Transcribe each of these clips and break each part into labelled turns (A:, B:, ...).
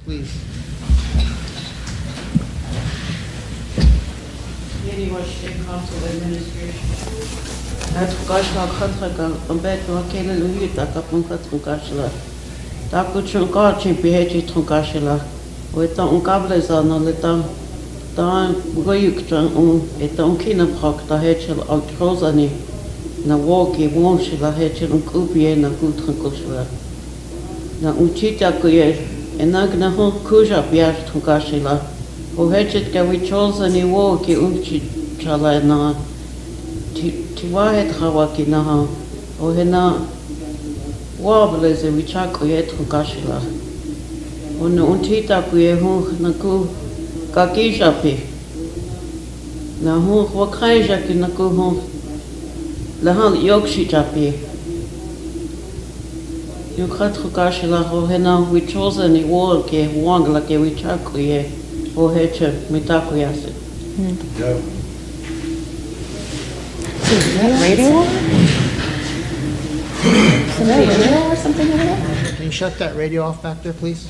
A: please.
B: RST Council Administration. Het gasla khantraga ambet wa kele luyi takapun khatungashla. Takuchun kachi beheji tungashla. Weta unkable zana leta dan goyukjan eta unkina prakta hechel altrozani na woki wonshila hechel unkubie na gutrankushla. Na unchita kuye enagna hon kuja biar tungashla. Uhechet ka wicholzani woki unchichala na tiwahet hawaki na ha. Ohena wableze wichako tungashla. Una untita kuye hon na ku kakisha pi. Na hon wakaija ki na ku hon lahal yokshi chapi. Yukhat hukashila ohena wicholzani woki wangla ke wichako ye. Oheche mitakuyasi.
C: Yeah.
D: Is that radio on? Is that radio or something over there?
A: Can you shut that radio off back there, please?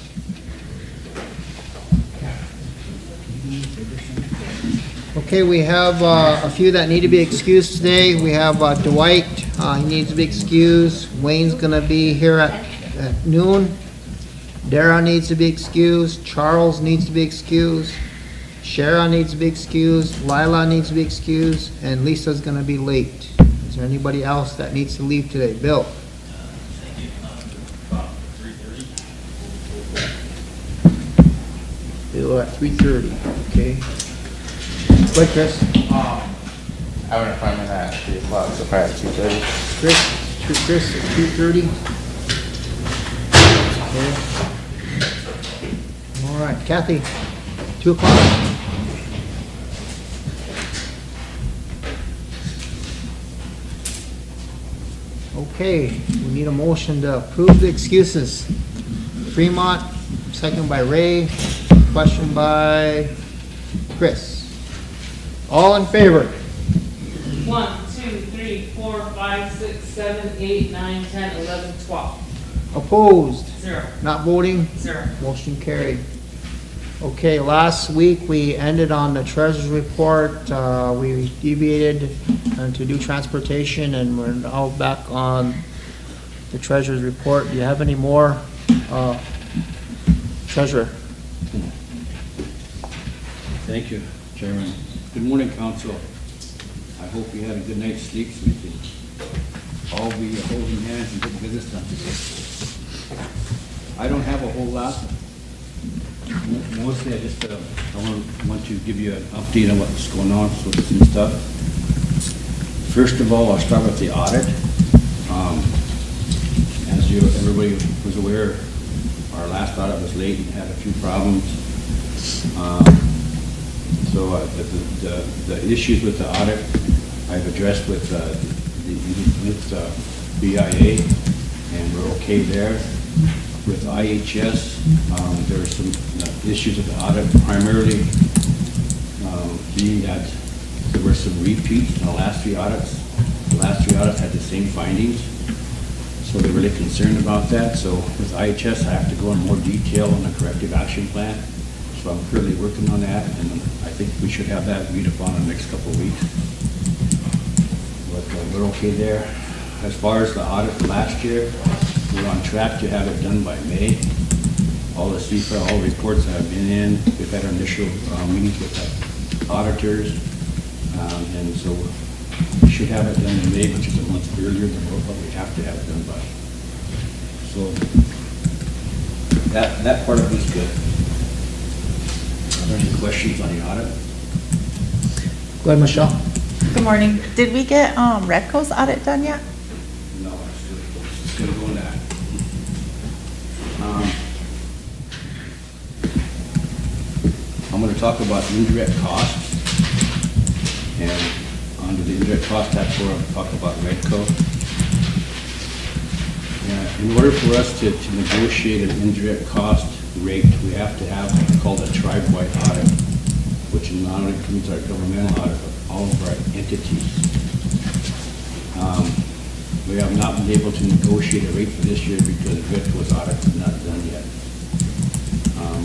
A: Okay, we have a few that need to be excused today. We have Dwight, he needs to be excused. Wayne's gonna be here at noon. Dara needs to be excused. Charles needs to be excused. Shara needs to be excused. Lila needs to be excused. And Lisa's gonna be late. Is there anybody else that needs to leave today? Bill? Bill at 3:30, okay. Go ahead, Chris.
E: I have an appointment at 3 o'clock, so probably at 2:30.
A: Chris at 2:30. Okay. All right, Kathy, 2 o'clock. Okay, we need a motion to approve the excuses. Fremont, second by Ray, question by Chris. All in favor?
F: 1, 2, 3, 4, 5, 6, 7, 8, 9, 10, 11, 12.
A: Opposed?
F: 0.
A: Not voting?
F: 0.
A: Motion carried. Okay, last week we ended on the treasurer's report. We deviated to do transportation, and we're now back on the treasurer's report. Do you have any more, treasurer?
C: Thank you, Chairman. Good morning, Council. I hope you had a good night's sleep so we can all be holding hands and get business done today. I don't have a whole lot. Mostly I just I want to give you an update on what's going on with some stuff. First of all, I'll start with the audit. As everybody was aware, our last audit was late and had a few problems. So the issues with the audit I've addressed with BIA, and we're okay there. With IHS, there are some issues with the audit, primarily being that there were some repeats in the last 3 audits. The last 3 audits had the same findings, so they're really concerned about that. So with IHS, I have to go in more detail on the corrective action plan. So I'm currently working on that, and I think we should have that agreed upon in the next couple of weeks. But we're okay there. As far as the audit from last year, we're on track to have it done by May. All the CFA, all reports that have been in, we've had our initial meetings with the auditors, and so we should have it done in May, which is a month earlier than what we have to have it done by. So that part of it is good. Are there any questions on the audit?
A: Go ahead, Michelle.
D: Good morning. Did we get Redco's audit done yet?
C: No, it's still going that. I'm going to talk about indirect costs, and under the indirect cost tab, I'll talk about Redco. In order for us to negotiate an indirect cost rate, we have to have what's called a tribe-wide audit, which not only includes our governmental audit, but all of our entities. We have not been able to negotiate a rate for this year because Redco's audit is not done yet.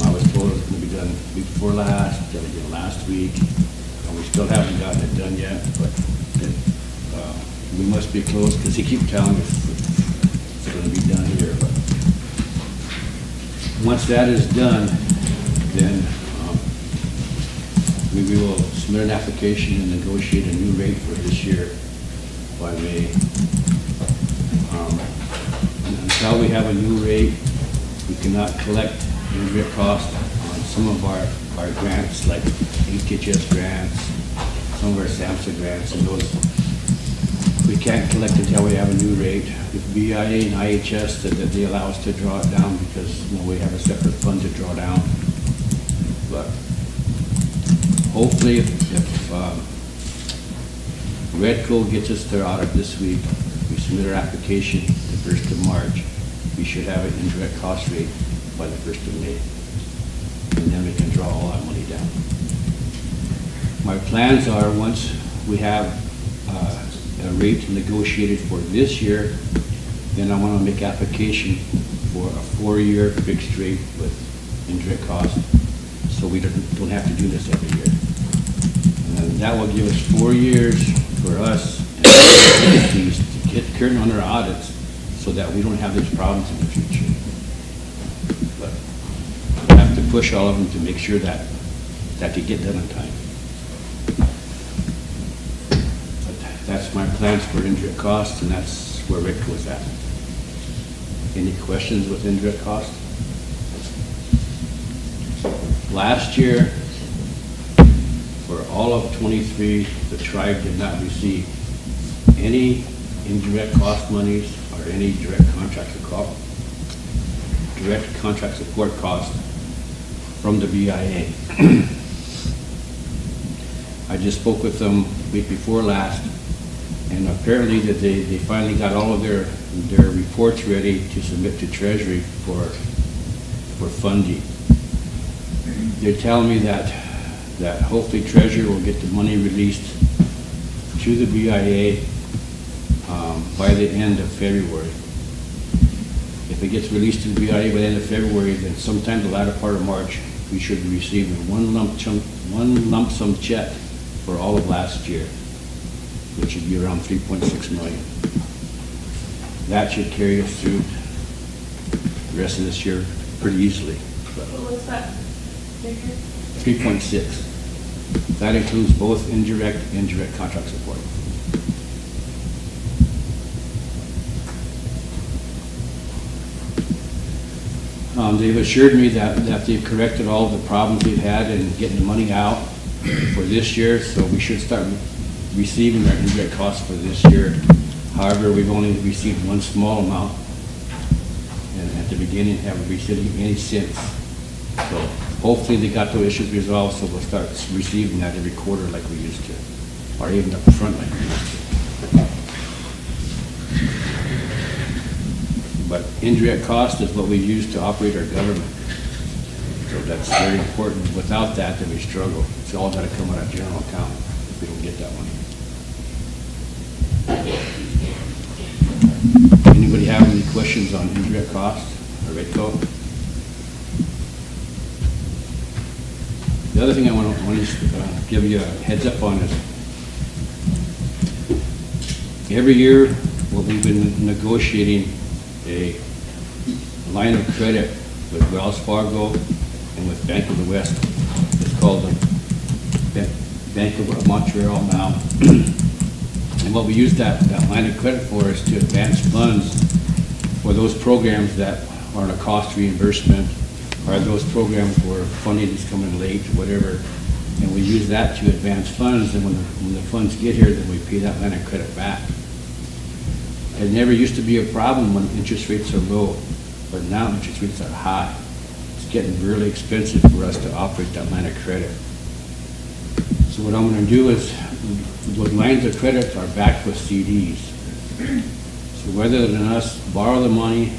C: I done week before last, done again last week, and we still haven't gotten it done yet, but we must be close, because he keeps telling us it's gonna be done here, but once that is done, then we will submit an application and negotiate a new rate for this year by May. And until we have a new rate, we cannot collect indirect cost on some of our grants, like HHS grants, some of our SAMHSA grants, and those we can't collect until we have a new rate. With BIA and IHS said that they allow us to draw it down because we have a separate fund to draw down. But hopefully, if Redco gets us their audit this week, we submit our application the 1st of March, we should have an indirect cost rate by the 1st of May. And then we can draw all that money down. My plans are, once we have a rate negotiated for this year, then I want to make application for a 4-year fixed rate with indirect cost, so we don't have to do this every year. And that will give us 4 years for us and entities to get current on our audits, so that we don't have these problems in the future. But we have to push all of them to make sure that they get done on time. That's my plans for indirect costs, and that's where Rick was at. Any questions with indirect costs? Last year, for all of 23, the tribe did not receive any indirect cost monies or any direct contract support costs from the BIA. I just spoke with them week before last, and apparently that they finally got all of their reports ready to submit to Treasury for funding. They're telling me that hopefully Treasury will get the money released to the BIA by the end of February. If it gets released to the BIA by the end of February, then sometime the latter part of March, we should be receiving one lump sum check for all of last year, which would be around 3.6 million. That should carry us through the rest of this year pretty easily.
F: What's that figure?
C: 3.6. That includes both indirect and direct contract support. They've assured me that they've corrected all the problems we've had in getting the money out for this year, so we should start receiving our indirect costs for this year. However, we've only received one small amount, and at the beginning haven't received any since. So hopefully they got those issues resolved, so we'll start receiving that every quarter like we used to, or even up front like we used to. But indirect cost is what we use to operate our government. So that's very important. Without that, then we struggle. It's all got to come out of general account if we don't get that money. Anybody have any questions on indirect cost or rate code? The other thing I want to give you a heads up on is every year we've been negotiating a line of credit with Wells Fargo and with Bank of the West. It's called the Bank of Montreal now. And what we use that line of credit for is to advance funds for those programs that are on a cost reimbursement, or those programs where funding is coming late or whatever. And we use that to advance funds, and when the funds get here, then we pay that line of credit back. It never used to be a problem when interest rates are low, but now interest rates are high. It's getting really expensive for us to operate that line of credit. So what I'm going to do is, those lines of credit are backed with CDs. So rather than us borrow the money,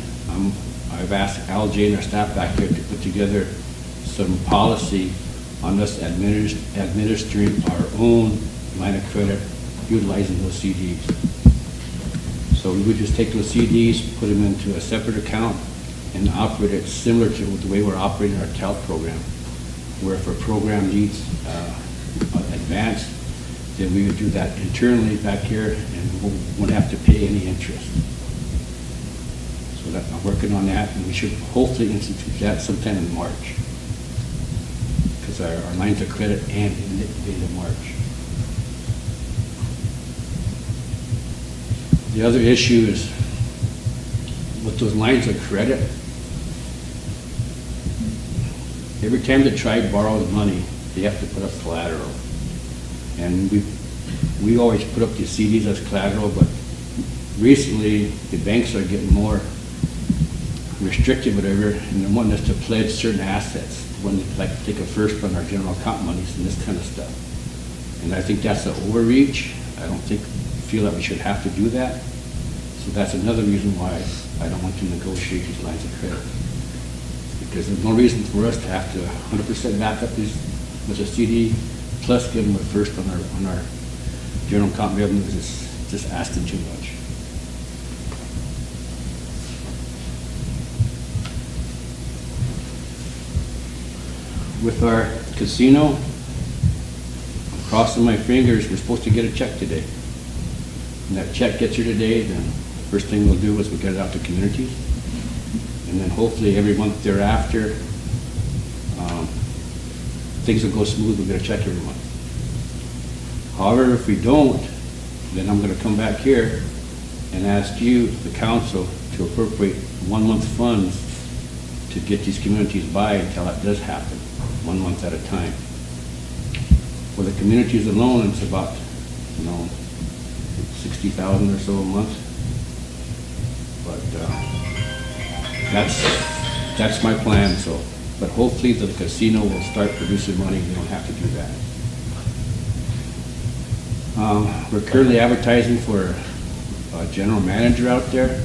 C: I've asked LJ and our staff back here to put together some policy on us administering our own line of credit utilizing those CDs. So we would just take those CDs, put them into a separate account, and operate it similar to the way we're operating our TELP program. where if a program needs advance, then we would do that internally back here and won't have to pay any interest. So that, I'm working on that, and we should hopefully institute that sometime in March. Because our lines of credit end in the end of March. The other issue is with those lines of credit, every time the tribe borrows money, they have to put up collateral. And we always put up the CDs as collateral, but recently the banks are getting more restrictive, whatever, and they want us to pledge certain assets when they like to take a first on our general account monies and this kind of stuff. And I think that's an overreach. I don't feel that we should have to do that. So that's another reason why I don't want to negotiate these lines of credit. Because there's no reason for us to have to 100% back up these with a CD, plus give them a first on our general account revenues. It's just asking too much. With our casino, I'm crossing my fingers, we're supposed to get a check today. And that check gets here today, then the first thing we'll do is we'll get it out to communities. And then hopefully every month thereafter, things will go smooth, we'll get a check every month. However, if we don't, then I'm gonna come back here and ask you, the council, to appropriate 1 month funds to get these communities by until that does happen, 1 month at a time. For the communities alone, it's about, 60,000 or so a month. But that's my plan. So, but hopefully the casino will start producing money. We don't have to do that. We're currently advertising for a general manager out there.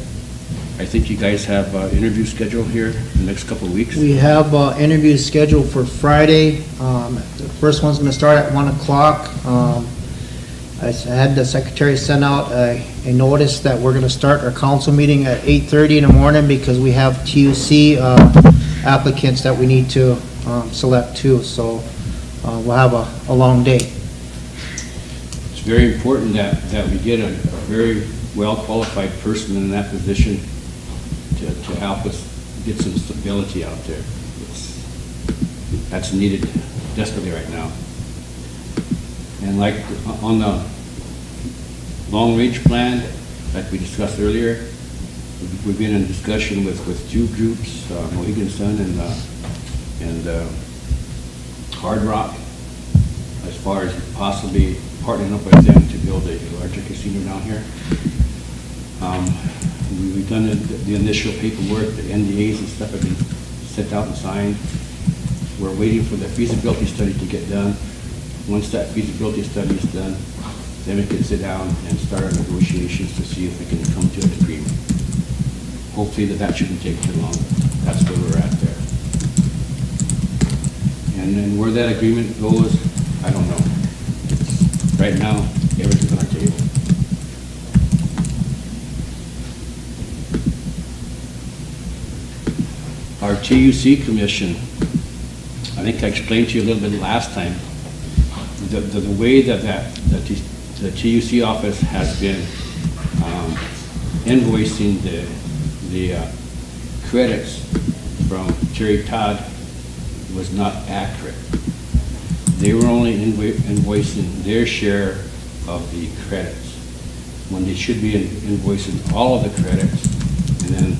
C: I think you guys have interview scheduled here in the next couple of weeks.
A: We have interviews scheduled for Friday. The first one's going to start at 1 o'clock. I had the secretary send out a notice that we're going to start our council meeting at 8:30 in the morning because we have TUC applicants that we need to select too. So we'll have a long day.
C: It's very important that we get a very well-qualified person in that position to help us get some stability out there. That's needed desperately right now. And like on the long-range plan, like we discussed earlier, we've been in discussion with two groups, Mohegan Sun and Hard Rock, as far as possibly partnering up with them to build a larger casino down here. We've done the initial paperwork, the NDAs and stuff have been sent out and signed. We're waiting for the feasibility study to get done. Once that feasibility study is done, then we can sit down and start our negotiations to see if we can come to an agreement. Hopefully that shouldn't take too long. That's where we're at there. And then where that agreement goes, I don't know. Right now, everything's on our table. Our TUC commission, I think I explained to you a little bit last time, the way that the TUC office has been invoicing the credits from Terry Todd was not accurate. They were only invoicing their share of the credits when they should be invoicing all of the credits, and then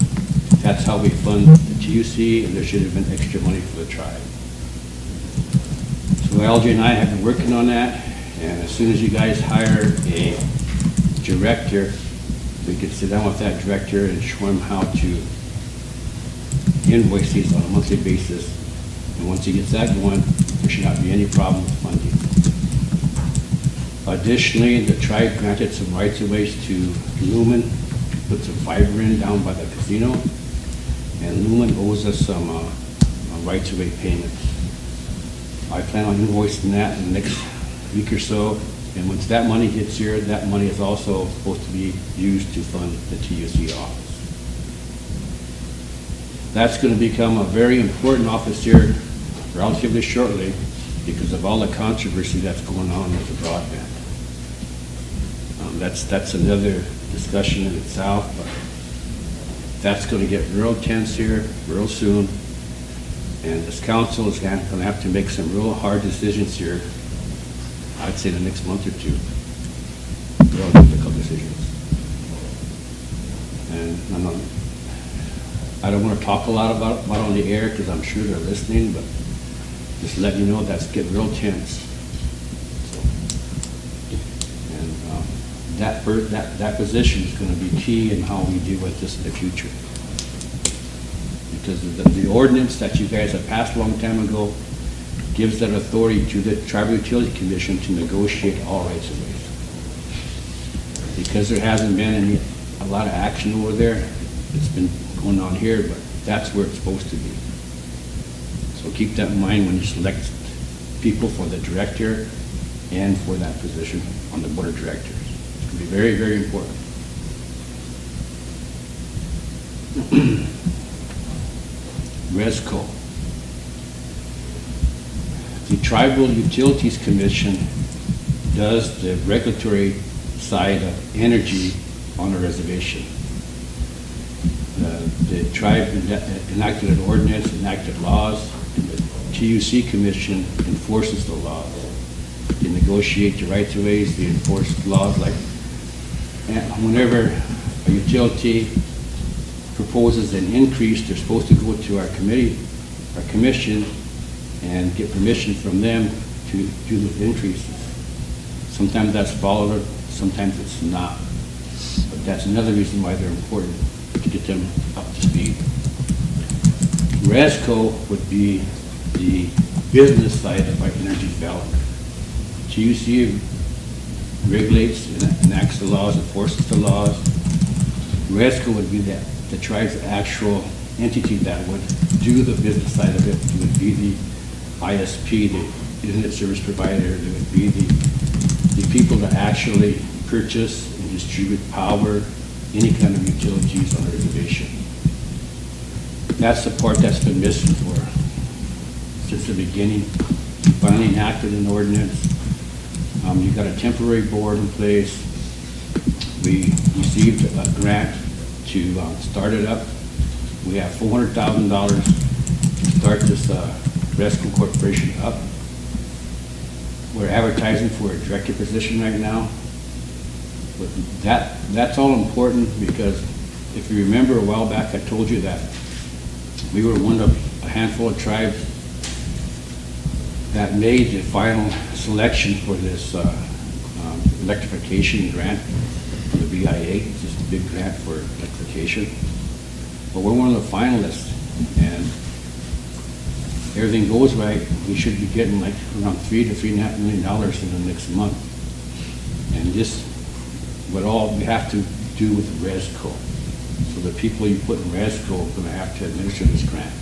C: that's how we fund the TUC, and there should have been extra money for the tribe. So LJ and I have been working on that, and as soon as you guys hire a director, we can sit down with that director and show him how to invoice these on a monthly basis. And once he gets that going, there should not be any problem with funding. Additionally, the tribe granted some rights-of-ways to Lumen to put some fiber in down by the casino, and Lumen owes us some rights-of-way payments. I plan on invoicing that in the next week or so, and once that money gets here, that money is also supposed to be used to fund the TUC office. That's going to become a very important office here relatively shortly because of all the controversy that's going on with the broadband. That's another discussion in itself, but that's going to get real tense here real soon. And this council is going to have to make some real hard decisions here, I'd say the next month or two. Real difficult decisions. And I don't want to talk a lot about it on the air because I'm sure they're listening, but just let you know that's getting real tense. So, and that position is going to be key in how we deal with this in the future. Because the ordinance that you guys have passed a long time ago gives that authority to the Tribal Utility Commission to negotiate all rights of ways. Because there hasn't been a lot of action over there, it's been going on here, but that's where it's supposed to be. So keep that in mind when you select people for the director and for that position on the board of directors. It's going to be very, very important. RESCO. The Tribal Utilities Commission does the regulatory side of energy on a reservation. The tribe enacted an ordinance, enacted laws, and the TUC Commission enforces the laws. They negotiate the rights of ways, they enforce laws like whenever a utility proposes an increase, they're supposed to go to our committee, our commission, and get permission from them to do the increases. Sometimes that's followed, sometimes it's not. But that's another reason why they're important, to get them up to speed. RESCO would be the business side of our energy development. TUC regulates and enacts the laws, enforces the laws. RESCO would be the tribe's actual entity that would do the business side of it. It would be the ISP, the internet service provider. It would be the people that actually purchase and distribute power, any kind of utilities on a reservation. That's the part that's been missing since the beginning. We finally enacted an ordinance. You've got a temporary board in place. We received a grant to start it up. We have $400,000 to start this RESCO Corporation up. We're advertising for a director position right now. But that's all important because if you remember a while back, I told you that we were one of a handful of tribes that made the final selection for this electrification grant from the BIA. It's just a big grant for electrification. But we're one of the finalists, and everything goes right, we should be getting like around $3 to $3.5 million in the next month. And this, what all we have to do with RESCO. So the people you put in RESCO are going to have to administer this grant.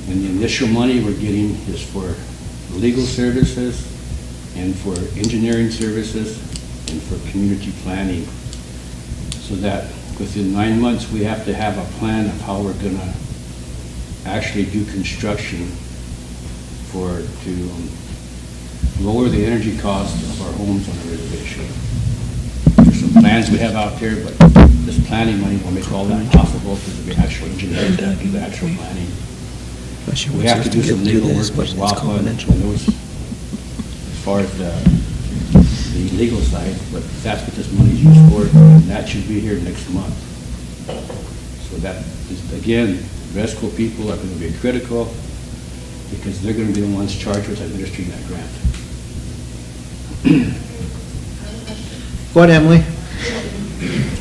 C: And the initial money we're getting is for legal services and for engineering services and for community planning. So that within 9 months, we have to have a plan of how we're going to actually do construction to lower the energy cost of our homes on the reservation. There's some plans we have out there, but this planning money will make all that possible because the actual engineers that do the actual planning. We have to do some legal work with WAPA and those as far as the legal side, but that's what this money is used for, and that should be here next month. So that is, again, RESCO people are going to be critical because they're going to be the ones charged with administering that grant.
A: Go ahead, Emily.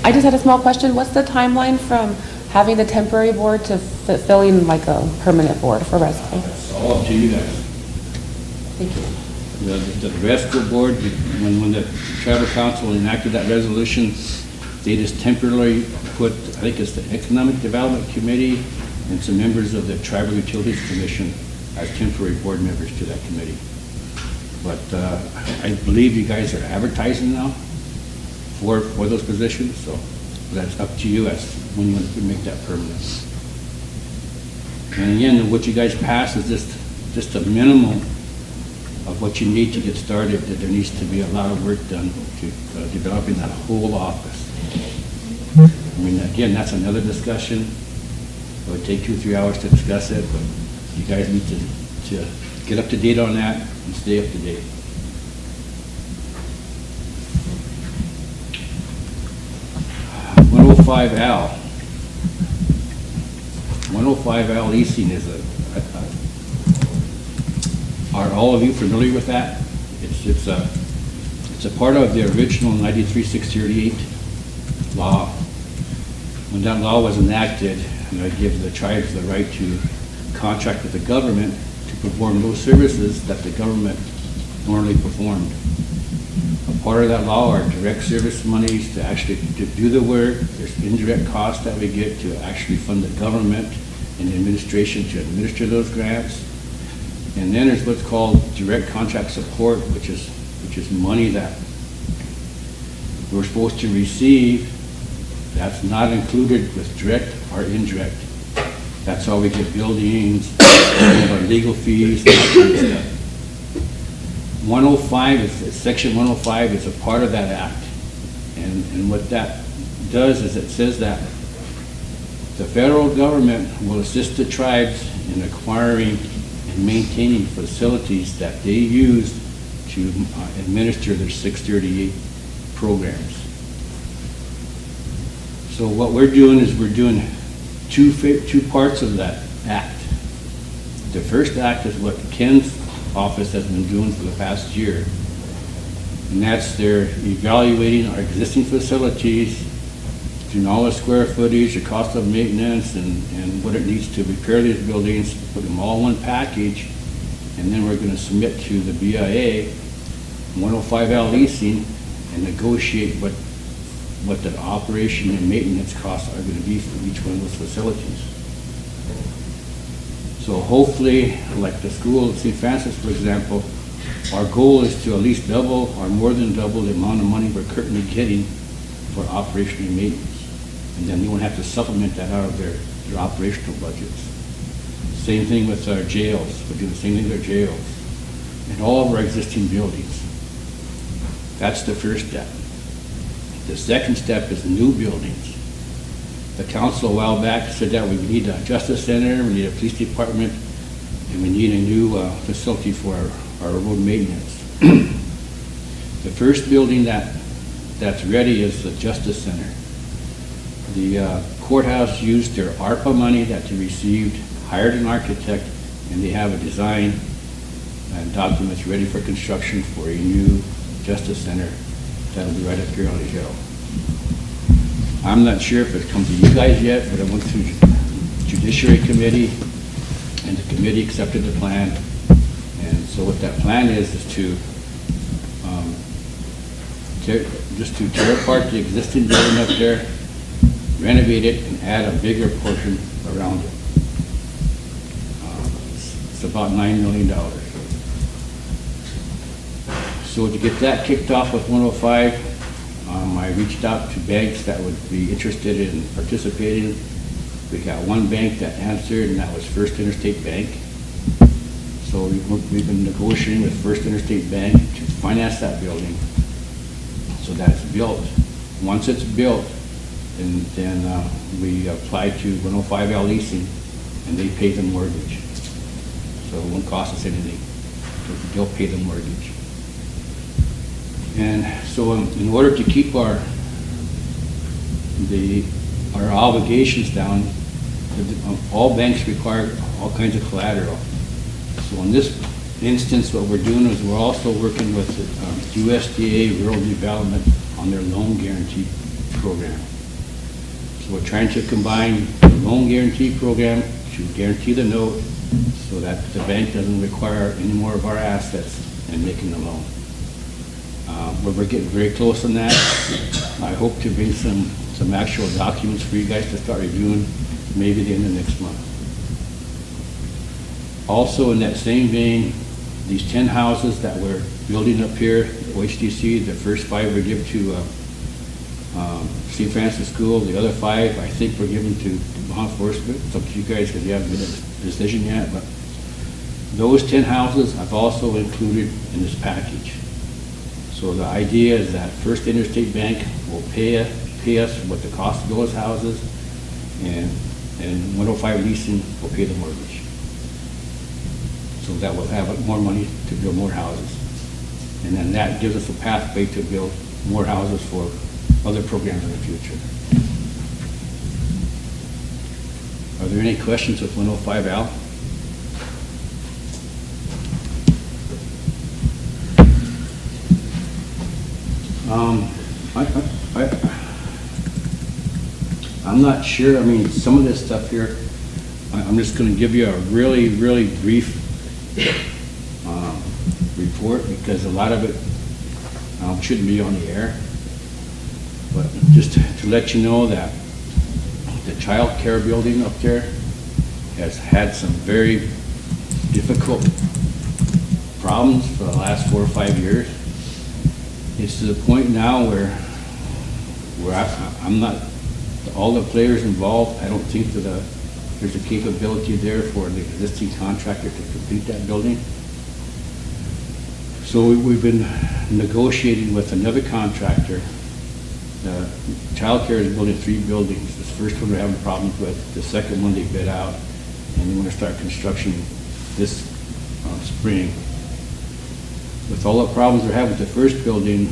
G: I just had a small question. What's the timeline from having the temporary board to filling like a permanent board for RESCO?
C: It's all up to you guys.
G: Thank you.
C: The RESCO board, when the Tribal Council enacted that resolution, they just temporarily put, I think it's the Economic Development Committee and some members of the Tribal Utilities Commission as temporary board members to that committee. But I believe you guys are advertising now for those positions, so that's up to you as when you want to make that permanent. And again, what you guys pass is just just a minimum of what you need to get started, that there needs to be a lot of work done to developing that whole office. I mean, again, that's another discussion. It would take 2-3 hours to discuss it, but you guys need to get up to date on that and stay up to date. Al. 105L leasing is are all of you familiar with that? It's a part of the original 93-638 law. When that law was enacted, and it gives the tribes the right to contract with the government to perform those services that the government normally performed. A part of that law are direct service monies to actually to do the work. There's indirect costs that we get to actually fund the government and the administration to administer those grants. And then there's what's called direct contract support, which is money that we're supposed to receive that's not included with direct or indirect. That's how we get buildings, our legal fees, and that kind of stuff. 105 is section 105 is a part of that act, and what that does is it says that the federal government will assist the tribes in acquiring and maintaining facilities that they use to administer their 638 programs. So what we're doing is we're doing two parts of that act. The first act is what Ken's office has been doing for the past year, and that's they're evaluating our existing facilities, doing all the square footage, the cost of maintenance, and what it needs to repair these buildings, put them all in one package, and then we're going to submit to the BIA 105L leasing and negotiate what the operation and maintenance costs are going to be for each one of those facilities. So hopefully, like the school at St. Francis, for example, our goal is to at least double or more than double the amount of money we're currently getting for operation and maintenance. And then we won't have to supplement that out of their operational budgets. Same thing with our jails. We do the same thing with our jails and all of our existing buildings. That's the first step. The second step is new buildings. The council a while back said that we need a justice center, we need a police department, and we need a new facility for our road maintenance. The first building that's ready is the justice center. The courthouse used their ARPA money that they received, hired an architect, and they have a design and documents ready for construction for a new justice center that'll be right up here on the hill. I'm not sure if it's come to you guys yet, but I went through Judiciary Committee, and the committee accepted the plan. And so what that plan is to tear apart the existing building up there, renovate it, and add a bigger portion around it. It's about $9 million. So to get that kicked off with 105, I reached out to banks that would be interested in participating. We got one bank that answered, and that was First Interstate Bank. So we've been negotiating with First Interstate Bank to finance that building so that it's built. Once it's built, then we apply to 105L leasing, and they pay the mortgage. So it won't cost us anything. They'll pay the mortgage. And so in order to keep our obligations down, all banks require all kinds of collateral. So in this instance, what we're doing is we're also working with USDA Rural Development on their loan guarantee program. So we're trying to combine the loan guarantee program to guarantee the note so that the bank doesn't require any more of our assets in making the loan. We're getting very close on that. I hope to bring some actual documents for you guys to start reviewing maybe the end of next month. Also in that same vein, these 10 houses that we're building up here, OHDC, the first 5 we give to St. Francis School, the other 5 I think we're giving to law enforcement. It's up to you guys because you haven't made a decision yet, but Those 10 houses I've also included in this package. So the idea is that First Interstate Bank will pay us what the cost of those houses, and 105 Leasing will pay the mortgage. So that will have more money to build more houses. And then that gives us a pathway to build more houses for other programs in the future. Are there any questions with 105L? I'm not sure. I mean, some of this stuff here, I'm just going to give you a really, really brief report, because a lot of it shouldn't be on the air. But just to let you know that the child care building up there has had some very difficult problems for the last 4 or 5 years. It's to the point now where I'm not, all the players involved, I don't think that there's a capability there for the existing contractor to complete that building. So we've been negotiating with another contractor. Child care is building 3 buildings. This first one we're having problems with. The second one they bid out, and we're going to start construction this spring. With all the problems we're having with the first building,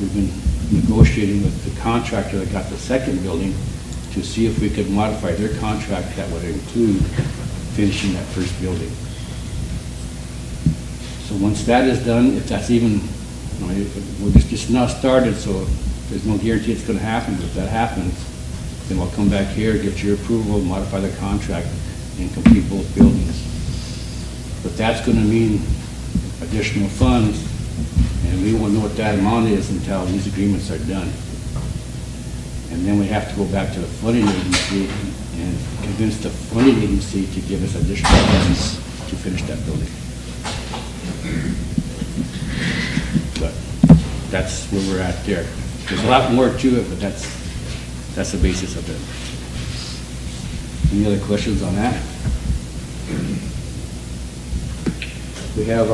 C: we've been negotiating with the contractor that got the second building to see if we could modify their contract that would include finishing that first building. So once that is done, if that's even, we're just now started, so there's no guarantee it's going to happen, but if that happens, then we'll come back here, get your approval, modify the contract, and complete both buildings. But that's going to mean additional funds, and we won't know what that amount is until these agreements are done. And then we have to go back to the funding agency and convince the funding agency to give us additional funds to finish that building. But that's where we're at there. There's a lot more to it, but that's the basis of it. Any other questions on that? We have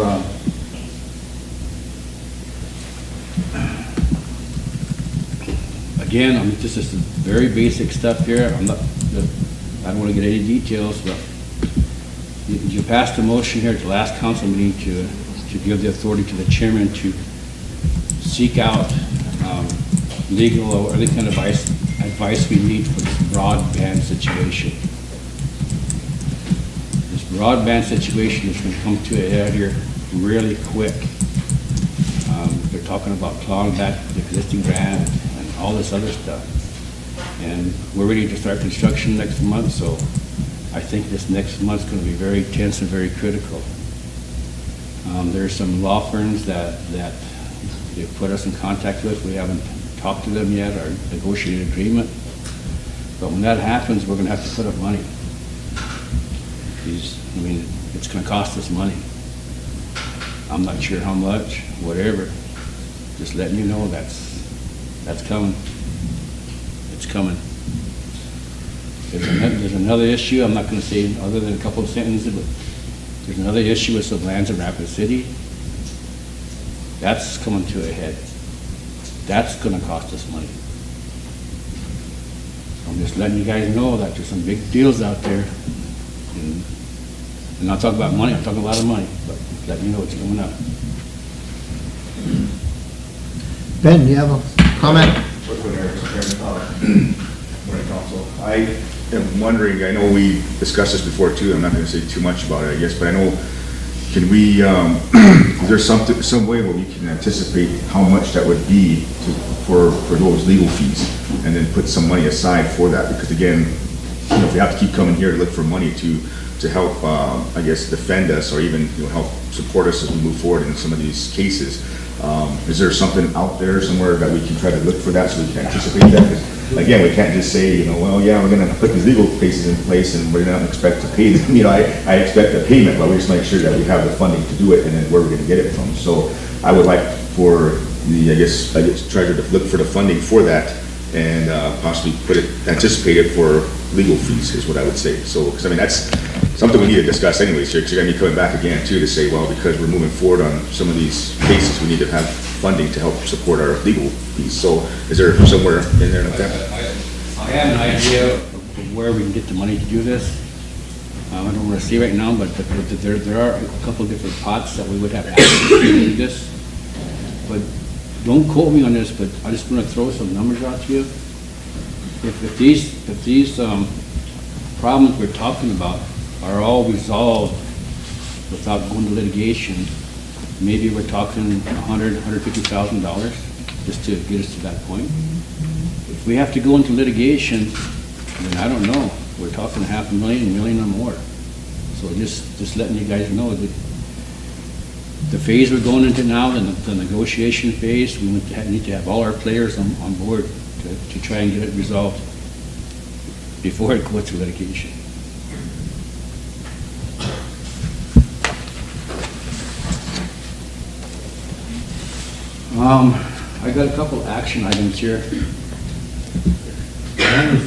C: again, this is very basic stuff here. I don't want to get any details, but you passed a motion here at the last council meeting to give the authority to the chairman to seek out legal or any kind of advice we need for this broadband situation. This broadband situation is going to come to a head here really quick. They're talking about clawing back the existing grant and all this other stuff. And we're ready to start construction next month, so I think this next month's going to be very tense and very critical. There's some law firms that they've put us in contact with. We haven't talked to them yet or negotiated an agreement. But when that happens, we're going to have to put up money. It's going to cost us money. I'm not sure how much, whatever. Just letting you know that's coming. It's coming. There's another issue. I'm not going to say other than a couple of sentences, but there's another issue with some lands in Rapid City. That's coming to a head. That's going to cost us money. I'm just letting you guys know that there's some big deals out there. And not talking about money, I'm talking a lot of money, but letting you know what's coming up.
A: Ben, you have a comment?
H: Morning, Council. I am wondering, I know we discussed this before too, I'm not going to say too much about it, I guess, but I know, can we, is there some way where we can anticipate how much that would be for those legal fees, and then put some money aside for that? Because again, if we have to keep coming here to look for money to help, I guess, defend us, or even help support us as we move forward in some of these cases, is there something out there somewhere that we can try to look for that so we can anticipate that? Because again, we can't just say, well, yeah, we're going to put these legal cases in place and we're going to expect to pay them. I expect a payment, but we just make sure that we have the funding to do it and then where we're going to get it from. So I would like for the, I guess treasurer to look for the funding for that and possibly anticipate it for legal fees is what I would say. So, because that's something we need to discuss anyways here, because you're gonna be coming back again too to say, well, because we're moving forward on some of these cases, we need to have funding to help support our legal piece. So is there somewhere in there like that?
C: I have an idea of where we can get the money to do this. I don't want to see right now, but there are a couple of different pots that we would have access to do this. But don't quote me on this, but I just want to throw some numbers out to you. If these problems we're talking about are all resolved without going to litigation, maybe we're talking $150,000 just to get us to that point. If we have to go into litigation, then I don't know. We're talking $500,000, $1 million or more. So just letting you guys know that the phase we're going into now, the negotiation phase, we need to have all our players on board to try and get it resolved before it goes to litigation. I got a couple action items here. One is,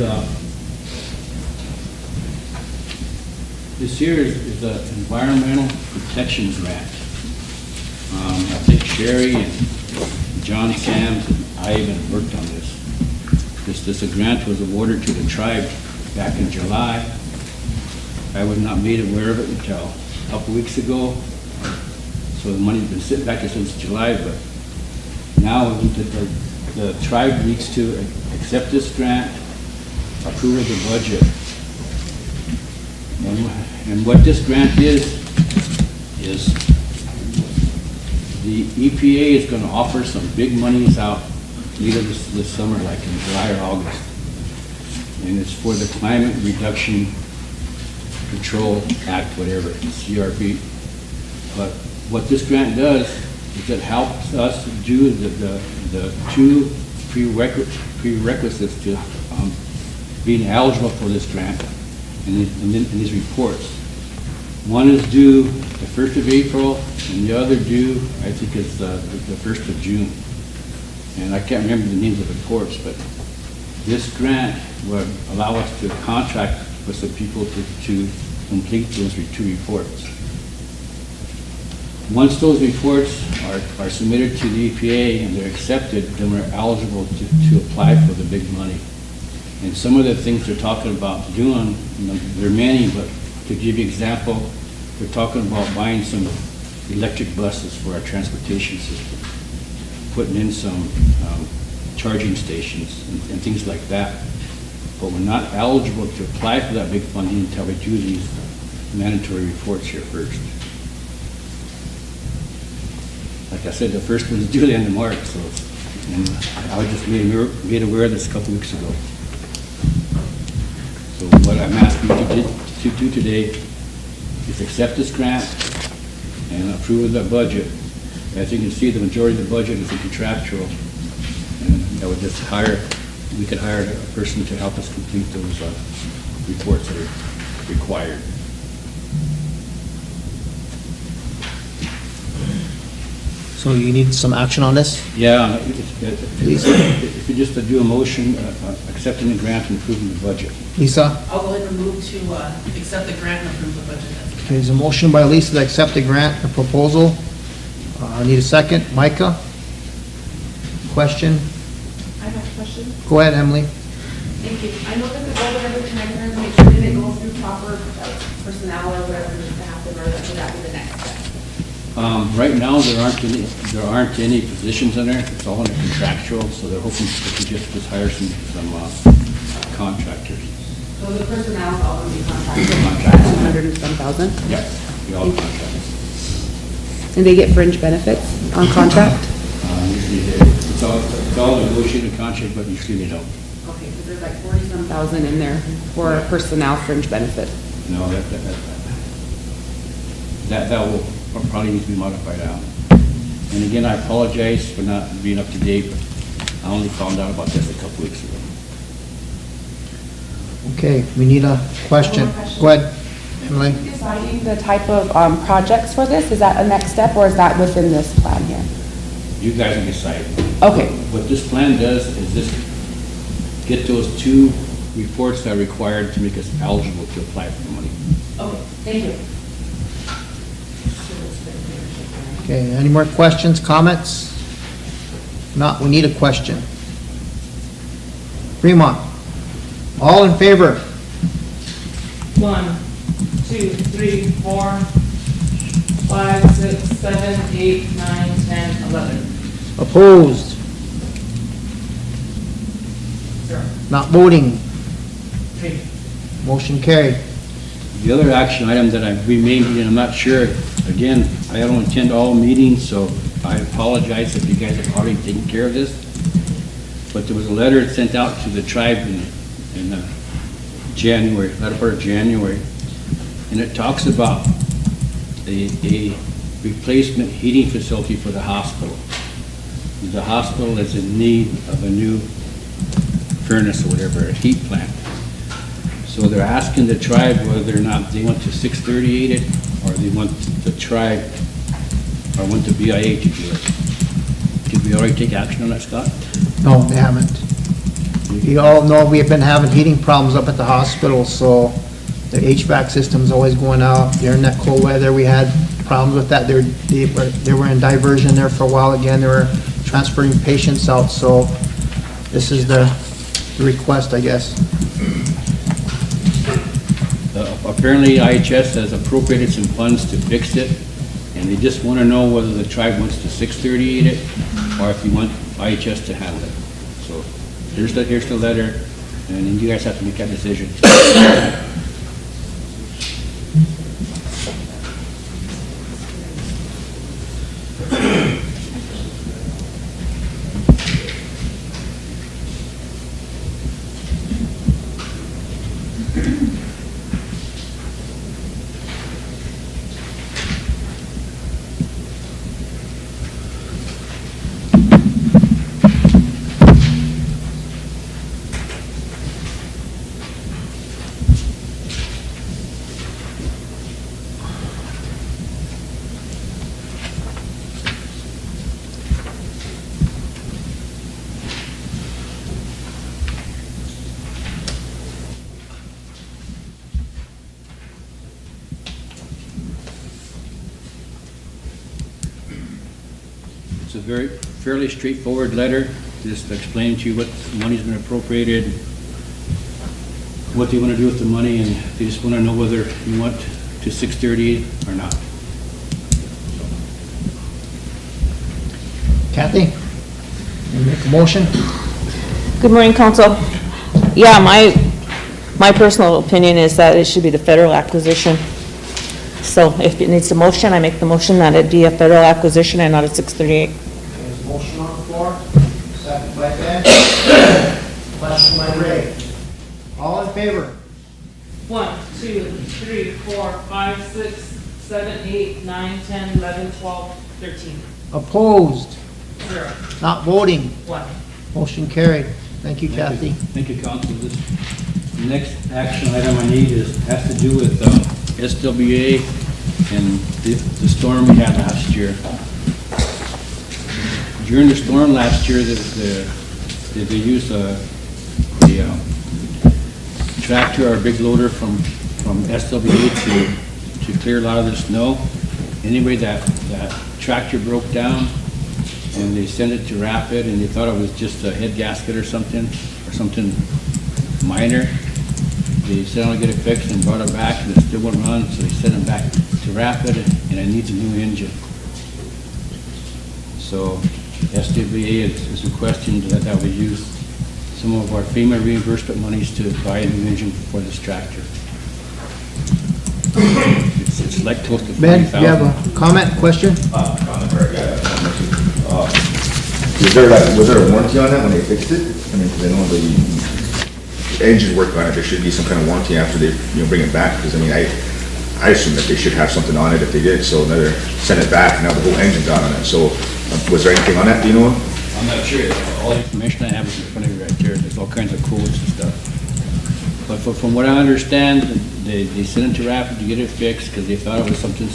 C: this here is the Environmental Protection Grant. I think Sherry and John Sams and I even worked on this. This grant was awarded to the tribe back in July. I was not made aware of it until a couple weeks ago. So the money's been sitting back here since July, but now the tribe needs to accept this grant, approve of the budget. And what this grant is the EPA is going to offer some big monies out later this summer, like in July or August. And it's for the Climate Reduction Control Act, whatever, CRP. But what this grant does is it helps us do the two prerequisites to being eligible for this grant in these reports. One is due the 1st of April, and the other due, I think, is the 1st of June. And I can't remember the names of the reports, but this grant would allow us to contract with some people to complete those two reports. Once those reports are submitted to the EPA and they're accepted, then we're eligible to apply for the big money. And some of the things they're talking about doing, there are many, but to give you an example, we're talking about buying some electric buses for our transportation system, putting in some charging stations and things like that. But we're not eligible to apply for that big funding until we do these mandatory reports here first. Like I said, the first one's due the end of March, so, and I was just made aware of this a couple weeks ago. So what I'm asking you to do today is accept this grant and approve of the budget. As you can see, the majority of the budget is contractual, and I would just we could hire a person to help us complete those reports that are required.
A: So you need some action on this?
C: Yeah, if you just do a motion accepting the grant and approving the budget.
A: Lisa?
F: I'll go ahead and move to accept the grant and approve the budget.
A: Okay, there's a motion by Lisa to accept the grant, the proposal. I need a second. Micah? Question?
G: I have a question.
A: Go ahead, Emily.
G: Thank you. I know that the board, every time we're going to make sure that it goes through proper personnel or whatever needs to happen, or that would that be the next step?
C: Right now, there aren't any positions in there. It's all under contractual, so they're hoping to just hire some contractors.
G: So the personnel is all going to be contracted, 200 and some thousand?
C: Yeah, we all contractors.
G: And they get fringe benefits on contract?
C: Usually it's all negotiated contract, but usually they don't.
G: Okay, because there's like 40-some thousand in there for personnel fringe benefit.
C: No, that will probably need to be modified out. And again, I apologize for not being up to date, but I only found out about this a couple weeks ago.
A: Okay, we need a question.
G: One more question.
A: Go ahead, Emily.
G: Deciding the type of projects for this, is that a next step or is that within this plan here?
C: You guys will decide.
G: Okay.
C: What this plan does is just get those two reports that are required to make us eligible to apply for the money.
B: Okay, thank you.
A: Okay, any more questions, comments? Not, we need a question. Fremont, all in favor?
F: 1, 2, 3, 4, 5, 6, 7, 8, 9, 10, 11.
A: Opposed?
F: 0.
A: Not voting?
F: 3.
A: Motion carried.
C: The other action item that I remained, and I'm not sure, again, I don't attend all meetings, so I apologize if you guys have already taken care of this. But there was a letter sent out to the tribe in January, latter part of January, and it talks about a replacement heating facility for the hospital. The hospital is in need of a new furnace or whatever, a heat plant. So they're asking the tribe whether or not they want to 638 it, or they want the tribe, or want the BIA to do it. Did we already take action on that, Scott?
A: No, they haven't. You all know we have been having heating problems up at the hospital, so the HVAC system's always going out. During that cold weather, we had problems with that. They were in diversion there for a while again. They were transferring patients out, so this is the request, I guess.
C: Apparently IHS has appropriated some funds to fix it, and they just want to know whether the tribe wants to 638 it, or if you want IHS to handle it. So here's the letter, and then you guys have to make that decision. It's a fairly straightforward letter, just explaining to you what money's been appropriated, what they want to do with the money, and they just want to know whether you want to 638 or not.
A: Kathy, you make a motion?
D: Good morning, council. Yeah, my personal opinion is that it should be the federal acquisition. So if it needs a motion, I make the motion that it be a federal acquisition and not a 638.
A: There's a motion on the floor, second by Ben, question by Ray. All in favor?
F: 1, 2, 3, 4, 5, 6, 7, 8, 9, 10, 11, 12, 13.
A: Opposed?
F: 0.
A: Not voting?
F: 1.
A: Motion carried. Thank you, Kathy.
C: Thank you, Council. This next action item I need has to do with SWA and the storm we had last year. During the storm last year, they used a tractor or a big loader from SWA to clear a lot of the snow. Anyway, that tractor broke down, and they sent it to Rapid, and they thought it was just a head gasket or something minor. They said I'll get it fixed and brought it back, and it still wouldn't run, so they sent it back to Rapid, and it needs a new engine. So SWA is requesting that we use some of our FEMA reimbursement monies to buy a new engine for this tractor. It's like close to $40,000.
A: Ben, do you have a comment, question?
H: Was there a warranty on that when they fixed it? I mean, 'cause I know the engine work on it, there should be some kind of warranty after they, bring it back, because I mean, I assume that they should have something on it if they did, so another, send it back, now the whole engine's out on it, so, was there anything on that, do you know?
C: I'm not sure. All the information I have is in front of you right there. There's all kinds of codes and stuff. But from what I understand, they sent it to Rapid to get it fixed because they thought it was something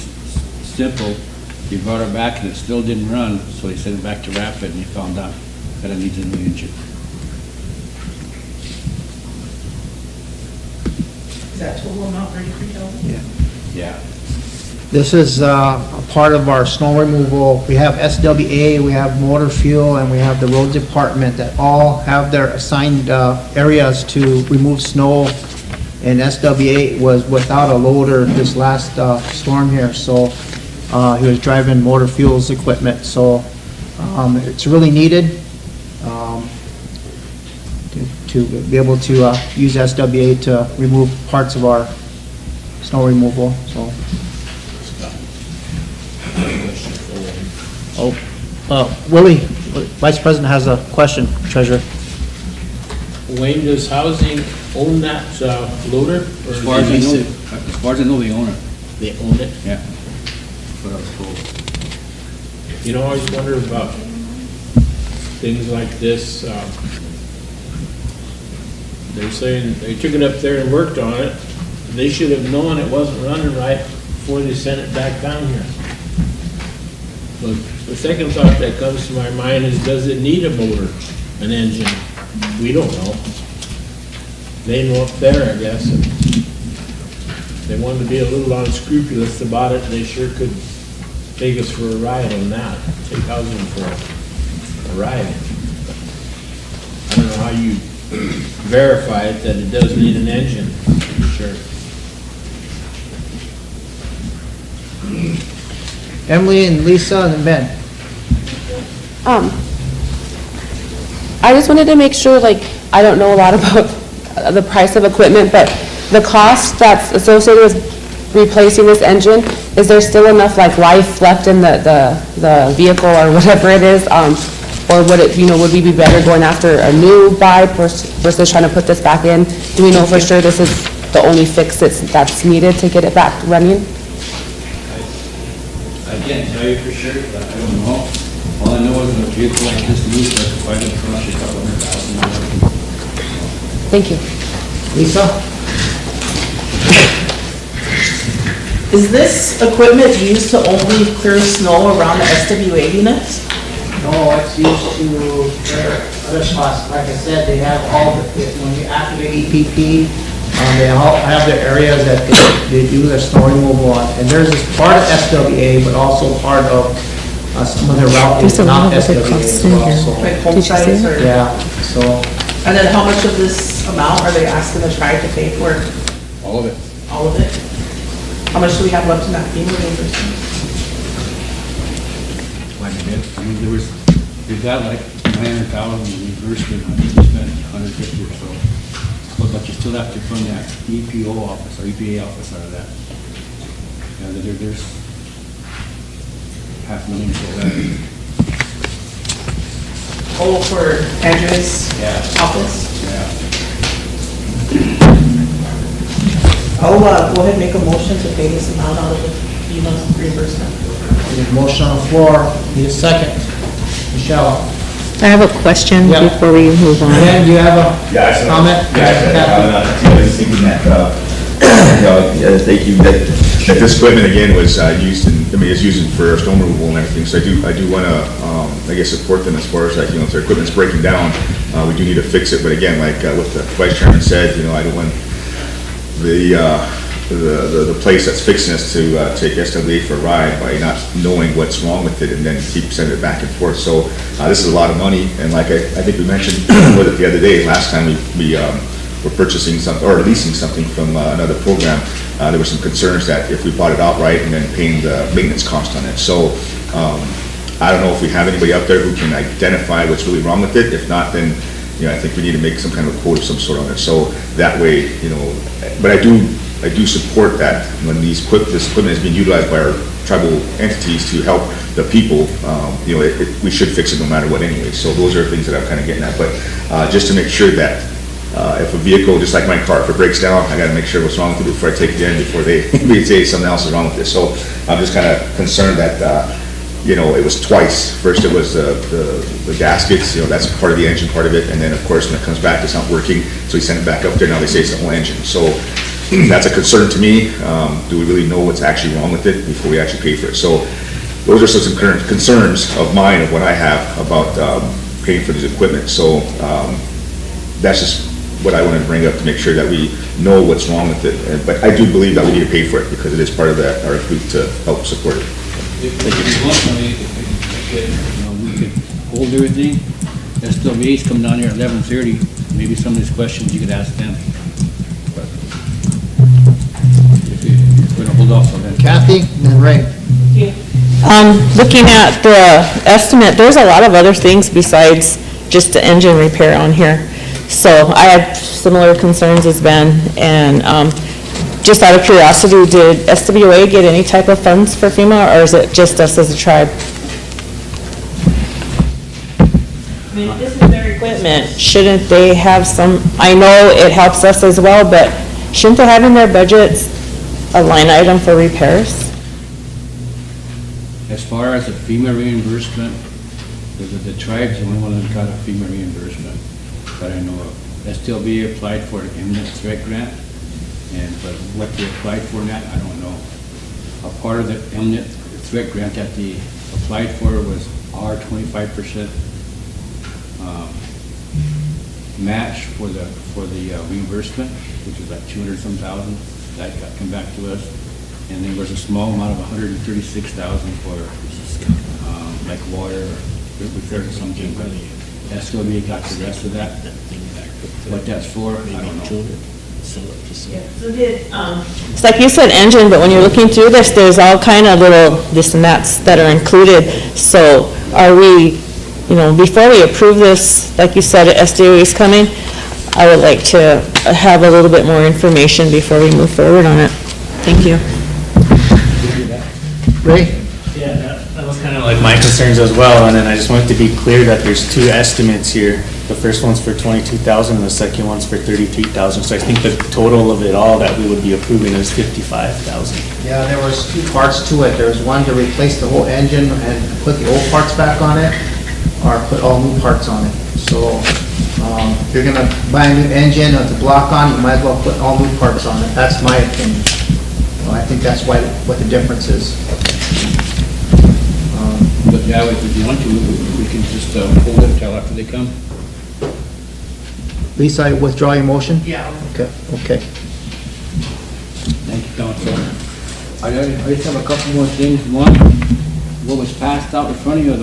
C: simple. They brought it back and it still didn't run, so they sent it back to Rapid and they found out that it needs a new engine.
I: Is that total amount, 33,000?
C: Yeah.
A: This is a part of our snow removal. We have SWA, we have motor fuel, and we have the roads department that all have their assigned areas to remove snow. And SWA was without a loader this last storm here, so he was driving motor fuels equipment. So it's really needed to be able to use SWA to remove parts of our snow removal, so. Willie, Vice President has a question, Treasurer.
J: Wayne, does housing own that loader? Or
C: As far as I
J: lease
C: know,
J: it?
C: they own it.
J: They own it?
C: Yeah. That's what I was told.
J: You know, I always wonder about things like this. They're saying they took it up there and worked on it. They should have known it wasn't running right before they sent it back down here. But the second thought that comes to my mind is, does it need a motor, an engine? We don't know. They know up there, I guess. And if they wanted to be a little unscrupulous about it, they sure could take us for a ride on that. Take housing for a ride. I don't know how you verify it that it does need an engine, for sure.
A: Emily and Lisa and Ben.
G: I just wanted to make sure, like, I don't know a lot about the price of equipment, but the cost that's associated with replacing this engine, is there still enough, like, life left in the vehicle or whatever it is? Or would it, would we be better going after a new buy versus trying to put this back in? Do we know for sure this is the only fix that's needed to get it back running?
C: I can't tell you for sure, but I don't know. All I know is when a vehicle like this moves, like a fighting truck, it's $200,000.
G: Thank you.
A: Lisa?
I: Is this equipment used to only clear snow around the SWA units?
A: No, it's used to their other spots. Like I said, they have all, when you activate EPP, they all have their areas that they do their snow removal on. And theirs is part of SWA, but also part of some of their route is not SWA as well, so.
I: Like home sites or?
A: Yeah, so.
I: And then how much of this amount are they asking the tribe to pay for?
C: All of it.
I: All of it? How much do we have left in that FEMA reimbursement?
C: Quite a bit. I mean, we've got like 900,000 reimbursement, I think we spent 150 or so. But you still have to fund that EPO office or EPA office out of that. Yeah, there's $500,000 for that.
I: Oh, for Andrew's office?
C: Yeah.
I: I'll go ahead and make a motion to pay this amount out of the FEMA reimbursement.
A: There's a motion on the floor, need a second. Michelle?
D: I have a question
A: Yeah.
D: before we move on.
A: Ben, do you have a comment?
H: I was thinking that, thank you, that this equipment again was used it's used for stone removal and everything, so I do want to, I guess, support them as far as like, if their equipment's breaking down, we do need to fix it, but again, like what the Vice Chairman said, I don't want the place that's fixing us to take SWA for a ride by not knowing what's wrong with it and then keep sending it back and forth. So this is a lot of money, and like I think we mentioned with it the other day, last time we were purchasing something or leasing something from another program, there were some concerns that if we bought it outright and then paying the maintenance cost on it. So I don't know if we have anybody out there who can identify what's really wrong with it. If not, then I think we need to make some kind of a quote of some sort on it. So that way, but I do support that when this equipment is being utilized by our tribal entities to help the people, we should fix it no matter what anyway. So those are things that I'm kind of getting at. But just to make sure that if a vehicle, just like my car, if it breaks down, I got to make sure what's wrong with it before I take it in, before they say something else is wrong with it. So I'm just kind of concerned that, it was twice. First it was the gaskets, that's part of the engine part of it. And then of course, when it comes back, it's not working. So we send it back up there. Now they say it's the whole engine. So that's a concern to me. Do we really know what's actually wrong with it before we actually pay for it? So those are some current concerns of mine, of what I have about paying for this equipment. So that's just what I wanted to bring up to make sure that we know what's wrong with it. But I do believe that we need to pay for it because it is part of that, our group to help support it.
C: If you want, we could hold everything. SWA's come down here at 11:30. Maybe some of these questions you could ask them. But if you're gonna hold off on that.
A: Kathy, and then Ray.
D: Looking at the estimate, there's a lot of other things besides just the engine repair on here. So I had similar concerns as Ben, and just out of curiosity, did SWA get any type of funds for FEMA, or is it just us as a tribe? I mean, this is their equipment. Shouldn't they have some, I know it helps us as well, but shouldn't they have in their budgets a line item for repairs?
C: As far as the FEMA reimbursement, the tribe's the only one that got a FEMA reimbursement that I know of. STLB applied for an imminent threat grant, but what they applied for in that, I don't know. A part of the imminent threat grant that they applied for was our 25% match for the reimbursement, which was like 200-some thousand. That got come back to us. And there was a small amount of 136,000 for like water, repair or something. SWB got the rest of that. What that's for, I don't know.
D: It's like you said engine, but when you're looking through this, there's all kind of little this and that's that are included. So are we, before we approve this, like you said, SDOE is coming, I would like to have a little bit more information before we move forward on it. Thank you.
A: Ray?
K: Yeah, that was kind of like my concerns as well, and then I just wanted to be clear that there's two estimates here. The first one's for 22,000 and the second one's for 33,000. So I think the total of it all that we would be approving is 55,000.
A: Yeah, there was two parts to it. There was one to replace the whole engine and put the old parts back on it, or put all new parts on it. So, if you're gonna buy a new engine with the block on, you might as well put all new parts on it. That's my opinion. I think that's what the difference is.
C: But yeah, if you want to, we can just hold it until after they come.
A: Lisa, I withdraw your motion?
I: Yeah.
A: Okay.
C: Thank you, Council. I just have a couple more things. One, what was passed out in front of you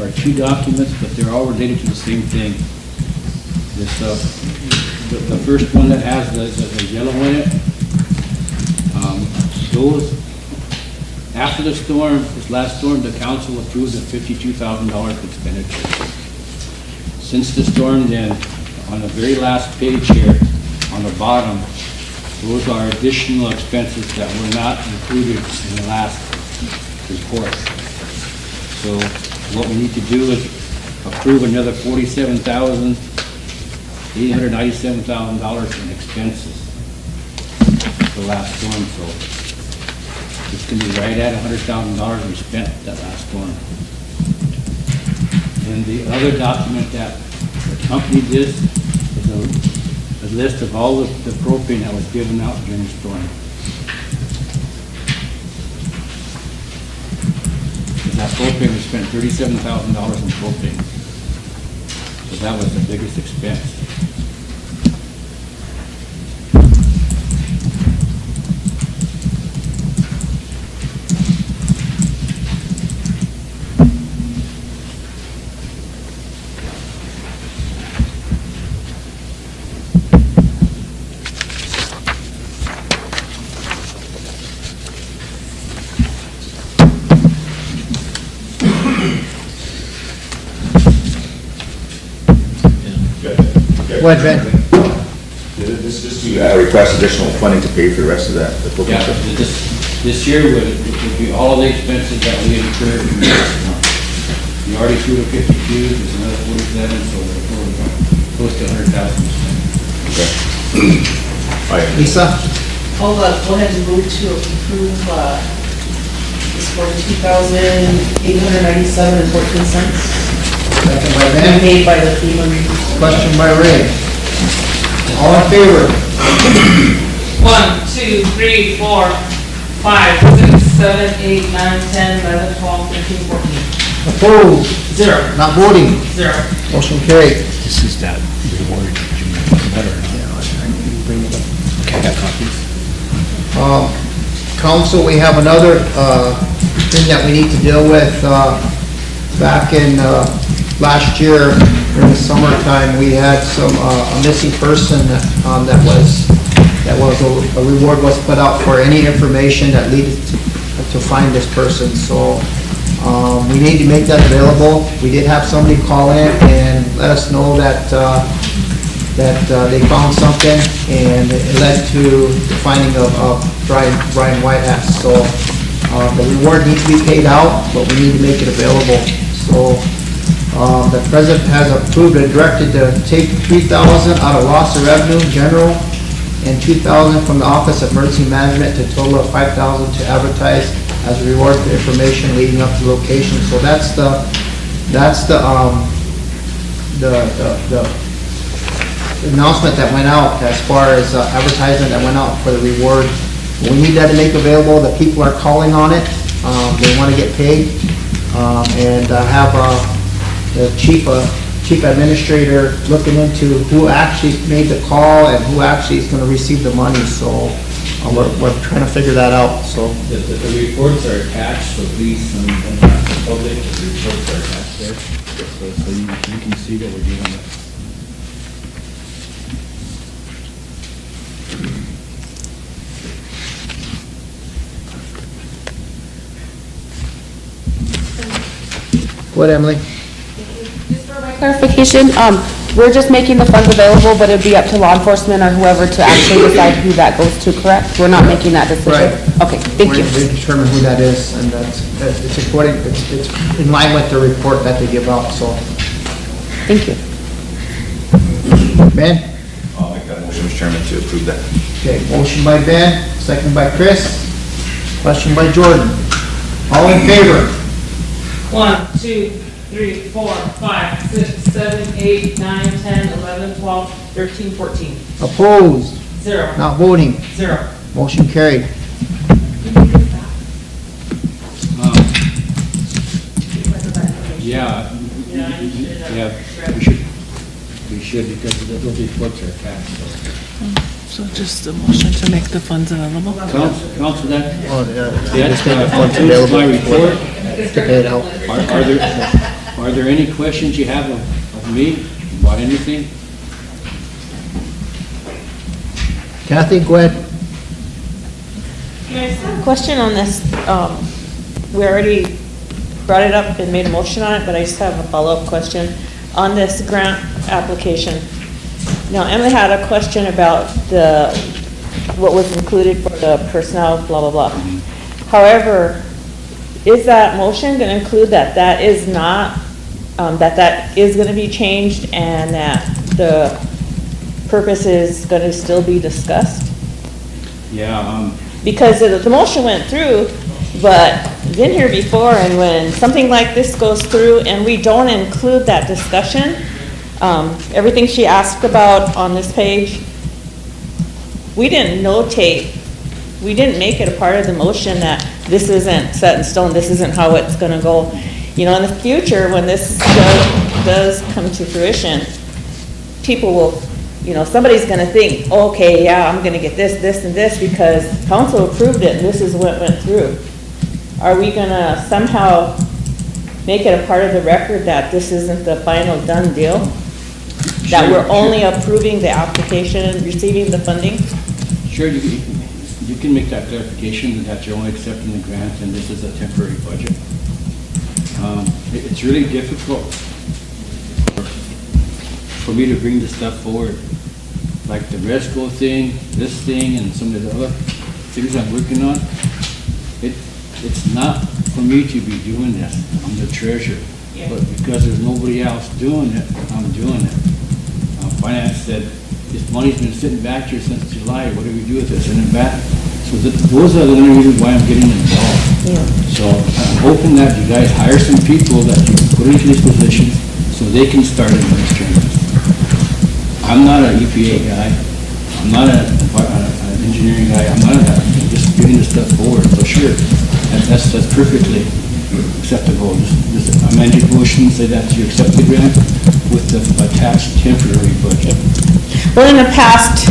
C: are two documents, but they're all related to the same thing. This, the first one that has the yellow in it, those, after the storm, this last storm, the council approved a $52,000 expenditure. Since the storm then, on the very last page here, on the bottom, those are additional expenses that were not included in the last report. So what we need to do is approve another $897,000 in expenses for the last storm. So it's going to be right at $100,000 we spent that last storm. And the other document that accompanied this is a list of all the propane that was given out during the storm. That propane, we spent $37,000 in propane. So that was the biggest expense.
A: Go ahead, Ben.
H: This is just to request additional funding to pay for the rest of that.
C: Yeah, this year would be all the expenses that we incurred. We already threw the 52, there's another 47, so we're close to 100,000.
H: Okay. All right.
A: Lisa?
I: I'll go ahead and move to approve this $42,897.14.
A: Second by
I: And
A: Ben.
I: paid by the FEMA.
A: Question by Ray. All in favor?
F: 1, 2, 3, 4, 5, 6, 7, 8, 9, 10, 11, 12, 13, 14.
A: Opposed?
F: 0.
A: Not voting?
F: 0.
A: Motion carried.
J: This is that reward, letter,
A: council, we have another thing that we need to deal with. Back in last year, during the summertime, we had a missing person that was a reward was put out for any information that leaded to find this person. So we need to make that available. We did have somebody call in and let us know that they found something, and it led to the finding of Brian Whitehouse. So the reward needs to be paid out, but we need to make it available. So the president has approved and directed to take $3,000 out of loss of revenue general and $2,000 from the Office of Emergency Management to a total of $5,000 to advertise as a reward for information leading up to location. So that's the announcement that went out as far as advertisement that went out for the reward. We need that to make available. The people are calling on it. They want to get paid. And have the chief administrator looking into who actually made the call and who actually is going to receive the money. So we're trying to figure that out. So
C: the reports are attached, so please, when the public, the reports are attached there, so you can see what we're dealing with.
A: go ahead, Emily.
G: Just for my clarification, we're just making the funds available, but it'd be up to law enforcement or whoever to actually decide who that goes to, correct? We're not making that decision?
A: Right.
G: Okay, thank you.
A: We determine who that is, and it's according, it's in line with the report that they give out, so.
G: Thank you.
A: Ben?
H: I'll make that motion, Mr. Chairman, to approve that.
A: Okay, motion by Ben, second by Chris, question by Jordan. All in favor?
F: 1, 2, 3, 4, 5, 6, 7, 8, 9, 10, 11, 12, 13, 14.
A: Opposed?
F: 0.
A: Not voting?
F: 0.
A: Motion carried.
C: Yeah, we should, because those reports are attached, so.
I: So just a motion to make the funds available?
C: Council, that,
A: Oh, yeah.
C: that includes my report.
A: To pay it out.
C: Are there any questions you have of me about anything?
A: Kathy, go ahead.
D: Question on this, we already brought it up and made a motion on it, but I just have a follow-up question on this grant application. Now, Emily had a question about what was included for the personnel, blah, blah, blah. However, is that motion going to include that is not, that is going to be changed and that the purpose is going to still be discussed?
C: Yeah,
D: Because the motion went through, but been here before, and when something like this goes through and we don't include that discussion, everything she asked about on this page, we didn't notate, we didn't make it a part of the motion that this isn't set in stone, this isn't how it's gonna go. You know, in the future, when this does come to fruition, people will, you know, somebody's gonna think, okay, yeah, I'm gonna get this, this, and this because council approved it and this is what went through. Are we gonna somehow make it a part of the record that this isn't the final done deal? That we're only approving the application and receiving the funding?
C: sure, you can make that clarification that you're only accepting the grant and this is a temporary budget. It's really difficult for me to bring this stuff forward. Like the RESCO thing, this thing, and some of the other things I'm working on. It's not for me to be doing this. I'm the treasurer.
F: Yeah.
C: But because there's nobody else doing it, I'm doing it. Finance said, this money's been sitting back here since July. What do we do with it? Send it back? So those are the only reasons why I'm getting involved.
D: Yeah.
C: So I'm hoping that you guys hire some people that you can put into these positions so they can start administering this. I'm not an EPA guy. I'm not an engineering guy. I'm not I'm just getting this stuff forward. So sure, that's perfectly acceptable. Just amend your motion, say that you accept the grant with the attached temporary budget.
D: Well, in the past,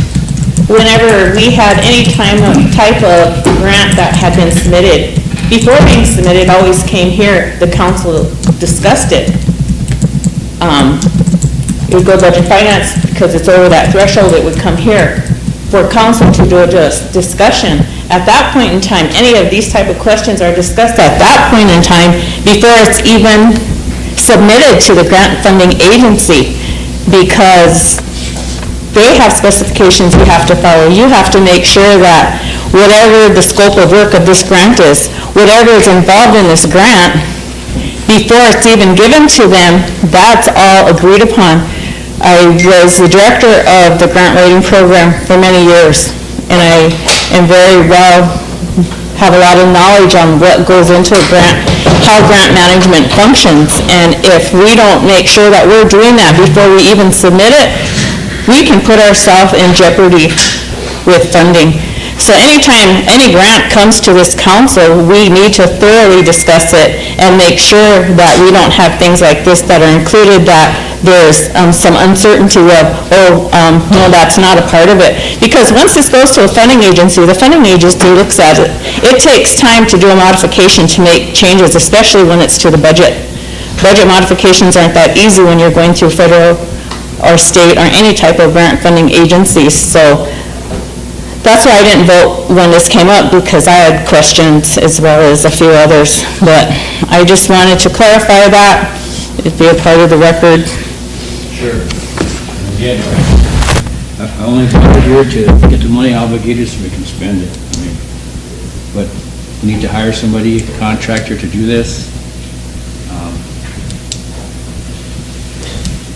D: whenever we had any type of grant that had been submitted, before being submitted, always came here, the council discussed it. It would go budget finance, because it's over that threshold, it would come here for council to do a discussion. At that point in time, any of these type of questions are discussed at that point in time before it's even submitted to the grant funding agency, because they have specifications you have to follow. You have to make sure that whatever the scope of work of this grant is, whatever is involved in this grant, before it's even given to them, that's all agreed upon. I was the director of the grant writing program for many years, and I am very well, have a lot of knowledge on what goes into a grant, how grant management functions, and if we don't make sure that we're doing that before we even submit it, we can put ourselves in jeopardy with funding. So anytime any grant comes to this council, we need to thoroughly discuss it and make sure that we don't have things like this that are included, that there's some uncertainty of, no, that's not a part of it. Because once this goes to a funding agency, the funding agency looks at it. It takes time to do a modification to make changes, especially when it's to the budget. Budget modifications aren't that easy when you're going through federal or state or any type of grant funding agencies. So that's why I didn't vote when this came up, because I had questions as well as a few others. But I just wanted to clarify that, it'd be a part of the record.
C: Sure. Again, I only voted here to get the money obligated so we can spend it. I mean, but we need to hire somebody, a contractor, to do this.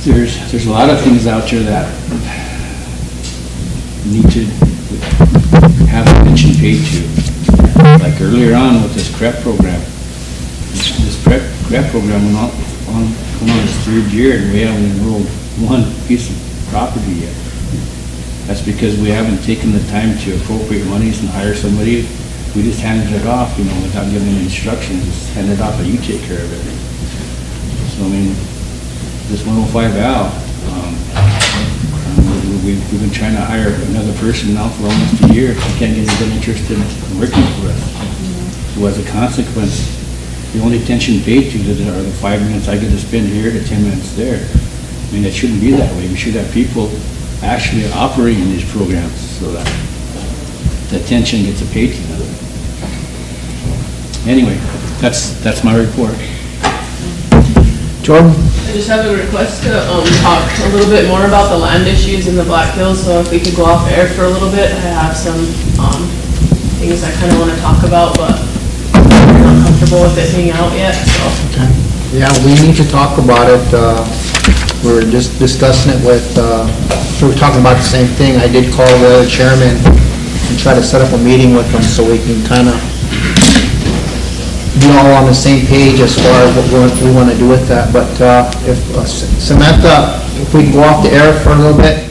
C: There's a lot of things out there that need to have attention paid to. Like earlier on with this CREP program. This CREP program went on its third year, and we haven't enrolled one piece of property yet. That's because we haven't taken the time to appropriate monies and hire somebody. We just handed it off, without giving instructions, just hand it off and you take care of it. So, I mean, this 105 Al, we've been trying to hire another person now for almost a year. We can't get anybody interested in working for us. So as a consequence, the only attention paid to are the 5 minutes I get to spend here to 10 minutes there. I mean, it shouldn't be that way. We should have people actually operating these programs so that the attention gets paid to them. Anyway, that's my report.
A: Jordan?
L: I just have a request to talk a little bit more about the land issues in the Black Hills, so if we could go off air for a little bit. I have some things I kind of want to talk about, but I'm not comfortable with it being out yet, so.
A: Okay. Yeah, we need to talk about it. We were just discussing it with, we were talking about the same thing. I did call the chairman and try to set up a meeting with them so we can kind of be all on the same page as far as what we want to do with that. But if Samantha, if we go off the air for a little bit,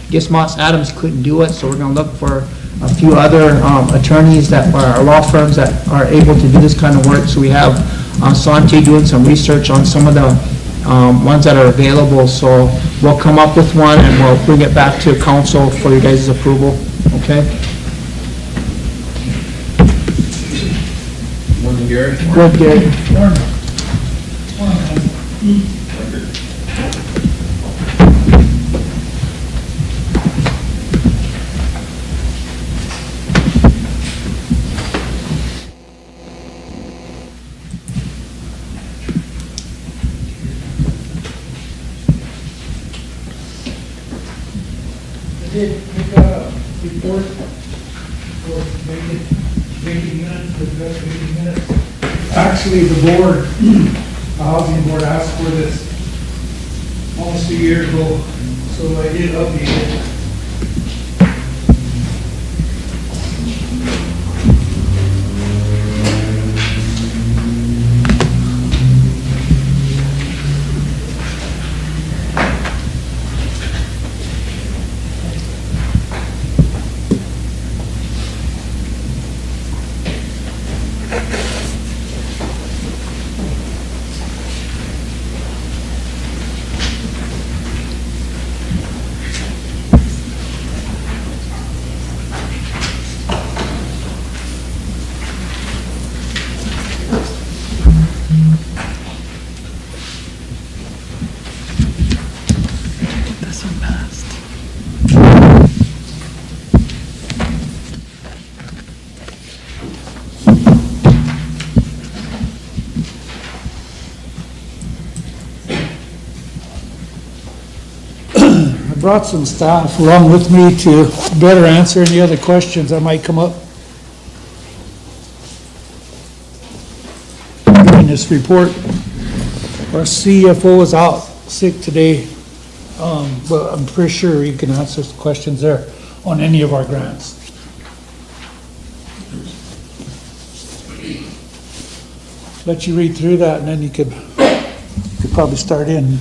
A: guess Moss Adams couldn't do it, so we're gonna look for a few other attorneys that are law firms that are able to do this kind of work. So we have Santi doing some research on some of the ones that are available. So we'll come up with one and we'll bring it back to council for you guys' approval, okay?
J: Morning, Gary.
A: Good, Gary.
M: Did make a report for vacant units, address vacant minutes. Actually, the board, the housing board asked for this almost a year ago, so I did update it. Brought some staff along with me to better answer any other questions that might come up during this report. Our CFO is out sick today, but I'm pretty sure he can answer some questions there on any of our grants. Let you read through that and then you could probably start in.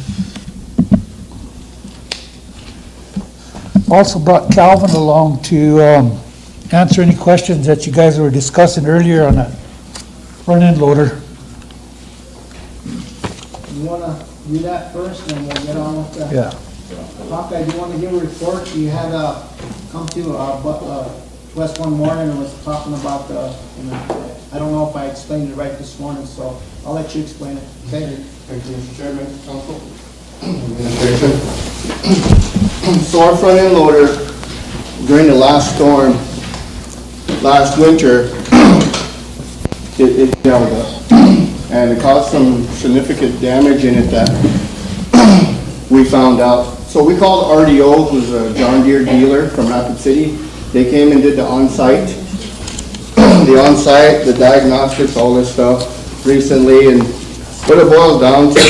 M: Also brought Calvin along to answer any questions that you guys were discussing earlier on that front end loader.
A: You wanna do that first, and then we'll get on with that?
M: Yeah.
A: Hawkeye, do you want to give a report? You had come to West one morning and was talking about I don't know if I explained it right this morning, so I'll let you explain it. Okay?
N: Thank you, Mr. Chairman, Council, Administration. So our front end loader, during the last storm, last winter, it failed us. And it caused some significant damage in it that we found out. So we called RDO, who's a John Deere dealer from Rapid City. They came and did the on-site, the diagnostics, all this stuff recently. And what it boils down to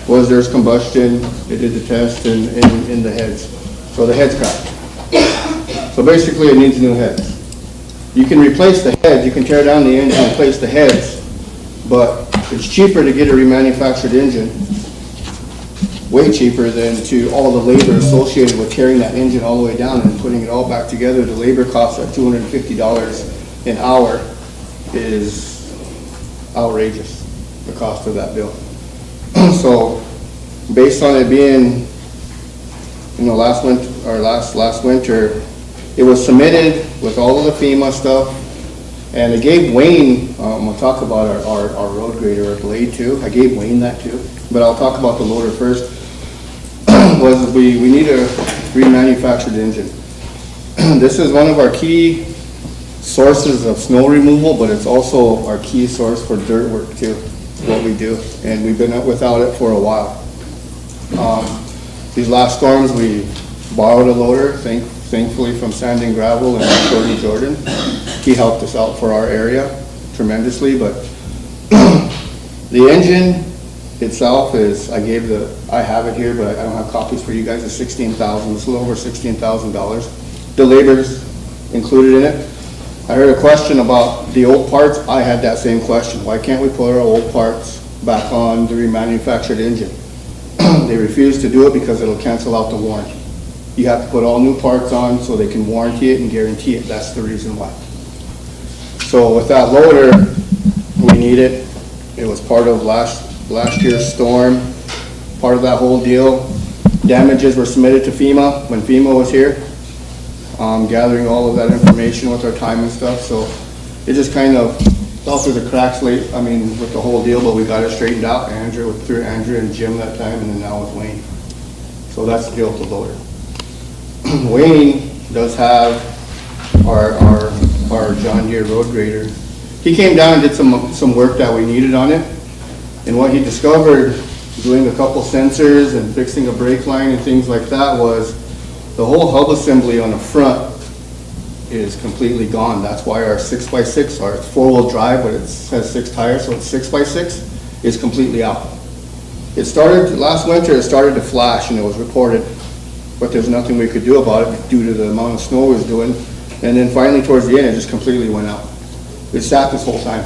N: was there's combustion. They did the test in the heads. So the head's cracked. So basically it needs new heads. You can replace the heads, you can tear down the engine and replace the heads, but it's cheaper to get a remanufactured engine, way cheaper than to all the labor associated with tearing that engine all the way down and putting it all back together. The labor cost at $250 an hour is outrageous, the cost of that bill. So based on it being, last winter, it was submitted with all of the FEMA stuff, and I gave Wayne, I'll talk about our road grader, our blade too. I gave Wayne that too, but I'll talk about the loader first. Was we need a remanufactured engine. This is one of our key sources of snow removal, but it's also our key source for dirt work too, what we do, and we've been without it for a while. These last storms, we borrowed a loader, thankfully from Sand and Gravel and Jordan Jordan. He helped us out for our area tremendously, but the engine itself is, I have it here, but I don't have copies for you guys. It's $16,000, it's a little over $16,000. The labor's included in it. I heard a question about the old parts. I had that same question. Why can't we put our old parts back on the remanufactured engine? They refuse to do it because it'll cancel out the warranty. you have to put all new parts on so they can warranty it and guarantee it. That's the reason why. So with that loader, we need it. It was part of last year's storm, part of that whole deal. Damages were submitted to FEMA when FEMA was here, gathering all of that information with our time and stuff. So it just kind of fell through the cracks late, with the whole deal, but we got it straightened out. Through Andrew and Jim that time, and then now with Wayne. So that's the deal with the loader. Wayne does have our John Deere road grader. He came down and did some work that we needed on it. And what he discovered, doing a couple sensors and fixing a brake line and things like that, was the whole hub assembly on the front is completely gone. That's why our 6x6, our 4-wheel drive, but it has 6 tires, so it's 6x6, is completely out. It started, last winter, it started to flash and it was reported, but there's nothing we could do about it due to the amount of snow it was doing. And then finally, towards the end, it just completely went out. It sat this whole time.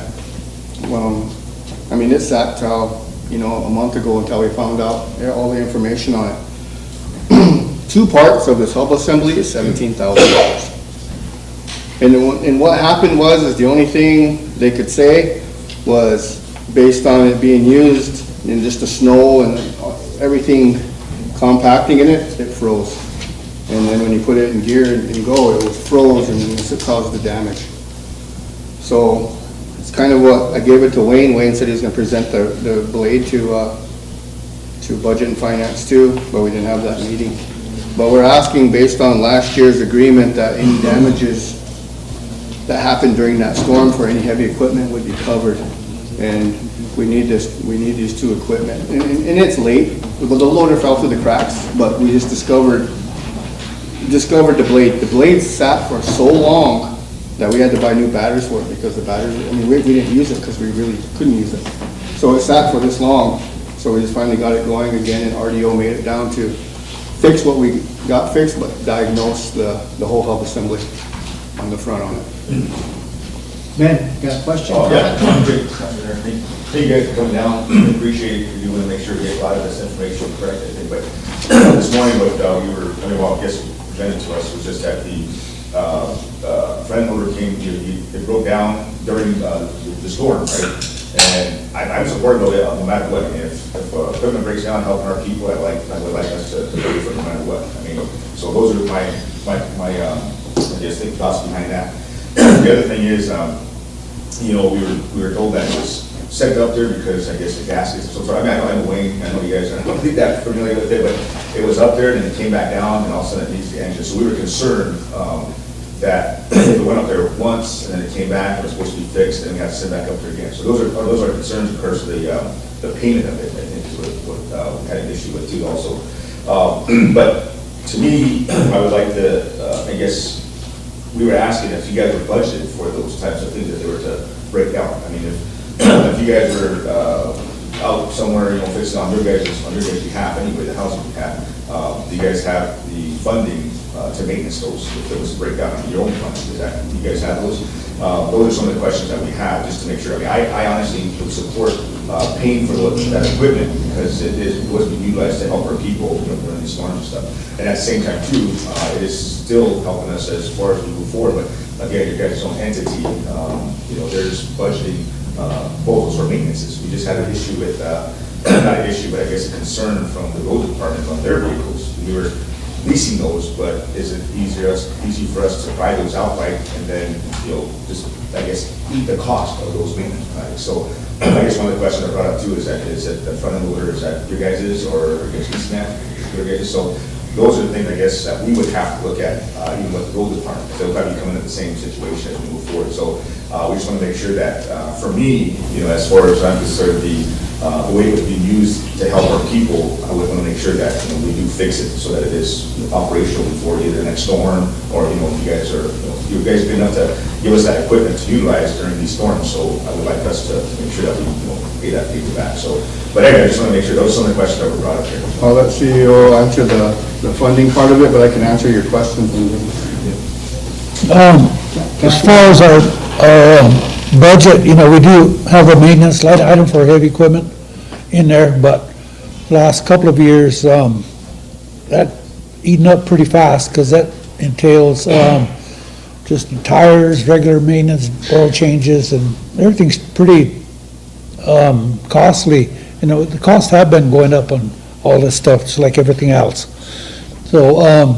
N: It sat till, a month ago until we found out all the information on it. 2 parts of this hub assembly is $17,000. And what happened was the only thing they could say was, based on it being used in just the snow and everything compacting in it, it froze. And then when you put it in gear and go, it was froze, and it caused the damage. So it's kind of what I gave it to Wayne. Wayne said he was going to present the blade to Budget and Finance too, but we didn't have that meeting. But we're asking, based on last year's agreement, that any damages that happened during that storm for any heavy equipment would be covered. And we need these 2 equipment. And it's late. The loader fell through the cracks, but we just discovered the blade. The blade sat for so long that we had to buy new batteries for it, because the batteries, we didn't use it because we really couldn't use it. So it sat for this long. So we just finally got it going again, and RDO made it down to fix what we got fixed, but diagnose the whole hub assembly on the front on it.
A: Ben, you got a question?
H: Oh, yeah. Great. Thank you guys for coming down. Appreciate it. We want to make sure we get a lot of this information correct, I think. But this morning, what we were, presented to us was just that the front loader came, it broke down during the storm, right? And I'm supportive of it no matter what. If equipment breaks down, helping our people, I would like us to pay for it no matter what. So those are my thoughts behind that. The other thing is, we were told that it was set up there because I guess the gaskets. So I know Wayne, I know you guys are not that familiar with it, but it was up there and then it came back down, and all of a sudden it needs the engine. So we were concerned that if it went up there once and then it came back, it was supposed to be fixed, and we had to send back up there again. So those are concerns. Of course, the payment of it, I think, is what we had an issue with too, also. But to me, I would like to, we were asking if you guys were budgeted for those types of things that they were to break down. If you guys were out somewhere, fixing on your guys' behalf, anyway, the housing behalf, do you guys have the funding to maintenance those if it was to break down on your own funding? Do you guys have those? Those are some of the questions that we have, just to make sure. I honestly would support paying for that equipment, because it was being utilized to help our people during these storms and stuff. And at the same time too, it is still helping us as far as we move forward. But again, your guys' own entity, there's budgeting proposals for maintenances. We just had an issue with, not an issue, but I guess a concern from the road department on their vehicles. We were leasing those, but is it easy for us to buy those outright and then, just, I guess, eat the cost of those maintenance? So I guess one of the questions I brought up too is that the front end loader, is that your guys' or your guys' your guys'? So those are the things, I guess, that we would have to look at, even with the road department. They'll probably come in at the same situation as we move forward. So we just want to make sure that, for me, as far as I'm concerned, the way it was being used to help our people, I would want to make sure that we do fix it so that it is operational before either the next storm, or if you guys have been enough to give us that equipment to utilize during these storms. So I would like us to make sure that we pay that people back. So, but anyway, I just want to make sure those are some of the questions that were brought up here.
N: I'll let CEO answer the funding part of it, but I can answer your questions.
M: As far as our budget, we do have a maintenance line item for heavy equipment in there, but last couple of years, that eating up pretty fast, because that entails, just the tires, regular maintenance, oil changes, and everything's pretty, costly. You know, the costs have been going up on all this stuff, just like everything else. So,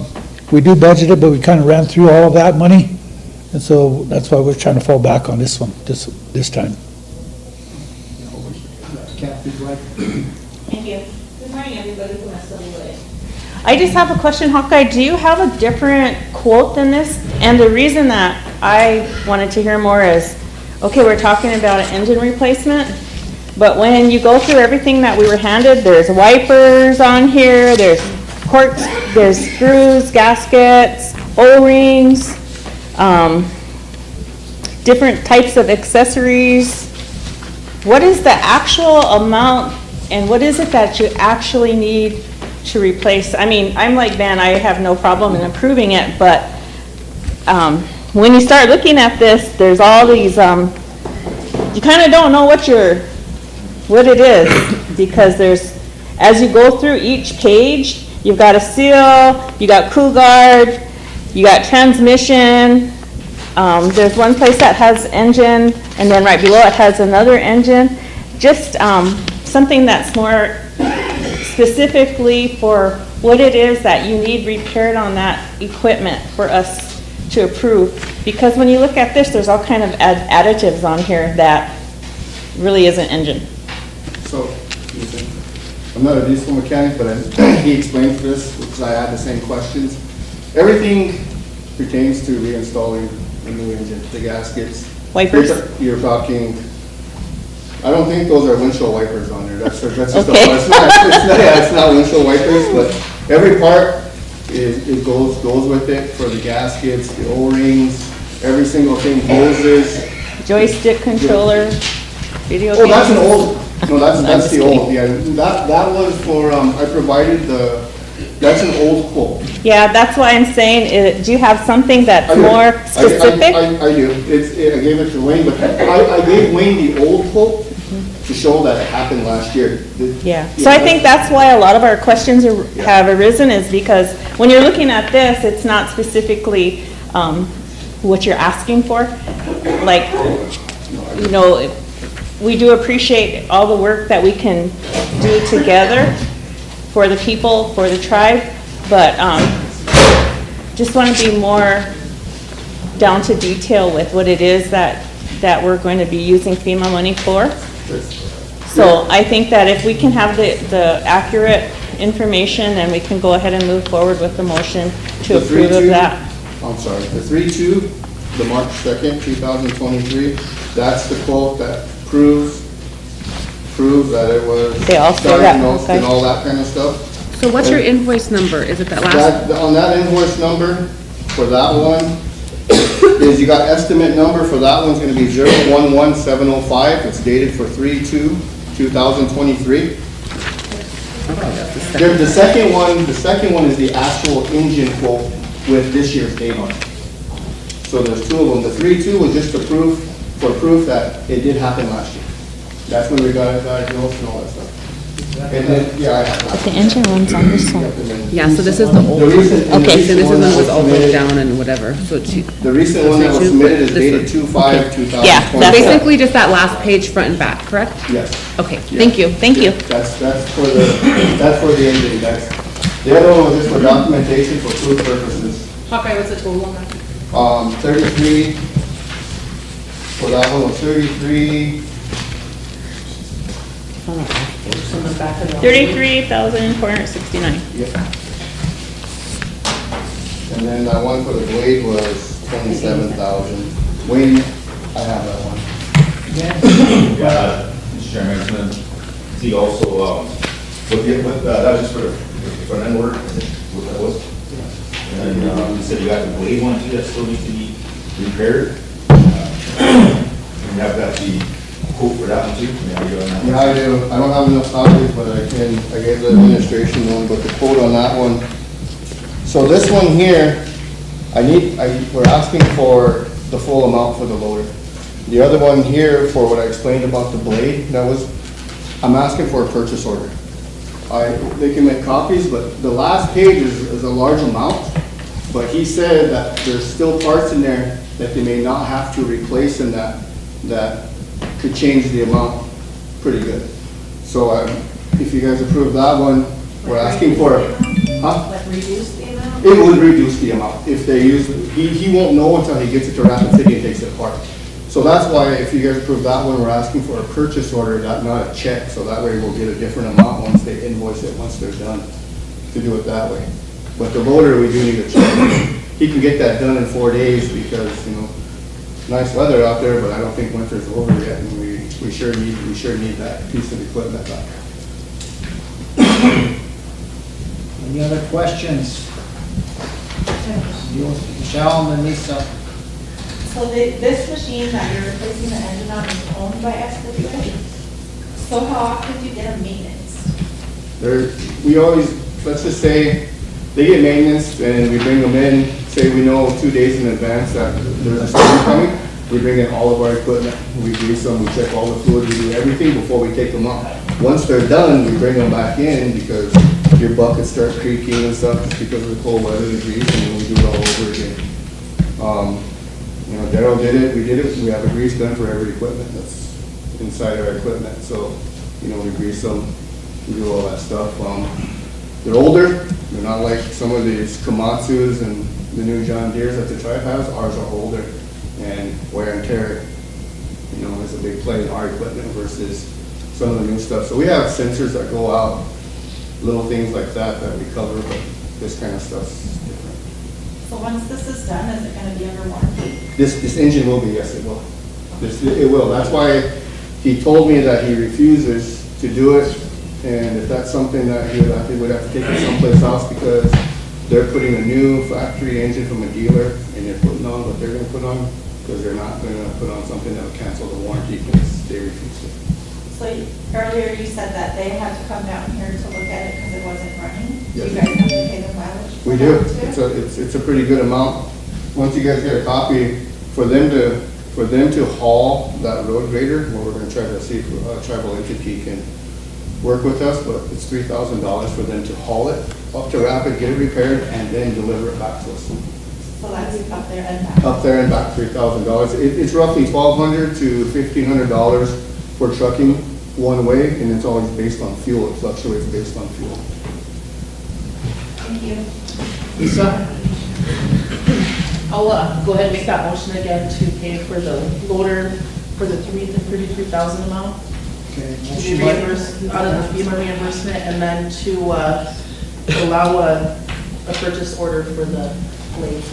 M: we do budget it, but we kind of ran through all of that money, and so that's why we're trying to fall back on this one, this time.
D: Thank you. Good morning, everybody from SWA. I just have a question, Hawkeye. Do you have a different quote than this? And the reason that I wanted to hear more is, okay, we're talking about an engine replacement, but when you go through everything that we were handed, there's wipers on here, there's corks, there's screws, gaskets, O-rings, different types of accessories. What is the actual amount, and what is it that you actually need to replace? I mean, I'm like Van, I have no problem in approving it, but when you start looking at this, there's all these, you kind of don't know what it is, because there's, as you go through each page, you've got a seal, you got Cool Guard, you got transmission, there's one place that has engine, and then right below it has another engine. Just something that's more specifically for what it is that you need repaired on that equipment for us to approve. Because when you look at this, there's all kind of additives on here that really isn't engine.
N: So, I'm not a diesel mechanic, but he explained this, because I had the same questions. Everything pertains to reinstalling a new engine, the gaskets.
D: Wipers?
N: You're talking, I don't think those are windshield wipers on there. That's just
D: Okay.
N: it's not windshield wipers, but every part it goes with it, for the gaskets, the O-rings, every single thing, hoses.
D: Joystick controller, video
N: Oh, that's an
D: games.
N: old, no, that's the old, yeah, that was for, I provided that's an old quote.
D: Yeah, that's why I'm saying, do you have something that's
N: I do.
D: more specific?
N: I do, I gave it to Wayne, but I gave Wayne the old quote to show that it happened last year.
D: Yeah, so I think that's why a lot of our questions have arisen, is because when you're looking at this, it's not specifically what you're asking for. Like, you know, we do appreciate all the work that we can do together for the people, for the tribe, but just want to be more down to detail with what it is that we're going to be using FEMA money for. So I think that if we can have the accurate information, then we can go ahead and move forward with the motion to approve of that.
N: I'm sorry, the 3-2, the March 2nd, 2023, that's the quote that proves that it was
D: They all say that,
N: diagnosed
D: okay.
N: and all that kind of stuff.
G: So what's your invoice number? Is it that last?
N: On that invoice number, for that one, is you got estimate number for that one's gonna be 011705. It's dated for 3/2/2023. The second one is the actual engine quote with this year's date on it. So there's two of them. The 3-2 was just for proof that it did happen last year. That's when we got it diagnosed and all that stuff. And then, yeah, I have that.
D: The engine one's on this one.
G: Yeah, so this is the old one.
D: Okay.
G: So this is when it was all broke down and whatever, so it's.
N: The recent one that was submitted is dated 2/5/2020.
D: Yeah, that's
G: Basically just that last page, front and back, correct?
N: Yes.
G: Okay, thank you.
N: That's for the engine, the other one was just for documentation for proof purposes.
L: Hawkeye, what's the total on that?
N: 33, for that one was 33,
D: $33,469.
N: yeah. And then that one for the blade was 27,000. Wayne, I have that one.
H: Yeah, Mr. Chairman, I just want to see also, that was just for the front end work, what that was. And you said you got the blade one too, that still needs to be repaired. You have got the quote for that one too?
N: Yeah, I do. I don't have enough copies, but I gave the administration one, but the quote on that one. So this one here, we're asking for the full amount for the loader. The other one here, for what I explained about the blade, I'm asking for a purchase order. they can make copies, but the last page is a large amount. But he said that there's still parts in there that they may not have to replace and that could change the amount pretty good. So if you guys approve that one, we're asking for,
I: Like reduce the amount?
N: it would reduce the amount if they use, he won't know until he gets it to Rapid City and takes it apart. So that's why if you guys approve that one, we're asking for a purchase order, not a check, so that way we'll get a different amount once they invoice it, once they're done, to do it that way. But the loader, we do need a check. He can get that done in 4 days because, you know, nice weather out there, but I don't think winter's over yet, and we sure need that piece of equipment back.
A: Any other questions? Michelle and then Lisa.
O: So this machine that you're replacing the engine on is owned by SWA? So how often do you get a maintenance?
N: We always, let's just say, they get maintenance and we bring them in, say we know 2 days in advance that there's a storm coming, we bring in all of our equipment, we grease them, we check all the fluid, we do everything before we take them out. Once they're done, we bring them back in because your buckets start creaking and stuff just because of the cold weather and grease, and then we do it all over again. You know, Daryl did it, we did it, we have a grease gun for every equipment that's inside our equipment, so, you know, we grease them, we do all that stuff. They're older, they're not like some of these Komatsus and the new John Deeres that the tribe has. Ours are older and wear and tear, you know, is a big play in our equipment versus some of the new stuff. So we have sensors that go out, little things like that we cover, but this kind of stuff's different.
O: So once this is done, is it gonna be under warranty?
N: This engine will be, yes, it will. It will. That's why he told me that he refuses to do it. And if that's something that he would have to take it someplace else because they're putting a new factory engine from a dealer and they're putting on what they're going to put on because they're not going to put on something that will cancel the warranty because they refuse it.
O: So earlier you said that they had to come down here to look at it because it wasn't running?
N: Yes.
O: You guys have to pay the mileage?
N: We do. It's a pretty good amount. Once you guys get a copy, for them to haul that road grader, well, we're going to try to see if a tribal entity can work with us, but it's $3,000 for them to haul it up to Rapid, get it repaired, and then deliver it back to us.
O: So that's up there and back?
N: Up there and back, $3,000. It's roughly $1,200 to $1,500 for trucking one way, and it's always based on fuel. It fluctuates based on fuel.
O: Thank you.
A: Lisa?
I: I'll go ahead and make that motion again to pay for the loader for the $33,000 amount.
A: Okay.
I: To be reimbursed out of the FEMA reimbursement, and then to allow a purchase order for the blade.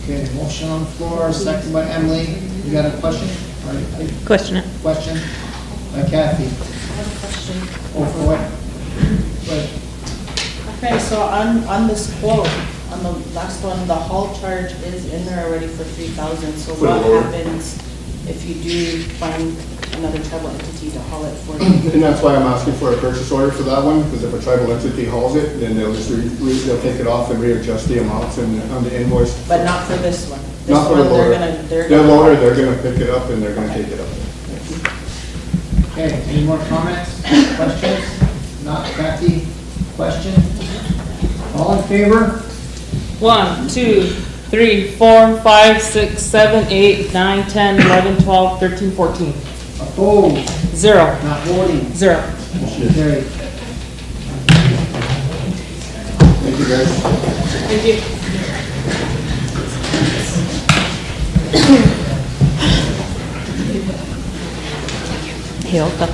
A: Okay, motion on the floor, second by Emily. You got a question?
D: Question it.
A: Question by Kathy.
I: I have a question.
A: Oh, for what? Right.
I: Okay, so on this quote, on the last one, the haul charge is in there already for $3,000. So
N: For the
I: what
N: loader?
I: happens if you do find another tribal entity to haul it for you?
N: And that's why I'm asking for a purchase order for that one, because if a tribal entity hauls it, then they'll just they'll take it off and readjust the amounts on the invoice.
I: But not for this one. This
N: Not for the
I: one,
N: loader. Their loader, they're gonna pick it up and they're gonna take it up.
A: Okay, any more comments, questions? Not Kathy, question? All in favor?
F: 1, 2, 3, 4, 5, 6, 7, 8, 9, 10, 11, 12, 13, 14.
A: Opposed?
F: 0.
A: Not voting?
F: 0.
A: Motion carried.
N: Thank you, guys.
F: Thank you.
D: Hey, Olga.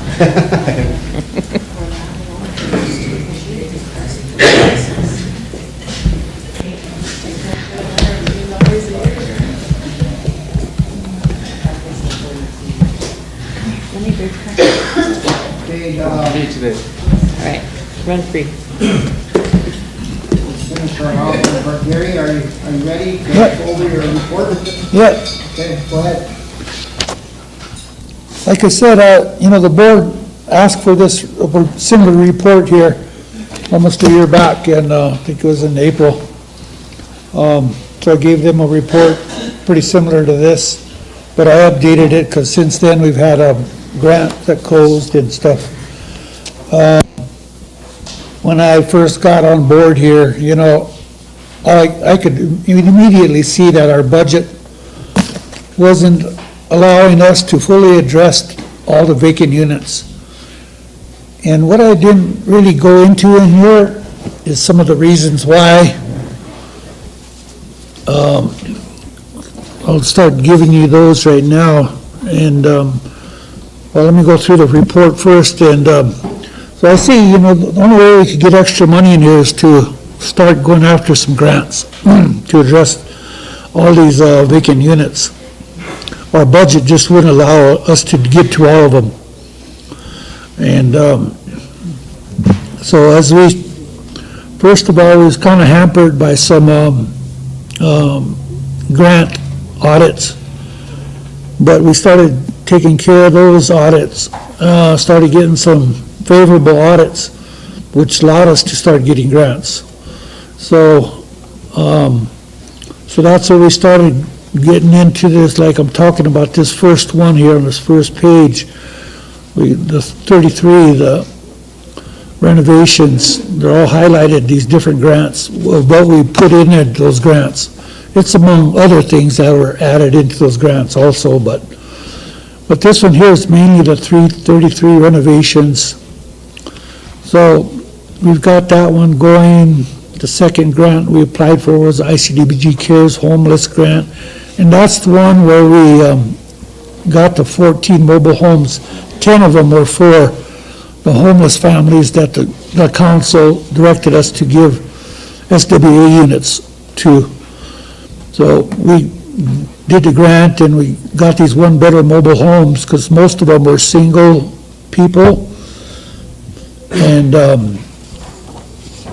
A: Okay,
D: All right, run free.
A: finish our house work. Gary, are you ready to go over your report?
M: Yeah,
A: Okay, go ahead.
M: like I said, the board asked for this similar report here almost a year back, and I think it was in April. So I gave them a report pretty similar to this, but I updated it because since then we've had a grant that closed and stuff. when I first got on board here, you know, I could immediately see that our budget wasn't allowing us to fully address all the vacant units. And what I didn't really go into in here is some of the reasons why. I'll start giving you those right now. And, well, let me go through the report first. And so I see, you know, the only way we could get extra money in here is to start going after some grants to address all these vacant units. Our budget just wouldn't allow us to get to all of them. And so as we, first of all, we was kind of hampered by some grant audits, but we started taking care of those audits, started getting some favorable audits, which allowed us to start getting grants. So, so that's where we started getting into this, like I'm talking about this first one here on this first page, the 33, the renovations, they're all highlighted, these different grants, of what we put in those grants. It's among other things that were added into those grants also, but this one here is mainly the 333 renovations. So we've got that one going. The second grant we applied for was ICDBG Cares Homeless Grant, and that's the one where we got the 14 mobile homes. 10 of them were for the homeless families that the council directed us to give SWA units to. So we did the grant and we got these one-bedroom mobile homes because most of them were single people. And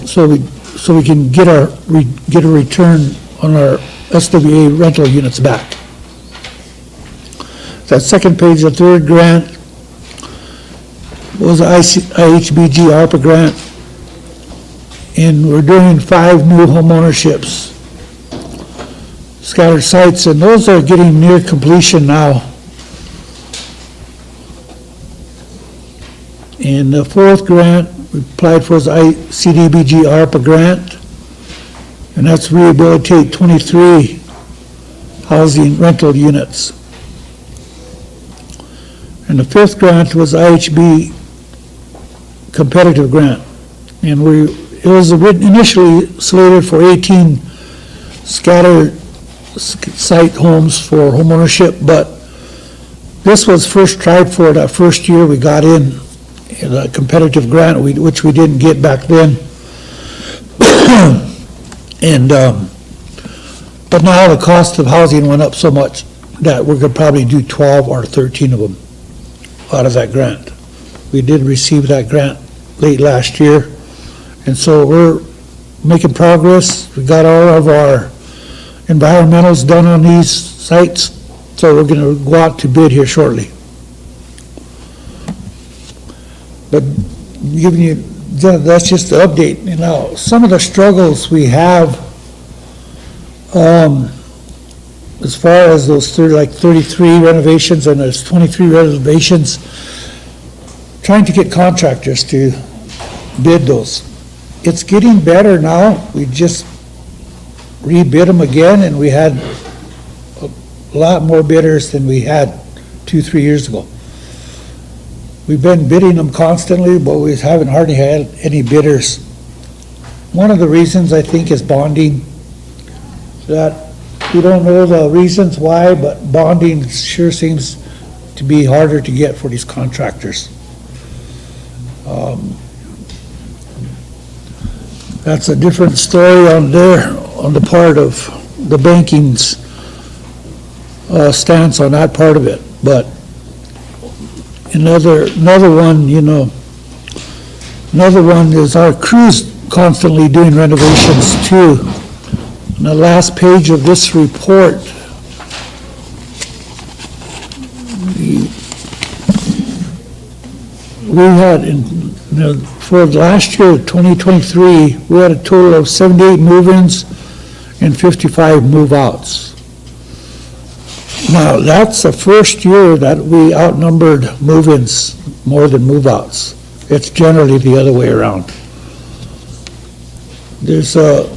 M: so we can get a return on our SWA rental units back. That second page, the third grant was IHBG ARPA grant, and we're doing 5 new home ownerships, scattered sites, and those are getting near completion now. And the fourth grant we applied for is ICDBG ARPA grant, and that's rehabilitate 23 housing rental units. And the fifth grant was IHB competitive grant, and it was initially slated for 18 scattered site homes for homeownership, but this was first tried for that first year we got in a competitive grant, which we didn't get back then. And but now the cost of housing went up so much that we could probably do 12 or 13 of them out of that grant. We did receive that grant late last year, and so we're making progress. We got all of our environmentals done on these sites, so we're going to go out to bid here shortly. But giving you, that's just the update. You know, some of the struggles we have as far as those 33 renovations, and there's 23 renovations, trying to get contractors to bid those. It's getting better now. We just rebid them again, and we had a lot more bidders than we had 2-3 years ago. We've been bidding them constantly, but we haven't hardly had any bidders. One of the reasons, I think, is bonding. That we don't know the reasons why, but bonding sure seems to be harder to get for these contractors. That's a different story on the part of the banking's stance on that part of it. But another one, you know, another one is our crews constantly doing renovations too. On the last page of this report, we had, for last year, 2023, we had a total of 78 move-ins and 55 move-outs. Now, that's the first year that we outnumbered move-ins more than move-outs. It's generally the other way around. There's so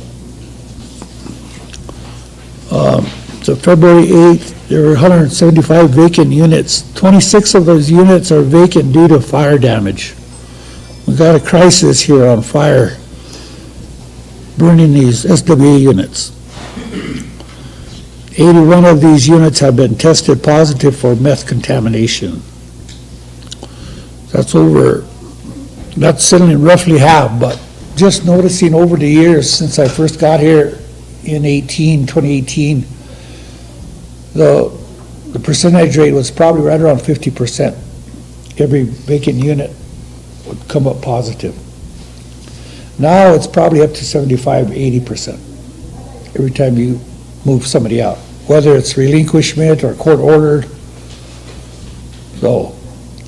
M: February 8th, there were 175 vacant units. 26 of those units are vacant due to fire damage. We got a crisis here on fire, burning these SWA units. 81 of these units have been tested positive for meth contamination. That's roughly half, but just noticing over the years since I first got here in 2018, the percentage rate was probably right around 50%. Every vacant unit would come up positive. Now it's probably up to 75, 80% every time you move somebody out, whether it's relinquishment or court ordered. So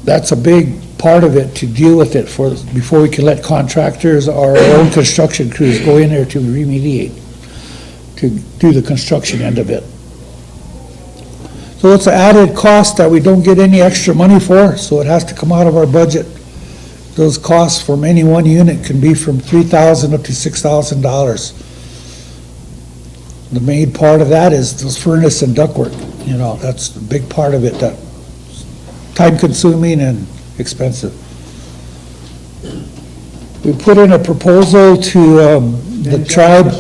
M: that's a big part of it to deal with it before we can let contractors or our own construction crews go in there to remediate, to do the construction end of it. So it's an added cost that we don't get any extra money for, so it has to come out of our budget. Those costs from any one unit can be from $3,000 up to $6,000. The main part of that is those furnace and ductwork. You know, that's the big part of it, that time consuming and expensive. We put in a proposal to the tribe.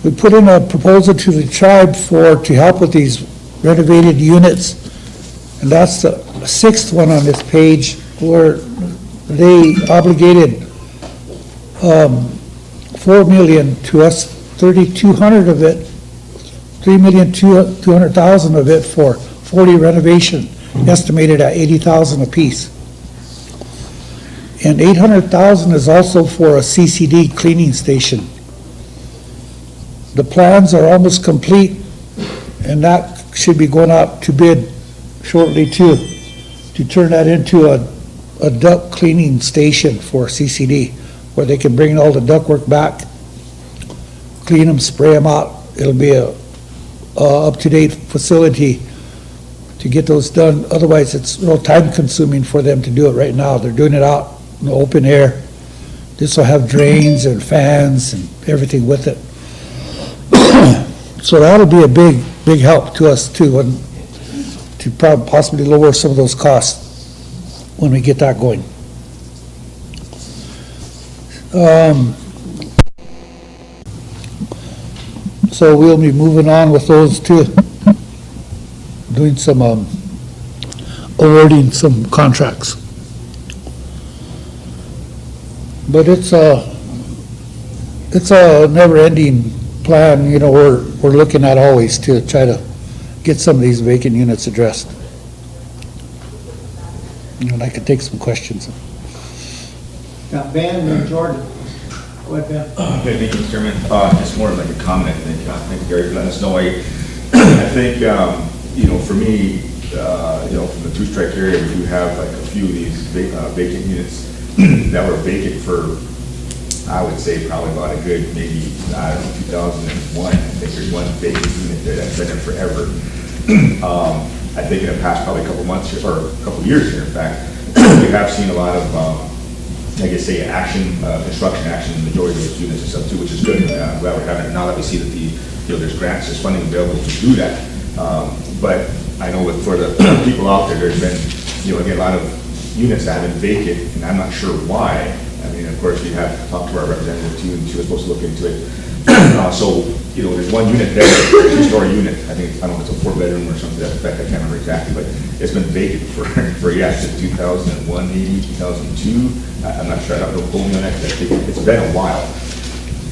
M: We put in a proposal to the tribe to help with these renovated units, and that's the sixth one on this page, where they obligated $4 million to us, 3,200 of it, $3,200,000 of it for 40 renovation, estimated at $80,000 apiece. And $800,000 is also for a CCD cleaning station. The plans are almost complete, and that should be going out to bid shortly too, to turn that into a duct cleaning station for CCD, where they can bring all the ductwork back, clean them, spray them out. It'll be a up-to-date facility to get those done. Otherwise, it's real time-consuming for them to do it right now. They're doing it out in the open air. This will have drains and fans and everything with it. So that'll be a big help to us too, and to possibly lower some of those costs when we get that going. So we'll be moving on with those too, doing some awarding some contracts. But it's a never-ending plan, you know, we're looking at always to try to get some of these vacant units addressed. And I could take some questions.
A: Got Ben and Jordan. Go ahead, Ben.
H: Okay, thank you, Mr. Chairman. Just more of like a comment, I think. Thank you, Gary, for letting us know. I think, you know, for me, you know, from the two-strike area, we do have like a few of these vacant units that were vacant for, I would say, probably about a good, maybe, I don't know, 2001. I think there's one vacant unit there that's been there forever. I think in the past probably a couple months, or a couple years here, in fact, we have seen a lot of, I guess, say, action, construction action in the majority of those units and stuff too, which is good. I'm glad we're having it now that we see that you know, there's grants, there's funding available to do that. But I know for the people out there, there's been, you know, again, a lot of units that have been vacant, and I'm not sure why. I mean, of course, we have talked to our representative too, and she was supposed to look into it. So, you know, there's one unit there, a two-story unit. I think, I don't know if it's a 4-bedroom or something to that effect, I can't remember exactly, but it's been vacant for yeah, since 2001, maybe 2002. I'm not sure, I don't know, quote me on that, because I think it's been a while.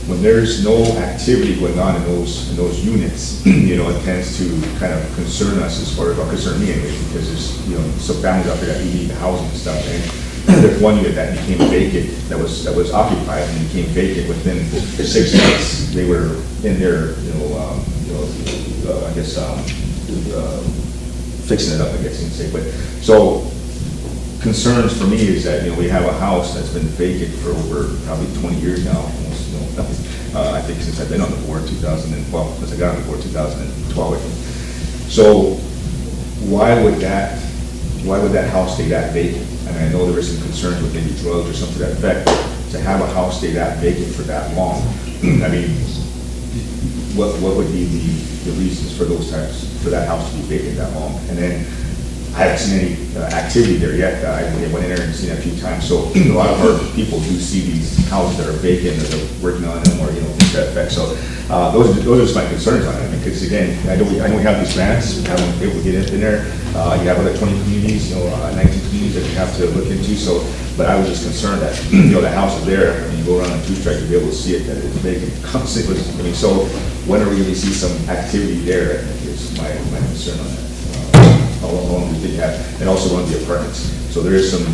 H: When there's no activity going on in those units, you know, it tends to kind of concern us as far as, well, concern me anyway, because there's, you know, some families out there that need the housing and stuff, and there's one unit that became vacant, that was occupied and became vacant within 6 months. They were in there, I guess, fixing it up, I guess you can say. But so concerns for me is that, you know, we have a house that's been vacant for over probably 20 years now, almost, you know, I think since I've been on the board, since I got on the board 2012. So why would that why would that house stay that vacant? I mean, I know there were some concerns with maybe drugs or something to that effect. To have a house stay that vacant for that long, I mean, what would be the reasons for those types, for that house to be vacant that long? And then, I haven't seen any activity there yet. I went in there and seen it a few times. So a lot of our people do see these houses that are vacant, or they're working on them, or, you know, things to that effect. So those are just my concerns on it. Because again, I know we have these grants, we haven't been able to get it in there. You have other 20 communities, 19 communities that you have to look into. So, but I was just concerned that, that house is there. When you go around on Two-Strike, you'll be able to see it, that it's vacant. I mean, so when are we going to see some activity there? I think is my concern on that. How long we did have, and also one of the apartments. So there is some,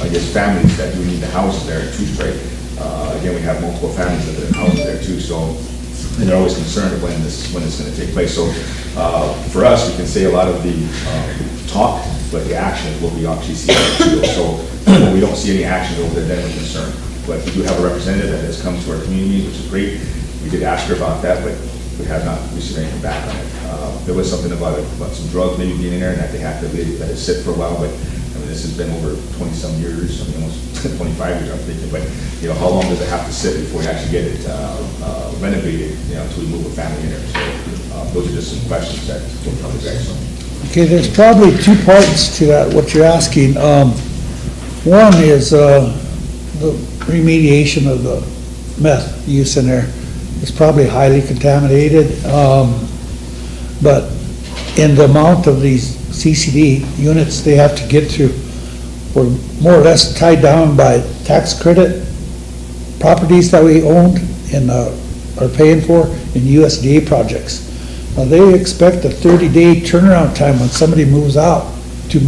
H: I guess, families that do need the houses there at Two-Strike. Again, we have multiple families that live in houses there too, so, and they're always concerned of when it's going to take place. So for us, we can say a lot of the talk, but the action will be actually seen. So when we don't see any action over there, then we're concerned. But we do have a representative that has come to our community, which is great. We did ask her about that, but we have not received anything back on it. There was something about some drugs maybe being in there, and that they have to let it sit for a while, but I mean, this has been over 20-some years, I mean, almost 25 years, I'm thinking, but, how long does it have to sit before we actually get it renovated, until we move a family in there? So those are just some questions that we'll probably get.
M: Okay, there's probably two parts to that, what you're asking. One is the remediation of the meth use in there. It's probably highly contaminated, but in the amount of these CCD units they have to get through, we're more or less tied down by tax credit properties that we owned and are paying for in USDA projects. Now, they expect a 30-day turnaround time when somebody moves out to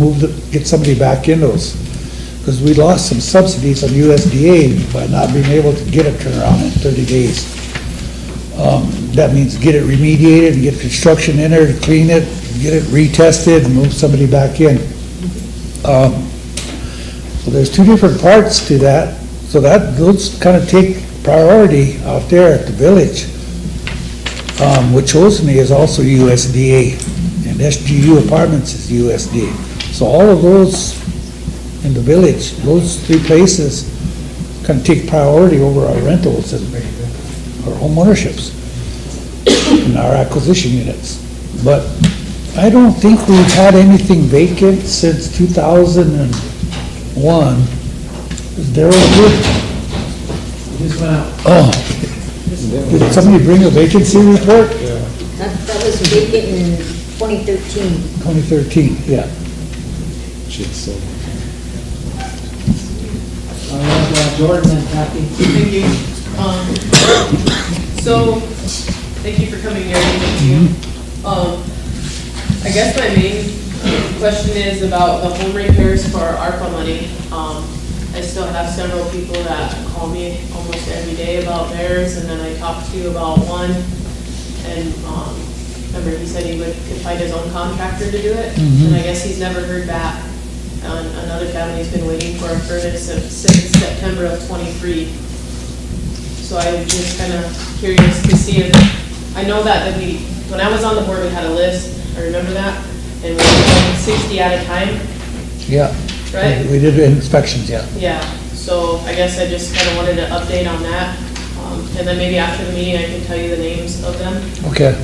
M: get somebody back in those, because we lost some subsidies on USDA by not being able to get a turnaround in 30 days. That means get it remediated, get construction in there to clean it, get it retested, and move somebody back in. So there's two different parts to that. So those kind of take priority out there at the village. Wachosney is also USDA, and SGU Apartments is USDA. So all of those in the village, those three places kind of take priority over our rentals and our home ownerships and our acquisition units. But I don't think we've had anything vacant since 2001. Is Daryl good?
P: Just went out.
M: Oh. Did somebody bring a vacancy report?
Q: That was vacant in 2013.
M: 2013, yeah.
P: Jordan and Kathy.
L: Thank you. So, thank you for coming here. Thank you. I guess my main question is about the home repairs for our ARPA money. I still have several people that call me almost every day about theirs, and then I talked to about one, and remember he said he could find his own contractor to do it, and I guess he's never heard back. Another family's been waiting for a furnace since September of '23. So I'm just kind of curious to see if, I know that when I was on the board, we had a list, I remember that, and we were doing 60 at a time.
M: Yeah.
L: Right?
M: We did inspections, yeah.
L: Yeah, so I guess I just kind of wanted an update on that. And then maybe after the meeting, I can tell you the names of them.
M: Okay.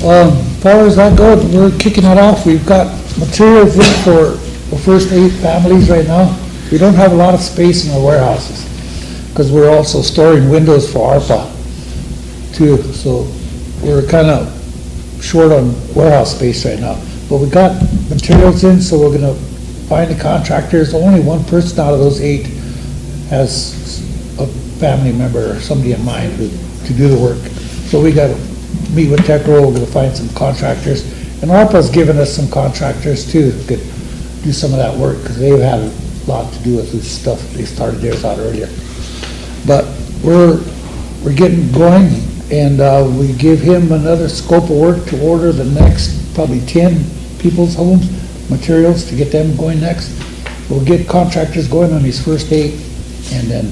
M: As far as that goes, we're kicking it off. We've got materials in for the first 8 families right now. We don't have a lot of space in our warehouses because we're also storing windows for ARPA too. So we're kind of short on warehouse space right now. But we got materials in, so we're going to find the contractors. Only one person out of those 8 has a family member or somebody in mind to do the work. So we got to meet with TechRo, we're going to find some contractors. And ARPA's given us some contractors too, who could do some of that work, because they've had a lot to do with this stuff. They started theirs out earlier. But we're getting going, and we give him another scope of work to order the next probably 10 people's homes, materials to get them going next. We'll get contractors going on these first 8, and then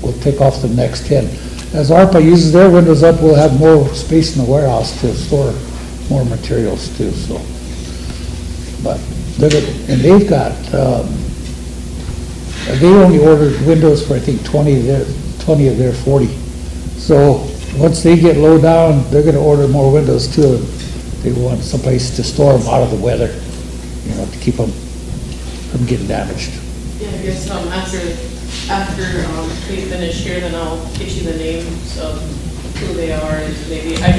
M: we'll take off the next 10. As ARPA uses their windows up, we'll have more space in the warehouse to store more materials too. So
P: But, and they've got, they only ordered windows for, I think, 20 of their 40. So, once they get low down, they're gonna order more windows too. They want someplace to store them out of the weather, to keep them from getting damaged.
L: Yeah, I guess, after we finish here, then I'll get you the names of who they are, and maybe, I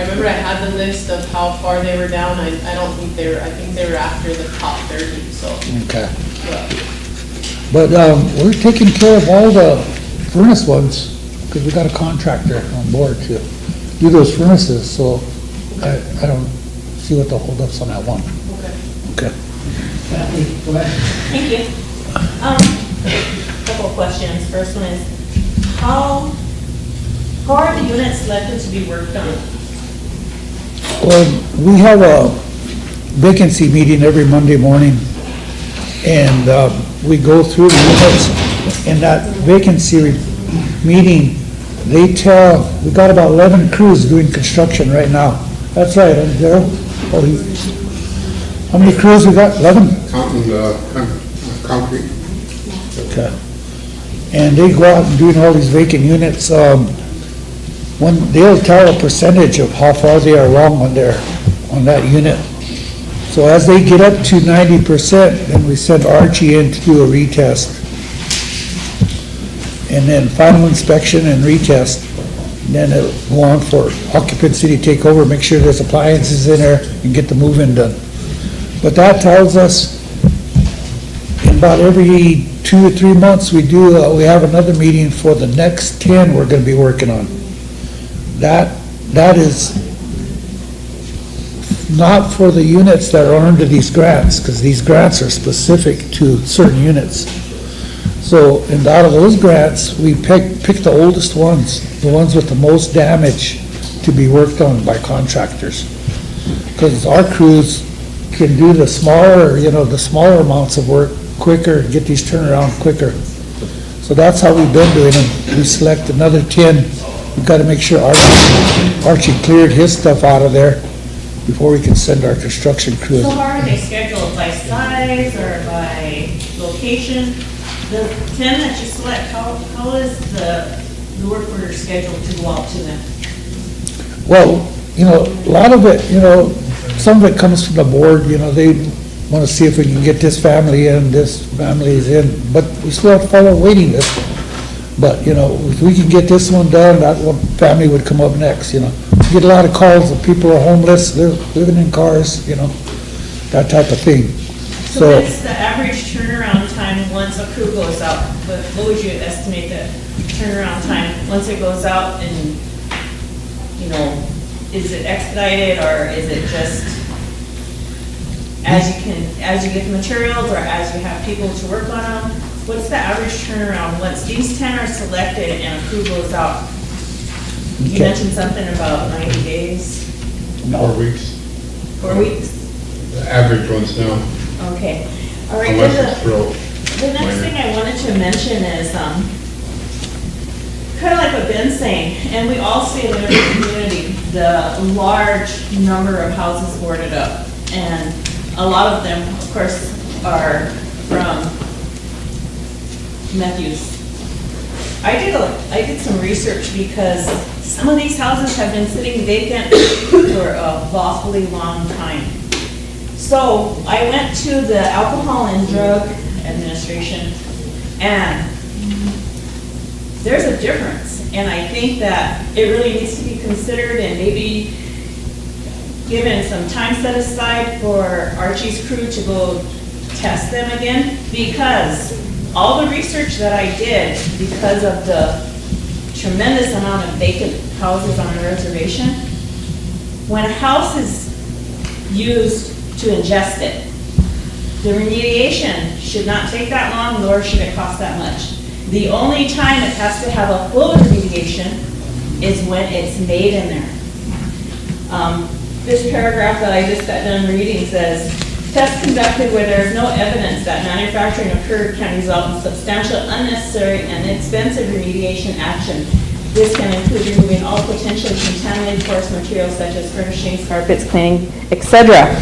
L: remember I had the list of how far they were down, I don't think I think they were after the top 30, so.
P: Okay. But, we're taking care of all the furnace ones, because we got a contractor on board to do those furnaces, so I don't see what the holdup's on that one. Okay. Kathy, go ahead.
D: Thank you. Couple of questions. First one is, how are the units selected to be worked on?
P: Well, we have a vacancy meeting every Monday morning, and we go through the units. In that vacancy meeting, we got about 11 crews doing construction right now. That's right, Daryl? How many crews we got? 11?
N: Counting concrete.
P: Okay. And they go out and doing all these vacant units. They'll tell a percentage of how far they are along on that unit. So as they get up to 90%, then we send Archie in to do a retest. And then final inspection and retest. And then it'll go on for occupancy to take over, make sure there's appliances in there, and get the move-in done. But that tells us in about every 2 or 3 months we have another meeting for the next 10 we're going to be working on. That is not for the units that are under these grants, because these grants are specific to certain units. So, and out of those grants, we pick the oldest ones, the ones with the most damage to be worked on by contractors. Because our crews can do the smaller amounts of work quicker, get these turned around quicker. So that's how we've been doing them. We select another 10. We've got to make sure Archie cleared his stuff out of there before we can send our construction crew.
D: So how are they scheduled, by size or by location? The 10 that you select, how is the work order scheduled to go out to them?
P: Well, a lot of it, some of it comes from the board, they want to see if we can get this family in, this family is in, but we still have to follow a waiting list. But, if we can get this one done, that one family would come up next, We get a lot of calls that people are homeless, they're living in cars, that type of thing.
D: So what's the average turnaround time once a crew goes out? What would you estimate the turnaround time once it goes out, and, is it expedited, or is it just as you get the materials, or as you have people to work on them? What's the average turnaround once these 10 are selected and a crew goes out? You mentioned something about 90 days?
N: 4 weeks.
D: 4 weeks?
N: The average ones now.
D: Okay. All right.
N: Unless it's real
D: The next thing I wanted to mention is kind of like what Ben's saying, and we all see in every community the large number of houses boarded up, and a lot of them, of course, are from meth use. I did some research because some of these houses have been sitting vacant for a awfully long time. So I went to the Alcohol and Drug Administration, and there's a difference, and I think that it really needs to be considered and maybe given some time set aside for Archie's crew to go test them again, because all the research that I did, because of the tremendous amount of vacant houses on a reservation, when a house is used to ingest it, the remediation should not take that long, nor should it cost that much. The only time it has to have a full remediation is when it's made in there. This paragraph that I just got done reading says, tests conducted where there is no evidence that manufacturing occurred can result in substantial, unnecessary, and expensive remediation action. This can include removing all potentially contaminated porous materials such as furnishings, carpets, cleaning, etc.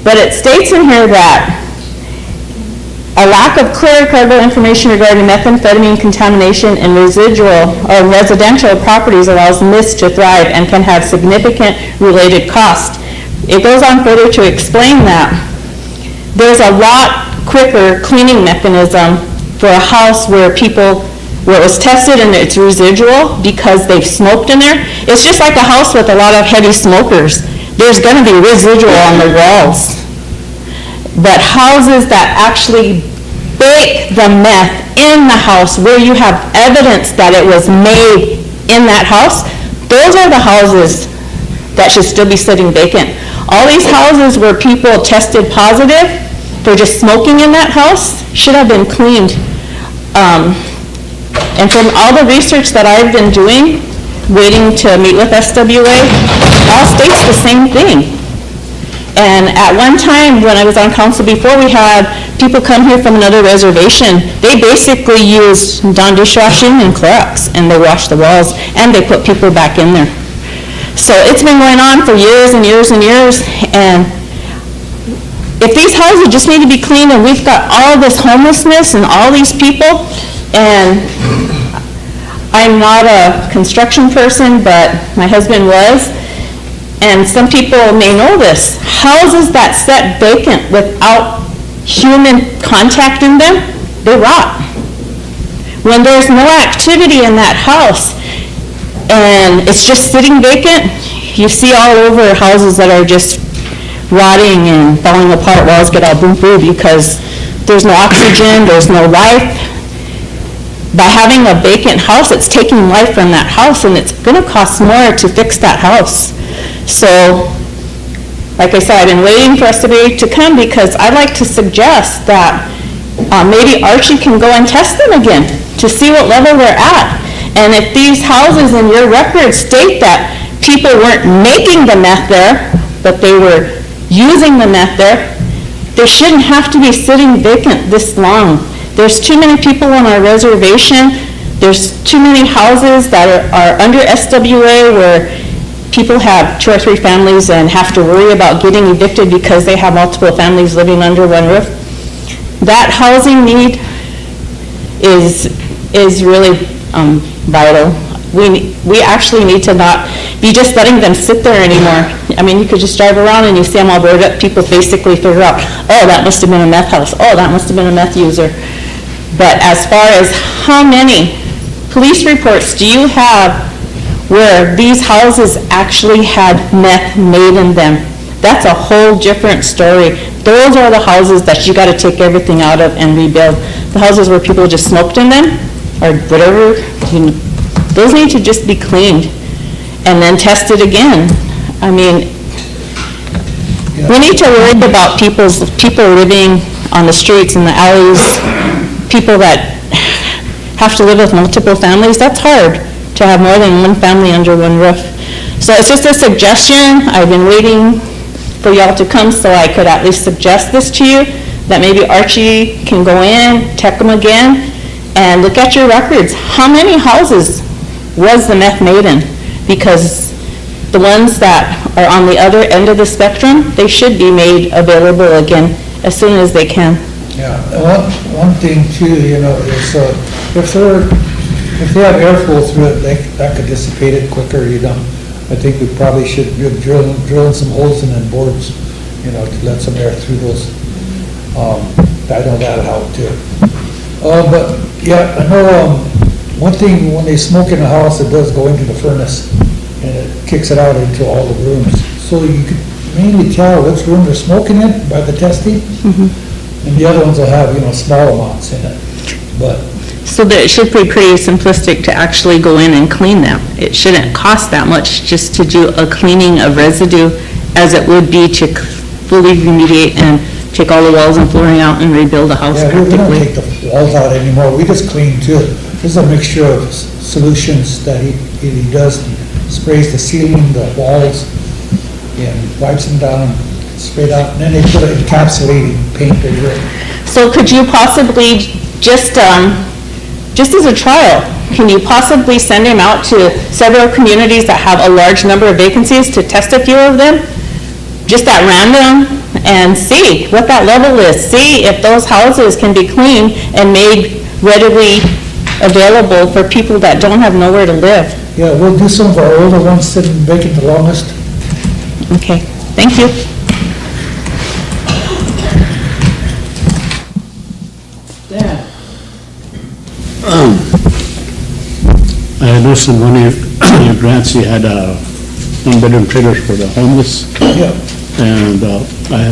D: But it states in here that a lack of clear credible information regarding methamphetamine contamination in residual or residential properties allows mist to thrive and can have significant related cost. It goes on further to explain that there's a lot quicker cleaning mechanism for a house where it was tested and it's residual because they've smoked in there. It's just like a house with a lot of heavy smokers. There's going to be residual on the walls. But houses that actually bake the meth in the house where you have evidence that it was made in that house, those are the houses that should still be sitting vacant. All these houses where people tested positive for just smoking in that house should have been cleaned. And from all the research that I've been doing, waiting to meet with SWA, all states the same thing. And at one time, when I was on council before, we had people come here from another reservation. They basically used Dawn dishwashing and Clorox, and they washed the walls, and they put people back in there. So it's been going on for years and years and years, and if these houses just need to be cleaned, and we've got all this homelessness and all these people, and I'm not a construction person, but my husband was, and some people may know this, houses that sit vacant without human contact in them, they rot. When there's no activity in that house and it's just sitting vacant, you see all over houses that are just rotting and falling apart, walls get all boom-boom because there's no oxygen, there's no life. By having a vacant house, it's taking life from that house, and it's going to cost more to fix that house. So, like I said, I've been waiting for SWA to come because I'd like to suggest that maybe Archie can go and test them again to see what level they're at. And if these houses in your records state that people weren't making the meth there, but they were using the meth there, they shouldn't have to be sitting vacant this long. There's too many people on our reservation. There's too many houses that are under SWA where people have 2 or 3 families and have to worry about getting evicted because they have multiple families living under one roof. That housing need is really vital. We actually need to not be just letting them sit there anymore. I mean, you could just drive around and you see them all boarded up. People basically figure out, oh, that must have been a meth house. Oh, that must have been a meth user. But as far as how many police reports do you have where these houses actually had meth made in them? That's a whole different story. Those are the houses that you got to take everything out of and rebuild. The houses where people just smoked in them or whatever, those need to just be cleaned and then tested again. I mean, we need to worry about people living on the streets and the alleys, people that have to live with multiple families. That's hard to have more than one family under one roof. So it's just a suggestion. I've been waiting for y'all to come so I could at least suggest this to you, that maybe Archie can go in, check them again, and look at your records. How many houses was the meth made in? Because the ones that are on the other end of the spectrum, they should be made available again as soon as they can.
P: Yeah, one thing too, is if they have airflow through it, that could dissipate it quicker, I think we probably should drill in some holes and then boards, to let some air through those. I know that'll help too. But yeah, I know, one thing, when they smoke in a house, it does go into the furnace and it kicks it out into all the rooms. So you could mainly tell which room they're smoking in by the testing. And the other ones will have, small amounts in it, but.
D: So that it should be pretty simplistic to actually go in and clean them. It shouldn't cost that much just to do a cleaning of residue as it would be to fully remediate and take all the walls and flooring out and rebuild a house
P: Yeah, we don't
D: practically.
P: take the walls out anymore, we just clean too. This is a mixture of solutions that he does, sprays the ceiling, the walls, and wipes them down, sprayed out, and then they put an encapsulating paint over it.
D: So could you possibly just as a trial, can you possibly send him out to several communities that have a large number of vacancies to test a few of them? Just at random, and see what that level is. See if those houses can be cleaned and made readily available for people that don't have nowhere to live.
P: Yeah, we'll do some of our older ones sitting vacant the longest.
D: Okay, thank you.
R: I noticed in one of your grants, you had one-bedroom trailers for the homeless.
P: Yeah.
R: And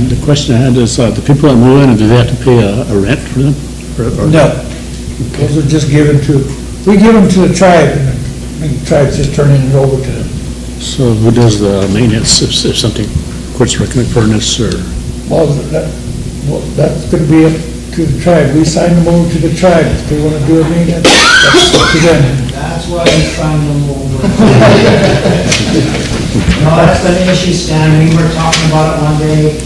R: the question I had is, the people that move in, do they have to pay a rent for them? Or-
P: No, those are just given to, we give them to the tribe, and the tribe's just turning it over to them.
R: So who does the maintenance if something, court's recommended furnace or?
P: Well, that's gonna be up to the tribe. We sign them over to the tribe. If they wanna do a maintenance, that's up to them.
S: That's why we signed them over. No, that's been an issue, Stan, we were talking about it one day,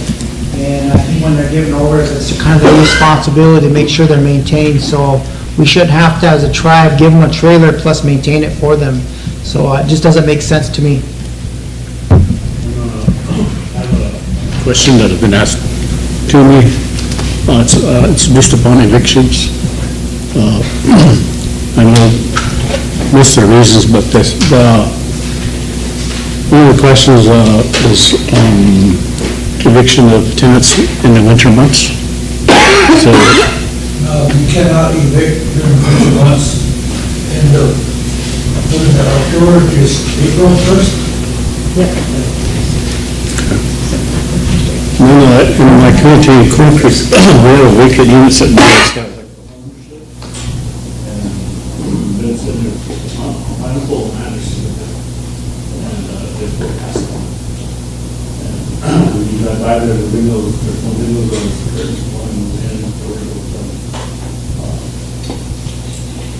S: and I think when they're given over, it's kind of their responsibility to make sure they're maintained, so we shouldn't have to, as a tribe, give them a trailer plus maintain it for them. So it just doesn't make sense to me.
R: Question that has been asked to me. It's based upon evictions. I know most of the reasons, but one of the questions is eviction of tenants in the winter months. So
P: You cannot evict during the winter months. And what is that, October, just April 1st?
R: no, in my county, in Corpus, we have vacant units at night.
T: Either the windows, there's no windows on the first one, and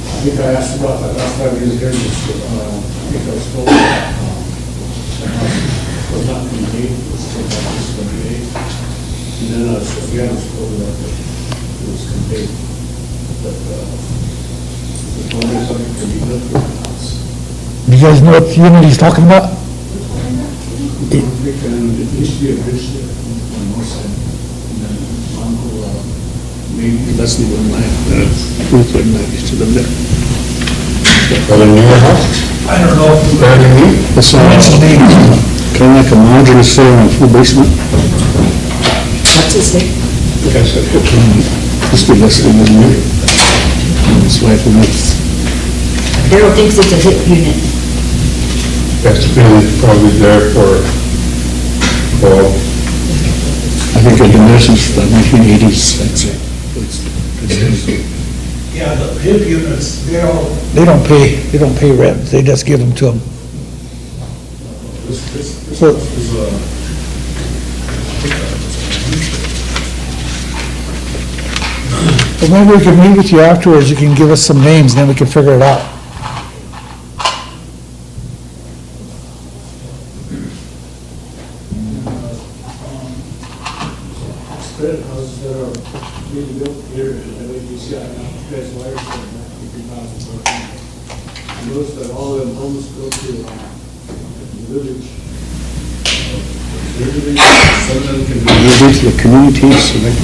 T: I think I asked about that last time we was here, I think I was told that the house was not being paid, it was still not just going to be paid. And then Sophia was told that it was conveyed, but there's only something can be done for the house.
P: Do you guys know what unit he's talking about?
T: It used to be a bridge there on the north side, and then my uncle made Leslie one night, Ruth one night, used to live there.
R: Are they near your house?
P: I don't know.
R: It's kind of like a modular cell in a full basement.
Q: What's his name?
R: This be Leslie was new. His wife was.
Q: Daryl thinks it's a hip unit.
R: That's been probably there for, well, I think it's been there since the 1980s, I'd say.
P: Yeah, the HIP units, they don't pay rent, they just give them to them. So, well, maybe we can meet with you afterwards, you can give us some names, then we can figure it out.
T: Houses that are being built here, and you see, I know, guys wires from that, 50,000. I noticed that all of them homes go to the village. Some of them can be.
R: Maybe to the communities, so they,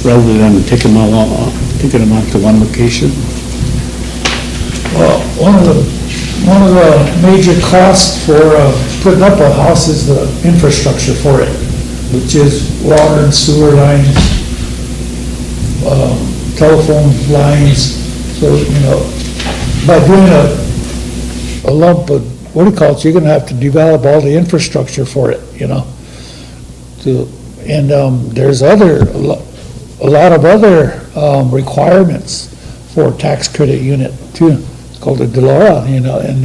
R: rather than taking them all, taking them out to one location.
P: Well, one of the major costs for putting up a house is the infrastructure for it, which is water and sewer lines, telephone lines. So, by doing a lump of, what do you call it, you're gonna have to develop all the infrastructure for it, there's a lot of other requirements for tax credit unit too. It's called a DELORA, and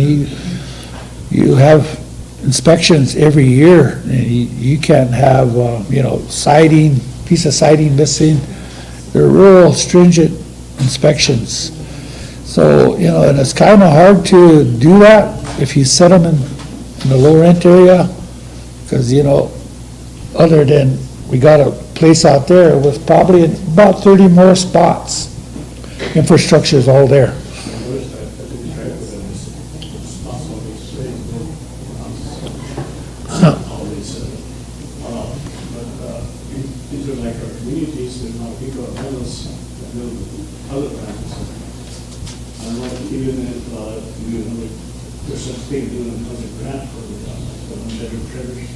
P: you have inspections every year, and you can't have, siding, piece of siding missing. They're real stringent inspections. So, and it's kind of hard to do that if you set them in the low rent area, because, other than, we got a place out there with probably about 30 more spots. Infrastructure's all there.
T: people at Meadows, that know other practices. I don't know, even if, you know, there's such thing doing another grant for the better treasures.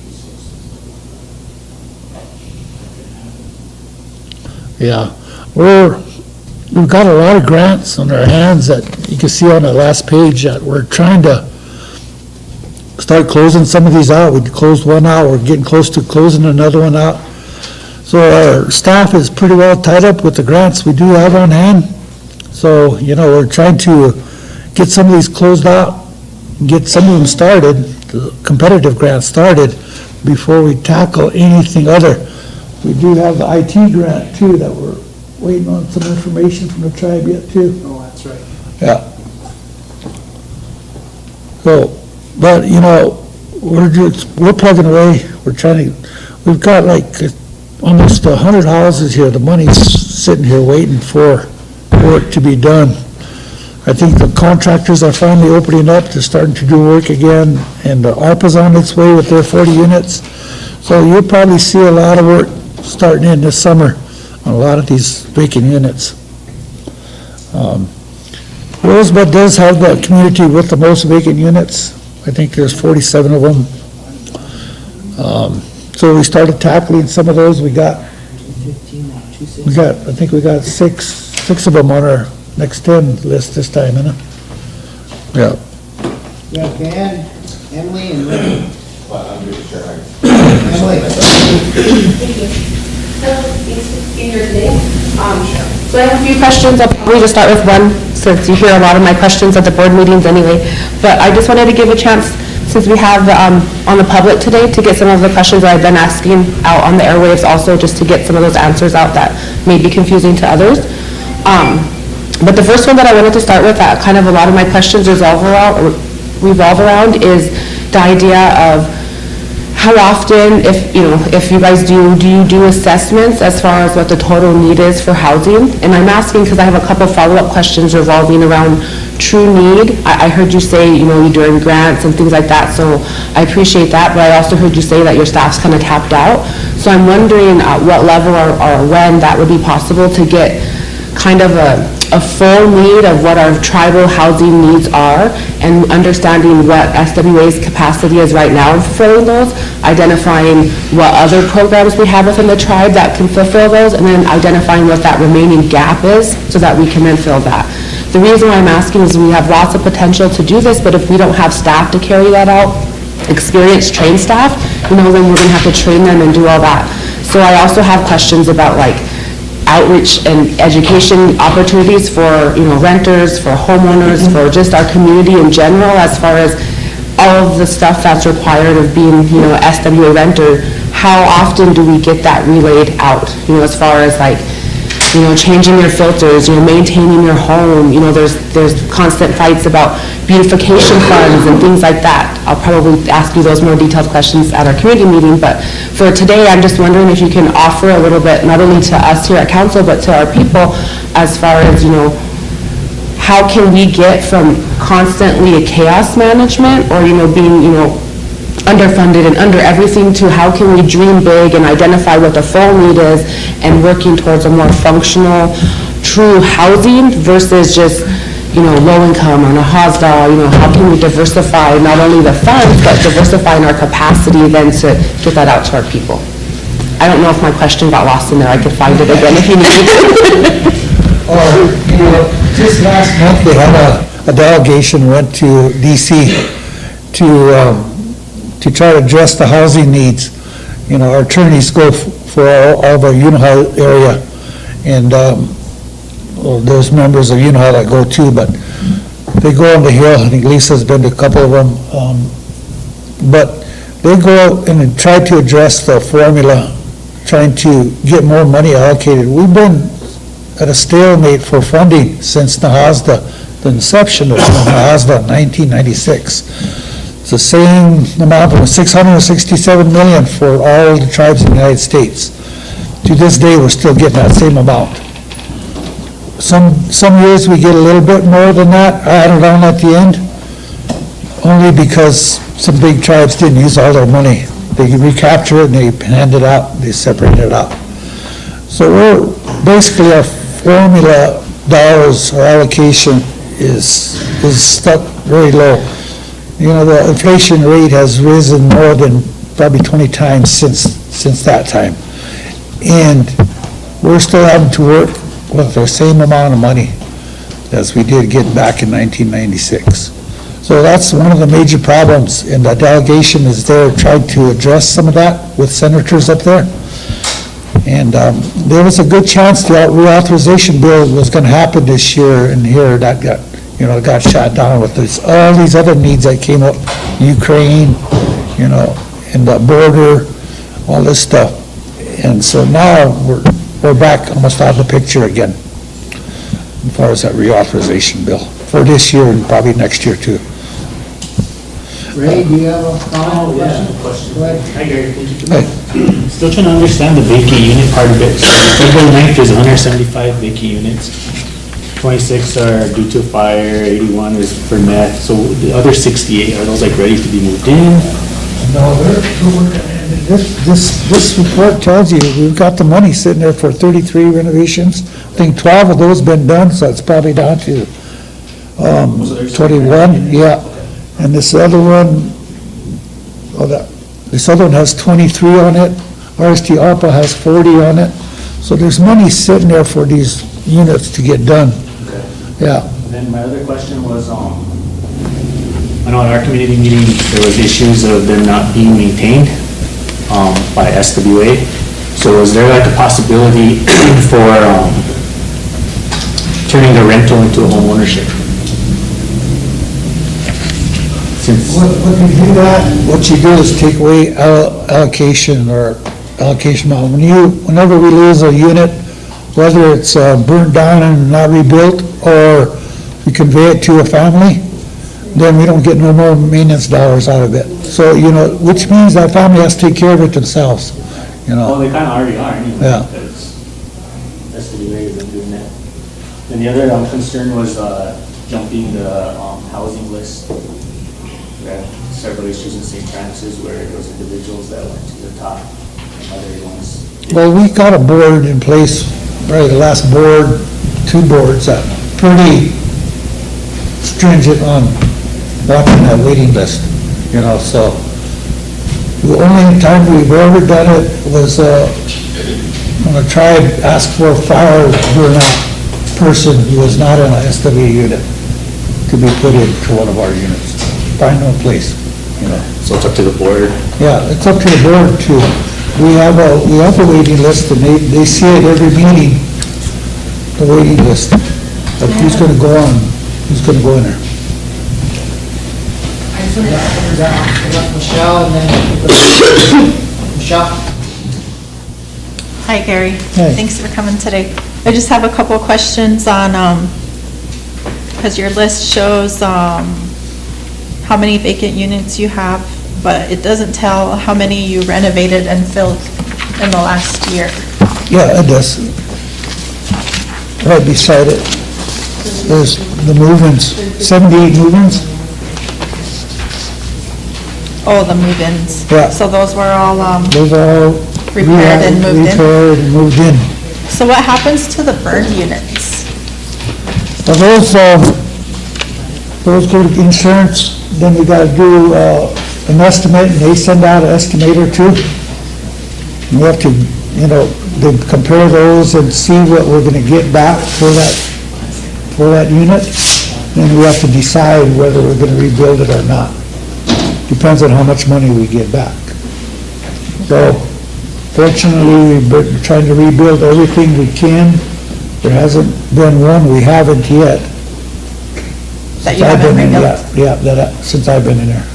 P: Yeah, we've got a lot of grants on our hands that you can see on the last page that we're trying to start closing some of these out. We closed one out, we're getting close to closing another one out. So our staff is pretty well tied up with the grants we do have on hand. So, you know, we're trying to get some of these closed out, get some of them started, the competitive grants started, before we tackle anything other. We do have the IT grant too, that we're waiting on some information from the tribe yet too.
S: Oh, that's right.
P: Yeah. So, but, you know, we're plugging away, we're trying to, we've got like almost 100 houses here, the money's sitting here waiting for work to be done. I think the contractors are finally opening up, they're starting to do work again, and the ARPA's on its way with their 40 units. So you'll probably see a lot of work starting in this summer on a lot of these vacant units. Rosebud does have the community with the most vacant units. I think there's 47 of them. So we started tackling some of those. I think we got six of them on our next 10 list this time, isn't it? Yeah.
A: Yeah, Dan, Emily, and Rick.
G: So I have a few questions. I'll probably just start with one, since you hear a lot of my questions at the board meetings anyway. But I just wanted to give a chance, since we have on the public today, to get some of the questions that I've been asking out on the airwaves also, just to get some of those answers out that may be confusing to others. But the first one that I wanted to start with, that kind of a lot of my questions revolve around is the idea of how often, if you guys do you do assessments as far as what the total need is for housing? And I'm asking because I have a couple follow-up questions revolving around true need. I heard you say, you're doing grants and things like that, so I appreciate that, but I also heard you say that your staff's kind of tapped out. So I'm wondering at what level or when that would be possible to get kind of a full need of what our tribal housing needs are, and understanding what SWA's capacity is right now in fulfilling those, identifying what other programs we have within the tribe that can fulfill those, and then identifying what that remaining gap is so that we can then fill that. The reason why I'm asking is we have lots of potential to do this, but if we don't have staff to carry that out, experienced trained staff, then we're going to have to train them and do all that. So I also have questions about outreach and education opportunities for, renters, for homeowners, for just our community in general, as far as all of the stuff that's required of being, SWA renter. How often do we get that relayed out, as far as changing your filters, maintaining your home, there's constant fights about beautification funds and things like that. I'll probably ask you those more detailed questions at our community meeting, but for today, I'm just wondering if you can offer a little bit, not only to us here at council, but to our people, as far as, how can we get from constantly a chaos management, or, being, underfunded and under everything, to how can we dream big and identify what the full need is, and working towards a more functional, true housing versus just, low income on a HOSDA, how can we diversify not only the funds, but diversifying our capacity then to get that out to our people. I don't know if my question got lost in there. I could find it again if you need.
P: Just last month, they had a delegation went to DC to try to address the housing needs. Our attorneys go for all of our Unahaw area, and there's members of Unahaw that go too, but they go on the Hill. I think Lisa's been to a couple of them, but they go out and try to address the formula, trying to get more money allocated. We've been at a stalemate for funding since the inception of NAHASDA in 1996. It's the same amount, of $667 million for all the tribes in the United States. To this day, we're still getting that same amount. Some years we get a little bit more than that, added on at the end, only because some big tribes didn't use all their money. They recapture it and they hand it out, they separate it out. So basically our formula dollars, our allocation is stuck very low. You know, the inflation rate has risen more than probably 20 times since that time. And we're still having to work with the same amount of money as we did get back in 1996. So that's one of the major problems, and the delegation is there trying to address some of that with senators up there. And there was a good chance the reauthorization bill was going to happen this year, and here that got shot down with all these other needs that came up, Ukraine, and the border, all this stuff. And so now we're back almost out of the picture again, as far as that reauthorization bill for this year and probably next year too.
S: Ray, do you have a comment?
K: Question.
S: Go ahead.
K: Hi, Gary. Still trying to understand the vacant unit part of it. So February 9th is 175 vacant units. 26 are due to fire, 81 is for meth. So the other 68, are those like ready to be moved in?
P: No, this report tells you, we've got the money sitting there for 33 renovations. I think 12 of those been done, so it's probably down to 21, yeah. And this other one, this other one has 23 on it. RST ARPA has 40 on it. So there's money sitting there for these units to get done.
K: Okay.
P: Yeah.
K: And then my other question was, I know at our community meeting, there was issues of them not being maintained by SWA. So is there like a possibility for turning the rental into a home ownership?
P: What you do is take away allocation or allocation amount. Whenever we lose a unit, whether it's burned down and not rebuilt, or we convey it to a family, then we don't get no more maintenance dollars out of it. So, which means that family has to take care of it themselves,
K: Well, they kind of already are anyway.
P: Yeah.
K: Because SWA isn't doing that. And the other concern was jumping the housing list. We had several issues in St. Francis where it was individuals that went to the top and other ones.
P: Well, we got a board in place, right, the last board, 2 boards, that pretty stringent on watching that waiting list, so. The only time we've ever done it was when a tribe asked for a fire burnout person who was not in a SW unit to be put into one of our units. Find no place,
K: So it's up to the board?
P: Yeah, it's up to the board to, we have a waiting list, and they see it every meeting, the waiting list, of who's gonna go on, who's gonna go in there.
S: I just wanted to cover that, Michelle, and then Michelle.
O: Hi, Gary.
P: Hi.
O: Thanks for coming today. I just have a couple of questions on, because your list shows how many vacant units you have, but it doesn't tell how many you renovated and filled in the last year.
P: Yeah, it does. Right beside it, there's the move-ins, 78 move-ins.
O: Oh, the move-ins.
P: Yeah.
O: So those were all
P: Those are all
O: repaired and moved in?
P: repaired and moved in.
O: So what happens to the burned units?
P: Well, those go to insurance, then we gotta do an estimate, and they send out an estimator too. And we have to, they compare those and see what we're gonna get back for that unit. Then we have to decide whether we're gonna rebuild it or not. Depends on how much money we get back. So fortunately, we've been trying to rebuild everything we can. There hasn't been one we haven't yet.
O: That you haven't rebuilt?
P: Yeah, since I've been in there.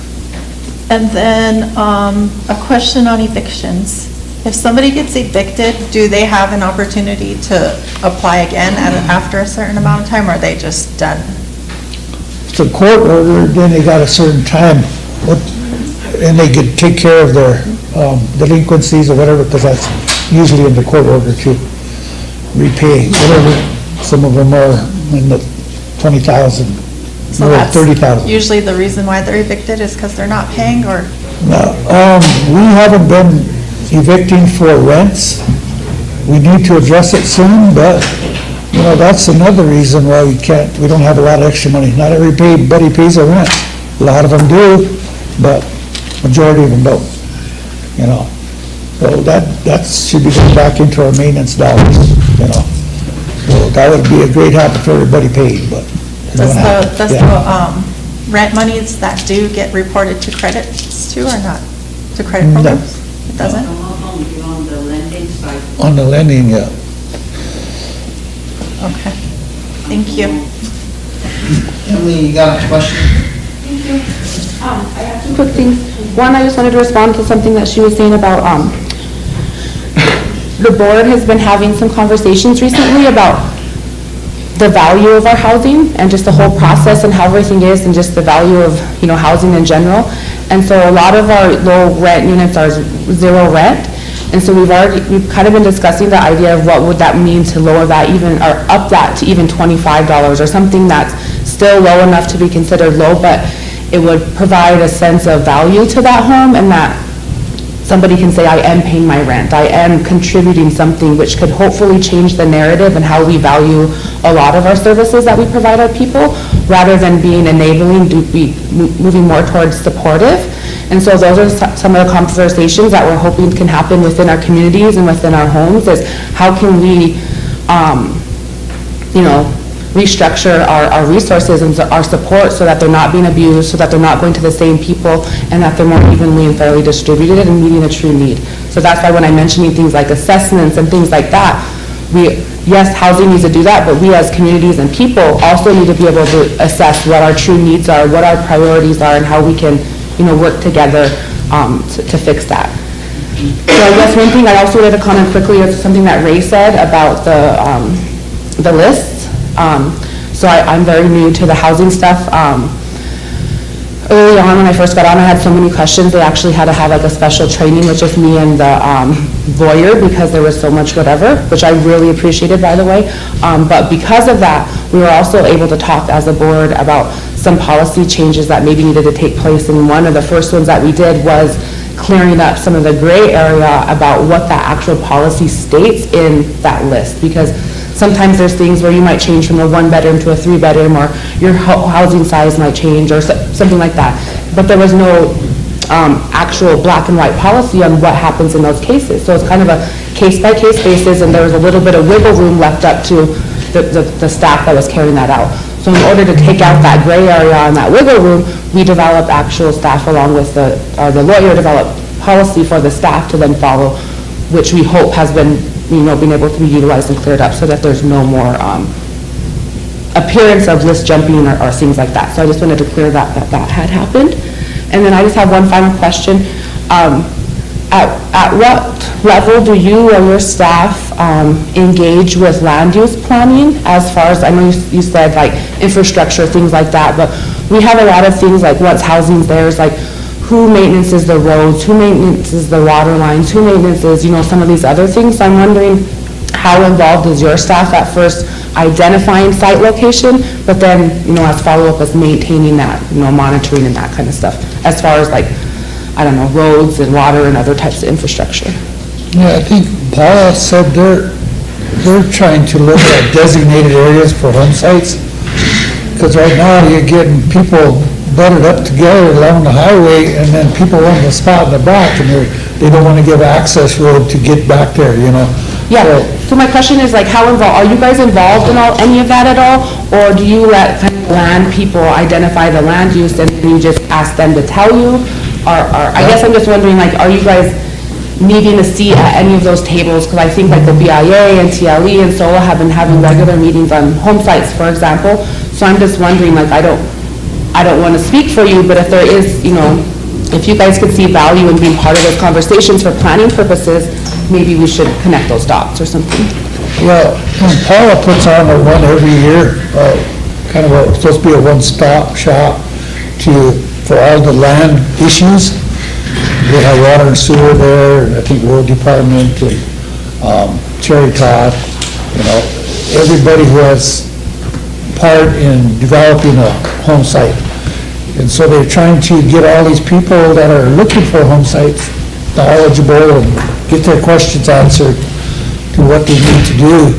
O: And then a question on evictions. If somebody gets evicted, do they have an opportunity to apply again after a certain amount of time, or are they just done?
P: It's a court order, then they got a certain time, and they could take care of their delinquencies or whatever, because that's usually in the court order to repay whatever. Some of them are in the 20,000,
O: So
P: or
O: that's
P: 30,000.
O: usually the reason why they're evicted is because they're not paying, or?
P: No, we haven't been evicting for rents. we need to address it soon, but, you know, that's another reason why we don't have a lot of extra money. Not everybody pays their rent. A lot of them do, but majority of them don't, you know. So that should be going back into our maintenance dollars, you know. So that would be a great help if everybody paid, but. it don't happen.
O: Does
P: Yeah.
O: the rent monies that do get reported to credits too, or not? To credit
P: No.
O: programs? It doesn't?
B: On the lending side.
P: On the lending, yeah.
O: Okay, thank you.
A: Emily, you got a question?
G: I have two quick things. One, I just wanted to respond to something that she was saying about, the board has been having some conversations recently about the value of our housing and just the whole process and how everything is and just the value of, you know, housing in general. And so a lot of our low rent units are zero rent. And so we've kind of been discussing the idea of what would that mean to lower that even, or up that to even $25 or something that's still low enough to be considered low, but it would provide a sense of value to that home and that somebody can say, I am paying my rent, I am contributing something, which could hopefully change the narrative and how we value a lot of our services that we provide our people, rather than being enabling, to be moving more towards supportive. And so those are some of the conversations that we're hoping can happen within our communities and within our homes, is how can we, you know, restructure our resources and our support so that they're not being abused, so that they're not going to the same people, and that they're more evenly and fairly distributed and meeting a true need. So that's why when I'm mentioning things like assessments and things like that, yes, housing needs to do that, but we as communities and people also need to be able to assess what our true needs are, what our priorities are, and how we can, you know, work together to fix that. So I guess one thing I also wanted to comment quickly is something that Ray said about the lists. So I'm very new to the housing stuff. Early on, when I first got on, I had so many questions. They actually had to have like a special training with just me and the lawyer, because there was so much whatever, which I really appreciated, by the way. But because of that, we were also able to talk as a board about some policy changes that maybe needed to take place. And one of the first ones that we did was clearing up some of the gray area about what that actual policy states in that list. Because sometimes there's things where you might change from a 1-bedroom to a 3-bedroom, or your housing size might change, or something like that. But there was no actual black and white policy on what happens in those cases. So it's kind of a case-by-case basis, and there was a little bit of wiggle room left up to the staff that was carrying that out. So in order to take out that gray area and that wiggle room, we developed actual staff along with the lawyer developed policy for the staff to then follow, which we hope has been, you know, being able to be utilized and cleared up so that there's no more appearance of list jumping or things like that. So I just wanted to clear that had happened. And then I just have one final question. At what level do you or your staff engage with land use planning, as far as, I know you said like infrastructure, things like that, but we have a lot of things like once housing's there, it's like who maintenances the roads, who maintenances the water lines, who maintenances, you know, some of these other things. So I'm wondering how involved is your staff at first identifying site location, but then, you know, as follow-up as maintaining that, you know, monitoring and that kind of stuff, as far as like, I don't know, roads and water and other types of infrastructure.
P: Yeah, I think Paula said they're trying to look at designated areas for home sites, because right now you're getting people butted up together along the highway, and then people want the spot in the back, and they don't want to give access road to get back there, you know?
G: Yeah, so my question is like, how involved, are you guys involved in any of that at all? Or do you let kind of land people identify the land use and you just ask them to tell you? Or I guess I'm just wondering, like, are you guys needing a seat at any of those tables? Because I think like the BIA and TLE and SOLA have been having regular meetings on home sites, for example. So I'm just wondering, like, I don't want to speak for you, but if there is, you know, if you guys could see value in being part of those conversations for planning purposes, maybe we should connect those dots or something.
P: Well, Paula puts on a one every year, kind of supposed to be a one-stop shop for all the land issues. They have water and sewer there, and I think road department, and Cherry Todd, you know, everybody who has part in developing a home site. And so they're trying to get all these people that are looking for home sites knowledgeable and get their questions answered to what they need to do.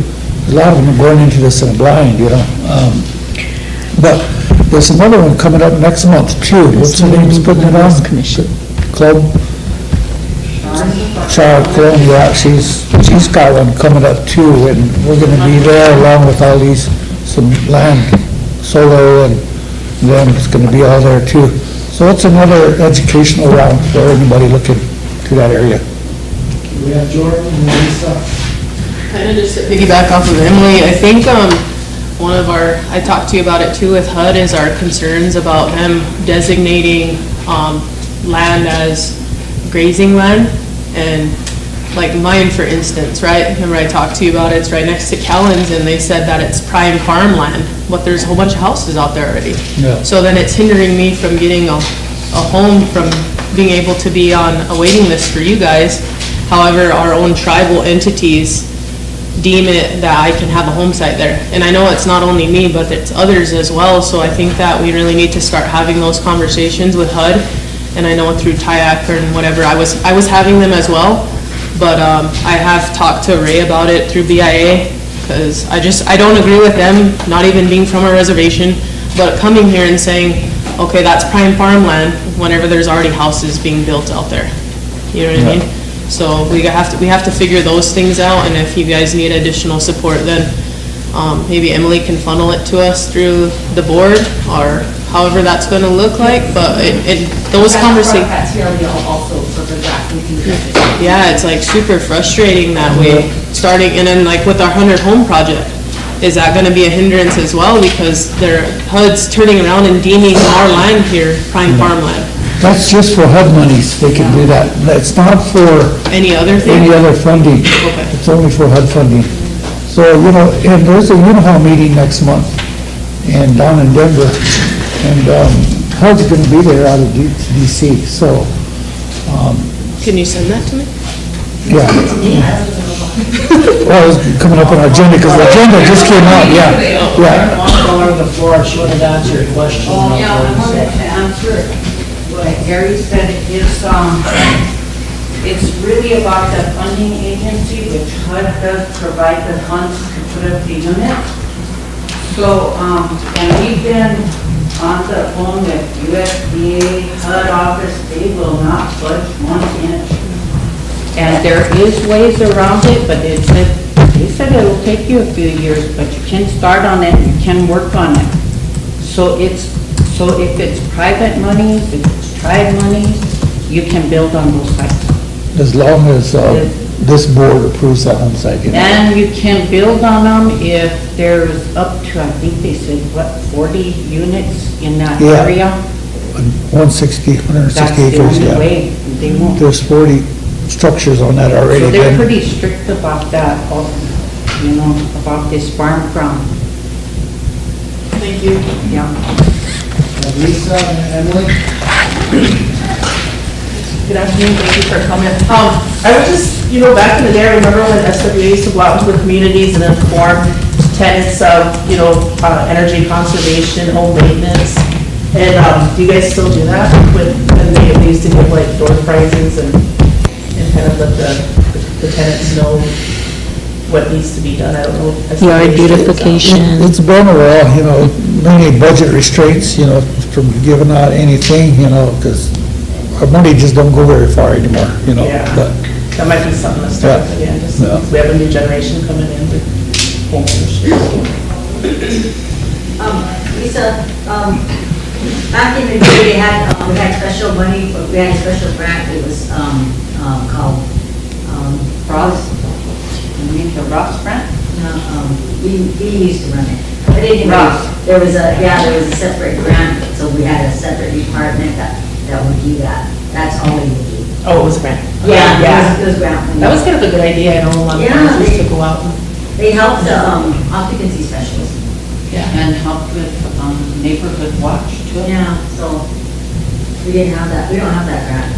P: A lot of them are going into this in a blind, you know. But there's another one coming up next month too. What's her name's putting it on? Club? Charlotte Club, yeah, she's got one coming up too, and we're gonna be there along with all these, some land, solar, and then it's gonna be all there too. So it's another educational round for anybody looking to that area.
S: We have Jordan and Lisa.
L: Kind of just to piggyback off of Emily, I think, one of our, I talked to you about it too with HUD, is our concerns about them designating, land as grazing land. And like mine, for instance, right? Remember I talked to you about it, it's right next to Kellen's, and they said that it's prime farmland, but there's a whole bunch of houses out there already.
P: Yeah.
L: So then it's hindering me from getting a home, from being able to be on a waiting list for you guys. However, our own tribal entities deem it that I can have a home site there. And I know it's not only me, but it's others as well, so I think that we really need to start having those conversations with HUD. And I know through TIAC and whatever, I was having them as well, but I have talked to Ray about it through BIA, because I don't agree with them not even being from a reservation, but coming here and saying, okay, that's prime farmland, whenever there's already houses being built out there. You know what I mean? So we have to figure those things out, and if you guys need additional support, then maybe Emily can funnel it to us through the board, or however that's gonna look like, but those conversations. Yeah, it's like super frustrating that way, starting, and then like with our 100 home project, is that gonna be a hindrance as well, because HUD's turning around and deeming our land here prime farmland.
P: That's just for HUD monies, they can do that. That's not for
L: any other thing?
P: Any other funding.
L: Okay.
P: It's only for HUD funding. So, you know, and there's a Unihaw meeting next month, and down in Denver, and HUD's gonna be there out of DC, so.
L: Can you send that to me?
P: Yeah. Well, it's coming up on our agenda, because the agenda just came out, yeah.
S: All over the floor, she wanted to answer your question.
Q: Oh, yeah, I wanted to answer what Gary said. It's really about the funding agency, which HUD does provide the funds to put up the unit. So, and we've been on the phone with USDA, HUD office, they will not budge 1 inch. And there is ways around it, but they said it'll take you a few years, but you can start on it, you can work on it. So if it's private money, if it's tribe money, you can build on those sites.
P: As long as this board approves that home site. You know.
Q: And you can build on them if there's up to, I think they said, what, 40 units in that area? 160
P: acres,
Q: That's the only way. They won't.
P: There's 40 structures on that already.
Q: So they're pretty strict about that, you know, about this farm ground.
L: Thank you.
Q: Yeah.
S: Lisa and Emily?
I: Good afternoon, thank you for coming. I was just, you know, back in the day, I remember when SWA used to go out to the communities and inform tenants of, you know, energy conservation, home maintenance. And do you guys still do that? When they used to give like door prizes and kind of let the tenants know what needs to be done? I don't know.
D: Yard beautification.
P: It's been a while, you know, many budget restraints, you know, from giving out anything, you know, because our money just don't go very far anymore, you know.
I: Yeah.
P: But
I: that might be something to start with again. Just we have a new generation coming in with home ownership.
Q: Lisa, back in the day, we had special money, we had a special grant, it was called Ross grant? No, we used to run it. But anyway, there was a separate grant, so we had a separate department that would do that. That's all we would do.
I: Oh, it was a grant.
Q: Yeah, it was grant money.
I: That was kind of a good idea. I know a lot of times we used to go out.
Q: They helped the occupancy specialists.
I: Yeah.
Q: And helped with neighborhood watch too. Yeah, so we didn't have that, we don't have that grant.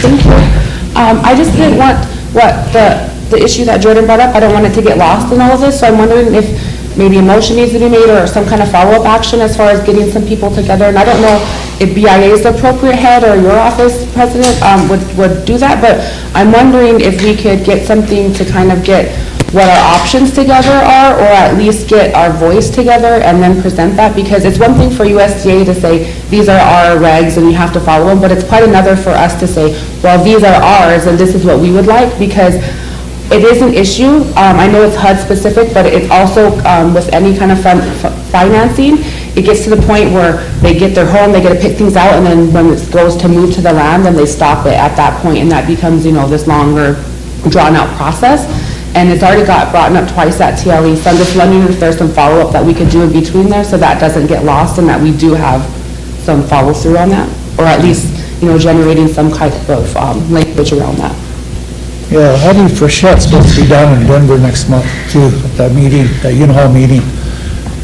G: Thank you. I just didn't want the issue that Jordan brought up, I don't want it to get lost in all of this, so I'm wondering if maybe a motion needs to be made or some kind of follow-up action as far as getting some people together, and I don't know if BIA is the appropriate head or your office president would do that, but I'm wondering if we could get something to kind of get what our options together are, or at least get our voice together and then present that, because it's one thing for USDA to say, these are our regs and you have to follow them, but it's quite another for us to say, well, these are ours and this is what we would like, because it is an issue. I know it's HUD specific, but it's also with any kind of financing, it gets to the point where they get their home, they get to pick things out, and then when it goes to move to the land, then they stop it at that point, and that becomes, this longer, drawn-out process. And it's already got brought up twice at TLE, so I'm just wondering if there's some follow-up that we could do in between there, so that doesn't get lost, and that we do have some follow-through on that, or at least, generating some type of language around that.
P: Yeah, Hattie Frechette's supposed to be down in Denver next month too, at that meeting, that Hall meeting.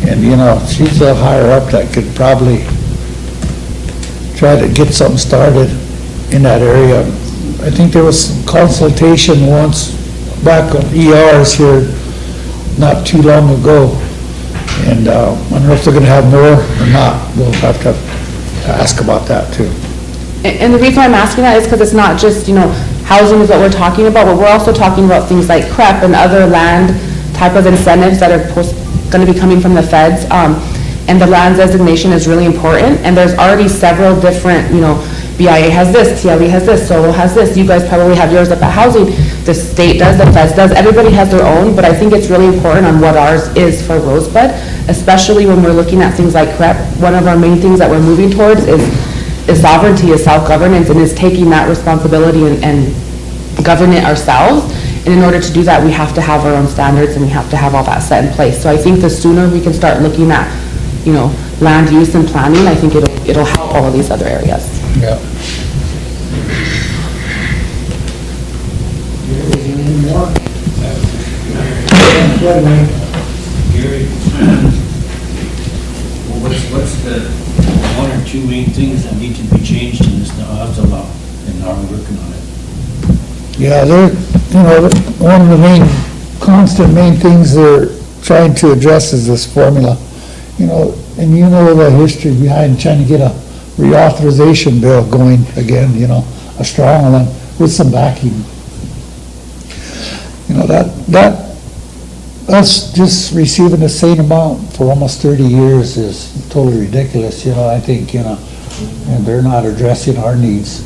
P: And, she's a higher up that could probably try to get something started in that area. I think there was some consultation once back on ERs here not too long ago. And I don't know if they're gonna have more or not. We'll have to ask about that too.
G: And the reason why I'm asking that is because it's not just, housing is what we're talking about, but we're also talking about things like CREP and other land type of incentives that are going to be coming from the feds. And the land designation is really important. And there's already several different, BIA has this, TLE has this, Solo has this. You guys probably have yours up at housing. The state does, the feds does. Everybody has their own, but I think it's really important on what ours is for Rosebud, especially when we're looking at things like CREP. One of our main things that we're moving towards is sovereignty, is self-governance, and is taking that responsibility and govern it ourselves. And in order to do that, we have to have our own standards and we have to have all that set in place. So I think the sooner we can start looking at, land use and planning, I think it'll help all of these other areas.
P: Yeah.
S: Any more?
C: Gary, what's the one or two main things that need to be changed in this Nahaza law, and are we working on it?
P: Yeah, one of the constant main things they're trying to address is this formula. And the history behind trying to get a reauthorization bill going again, a strong one with some backing. Us just receiving the same amount for almost 30 years is totally ridiculous, I think, and they're not addressing our needs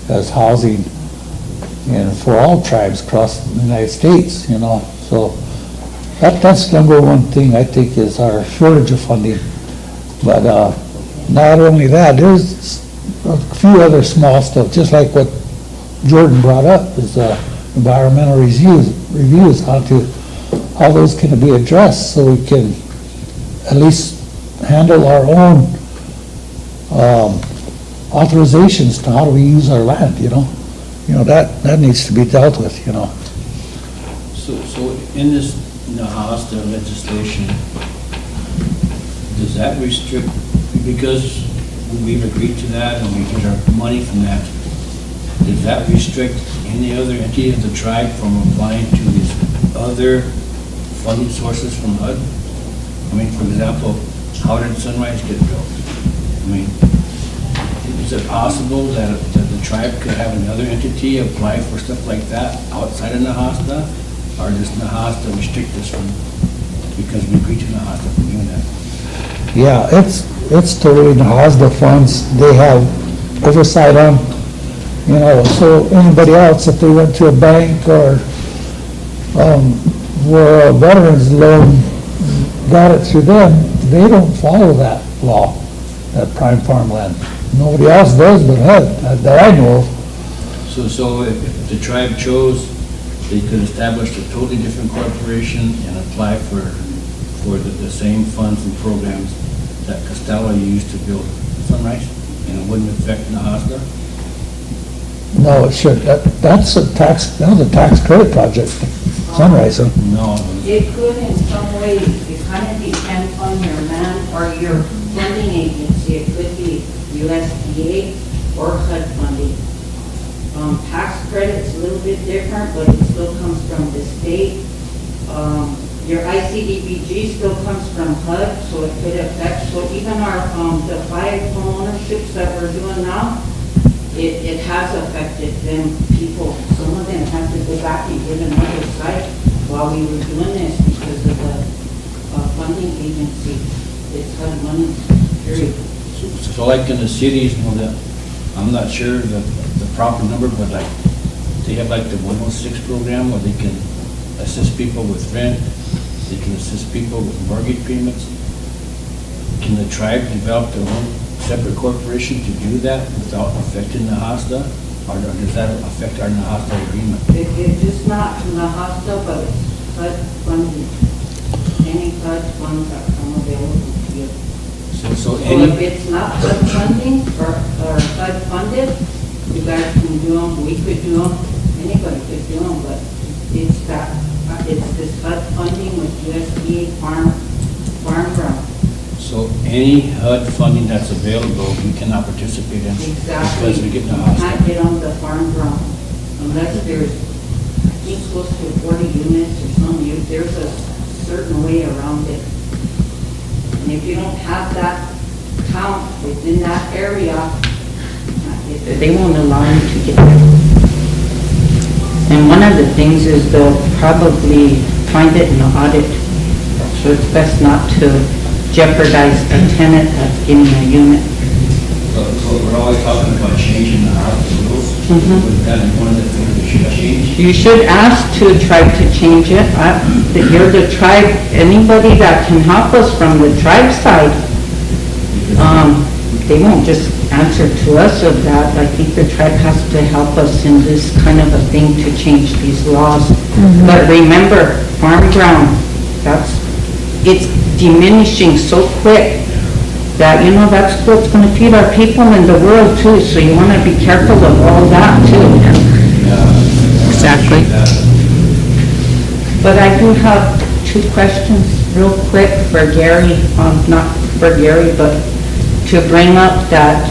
P: as housing and for all tribes across the United States, so that's number one thing I think is our shortage of funding. But not only that, there's a few other small stuff, just like what Jordan brought up, is environmental reviews, how those can be addressed so we can at least handle our own authorizations to how do we use our land, that needs to be dealt with,
C: So in this Nahaza legislation, does that restrict, because we've agreed to that and we get our money from that, does that restrict any other entity of the tribe from applying to these other funding sources from HUD? For example, how did Sunrise get built? Is it possible that the tribe could have another entity apply for stuff like that outside of Nahaza? Or does Nahaza restrict us from, because we agreed to Nahaza from doing that?
P: Yeah, it's totally Nahaza funds. They have oversight on, so anybody else, if they went to a bank or where a veterans loan got it through them, they don't follow that law, that prime farmland. Nobody else does but HUD, that I know of.
C: So if the tribe chose, they could establish a totally different corporation and apply for the same funds and programs that Costello used to build Sunrise, and it wouldn't affect Nahaza?
P: No, it should. That was a tax credit project, Sunrise.
C: No.
Q: It could in some ways, it kind of depends on your land or your funding agency. It could be USDA or HUD funding. Tax credit's a little bit different, but it still comes from the state. your ICDBG still comes from HUD, so it affects, so even our, the 5 homeownerships that we're doing now, it has affected them people. Some of them have to go back and get another site while we were doing this because of the funding agency. It's HUD money, period.
C: So like in the cities, you know, that, I'm not sure the proper number, but like, they have like the 106 program where they can assist people with rent, they can assist people with mortgage payments. Can the tribe develop their own separate corporation to do that without affecting the HOSTA? Or does that affect our HOSTA agreement?
Q: It's just not from the HOSTA, but it's HUD funding. Any HUD funds that come available to you.
C: So
Q: if
C: any,
Q: it's not HUD funding or HUD funded, you guys can do them, we could do them, anybody could do them, but it's that, it's this HUD funding with USDA farm ground.
C: so any HUD funding that's available, we cannot participate in.
Q: Exactly.
C: Because we get the
Q: You
C: HOSTA.
Q: can't get on the farm ground unless there's, I think close to 40 units or something, there's a certain way around it. And if you don't have that count within that area,
U: they won't allow you to get there. And one of the things is they'll probably find it in the audit. So it's best not to jeopardize a tenant that's getting a unit.
C: So we're always talking about changing the HOSTA rules. Was that one of the things we should change?
U: You should ask to try to change it. You're the tribe, anybody that can help us from the tribe side, they won't just answer to us of that. I think the tribe has to help us in this kind of a thing to change these laws. But remember, farm ground, it's diminishing so quick that, you know, that's what's going to feed our people in the world too. So you want to be careful of all that too. Exactly. But I do have 2 questions real quick for Gary, not for Gary, but to bring up that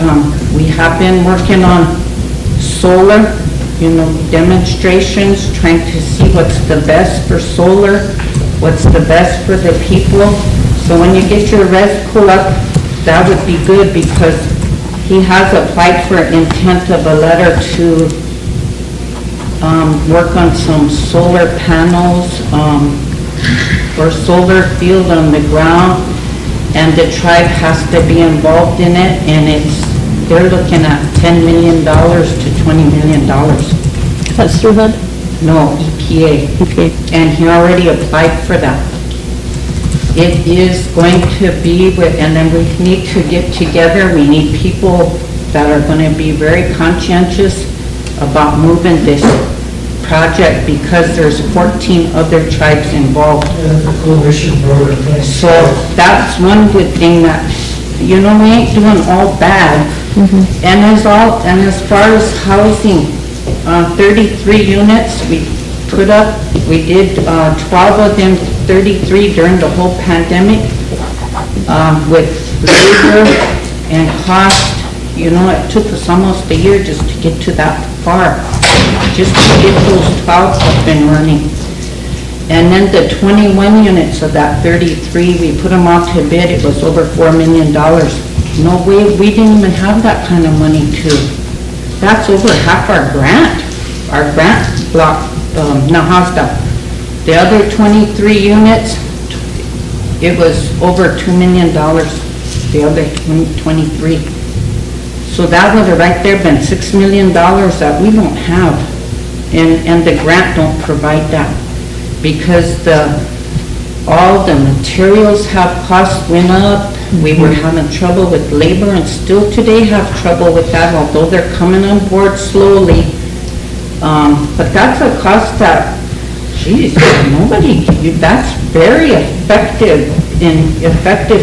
U: we have been working on solar, you know, demonstrations, trying to see what's the best for solar, what's the best for the people. So when you get your res pull up, that would be good because he has applied for intent of a letter to work on some solar panels or solar field on the ground. And the tribe has to be involved in it, and they're looking at $10 million to $20 million.
D: That's through HUD?
U: No, EPA. And he already applied for that. It is going to be, and then we need to get together, we need people that are going to be very conscientious about moving this project because there's 14 other tribes involved. So that's one good thing that, you know, we ain't doing all bad. And as far as housing, 33 units we put up. We did 12 of them, 33 during the whole pandemic with labor and cost. You know, it took us almost a year just to get to that far, just to get those 12 up and running. And then the 21 units of that 33, we put them out to bid, it was over $4 million. No way, we didn't even have that kind of money that's over half our grant block, HOSTA. The other 23 units, it was over $2 million, the other 23. So that would have right there been $6 million that we don't have, and the grant don't provide that because all the materials costs went up. We were having trouble with labor and still today have trouble with that, although they're coming on board slowly. But that's a cost that, geez, that's very effective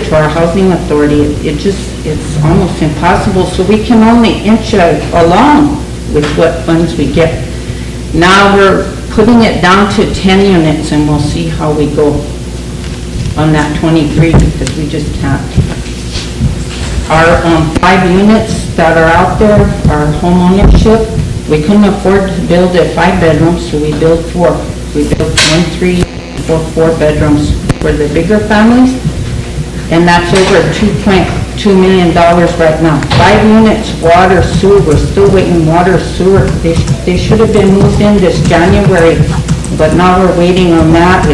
U: to our housing authority. It's almost impossible, so we can only inch along with what funds we get. Now we're putting it down to 10 units and we'll see how we go on that 23 because we just can't. Our 5 units that are out there are home ownership. We couldn't afford to build a 5-bedroom, so we built 4. We built 1 3 for 4 bedrooms for the bigger families, and that's over $2.2 million right now. 5 units, water, sewer, we're still waiting water, sewer. They should have been moved in this January, but now we're waiting on that.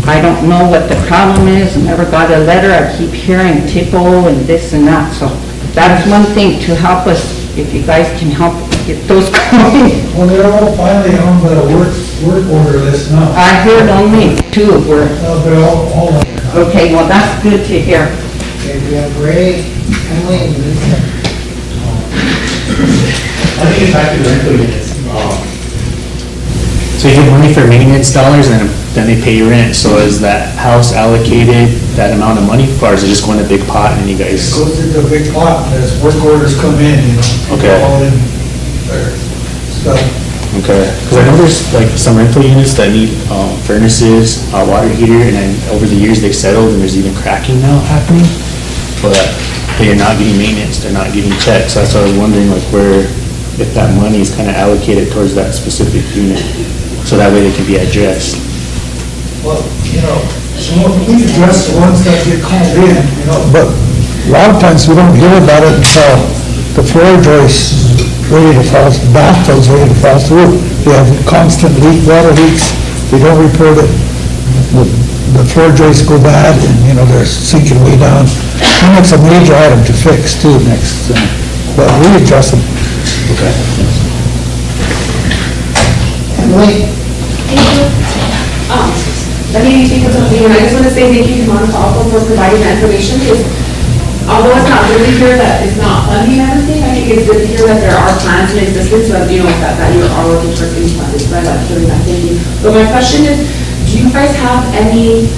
U: I don't know what the problem is, never got a letter. I keep hearing typo and this and that, so that's one thing to help us, if you guys can help get those going.
P: Well, they're all finally on the work order list now.
U: I heard only 2 were.
P: They're all on there.
U: Okay, well, that's good to hear.
A: Okay, we have Ray, Emily, and Lisa.
K: I think it's back to the rental units. So you get money for maintenance dollars and then they pay your rent. So is that house allocated that amount of money, or is it just going to a big pot and you guys?
P: Goes into a big pot, and as work orders come in, you know.
K: Okay.
P: All in there, stuff.
K: Okay, because I know there's like some rental units that need furnaces, water heater, and then over the years they settled and there's even cracking now happening. But they are not getting maintenance, they're not getting checks. So that's why I was wondering like where, if that money is kind of allocated towards that specific unit, so that way they can be addressed.
P: Well, you know, we address the ones that get called in, you know. But a lot of times we don't hear about it until the floor joist is ready to fall, the bathtub's ready to fall through. We have constant water leaks, we don't report it. The floor joists go bad and, you know, they're sinking way down. And it's a major item to fix too next, but we address them.
K: Okay.
A: Emily?
G: Thank you. Let me speak with something, and I just want to say thank you to Monica also for providing that information, because although it's not good to hear that it's not funding everything, I think it's good to hear that there are plans in existence, that, you know, that you are working towards these plans, so I like hearing that, thank you. But my question is, do you guys have any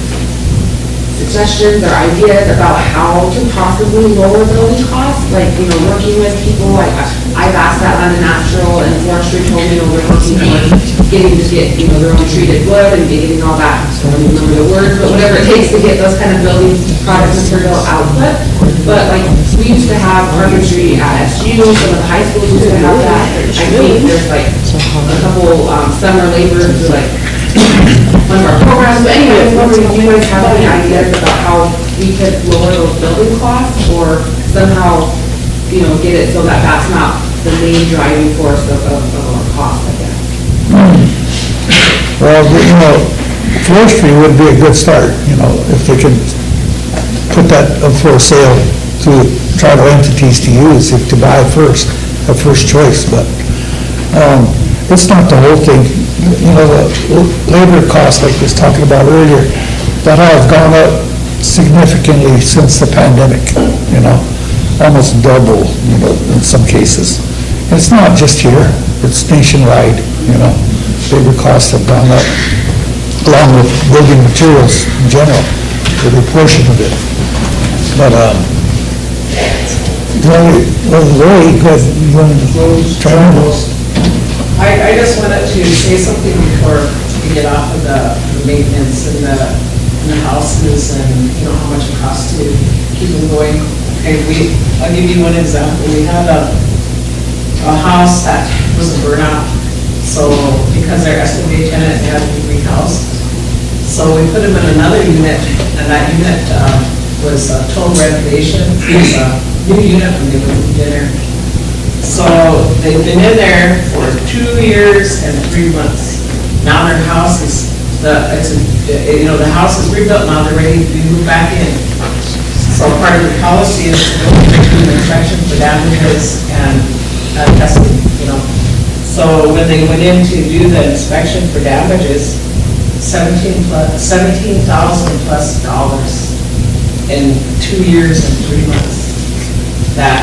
G: suggestions or ideas about how to possibly lower building costs? Like, you know, working with people, like, I've asked that Land and Natural, and forestry told me, you know, they're working on getting to get, you know, their own treated wood and getting all that, so I don't remember the words, but whatever it takes to get those kind of building product material output. But like, we used to have carpentry at SU, some of the high schools used to have that. I think there's like a couple summer laborers who like one of our programs, but anyway, I was wondering, do you guys have any ideas about how we could lower those building costs, or somehow, you know, get it so that that's not the main driving force of our cost, I guess?
P: Well, you know, forestry would be a good start, you know, if they could put that up for sale to tribal entities to use, if to buy first, a first choice, but it's not the whole thing. You know, the labor cost, like we was talking about earlier, that has gone up significantly since the pandemic, you know, almost double, you know, in some cases. And it's not just here, it's nationwide, you know. Labor costs have gone up, along with building materials in general, every portion of it. But, Lori, go ahead, you want to try on those?
E: I just wanted to say something before we get off of the maintenance and the houses and, you know, how much it costs to keep them going. Okay, I'll give you one example. We had a house that was a burnout, so because our estimated tenant had to be rehoused. So we put them in another unit, and that unit was a total renovation. It was a new unit when they moved in there. So they've been in there for 2 years and 3 months. Now their house is, the house is rebuilt, now they're ready to be moved back in. So part of the policy is to go through an inspection for damages and testing, you know. So when they went in to do the inspection for damages, $17,000 plus in 2 years and 3 months. That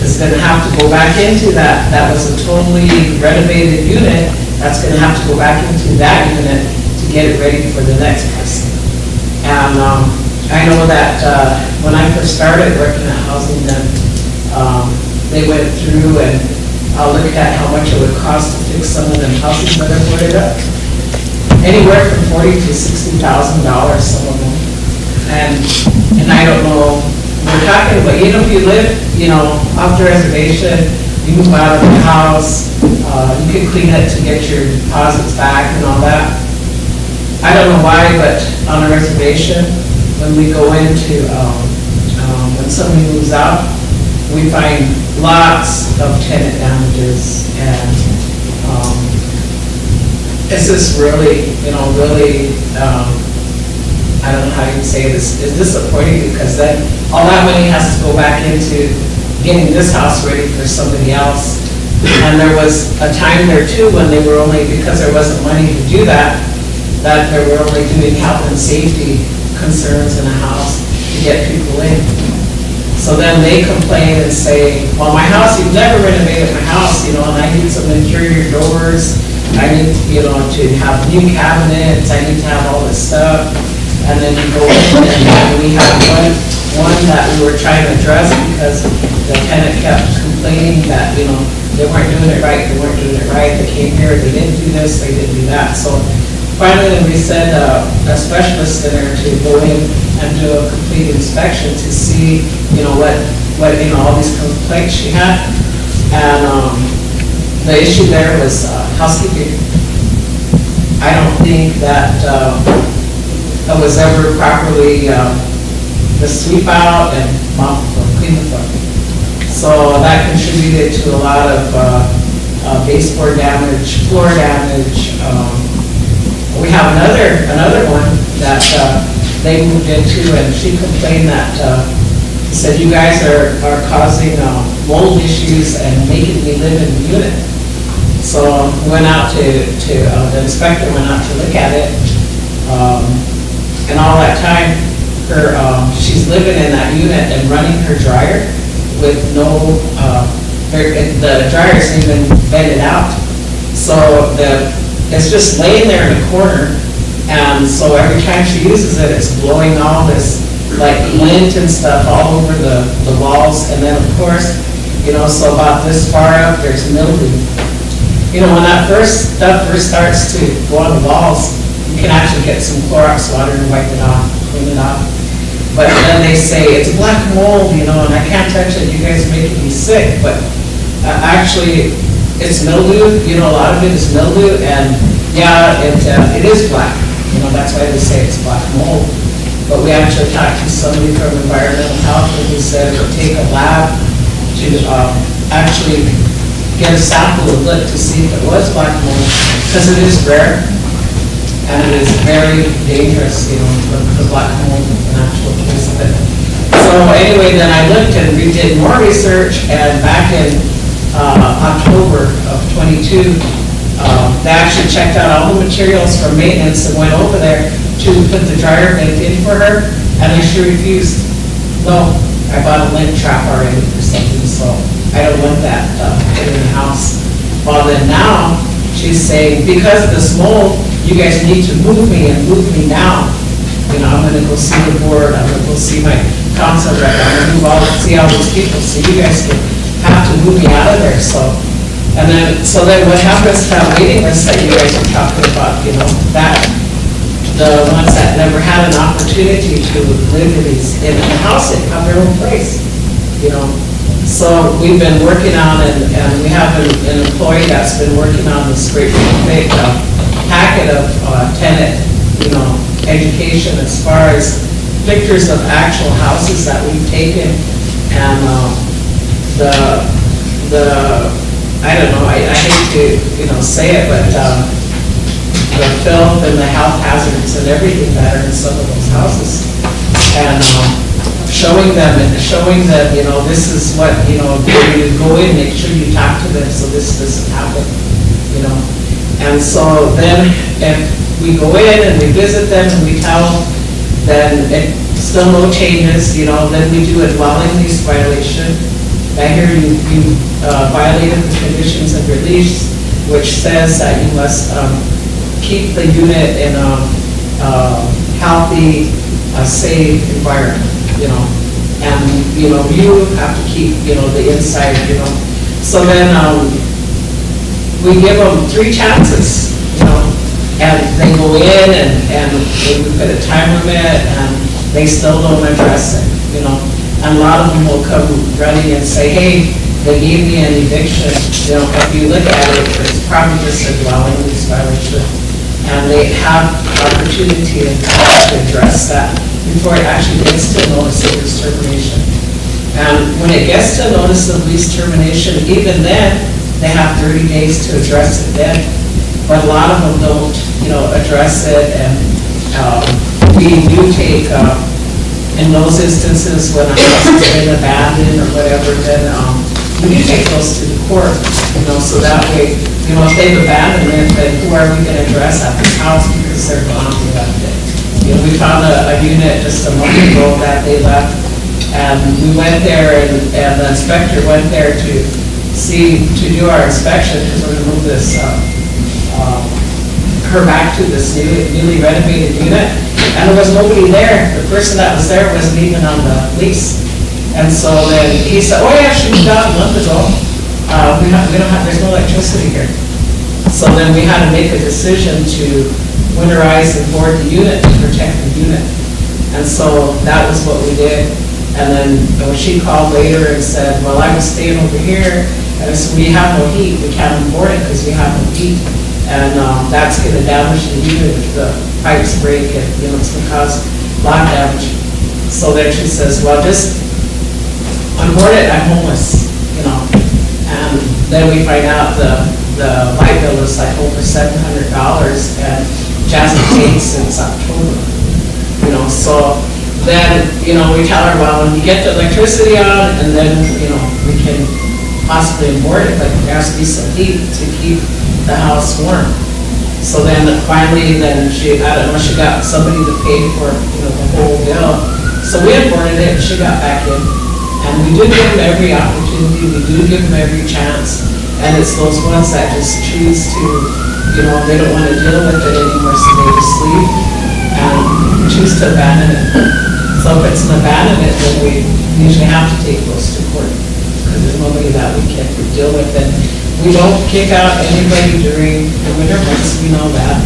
E: is going to have to go back into that. That was a totally renovated unit. That's going to have to go back into that unit to get it ready for the next person. And I know that when I first started working at housing, then they went through and looked at how much it would cost to fix some of them houses that are boarded up. Anywhere from $40,000 to $60,000, some of them. And I don't know. We're talking about, you know, if you live, you know, off the reservation, you move out of the house, you can clean it to get your deposits back and all that. don't know why, but on a reservation, when we go into, when somebody moves out, we find lots of tenant damages, and it's just really, really, I don't know how you say this, is disappointing, because then all that money has to go back into getting this house ready for somebody else. And there was a time there too when they were only, because there wasn't money to do that, that they were only doing health and safety concerns in a house to get people in. So then they complain and say, well, my house, you've never renovated my house, and I need some interior doors, I need, to have new cabinets, I need to have all this stuff. And then you go in and we have one that we were trying to address because the tenant kept complaining that, they weren't doing it right, they came here, they didn't do this, they didn't do that. So finally, we sent a specialist in there to go in and do a complete inspection to see, what all these complaints she had. And the issue there was housekeeping. I don't think that it was ever properly the sweep out and mop or clean the floor. So that contributed to a lot of baseboard damage, floor damage. We have another one that they moved into, and she complained that, said, you guys are causing mold issues and making me live in the unit. So went out the inspector went out to look at it, and all that time, she's living in that unit and running her dryer with no, the dryer isn't even vented out. So it's just laying there in a corner, and so every time she uses it, it's blowing all this like lint and stuff all over the walls, and then of course, so about this far up, there's mildew. When that stuff first starts to go on the walls, you can actually get some Clorox water and wipe it off, clean it off. But then they say, it's black mold, and I can't touch it, you guys are making me sick. But actually, it's mildew, a lot of it is mildew, and yeah, it is black. That's why they say it's black mold. But we actually talked to somebody from environmental health, and he said it would take a lab to actually get a sample of it to see if it was black mold, because it is rare. And it is very dangerous, the black mold, an actual case of it. So anyway, then I looked and we did more research, and back in October of '22, they actually checked out all the materials for maintenance and went over there to put the dryer vent in for her, and then she refused. No, I bought a lint trap already or something, so I don't want that in the house. Well, then now she's saying, because of this mold, you guys need to move me and move me now. I'm going to go see the board, I'm going to go see my council rep, I'm going to see all these people, so you guys can have to move me out of there. So then what happens to that waiting list that you guys are talking about, that the ones that never had an opportunity to live in a house and have their own place, So we've been working on, and we have an employee that's been working on this great big packet of tenant, education as far as pictures of actual houses that we've taken, and I don't know, I hate to, say it, but the filth and the health hazards and everything that are in some of those houses. And showing them, this is what, when you go in, make sure you talk to them so this doesn't happen, And so then if we go in and we visit them and we tell them still no changes, then we do a dwelling lease violation. I hear you violated the conditions of your lease, which says that you must keep the unit in a healthy, safe environment, and, you have to keep, the inside, So then we give them 3 chances, and they go in and we put a time limit and they still don't address it, And a lot of them will come running and say, hey, they gave me an eviction. If you look at it, it's probably just a dwelling lease violation. And they have opportunity and time to address that before it actually gets to a notice of lease termination. And when it gets to a notice of lease termination, even then, they have 30 days to address it then. But a lot of them don't, address it, and we do take, in those instances when a house has been abandoned or whatever, then we do take those to the court, so that way, if they've abandoned it, then who are we going to address at this house because they're gone, they left it. We found a unit just a month ago that they left, and we went there, and the inspector went there to do our inspection, because we're going to move this, her back to this newly renovated unit, and there was nobody there. The person that was there wasn't even on the lease. And so then he said, oh yeah, she moved out a month ago. There's no electricity here. So then we had to make a decision to winterize and board the unit to protect the unit. And so that was what we did. And then she called later and said, well, I was staying over here, and I said, we have no heat, we can't board it because we have no heat. And that's going to damage the unit if the pipes break, and it's going to cause a lot of damage. So then she says, well, just unboard it, I'm homeless, And then we find out the light bill is like over $700, and it hasn't paid since October. So then, we tell her, well, when you get the electricity on, and then, we can possibly board it, but there has to be some heat to keep the house warm. So then finally, she got somebody to pay for, the whole bill. So we had boarded it, and she got back in. And we do give them every opportunity, we do give them every chance. And it's those ones that just choose to, they don't want to deal with it anymore, so they just leave and choose to abandon it. So if it's an abandonment, then we usually have to take those to court, because there's nobody that we can deal with. And we don't kick out anybody during the winter months, we know that,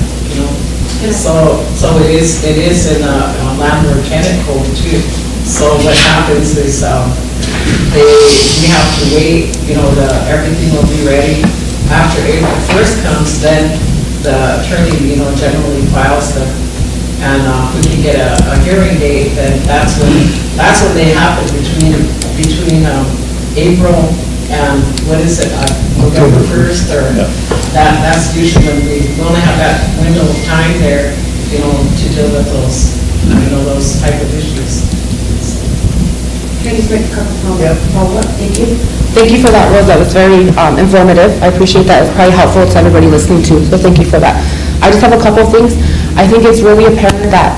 E: So it is in a landlord tenant code too. So what happens is, we have to wait, everything will be ready. After April 1st comes, then the attorney, generally files them. And if we can get a hearing date, then that's when they happen between April and, what is it, November 1st, or that's usually when we only have that window of time there, to deal with those, those type of issues.
G: Thank you for that, Rose. That was very informative. I appreciate that. It's probably helpful to everybody listening too, so thank you for that. I just have a couple of things. I think it's really apparent that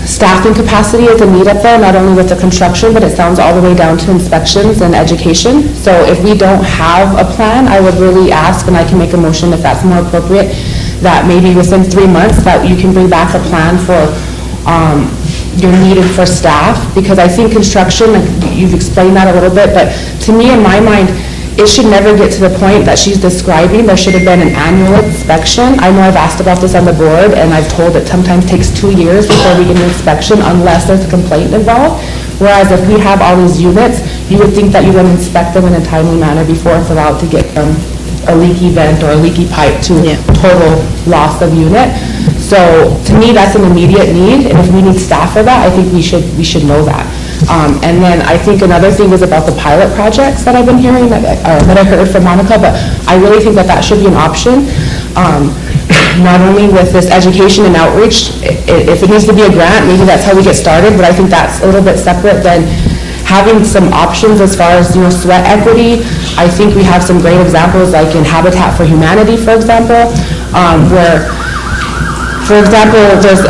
G: staffing capacity is a need up there, not only with the construction, but it sounds all the way down to inspections and education. So if we don't have a plan, I would really ask, and I can make a motion if that's more appropriate, that maybe within 3 months that you can bring back a plan for you're needed for staff, because I think construction, like you've explained that a little bit, but to me, in my mind, it should never get to the point that she's describing. There should have been an annual inspection. I know I've asked about this on the board, and I've told it sometimes takes 2 years before we get an inspection unless there's a complaint involved. Whereas if we have all these units, you would think that you would inspect them in a timely manner before it's allowed to get from a leaky vent or a leaky pipe to total loss of unit. So to me, that's an immediate need, and if we need staff for that, I think we should know that. And then I think another thing is about the pilot projects that I've been hearing, that I heard from Monica, but I really think that should be an option. Not only with this education and outreach, if it needs to be a grant, maybe that's how we get started, but I think that's a little bit separate than having some options as far as, sweat equity. I think we have some great examples, like in Habitat for Humanity, for example, where, for example, there's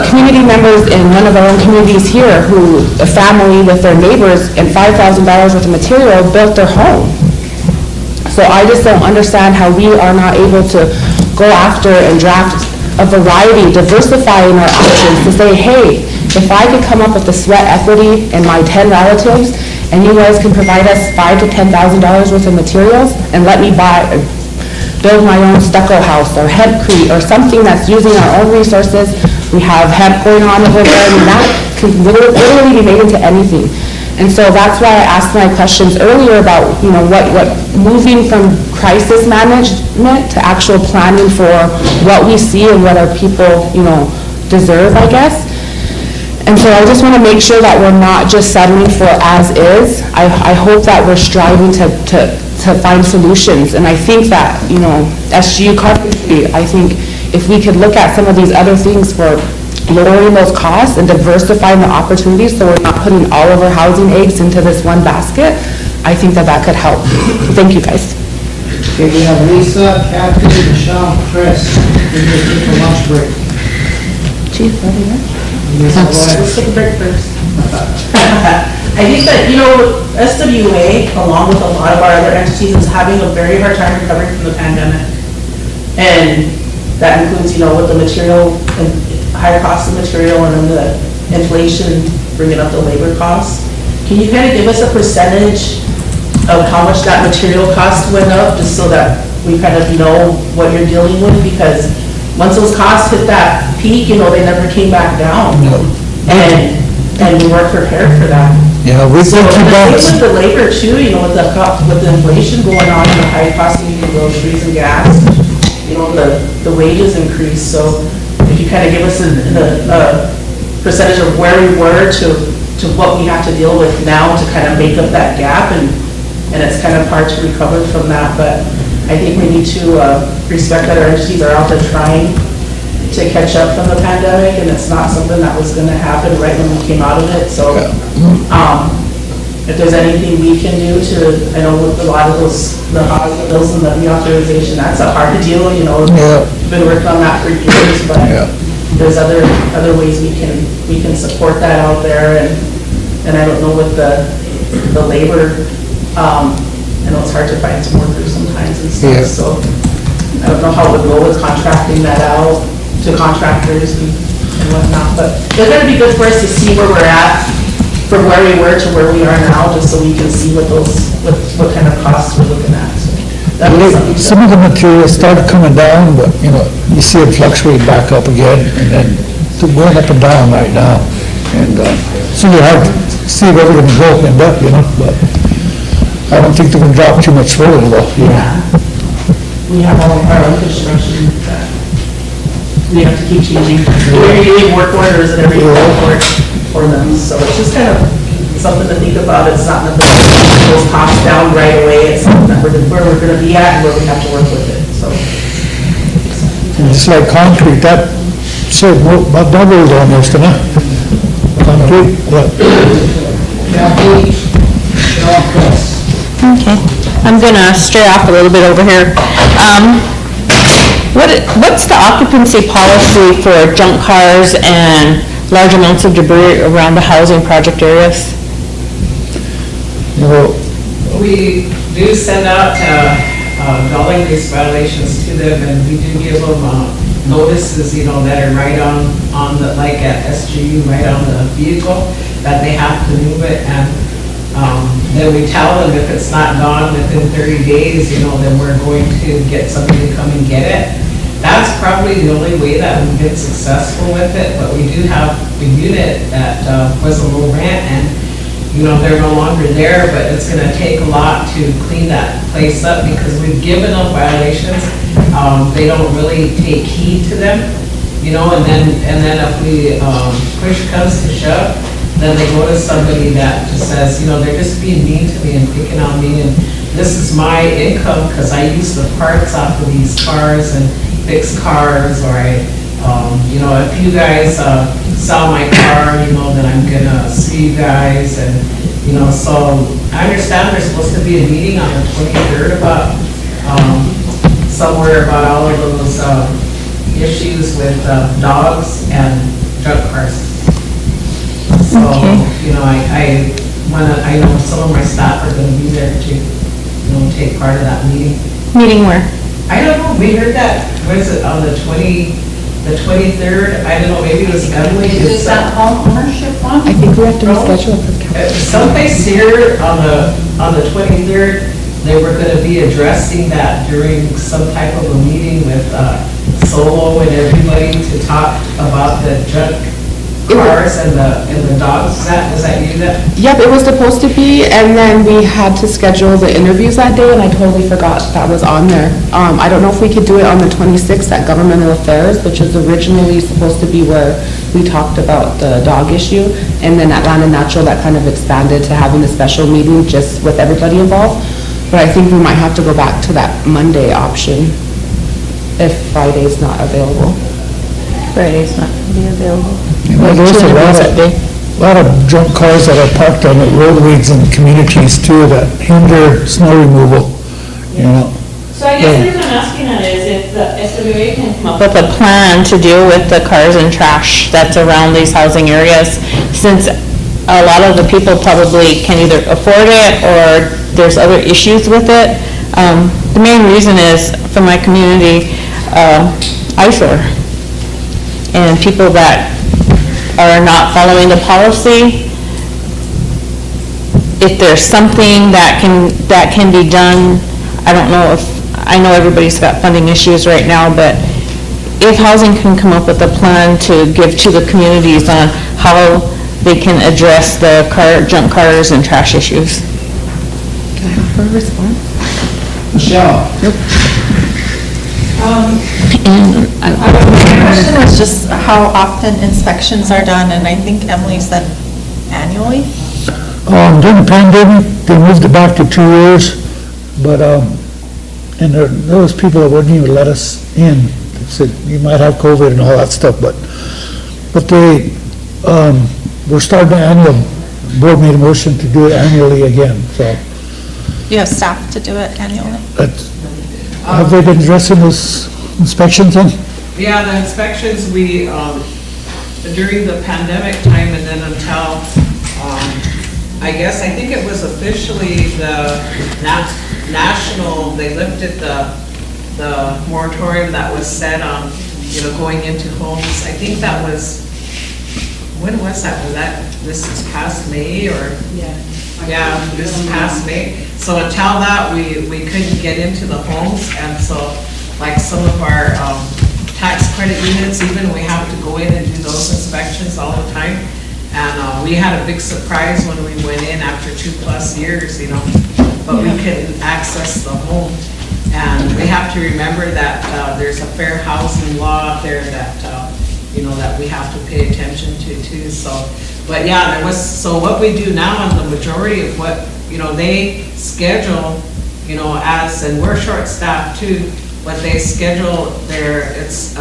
G: community members in one of our own communities here who, a family with their neighbors and $5,000 worth of material built their home. So I just don't understand how we are not able to go after and draft a variety, diversifying our options to say, hey, if I could come up with the sweat equity in my 10 relatives, and you guys can provide us $5,000 to $10,000 worth of materials, and let me build my own stucco house or hempcrete or something that's using our own resources. We have hemp going on over there, and that can literally be made into anything. And so that's why I asked my questions earlier about, what moving from crisis equipment to actual planning for what we see and what our people, deserve, I guess. And so I just want to make sure that we're not just settling for as is. I hope that we're striving to find solutions. And I think that, SGU carpentry, I think if we could look at some of these other things for lowering those costs and diversifying the opportunities so we're not putting all of our housing eggs into this one basket, I think that that could help. Thank you, guys.
S: Okay, we have Lisa, Kathy, Michelle, Chris. We're going to take a lunch break.
G: Chief, what do you
I: Let's take a break first. I think that, SWA, along with a lot of our other entities, is having a very hard time recovering from the pandemic. And that includes, with the material, and higher cost of material, and then the inflation bringing up the labor costs. Can you kind of give us a percentage of how much that material cost went up, just so that we kind of know what you're dealing with? Because once those costs hit that peak, they never came back down. And we weren't prepared for that.
P: Yeah, we
I: So,
P: think
I: and
P: about.
I: the thing with the labor too, with the inflation going on and the high cost of eating groceries and gas, the wages increase. So if you kind of give us a percentage of where we were to what we have to deal with now to kind of make up that gap, and it's kind of hard to recover from that. But I think we need to respect that our entities are out there trying to catch up from the pandemic, and it's not something that was going to happen right when we came out of it. So if there's anything we can do I know with a lot of the hospitals and the reauthorization, that's a hard deal, we've been working on that for years, but there's other ways we can support that out there, and I don't know with the labor, I know it's hard to find some workers sometimes and stuff, so I don't know how it would go with contracting that out to contractors and whatnot, but it's going to be good for us to see where we're at from where we were to where we are now, just so we can see what kind of costs we're looking at. So that was something
P: Some of the materials started coming down, but, you see it fluctuate back up again, and then it's going up and down right now. And it's really hard to see where we're going to go end up, but I don't think they're going to drop too much further, though.
I: We have all of our own construction that we have to keep changing. We're getting work orders and every report for them, so it's just kind of something to think about. It's not nothing that goes costs down right away. It's something that where we're going to be at and where we have to work with it, so.
P: And just like concrete, that said, about doubled almost, concrete,
S: Kathy, Michelle, Chris.
D: Okay, I'm gonna stray off a little bit over here. What's the occupancy policy for junk cars and large amounts of debris around the housing project areas?
E: We do send out dwelling use violations to them, and we do give them notices, that are right on the, like at SGU, right on the vehicle, that they have to move it, and then we tell them if it's not gone within 30 days, then we're going to get somebody to come and get it. That's probably the only way that we've been successful with it, but we do have a unit that was a low rent, and they're no longer there, but it's going to take a lot to clean that place up because we've given them violations. They don't really take heed to them, and then if we push comes to shove, then they go to somebody that just says, they're just being mean to me and picking on me, and this is my income because I use the parts off of these cars and fix cars, or if you guys sell my car, then I'm gonna sue you guys, and so I understand there's supposed to be a meeting on the 23rd about somewhere about all of those issues with dogs and junk cars. So, I know some of my staff are gonna be there to, take part of that meeting.
D: Meeting where?
E: I don't know, we heard that, what is it, on the 23rd, I don't know, maybe it was Emily.
Q: Is that home ownership one?
G: I think we have to reschedule it.
E: Someplace here on the 23rd, they were gonna be addressing that during some type of a meeting with Solo and everybody to talk about the junk cars and the dogs, is that you that?
G: Yep, it was supposed to be, and then we had to schedule the interviews that day, and I totally forgot that was on there. I don't know if we could do it on the 26th at Governmental Affairs, which was originally supposed to be where we talked about the dog issue, and then at Land and Natural, that kind of expanded to having a special meeting just with everybody involved. But I think we might have to go back to that Monday option if Friday's not available.
D: Friday's not gonna be available.
P: Well, there's a lot of junk cars that are parked on the roadways and communities too that hinder snow removal, you know.
D: So I guess the reason I'm asking that is if the SWA can come up with a plan to deal with the cars and trash that's around these housing areas, since a lot of the people probably can either afford it or there's other issues with it. The main reason is, for my community, eyesore. And people that are not following the policy, if there's something that can be done, I know everybody's got funding issues right now, but if housing can come up with a plan to give to the communities on how they can address the junk cars and trash issues.
G: Can I offer a response?
S: Michelle?
O: My question was just how often inspections are done, and I think Emily said annually?
P: During the pandemic, they moved it back to 2 years, but, and there was people that wouldn't even let us in. They said, you might have COVID and all that stuff, but they, we're starting the annual, board made a motion to do it annually again, so.
O: You have staff to do it annually?
P: Have they been addressing those inspections then?
E: Yeah, the inspections, we, during the pandemic time and then until, I think it was officially the national, they lifted the moratorium that was set on, going into homes. I think that was, when was that? This is past May or? Yeah, this is past May. So until that, we couldn't get into the homes, and so like some of our tax credit units, even we have to go in and do those inspections all the time. And we had a big surprise when we went in after 2+ years, but we couldn't access the home. And we have to remember that there's a fair housing law out there that, that we have to pay attention to too. So, but yeah, so what we do now on the majority of what, they schedule, and we're short-staffed too, but they schedule it's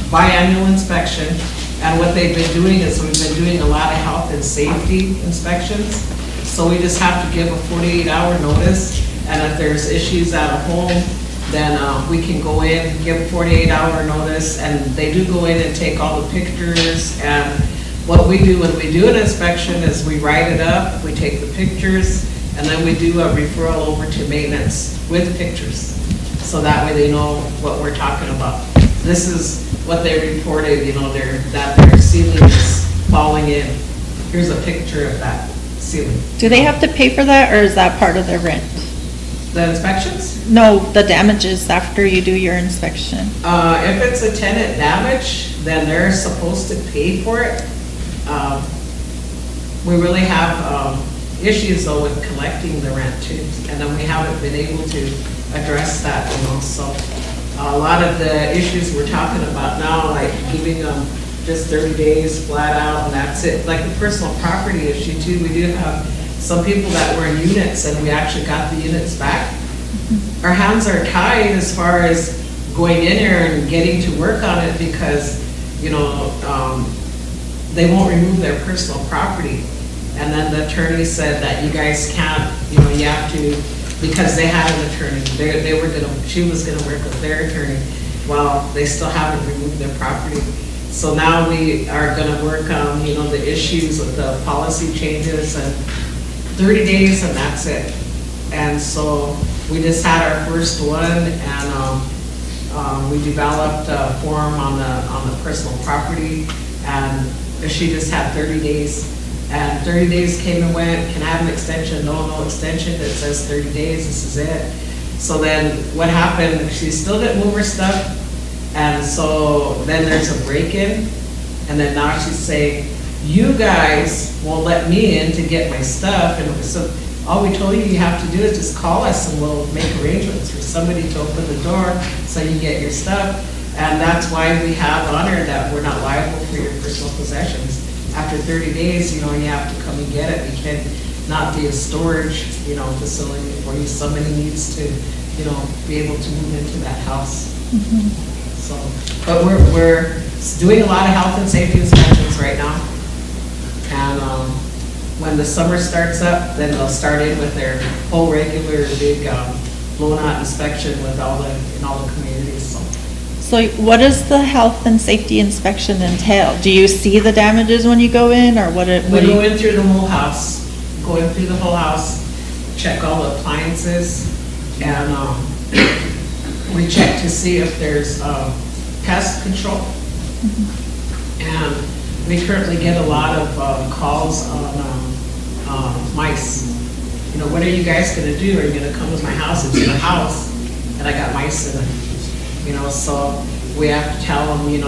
E: biannual inspection. And what they've been doing is we've been doing a lot of health and safety inspections. So we just have to give a 48-hour notice, and if there's issues at a home, then we can go in, give a 48-hour notice, and they do go in and take all the pictures. And what we do when we do an inspection is we write it up, we take the pictures, and then we do a referral over to maintenance with pictures. So that way they know what we're talking about. This is what they reported, that their ceiling is falling in. Here's a picture of that ceiling.
O: Do they have to pay for that, or is that part of their rent?
E: The inspections?
O: No, the damages after you do your inspection.
E: If it's a tenant damage, then they're supposed to pay for it. We really have issues though with collecting the rent too, and then we haven't been able to address that, so a lot of the issues we're talking about now, like giving them just 30 days flat out and that's it, like the personal property issue too. We do have some people that were in units and we actually got the units back. Our hands are tied as far as going in there and getting to work on it because, they won't remove their personal property. And then the attorney said that you guys can't, you have to, because they had an attorney, she was gonna work with their attorney. Well, they still haven't removed their property. So now we are gonna work on, the issues with the policy changes and 30 days and that's it. And so we just had our first one and we developed a form on the personal property and she just had 30 days. And 30 days came and went, can I have an extension? No extension, it says 30 days, this is it. So then what happened, she still didn't move her stuff, and so then there's a break-in, and then now she's saying, you guys won't let me in to get my stuff, and so all we told you have to do is just call us and we'll make arrangements for somebody to open the door so you get your stuff. And that's why we have on there that we're not liable for your personal possessions. After 30 days, you have to come and get it. We can't not be a storage, facility where somebody needs to, be able to move into that house. So, but we're doing a lot of health and safety inspections right now. And when the summer starts up, then they'll start in with their whole regular big blown out inspection with all the communities.
O: So what does the health and safety inspection entail? Do you see the damages when you go in, or what?
E: We go in through the whole house, check all the appliances, and we check to see if there's pest control. And we currently get a lot of calls on mice. What are you guys gonna do? Are you gonna come to my house? It's your house, and I got mice in it. So we have to tell them, you're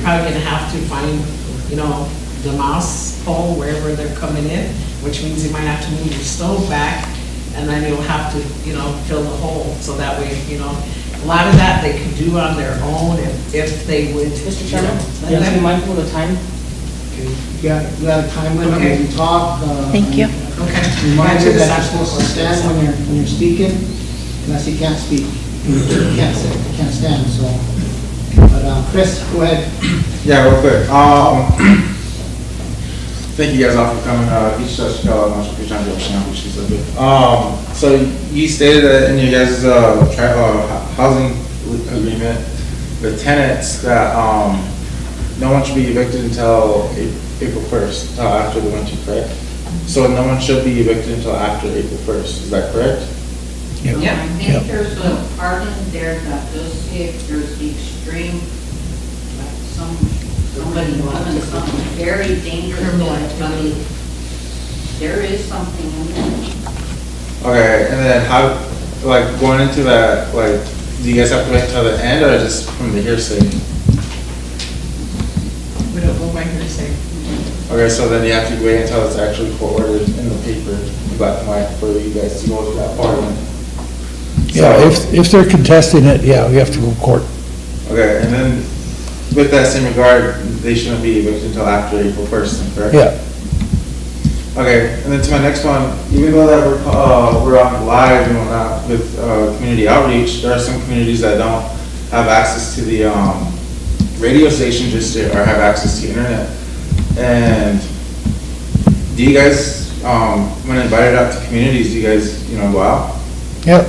E: probably gonna have to find, the mouse hole wherever they're coming in, which means you might have to move your stove back, and then you'll have to, fill the hole. So that way, a lot of that they can do on their own if they would.
B: Mr. Chairman, you have to be mindful of the time.
S: You got a time limit when you talk.
O: Thank you.
E: Okay.
S: Remind you that you're supposed to stand when you're speaking, unless you can't speak. You can't sit, you can't stand, so. But, Chris, go ahead.
J: Yeah, real quick. Thank you guys all for coming. So you stated that in your guys' housing agreement, the tenants that no one should be evicted until April 1st, after the winter, correct? So no one should be evicted until after April 1st, is that correct?
Q: I think there's a part in there that does say if there's the extreme, like somebody doing something very dangerous, there is something in there.
J: Okay, and then how, going into that, do you guys have to wait until the end, or just from the hearsay?
E: We don't go by hearsay.
J: Okay, so then you have to wait until it's actually court ordered in the paper, black and white, for you guys to go to that part.
P: Yeah, if they're contesting it, yeah, we have to go to court.
J: Okay, and then with that same regard, they shouldn't be evicted until after April 1st, correct?
P: Yeah.
J: Okay, and then to my next one, even though that we're on live and whatnot with community outreach, there are some communities that don't have access to the radio station just yet, or have access to internet. And do you guys, when invited out to communities, do you guys, go out?
P: Yep,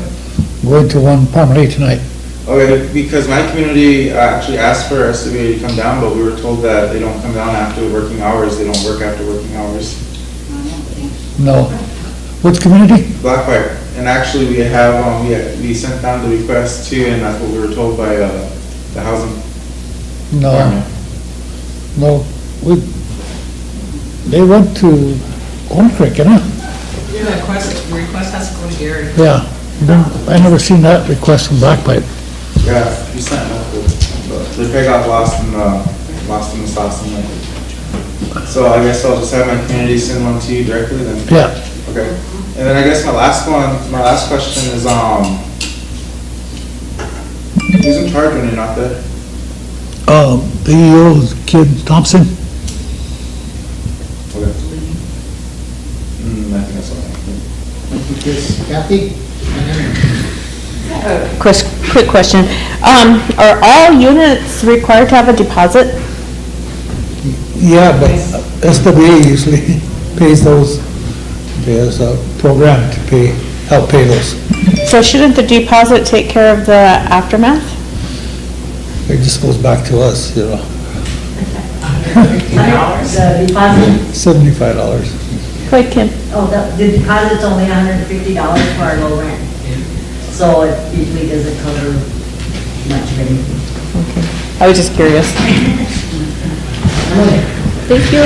P: going to one Palmer tonight.
J: Okay, because my community actually asked for SWA to come down, but we were told that they don't come down after working hours, they don't work after working hours.
P: No. Which community?
J: Blackfire. And actually we have, we sent down the request too, and that's what we were told by the housing department.
P: No, they went to Corn Creek, you know?
E: The request has to go to Gary.
P: Yeah, I never seen that request from Black Pipe.
J: Yeah, we sent them, but the pay got lost in the sauce. So I guess I'll just have my community send one to you directly then?
P: Yeah.
J: Okay. And then I guess my last question is, who's in charge when you're not there?
P: The old kid Thompson.
J: Okay. I think that's all.
S: Thank you, Kathy?
D: Quick question. Are all units required to have a deposit?
P: Yeah, but SWA usually pays those. There's a program to help pay those.
D: So shouldn't the deposit take care of the aftermath?
P: It just goes back to us, you know.
V: The deposit,
P: $75.
D: Go ahead, Kim.
V: the deposit's only $150 for our low rent. So it usually doesn't cover much of anything.
D: Okay. I was just curious.
G: Thank you.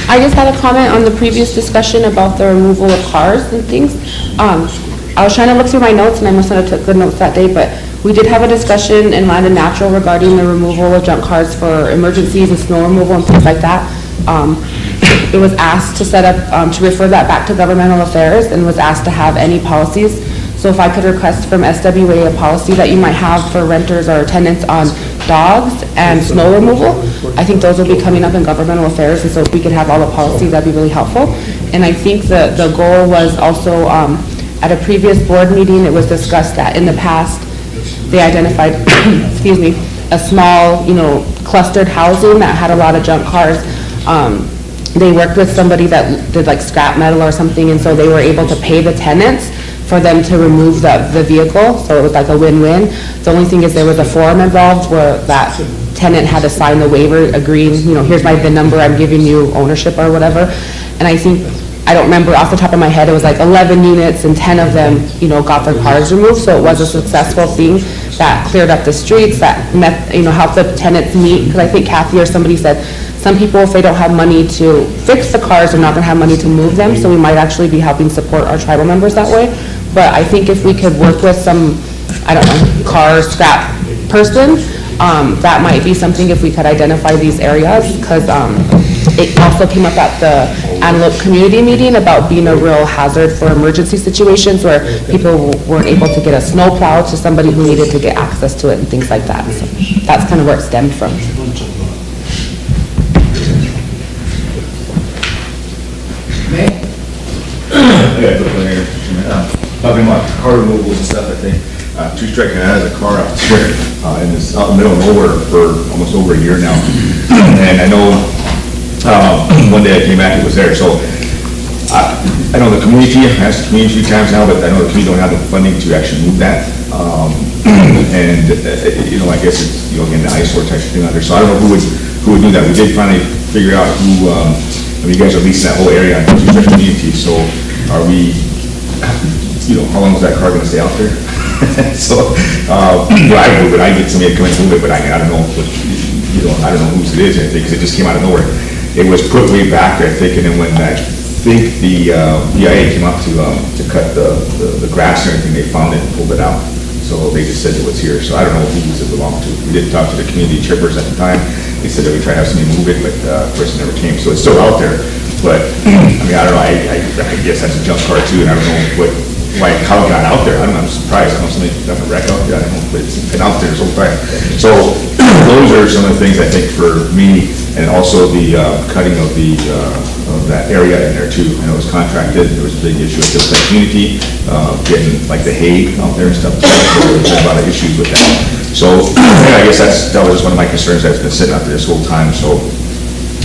G: I just had a comment on the previous discussion about the removal of cars and things. I was trying to look through my notes and I must not have took good notes that day, but we did have a discussion in Land and Natural regarding the removal of junk cars for emergencies and snow removal and things like that. it was asked to set up, to refer that back to governmental affairs and was asked to have any policies. So if I could request from SWA a policy that you might have for renters or tenants on dogs and snow removal, I think those will be coming up in governmental affairs, and so if we could have all the policies, that'd be really helpful. And I think the goal was also, at a previous board meeting, it was discussed that in the past, they identified, excuse me, a small, clustered housing that had a lot of junk cars. They worked with somebody that did like scrap metal or something, and so they were able to pay the tenants for them to remove the vehicle, so it was like a win-win. The only thing is there was a form involved where that tenant had to sign the waiver agreeing, here's my VIN number, I'm giving you ownership or whatever. And I think, I don't remember off the top of my head, it was like 11 units and 10 of them, got their cars removed, so it was a successful thing that cleared up the streets, that helped the tenants meet, because I think Kathy or somebody said, some people, if they don't have money to fix the cars, they're not gonna have money to move them, so we might actually be helping support our tribal members that way. But I think if we could work with some, I don't know, car scrap person, that might be something if we could identify these areas, because it also came up at the Antelope Community Meeting about being a real hazard for emergency situations where people weren't able to get a snow plow to somebody who needed to get access to it and things like that. So that's kind of where it stemmed from.
F: Talking about car removals and stuff, I think, Two Strike has a car out there, and it's out in the middle of nowhere for almost over a year now. And I know, one day I came back, it was there, so, I know the community, I asked the community a few times now, but I know the community don't have the funding to actually move that. And, I guess it's, again, the eyesore type of thing out there, so I don't know who would do that. We did finally figure out who, you guys are leasing that whole area on Two Strike community, so are we, how long is that car gonna stay out there? So, I move it, I get somebody to come and move it, but I don't know, I don't know whose it is, I think, because it just came out of nowhere. It was put way back there, I think, and then when I think the BIA came up to cut the grass and everything, they found it and pulled it out. So they just said it was here, so I don't know who it belonged to. We did talk to the community trippers at the time, they said that we tried to have somebody move it, but of course it never came, so it's still out there. But, I don't know, I guess that's a junk car too, and I don't know how it got out there. I don't know, I'm surprised. I don't know, somebody left a wreck out there. I don't know, but it's been out there this whole time. So those are some of the things I think for me, and also the cutting of that area in there too. I know it was contracted. There was a big issue with the community, getting like the hay out there and stuff. So there's a lot of issues with that. So I guess that was just one of my concerns that's been sitting out there this whole time. So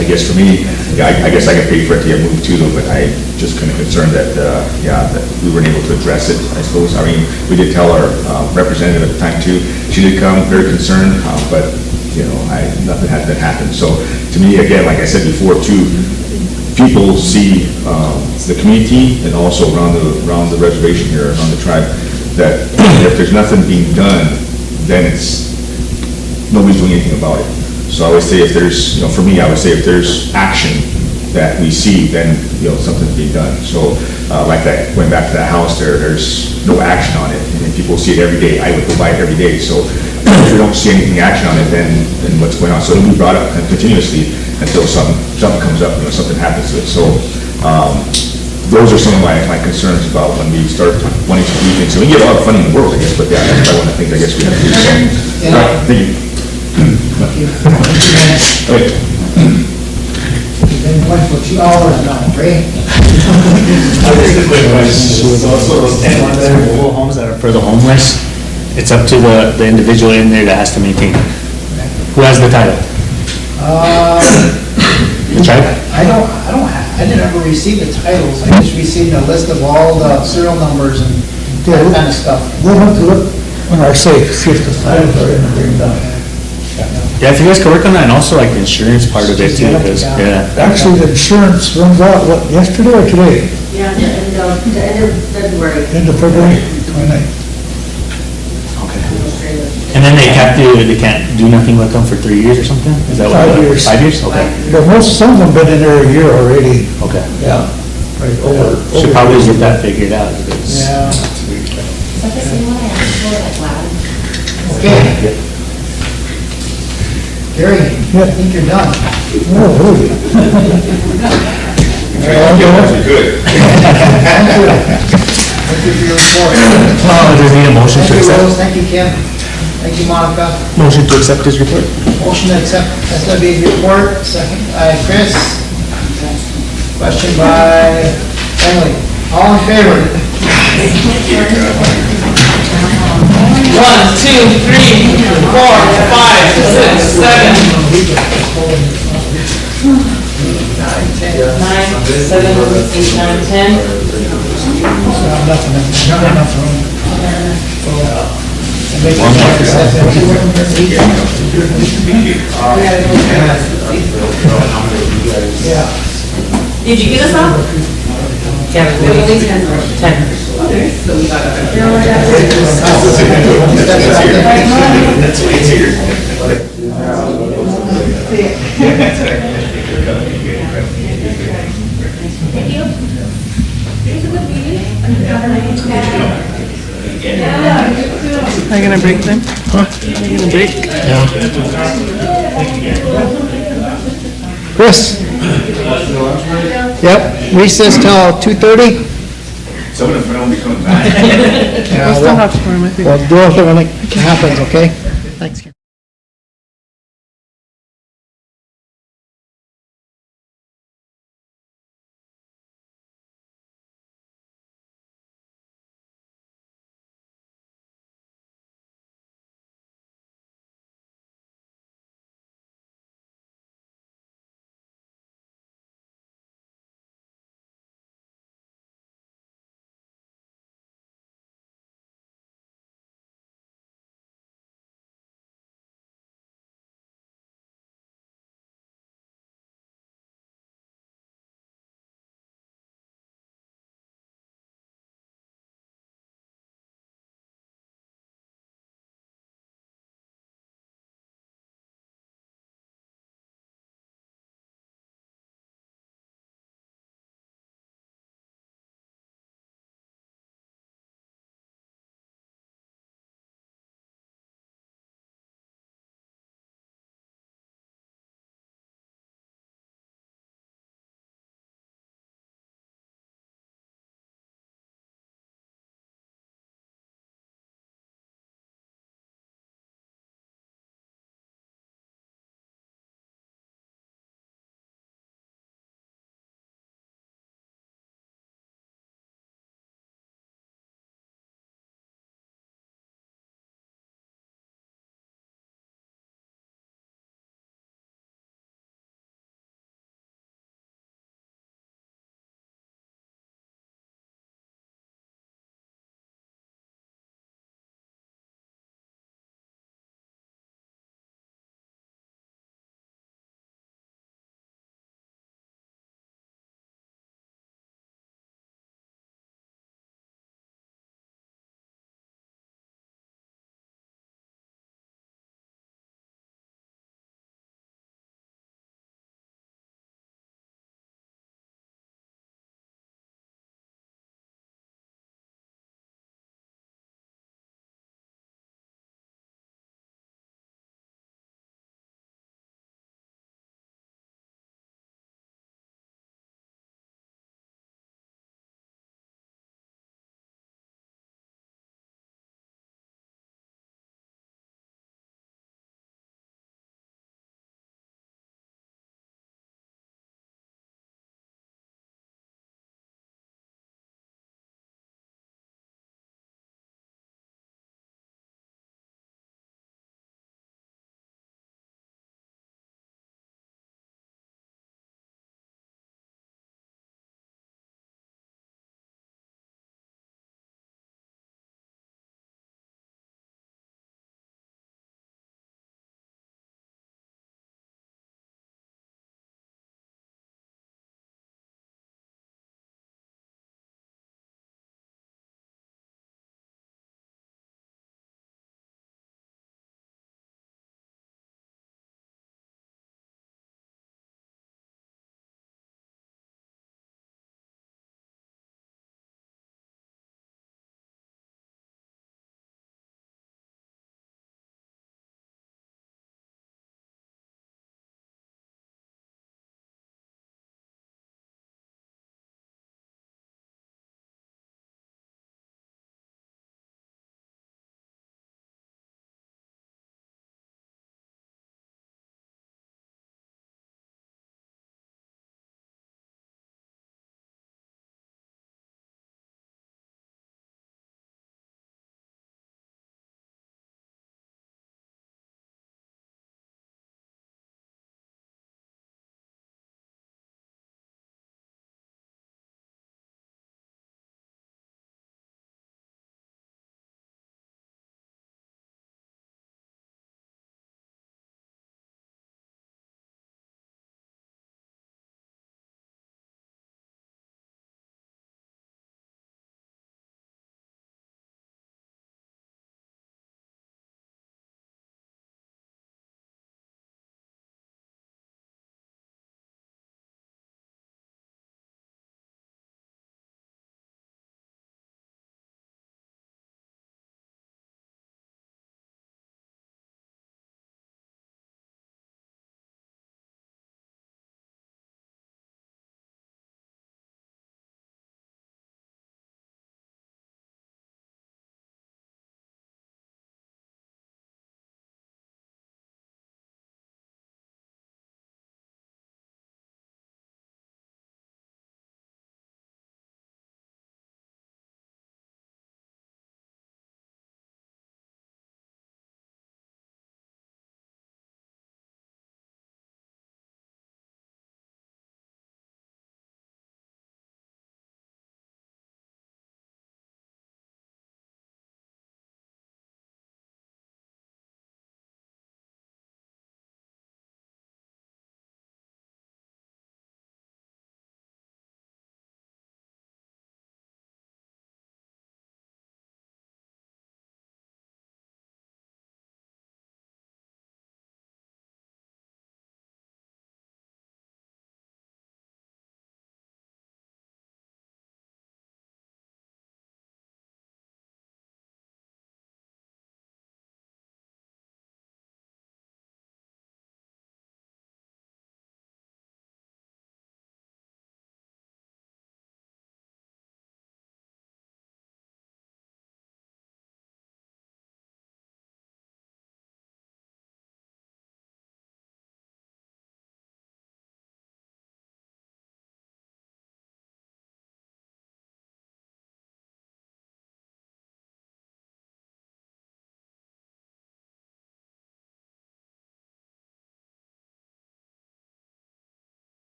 F: I guess for me, I guess I could pay for it to get moved to them, but I just kind of concerned that, that we weren't able to address it, I suppose. I mean, we did tell our representative at the time too. She did come very concerned, but, nothing has been happened. So to me, again, like I said before too, people see the community and also around the reservation here, around the tribe, that if there's nothing being done, then nobody's doing anything about it. So I would say if there's, for me, I would say if there's action that we see, then, something's being done. So, like that, going back to that house there's no action on it, and people see it every day. I would go by it every day, so if we don't see anything action on it, then what's going on? So it'll be brought up continuously until something comes up, something happens to it. So, those are some of my concerns about when we start wanting to do things. So we get a lot of funding in the world, I guess, but yeah, that's probably one of the things I guess we have to do. So, all right, thank you. Okay.
S: Been going for 2 hours now, right?
K: Just a quick question. So those 10 mobile homes that are for the homeless, it's up to the individual in there that has to maintain it. Who has the title? The tribe?
S: I didn't ever receive the titles. I just received a list of all the serial numbers and that kind of stuff.
P: We'll have to look on our safe, see if the titles are in there.
K: Yeah, if you guys could work on that, and also like the insurance part of it too, because,
P: Actually, the insurance runs out, yesterday or today?
V: Yeah, the end of February.
P: End of February, 29th.
K: And then they can't do nothing with them for 3 years or something? Is that what?
P: 5 years.
K: 5 years? Okay.
P: But some of them been in there a year already.
K: Okay.
P: Yeah. Right,
K: Should probably get that figured out. Because
S: Okay. Gary? I think you're done.
F: Good.
S: Thank you for your report.
K: Does he need a motion to
S: Thank you,
K: accept?
S: Rose, thank you, Kim. Thank you, Monica.
K: Motion to accept his report?
S: Motion to accept SW's report, second by Chris. Question by Emily. All in favor?
I: 1, 2, 3, 4, 5, 6, 7. 9, 7, 8, 9, 10. Did you get us up? Yeah, we only 10. Okay, so we got it.
F: That's why it's here.
Q: Thank you. It was a good meeting.
I: Are you gonna break them? Huh? Are you gonna break?
S: Yeah. Chris? Yep, recess till 2:30?
F: Some of them don't be coming back.
S: Yeah,
I: We'll still have to form, I think.
S: Well, do it when it happens, okay? Thanks, Kim.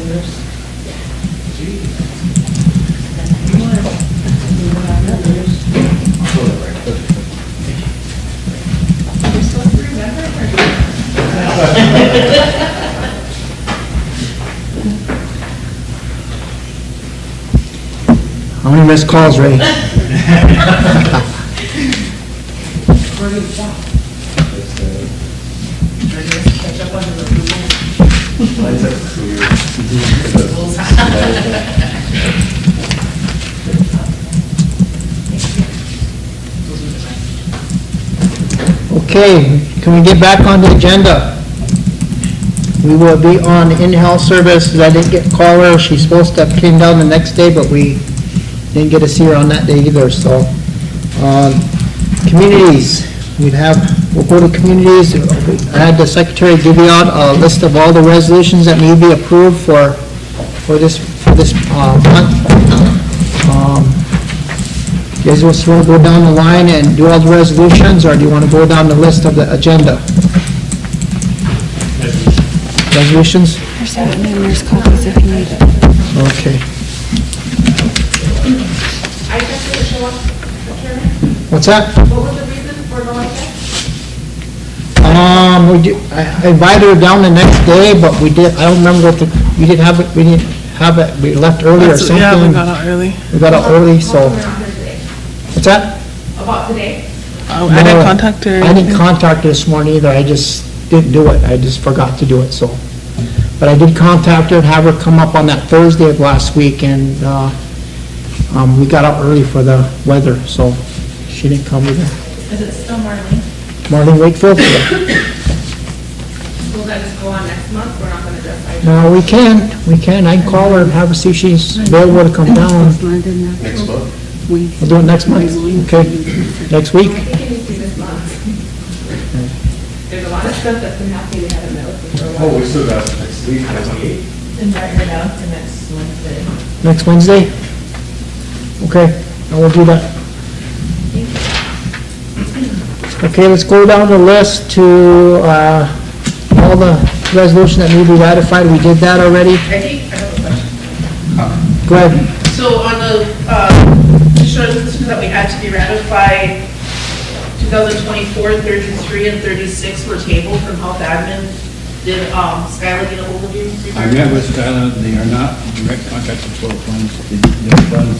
A: How many missed calls, Ray? Okay, can we get back on the agenda? We will be on in-house services. I didn't get call her. She's supposed to have came down the next day, but we didn't get to see her on that day either, so. Communities, we'll go to communities. I had the secretary give you out a list of all the resolutions that need to be approved for this month. You guys just want to go down the line and do all the resolutions, or do you want to go down the list of the agenda? Resolutions?
G: There's copies if you need it.
A: Okay.
I: I guess it show up, Chairman?
A: What's that?
I: What was the reason for no access?
A: I invited her down the next day, but we did, I don't remember what we didn't have it, we left early or something.
I: Yeah, we got out early.
A: We got out early, so. What's that?
I: About today?
A: I didn't contact her. I didn't contact her this morning either, I just didn't do it, I just forgot to do it, so. But I did contact her and have her come up on that Thursday of last week, and, we got out early for the weather, so she didn't come either.
I: Is it still Marlene?
A: Marlene Wakefield?
I: Will that just go on next month? We're not gonna just.
A: No, we can, I can call her and have her see if she's available to come down.
J: Next month?
A: We'll do it next month, okay? Next week?
I: I think it needs to be this month. There's a lot of stuff that's been happening, we haven't met with her.
J: Oh, we still got next week, 28th.
I: Invite her down for next Wednesday.
A: Next Wednesday? Okay, I will do that. Okay, let's go down the list to, all the resolutions that need to be ratified. We did that already.
I: I think, I have a question.
A: Go ahead.
I: So on the, insurance systems that we had to be ratified, 2024, 33, and 36 were tabled from health admin. Did, Skylar get a hold of you?
C: I met with Skylar, they are not direct contracts with total funds, they're funds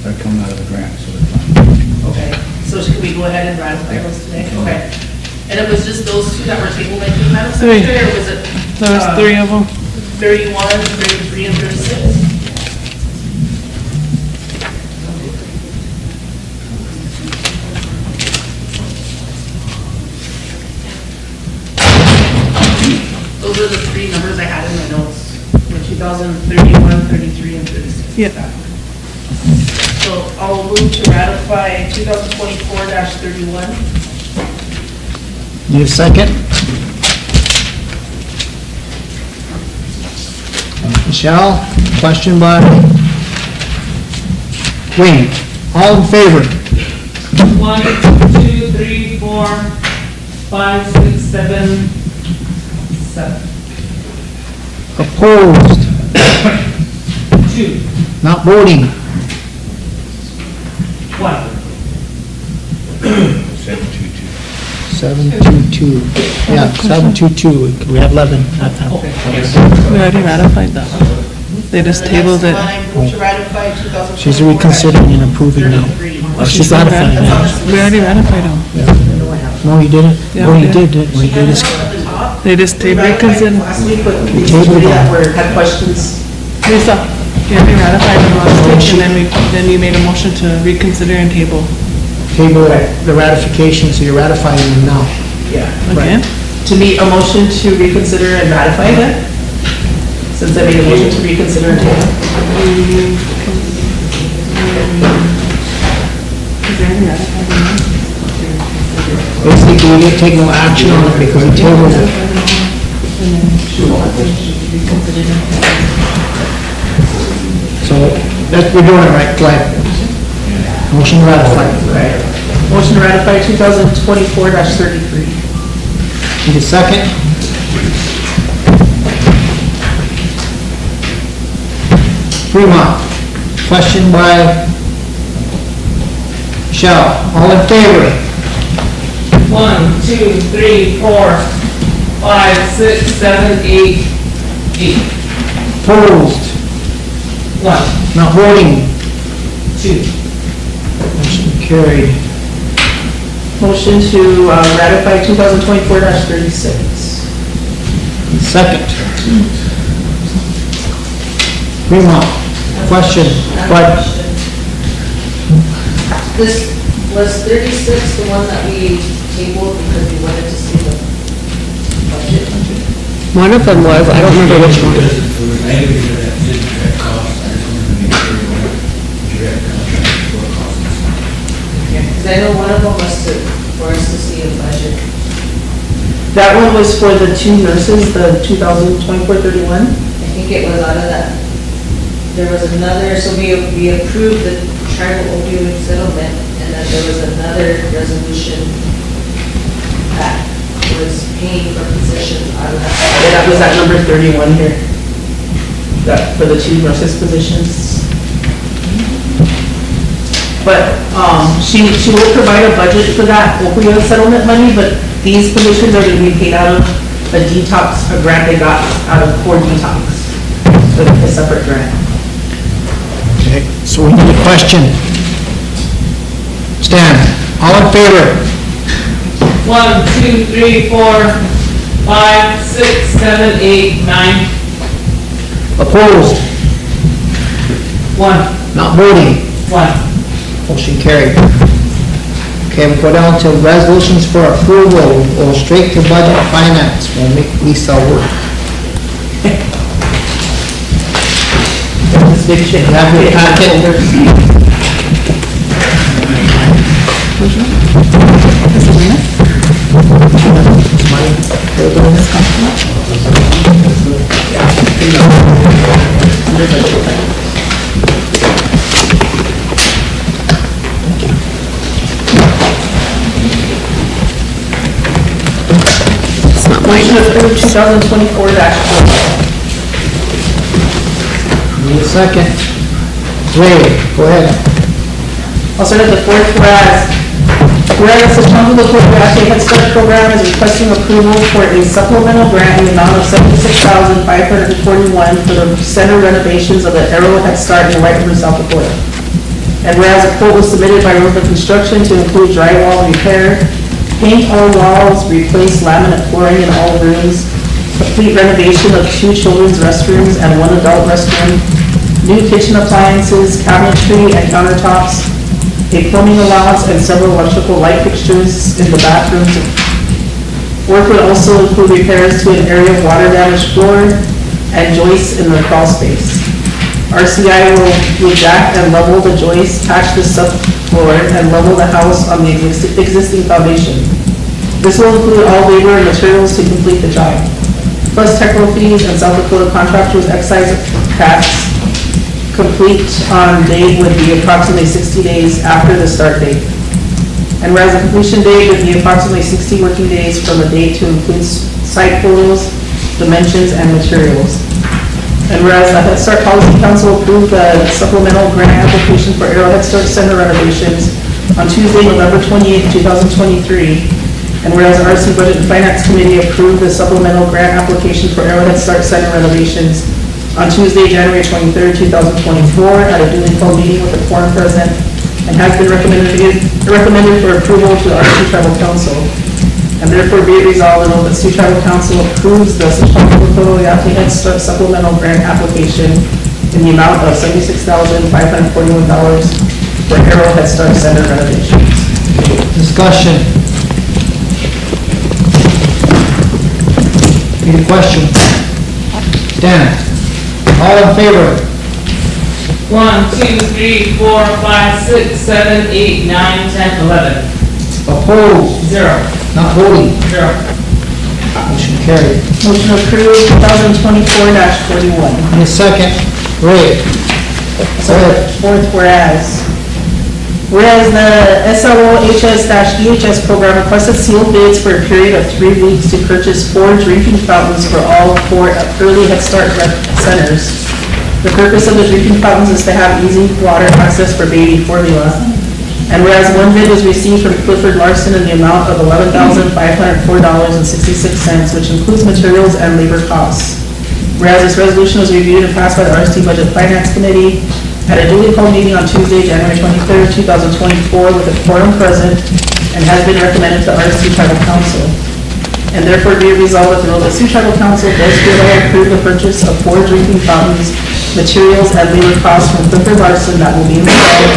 C: that are coming out of the grant, so they're fine.
I: Okay, so should we go ahead and ratify those today? Okay. And it was just those two that were tabled by you, Madam Secretary, or was it?
H: There was three of them.
I: 31, 33, and 36? Those are the three numbers I had in my notes, for 2031, 33, and 36.
H: Yeah.
I: So I'll move to ratify 2024-31.
A: Need a second? Michelle, question by Wayne. All in favor?
H: 1, 2, 3, 4, 5, 6, 7, 7.
A: Opposed?
H: 2.
A: Not voting?
H: 1.
A: 722. Yeah, 722. We have 11 at that.
H: We already ratified that. They just tabled it.
I: I move to ratify 2024.
A: She's reconsidering and approving now. Oh, she's ratifying now.
H: We already ratified them.
A: No, you didn't?
H: Yeah,
A: Oh,
H: we
A: you
H: did.
A: did, didn't we? They just-
H: They just tabled it because then,
I: Last week, but
A: We
I: these
A: tabled
I: three that
A: them.
I: were, had questions.
H: Lisa, yeah, we ratified them last week and then you made a motion to reconsider and table.
A: Table the ratification, so you're ratifying them now.
I: Yeah.
H: Again?
I: To meet a motion to reconsider and ratify that? Since I made a motion to reconsider and table.
A: Basically, we didn't take no action on it because we tabled it. So, we're doing it right, go ahead. Motion ratified.
I: Motion to ratify 2024-33.
A: Need a second? Fremont. Question by Michelle. All in favor?
L: 1, 2, 3, 4, 5, 6, 7, 8, 8.
A: Opposed?
L: 1,
A: Not voting?
L: 2.
A: Motion carried.
I: Motion to ratify 2024-36.
A: Second. Fremont. Question. What?
M: This, was 36 the one that we tabled because we wanted to see the budget?
G: One of them was, I don't remember which one.
M: Because I know one of them was for us to see a budget.
I: That one was for the two nurses, the 2024-31?
M: I think it was out of that. There was another, so we approved the tribal opioid settlement, and then there was another resolution that was paying for positions out of that.
I: Yeah, that was at number 31 here. That, for the two nurses positions. But, she will provide a budget for that opioid settlement money, but these positions are gonna be paid out of a detox, a grant they got out of core detox. So a separate grant.
A: Okay, so we need a question. Stan, all in favor?
L: 1, 2, 3, 4, 5, 6, 7, 8, 9.
A: Opposed?
L: 1.
A: Not voting?
L: 1.
A: Motion carried. Okay, we'll go down to resolutions for approval. We'll go straight to budget and finance. We'll make Lisa work.
I: This big shit.
A: Have your packet.
I: Motion approved 2024-4.
A: Need a second. Ray, go ahead.
I: I'll start at the fourth whereas. Whereas the Township of Cocoyate Head Start Program is requesting approval for a supplemental grant in the amount of $76,541 for the center renovations of the Arrowhead Start in White River, South Dakota. And whereas a quote was submitted by Rosebud Construction to include drywall repair, paint all walls, replace laminate flooring in all rooms, complete renovation of 2 children's restrooms and 1 adult restroom, new kitchen appliances, cabinetry and countertops, a plumbing allowance and several electrical light fixtures in the bathrooms. Work would also include repairs to an area of water damaged floor and joists in the crawl space. RCI will jack and level the joists, patch the subfloor, and level the house on the existing foundation. This will include all labor and materials to complete the job, plus technical fees and South Dakota contractors' excise tax. Complete on date would be approximately 60 days after the start date. And whereas the completion date would be approximately 60 working days from the date to include site photos, dimensions, and materials. And whereas the Head Start Policy Council approved the supplemental grant application for Arrowhead Start Center renovations on Tuesday, November 28, 2023. And whereas the RC Budget and Finance Committee approved the supplemental grant application for Arrowhead Start Center renovations on Tuesday, January 23rd, 2024, at a duly called meeting with the quorum present, and has been recommended for approval to the RST Tribal Council. And therefore be it resolved that the Sioux Tribal Council approves the Cocoyate Head Start supplemental grant application in the amount of $76,541 for Arrowhead Start Center renovations.
A: Discussion. Any question? Dan, all in favor?
L: 1, 2, 3, 4, 5, 6, 7, 8, 9, 10, 11.
A: Opposed?
L: 0.
A: Not voting?
L: 0.
A: Motion carried.
I: Motion approved 2024-41.
A: Any second? Ray.
I: So fourth whereas. Whereas the SLOHS-EHS program requested sealed bids for a period of 3 weeks to purchase 4 drinking fountains for all 4 early Head Start centers. The purpose of the drinking fountains is to have easy water access for baby formula. And whereas one bid was received from Clifford Larson in the amount of $11,504.66, which includes materials and labor costs. Whereas this resolution was reviewed and passed by the RST Budget Finance Committee at a duly called meeting on Tuesday, January 23rd, 2024, with a quorum present, and has been recommended to the RST Tribal Council. And therefore be it resolved that the Rosebud Sioux Tribal Council does hereby approve the purchase of 4 drinking fountains, materials, and labor costs from Clifford Larson that will be installed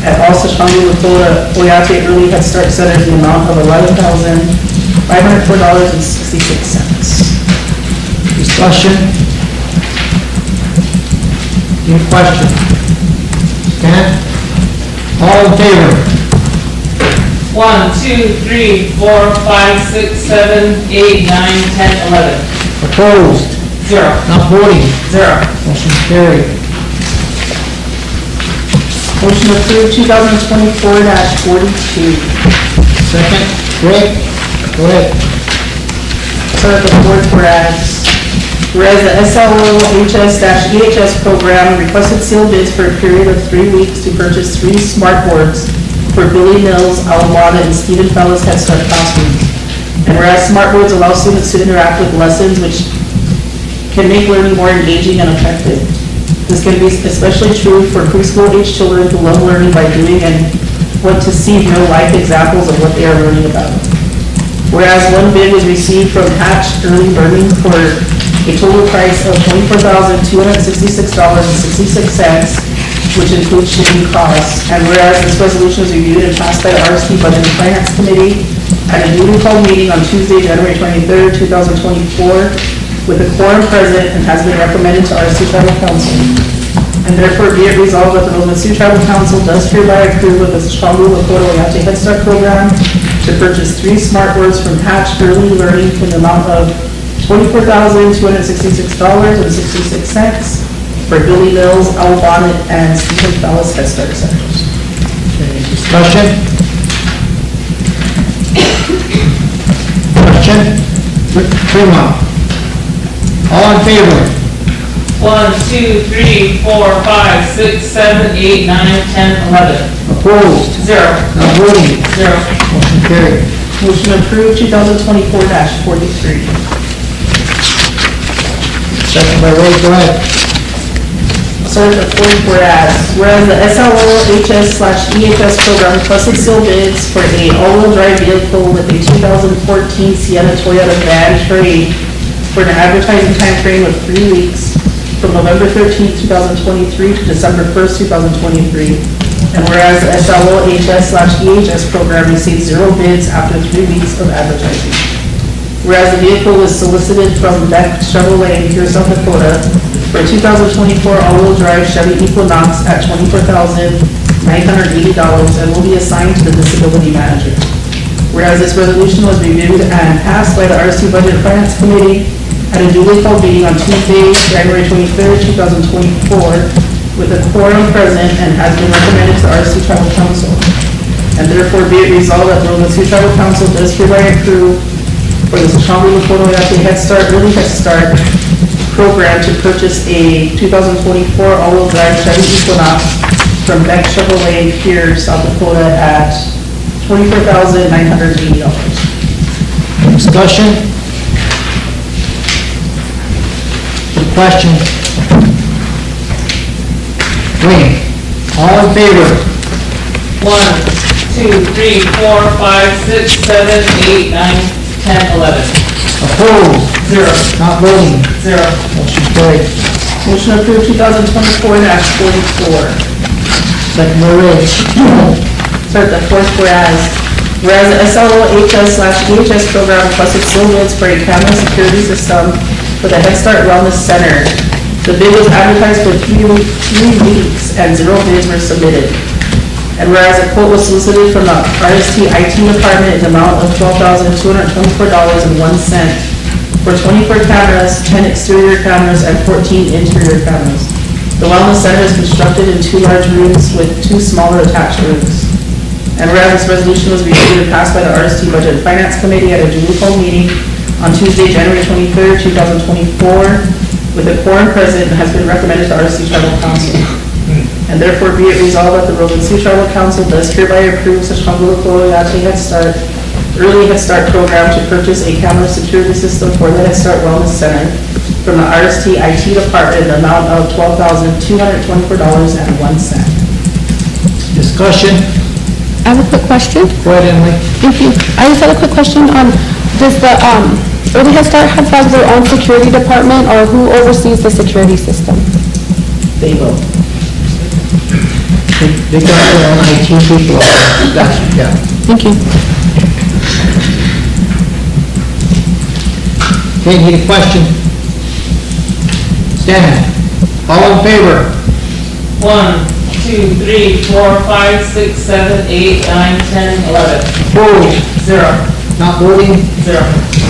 I: at all Sashango, Lakota, Oyate Early Head Start Centers in the amount of $11,504.66.
A: Discussion? Any question? Stan? All in favor?
E: 1, 2, 3, 4, 5, 6, 7, 8, 9, 10, 11.
A: Opposed?
E: 0.
A: Not voting?
E: 0.
A: Motion carried.
I: Motion approved 2024-42.
A: Second, Greg, go ahead.
I: Start the fourth whereas the SLO-HS-EHS program requested sealed bids for a period of 3 weeks to purchase 3 smart boards for Billy Mills, Alameda, and Stephen Fellows Head Start classrooms. And whereas smart boards allow students to interact with lessons, which can make learning more engaging and effective. This can be especially true for preschool-age children who love learning by doing and want to see real-life examples of what they are learning about. Whereas one bid was received from Hatch Early Learning for a total price of $24,266.66, which includes shipping costs. And whereas this resolution was reviewed and passed by the RST Budget and Finance Committee at a duly called meeting on Tuesday, January 23rd, 2024, with a quorum present and has been recommended to RST Tribal Council. And therefore be it resolved that the Rosebud Sioux Tribal Council does hereby approve of the Sashango Lakota Oyate Head Start program to purchase 3 smart boards from Hatch Early Learning for the amount of $24,266.66 for Billy Mills, Owl Bonnet, and Stephen Fellows Head Start Centers.
A: Okay, discussion? Question? Fremont? All in favor?
E: 1, 2, 3, 4, 5, 6, 7, 8, 9, 10, 11.
A: Opposed?
E: 0.
A: Not voting?
E: 0.
A: Motion carried.
I: Motion approved 2024-43.
A: Second by Ray, go ahead.
I: Start the fourth whereas the SLO-HS/EHS program requested sealed bids for a all-wheel drive vehicle with a 2014 Sienna Toyota van trade for an advertising time frame of 3 weeks from November 13th, 2023 to December 1st, 2023. And whereas the SLO-HS/EHS program received 0 bids after 3 weeks of advertising. Whereas the vehicle was solicited from Beck Chevrolet in Pure, South Dakota for a 2024 all-wheel drive Chevy Equinox at $24,980 and will be assigned to the disability manager. Whereas this resolution was reviewed and passed by the RST Budget and Finance Committee at a duly called meeting on Tuesday, January 23rd, 2024, with a quorum present and has been recommended to the RST Tribal Council. And therefore be it resolved that the Rosebud Sioux Tribal Council does hereby approve for the Sashango Lakota Oyate Head Start, Early Head Start program to purchase a 2024 all-wheel drive Chevy Equinox from Beck Chevrolet here, South Dakota at $24,980.
A: Discussion? Any questions? Wayne? All in favor?
E: 1, 2, 3, 4, 5, 6, 7, 8, 9, 10, 11.
A: Opposed?
E: 0.
A: Not voting?
E: 0.
A: Motion carried.
I: Motion approved 2024-44.
A: Second by Ray.
I: Start the fourth whereas the SLO-HS/EHS program requested sealed bids for a camera security system for the Head Start Wellness Center. The bid was advertised for 3 weeks and 0 bids were submitted. And whereas a quote was solicited from the RST IT department in the amount of $12,224.01 for 24 cameras, 10 exterior cameras, and 14 interior cameras. The wellness center is constructed in 2 large rooms with 2 smaller attached rooms. And whereas this resolution was reviewed and passed by the RST Budget and Finance Committee at a duly called meeting on Tuesday, January 23rd, 2024, with a quorum present and has been recommended to RST Tribal Council. And therefore be it resolved that the Rosebud Sioux Tribal Council does hereby approve such Head Start, Early Head Start program to purchase a camera security system for the Head Start Wellness Center from the RST IT Department in the amount of $12,224.01.
A: Discussion?
G: I have a quick question.
A: Go ahead, Emily.
G: Thank you. I just had a quick question on, does the Early Head Start have their own security department, or who oversees the security system?
I: They will.
A: They got their own IT people. Yeah.
G: Thank you.
A: Okay, need a question? Stand. All in favor?
I: 1, 2, 3, 4, 5, 6, 7, 8, 9, 10, 11.
A: Opposed?
I: 0.
A: Not voting?
I: 0.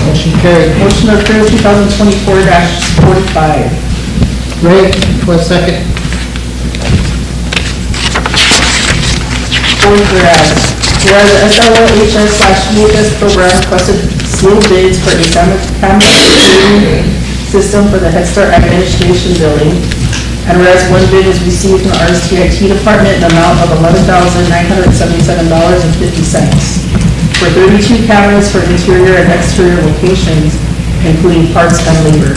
A: Motion carried.
I: Motion to approve 2024-45.
A: Ray, for a second.
I: Whereas the SLOHS/EHS program requested sealed bids for a camera security system for the Head Start Administration Building. And whereas one bid was received from the RST IT Department in the amount of $11,977.50 for 32 cameras for interior and exterior locations, including parts and labor.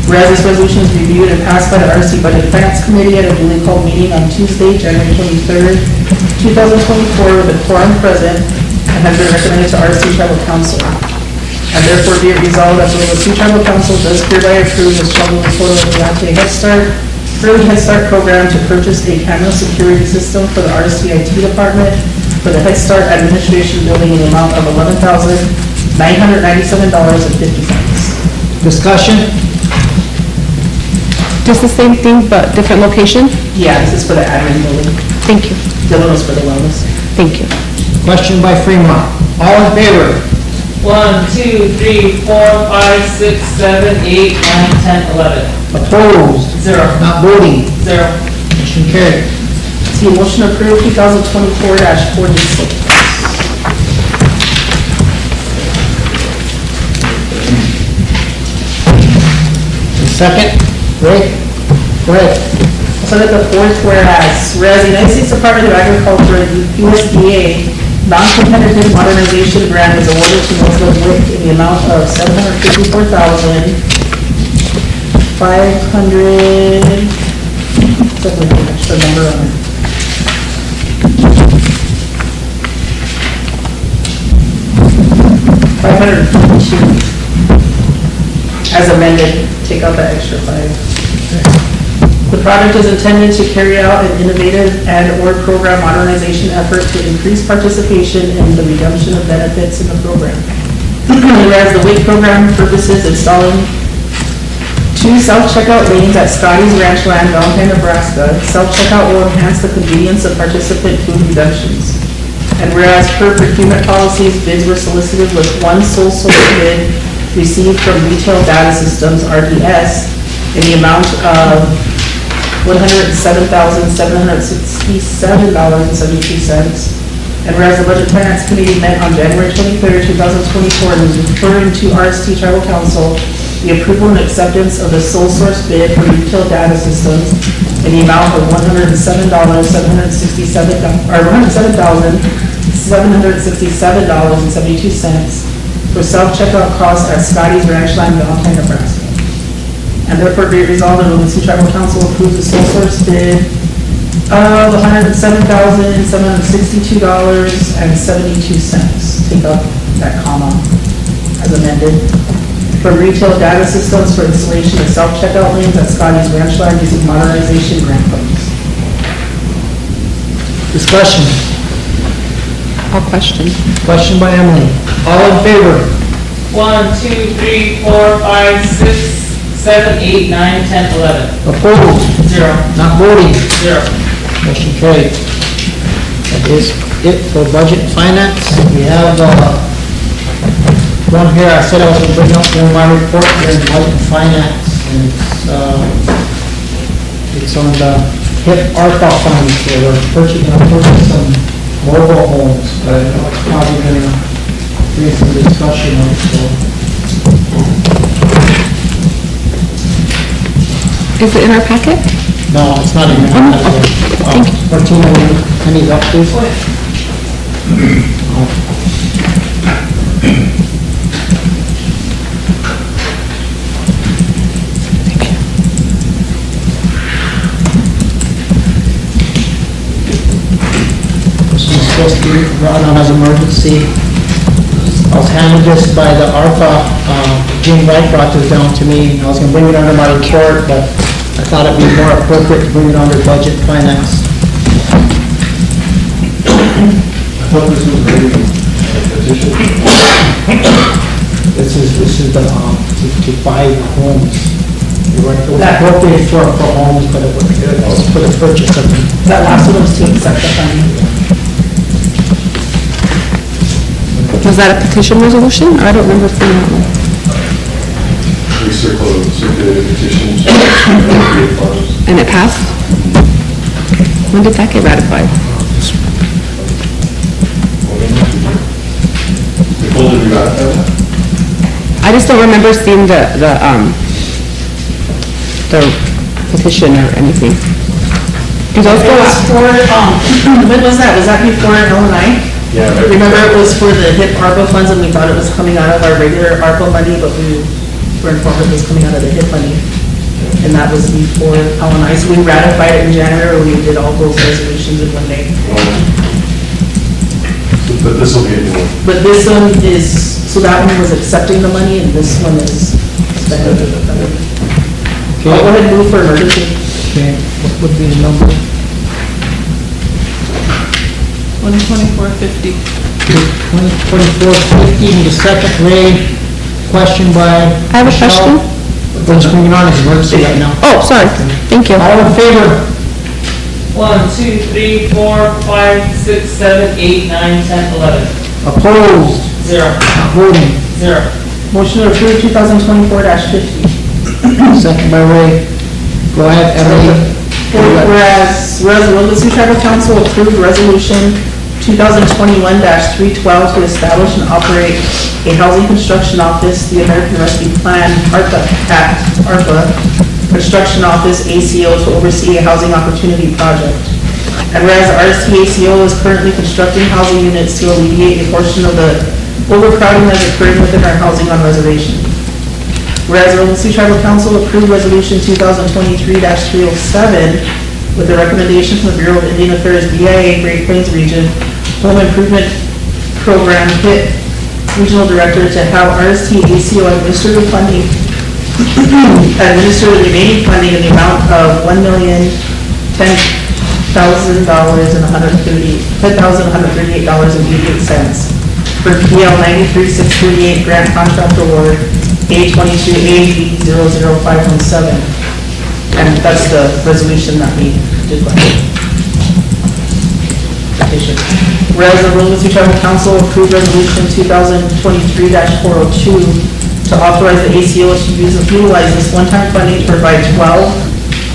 I: Whereas this resolution is reviewed and passed by the RST Budget Finance Committee at a duly called meeting on Tuesday, January 23rd, 2024, with a quorum present, and has been recommended to RST Tribal Council. And therefore be it resolved that the Sioux Tribal Council does hereby approve the Head Start, Early Head Start program to purchase a camera security system for the RST IT Department for the Head Start Administration Building in the amount of $11,997.50.
A: Discussion?
G: Just the same thing, but different location?
I: Yeah, this is for the admin building.
G: Thank you.
I: The other one's for the wellness.
G: Thank you.
A: Question by Fremont. All in favor?
I: 1, 2, 3, 4, 5, 6, 7, 8, 9, 10, 11.
A: Opposed?
I: 0.
A: Not voting?
I: 0.
A: Motion carried.
I: See, motion approved 2024-46.
A: Second? Ray? Go ahead.
I: So that the fourth whereas the United States Department of Agriculture, USDA, non-competitive modernization grant is awarded to Rosebud WIC in the amount of $754,500. Definitely an extra number on it. $552 as amended. Take out that extra 5. The project is intended to carry out an innovative and/or program modernization effort to increase participation in the redemption of benefits in the program. Whereas the WIC program purposes installing 2 self-checkout lanes at Scotty's Ranch Land, Valentine, Nebraska. Self-checkout will enhance the convenience of participant food redemptions. And whereas per procurement policies, bids were solicited with one sole source bid received from Retail Data Systems, RDS, in the amount of $107,767.72. And whereas the Budget Finance Committee met on January 23rd, 2024, and was referring to RST Tribal Council the approval and acceptance of the sole source bid for Retail Data Systems in the amount of $107,767.72 for self-checkout costs at Scotty's Ranch Land, Valentine, Nebraska. And therefore be it resolved that the Sioux Tribal Council approves the sole source bid of $107,762.72. Take out that comma as amended. For Retail Data Systems for installation of self-checkout lanes at Scotty's Ranch Land using modernization grant funds.
A: Discussion.
G: I'll question.
A: Question by Emily. All in favor?
I: 1, 2, 3, 4, 5, 6, 7, 8, 9, 10, 11.
A: Opposed?
I: 0.
A: Not voting?
I: 0.
A: Motion carried. That is it for budget and finance. We have one here. I said I was going to bring up one of my report here in budget and finance, and it's on the HIP ARPA funds. So we're purchasing some mobile homes, but I know it's probably going to create some discussion on it. So
G: Is it in our packet?
S: No, it's not in there. Martina, can you up, please? This is supposed to be run on as emergency. I was handed this by the ARPA, Gene Wright brought this down to me, and I was gonna bring it under my report, but I thought it'd be more appropriate to bring it under budget finance.
T: I thought this was a petition.
S: This is the, to buy homes. It was appropriated for homes, but it was for the purchase of them.
I: That last one was to accept the funding.
G: Was that a petition resolution? I don't remember seeing that one.
T: We circulated petitions. Appropriate funds.
G: And it passed? When did that get ratified?
T: Nicole, did we ratify that?
G: I just don't remember seeing the petition or anything. Do those go out?
I: When was that? Was that before LNI?
T: Yeah.
I: Remember, it was for the HIP ARPA funds, and we thought it was coming out of our regular ARPA money, but we were informed it was coming out of the HIP money. And that was before LNI, so we ratified it in January, we did all those resolutions in one day.
T: But this will be a new one.
I: But this one is, so that one was accepting the money, and this one is spending it.
S: Okay.
I: I'll go ahead and move for emergency.
S: Okay, what would be the number?
H: 124.50.
S: 2450, need a second, Ray. Question by
G: I have a question.
S: We're just bringing on as emergency right now.
G: Oh, sorry. Thank you.
S: All in favor?
N: 1, 2, 3, 4, 5, 6, 7, 8, 9, 10, 11.
S: Opposed?
N: 0.
S: Not voting.
N: 0.
I: Motion to approve 2024-50.
S: Second by Ray. Go ahead, Emily.
I: Whereas the Sioux Tribal Council approved resolution 2021-312 to establish and operate a housing construction office, the American Rescue Plan, ARPA Construction Office, ACO, to oversee a housing opportunity project. And whereas the RST ACO is currently constructing housing units to alleviate a portion of the overcrowding that is occurring within our housing on reservation. Whereas the Sioux Tribal Council approved resolution 2023-307 with a recommendation from the Bureau of Indian Affairs, BIA, Great Plains Region, Home Improvement Program, HIT, Regional Director, to have RST ACO administer the funding, administer the remaining funding in the amount of $1,010,138.88 for PL 93-638 grant contract award A22AV00517. And that's the resolution that we did last. Petition. Whereas the Sioux Tribal Council approved resolution 2023-402 to authorize the ACO to utilize this one-time funding to provide 12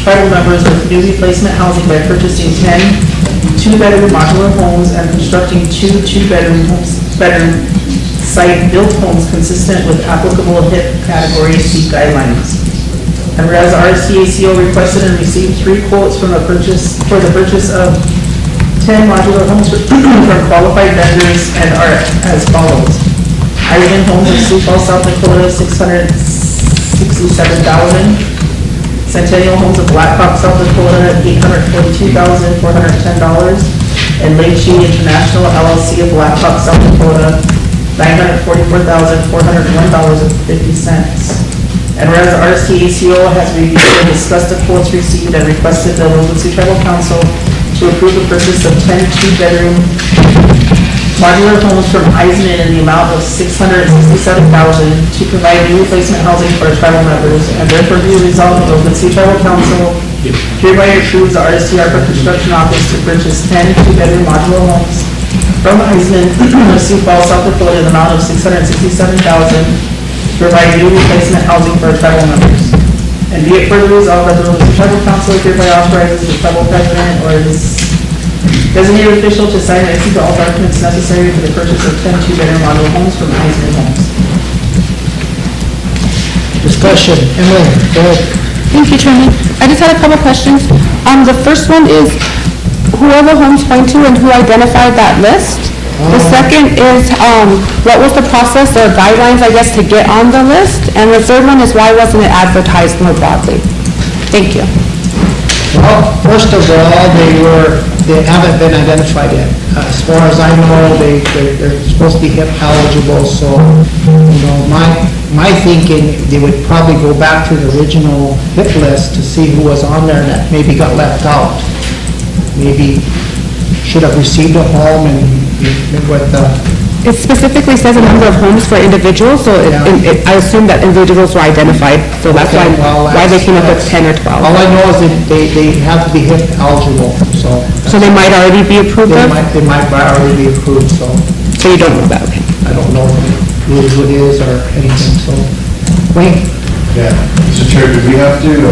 I: tribal members with new replacement housing by purchasing 10 two-bedroom modular homes and constructing 2 two-bedroom site-built homes consistent with applicable HIP Category C guidelines. And whereas RST ACO requested and received 3 quotes for the purchase of 10 modular homes from qualified vendors and are as follows. Ivan Homes in Sioux Falls, South Dakota, $667,000. Centennial Homes of Blackhawk, South Dakota, $842,410. And Lake Chee International LLC of Blackhawk, South Dakota, $944,401.50. And whereas the RST ACO has reviewed and discussed the quotes received and requested the Sioux Tribal Council to approve the purchase of 10 two-bedroom modular homes from Eisman in the amount of $667,000 to provide new replacement housing for our tribal members, and therefore be resolved that the Sioux Tribal Council hereby approves the RST ARPA Construction Office to purchase 10 two-bedroom modular homes from Eisman of Sioux Falls, South Dakota, in the amount of $667,000 to provide new replacement housing for our tribal members. And be it further resolved that the Sioux Tribal Council hereby authorizes the tribal president or his designated official to sign and execute all documents necessary for the purchase of 10 two-bedroom modular homes from Eisman Homes.
S: Discussion, Emily, go ahead.
G: Thank you, Chairman. I just had a couple questions. The first one is, who are the homes going to and who identified that list? The second is, what was the process or guidelines, I guess, to get on the list? And the third one is, why wasn't it advertised more broadly? Thank you.
S: Well, first of all, they haven't been identified yet. As far as I know, they're supposed to be HIP eligible, so, my thinking, they would probably go back to the original HIP list to see who was on there that maybe got left out. Maybe should have received a home and with the...
G: It specifically says a number of homes for individuals, so I assume that individuals were identified, so that's why they came up with 10 or 12.
S: All I know is that they have to be HIP eligible, so...
G: So they might already be approved of?
S: They might already be approved, so...
G: So you don't know that, okay.
S: I don't know who it is or anything, so... Wayne?
R: Yeah, Mr. Chair, do we have to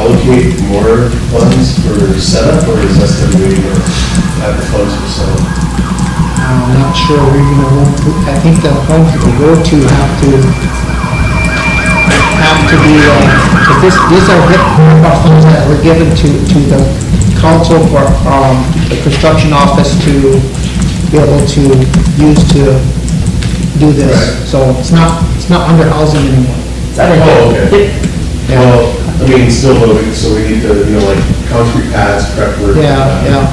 R: allocate more funds for setup, or is SWA at the funds for setup?
S: I'm not sure, I think the homes that they go to have to be, these are HIP funds that were given to the council for, the construction office to be able to use to do this. So it's not under housing anymore.
R: Oh, okay. Well, I mean, still, so we need to, like concrete pads, prep work.
S: Yeah.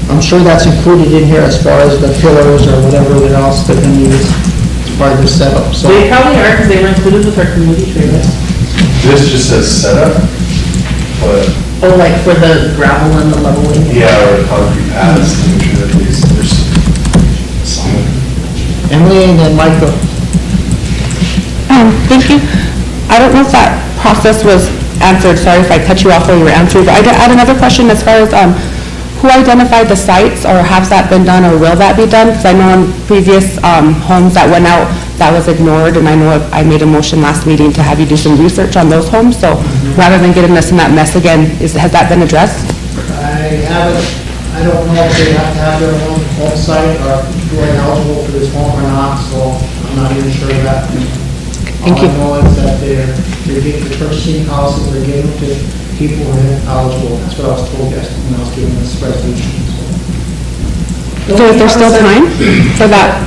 S: I'm sure that's included in here as far as the pillars or whatever else they're gonna use as part of their setup, so.
I: They probably are, because they were included with our community trailers.
R: This just says setup, but.
I: Oh, like for the gravel and the leveling?
R: Yeah, or concrete pads, to make sure that there's solid.
S: Emily and then Michael.
G: Thank you. I don't know if that process was answered, sorry if I cut you off while you were answering, but I had another question as far as, who identified the sites, or has that been done, or will that be done? Because I know in previous homes that went out, that was ignored, and I know I made a motion last meeting to have you do some research on those homes, so rather than getting us in that mess again, has that been addressed?
S: I don't know if they have to have their own home site or who are eligible for this home or not, so I'm not even sure of that.
G: Thank you.
S: All I know is that they're purchasing houses, they're giving to people who are eligible. That's what I was told yesterday when I was giving this resolution.
G: So is there still time for that?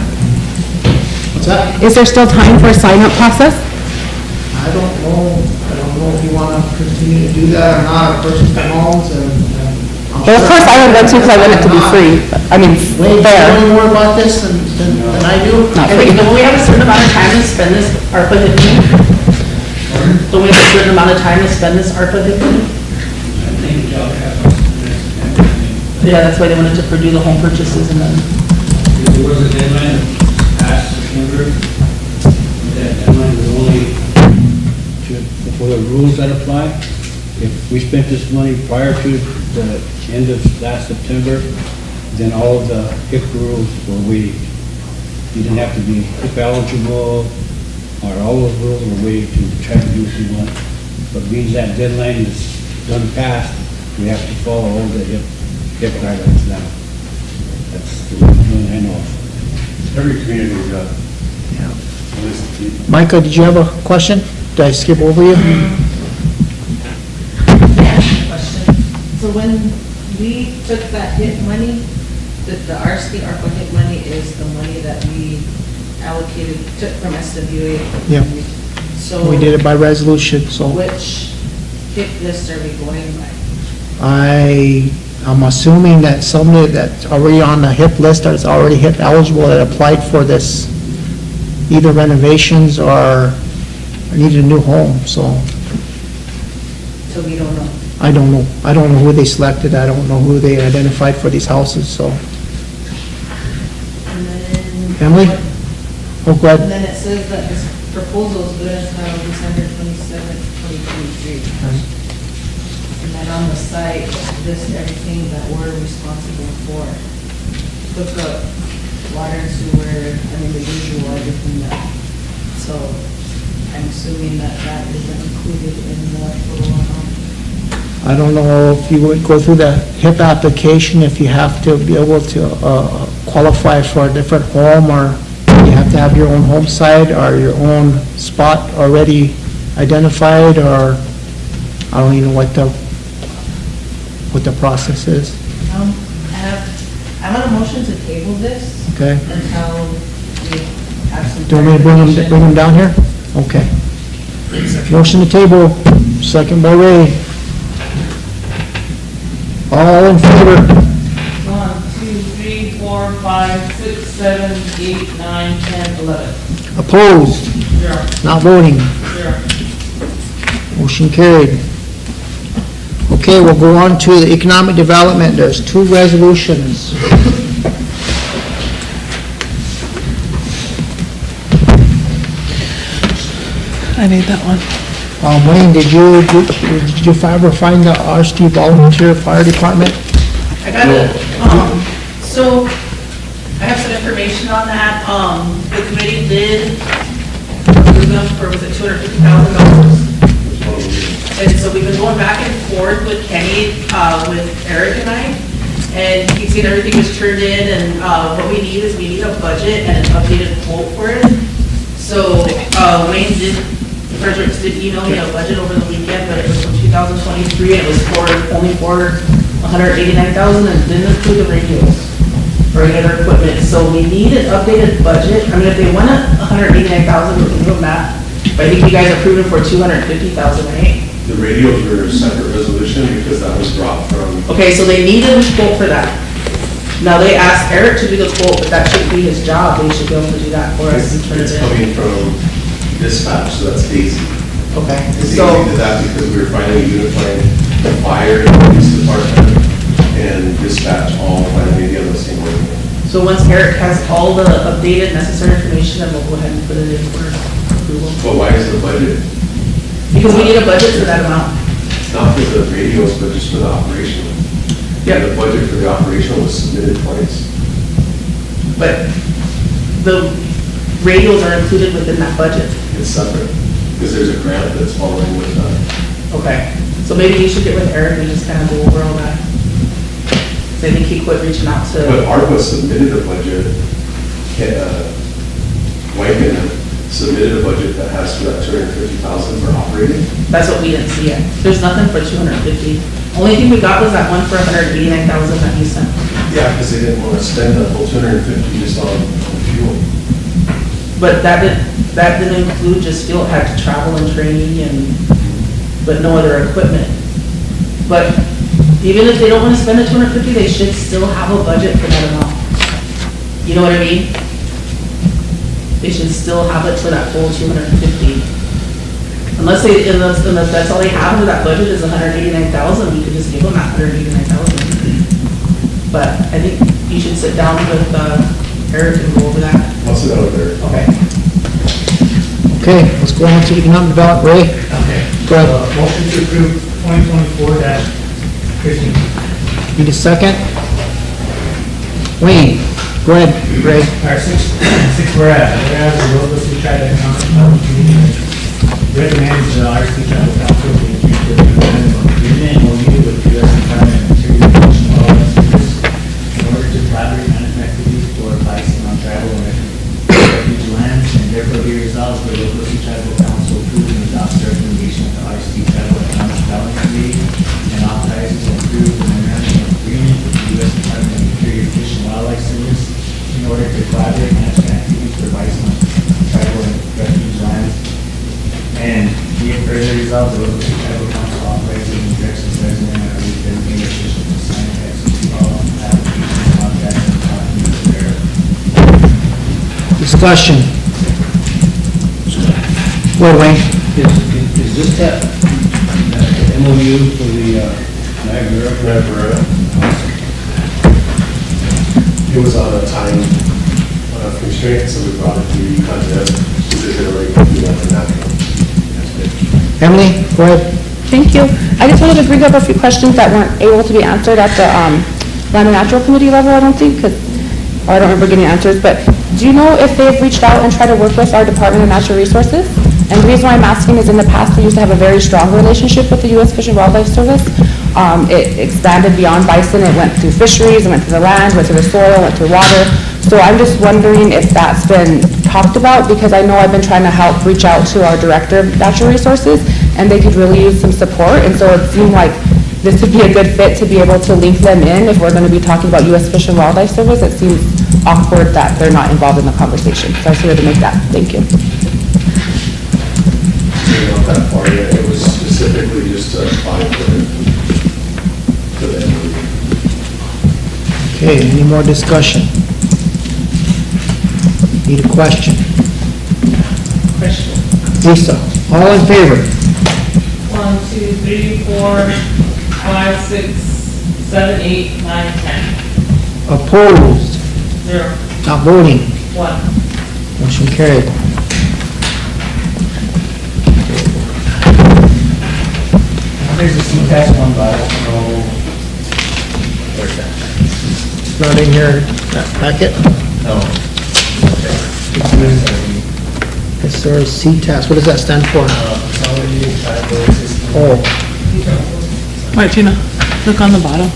S: What's that?
G: Is there still time for a sign-up process?
S: I don't know if you want to continue to do that or not, or purchase the homes and.
G: Well, of course I would want to, because I want it to be free. I mean,
S: Wait,
G: fair.
S: you know more about this than I do?
G: Not
I: And
G: free.
I: don't we have a certain amount of time to spend this ARPA HIP money? Don't we have a certain amount of time to spend this ARPA HIP money? Yeah, that's why they wanted to do the home purchases and then.
C: There was a deadline past September. That deadline was only for the rules that apply. If we spent this money prior to the end of last September, then all of the HIP rules were waived. You didn't have to be HIP eligible, or all those rules were waived to try to do what we want. But means that deadline is done past, we have to follow all the HIP guidelines now. That's the one I know of.
R: Every community got.
S: Micah, did you have a question? Did I skip over you?
M: So when we took that HIP money, the RST ARPA HIP money is the money that we allocated, took from SWA.
S: Yeah.
M: So.
S: We did it by resolution, so.
M: Which HIP list are we going by?
S: I'm assuming that somebody that's already on the HIP list or is already HIP eligible that applied for this, either renovations or needed a new home, so.
M: So we don't know.
S: I don't know. I don't know who they selected. I don't know who they identified for these houses, so.
M: And then.
S: Emily? Oh, go
M: And
S: ahead.
M: then it says that this proposal is good until December 27th, 2023. And then on the site, list everything that we're responsible for. Hookup, water and sewer, I mean, the usual, everything that. So I'm assuming that that isn't included in the total amount.
S: I don't know if you would go through the HIP application, if you have to be able to qualify for a different home, or you have to have your own home site or your own spot already identified, or
A: I don't even know what the process is,
I: I want a motion to table this
A: okay?
I: until we have some.
A: Do you want me to bring them down here? Okay. Motion to table, second by Ray. All in favor?
N: 1, 2, 3, 4, 5, 6, 7, 8, 9, 10, 11.
A: Opposed?
N: Zero.
A: Not voting?
N: Zero.
A: Motion carried. Okay, we'll go on to the economic development. There's two resolutions.
H: I need that one.
A: Wayne, did you ever find the RST volunteer fire department?
I: I got it. So I have some information on that. The committee did approve them for, was it $250,000? And so we've been going back and forth with Kenny, with Eric and I, and he's seen everything was turned in, and what we need is we need a budget and an updated quote for it. So Wayne Fredericks did email me a budget over the weekend, but it was from 2023, and it was only for $189,000 and didn't include the radios or any other equipment. So we need an updated budget. I mean, if they want $189,000, we can give them that. But I think you guys approved it for $250,000, right?
R: The radios were a separate resolution because that was brought from.
I: Okay, so they needed a quote for that. Now, they asked Eric to do the quote, but that shouldn't be his job. They should be able to do that for us and turn it
R: It's
I: in.
R: coming from dispatch, so that's Daisy.
I: Okay,
R: Daisy
I: so,
R: did that because we were finally unifying the fire and police department and dispatch all finally on the same way.
I: so once Eric has all the updated necessary information, then we'll go ahead and put it in for approval.
R: But why is the budget?
I: Because we need a budget for that amount.
R: Not for the radios, but just for the operation. Yeah, the budget for the operation was submitted twice.
I: But the radios are included within that budget.
R: It's separate, because there's a grant that's following with that.
I: Okay, so maybe you should get with Eric and just kind of go over all that. So I think he quit reaching out
R: But
I: to,
R: ARPA submitted a budget, Wyken submitted a budget that has for that $250,000 for operating.
I: that's what we didn't see yet. There's nothing for 250. Only thing we got was that one for 189,000 that you sent.
R: Yeah, because they didn't want to spend the whole 250 just on fuel.
I: But that didn't include just fuel, it had to travel and training and, but no other equipment. But even if they don't want to spend the 250, they should still have a budget for that amount. You know what I mean? They should still have it for that full 250. Unless that's all they have for that budget is 189,000, we could just give them that 189,000. But I think you should sit down with Eric and go over that.
R: I'll sit down with Eric.
I: Okay.
A: Okay, let's go on to economic development. Ray?
B: Okay.
A: Go ahead.
B: Motion to approve 2024-15.
A: Need a second? Wayne, go ahead, Ray.
B: All right, six whereas the Rosebud Sioux Tribe Economic Development Committee recommends the RST Council to agree to the agreement MOU with the U.S. Department of Interior Commission of All Services in order to collaborate on activities for licensing on travel and refuge lands, and therefore be resolved the Rosebud Sioux Tribal Council approves and adopts the recommendation of the RST Tribal Economic Development Committee and authorizes and approves the memorandum of agreement with the U.S. Department of Interior Fish and Wildlife Service in order to collaborate on activities for bison on tribal and refuge lands. And be it further resolved, the local tribal council authorizes and directs the president or the designated official to sign and execute all applications, contracts, and documents thereof.
A: Discussion. Go ahead, Wayne.
U: Is this that MOU for the Niagara?
R: It was on a time constraint, so we brought it to the contest. Is it already do that in natural?
A: Emily, go ahead.
G: Thank you. I just wanted to bring up a few questions that weren't able to be answered at the Land and Natural Committee level, I don't think, because I don't remember getting answers, but do you know if they've reached out and tried to work with our Department of Natural Resources? And the reason why I'm asking is in the past, we used to have a very strong relationship with the U.S. Fish and Wildlife Service. It expanded beyond bison. It went through fisheries, it went through the land, went through the soil, went through water. So I'm just wondering if that's been talked about, because I know I've been trying to help reach out to our Director of Natural Resources and they could really use some support, and so it seemed like this would be a good fit to be able to link them in if we're gonna be talking about U.S. Fish and Wildlife Service. It seems awkward that they're not involved in the conversation, so I just wanted to make that, thank you.
R: Not that far yet, it was specifically just to apply for the MOU.
A: Okay, any more discussion? Need a question?
N: Question.
A: Lisa, all in favor?
N: 1, 2, 3, 4, 5, 6, 7, 8, 9, 10.
A: Opposed?
N: 0.
A: Not voting?
N: 1.
A: Motion carried.
B: There's a CTAS one, but I don't know where's that.
A: It's not in your packet?
B: No.
A: Yes, sir, CTAS, what does that stand for?
B: Consolidated Tribal System.
A: Oh,
H: Right, Tina, look on the bottom.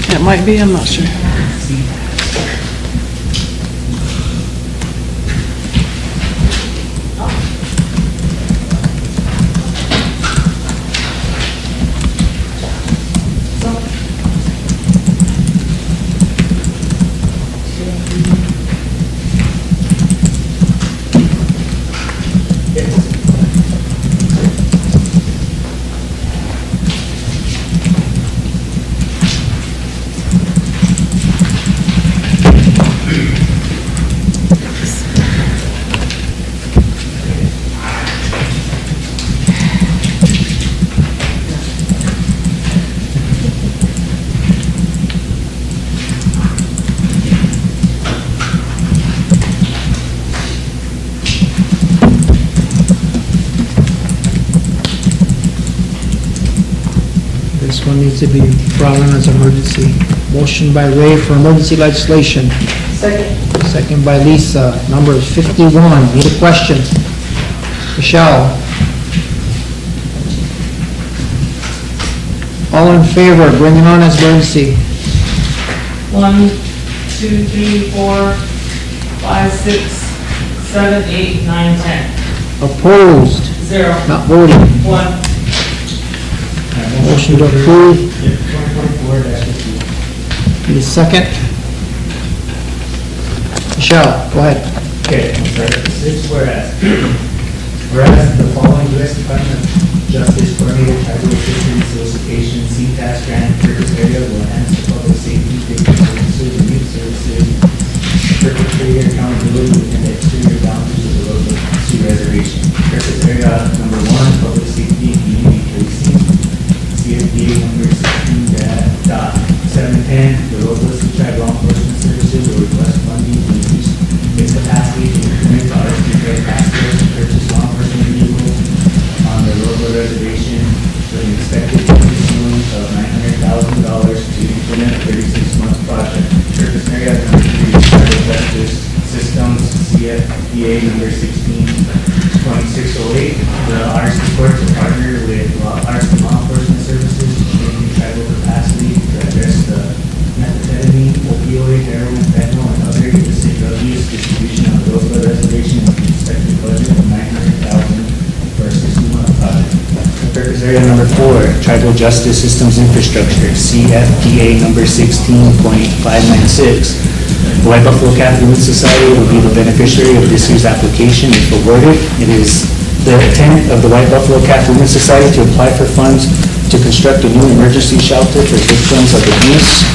H: It might be, I'm not sure.
A: this one needs to be brought in as emergency. Motion by Ray for emergency legislation.
E: Second.
A: Second by Lisa. Number is 51. Need a question? Michelle? All in favor, bring it on as emergency.
N: 1, 2, 3, 4, 5, 6, 7, 8, 9, 10.
A: Opposed?
N: 0.
A: Not voting.
N: 1.
A: Motion to approve. Need a second? Michelle, go ahead.
B: Okay, I'm sorry, 6, whereas the following U.S. Department of Justice Coordinated Tribal Assistance Solicitation CTAS grant purpose area will enhance the public safety, victim services, and youth services, perpetrator accountability within the exterior boundaries of the Rosebud Sioux Reservation. Purpose area number 1, public safety and community policing, CFDA number 16.710, the Rosebud Sioux Tribe Law Enforcement Services will request funding to increase its capacity to implement the RST task force to purchase law enforcement vehicles on the Rosebud Reservation with an expected sum of $900,000 to implement a 36-month project. Purpose area number 3, Tribal Justice Systems, CFDA number 16.608. The RST Court to partner with RST Law Enforcement Services to maintain tribal capacity to address the methamphetamine, opioid, heroin, fentanyl, and other illicit drug use distribution on the Rosebud Reservation with an expected budget of $900,000 for a 60-month project. Purpose area number 4, Tribal Justice Systems Infrastructure, CFDA number 16.596. The White Buffalo Cat Human Society will be the beneficiary of this year's application if awarded. It is the intent of the White Buffalo Cat Human Society to apply for funds to construct a new emergency shelter for victims of abuse,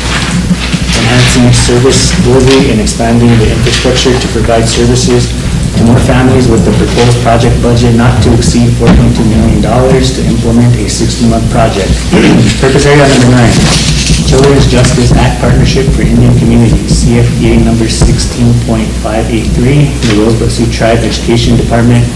B: enhancing service delivery and expanding the infrastructure to provide services to more families with the proposed project budget not to exceed $4.2 million to implement a 60-month project. Purpose area number 9, Children's Justice Act Partnership for Indian Communities, CFDA number 16.583. The Rosebud Sioux Tribe Education Department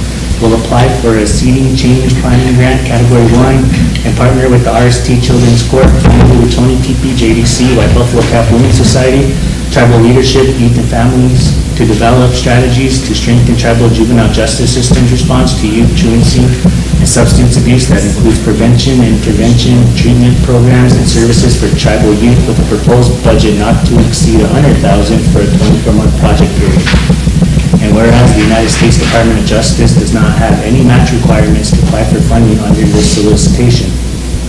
B: will apply for a seeding change planning grant category 1 and partner with the RST Children's Court, formerly with Tony TP, JDC, White Buffalo Cat Human Society, tribal leadership, youth and families to develop strategies to strengthen tribal juvenile justice systems response to youth truancy and substance abuse that includes prevention, intervention, treatment programs, and services for tribal youth with a proposed budget not to exceed $100,000 for a 24-month project period.
K: And whereas the United States Department of Justice does not have any match requirements to apply for funding under this solicitation,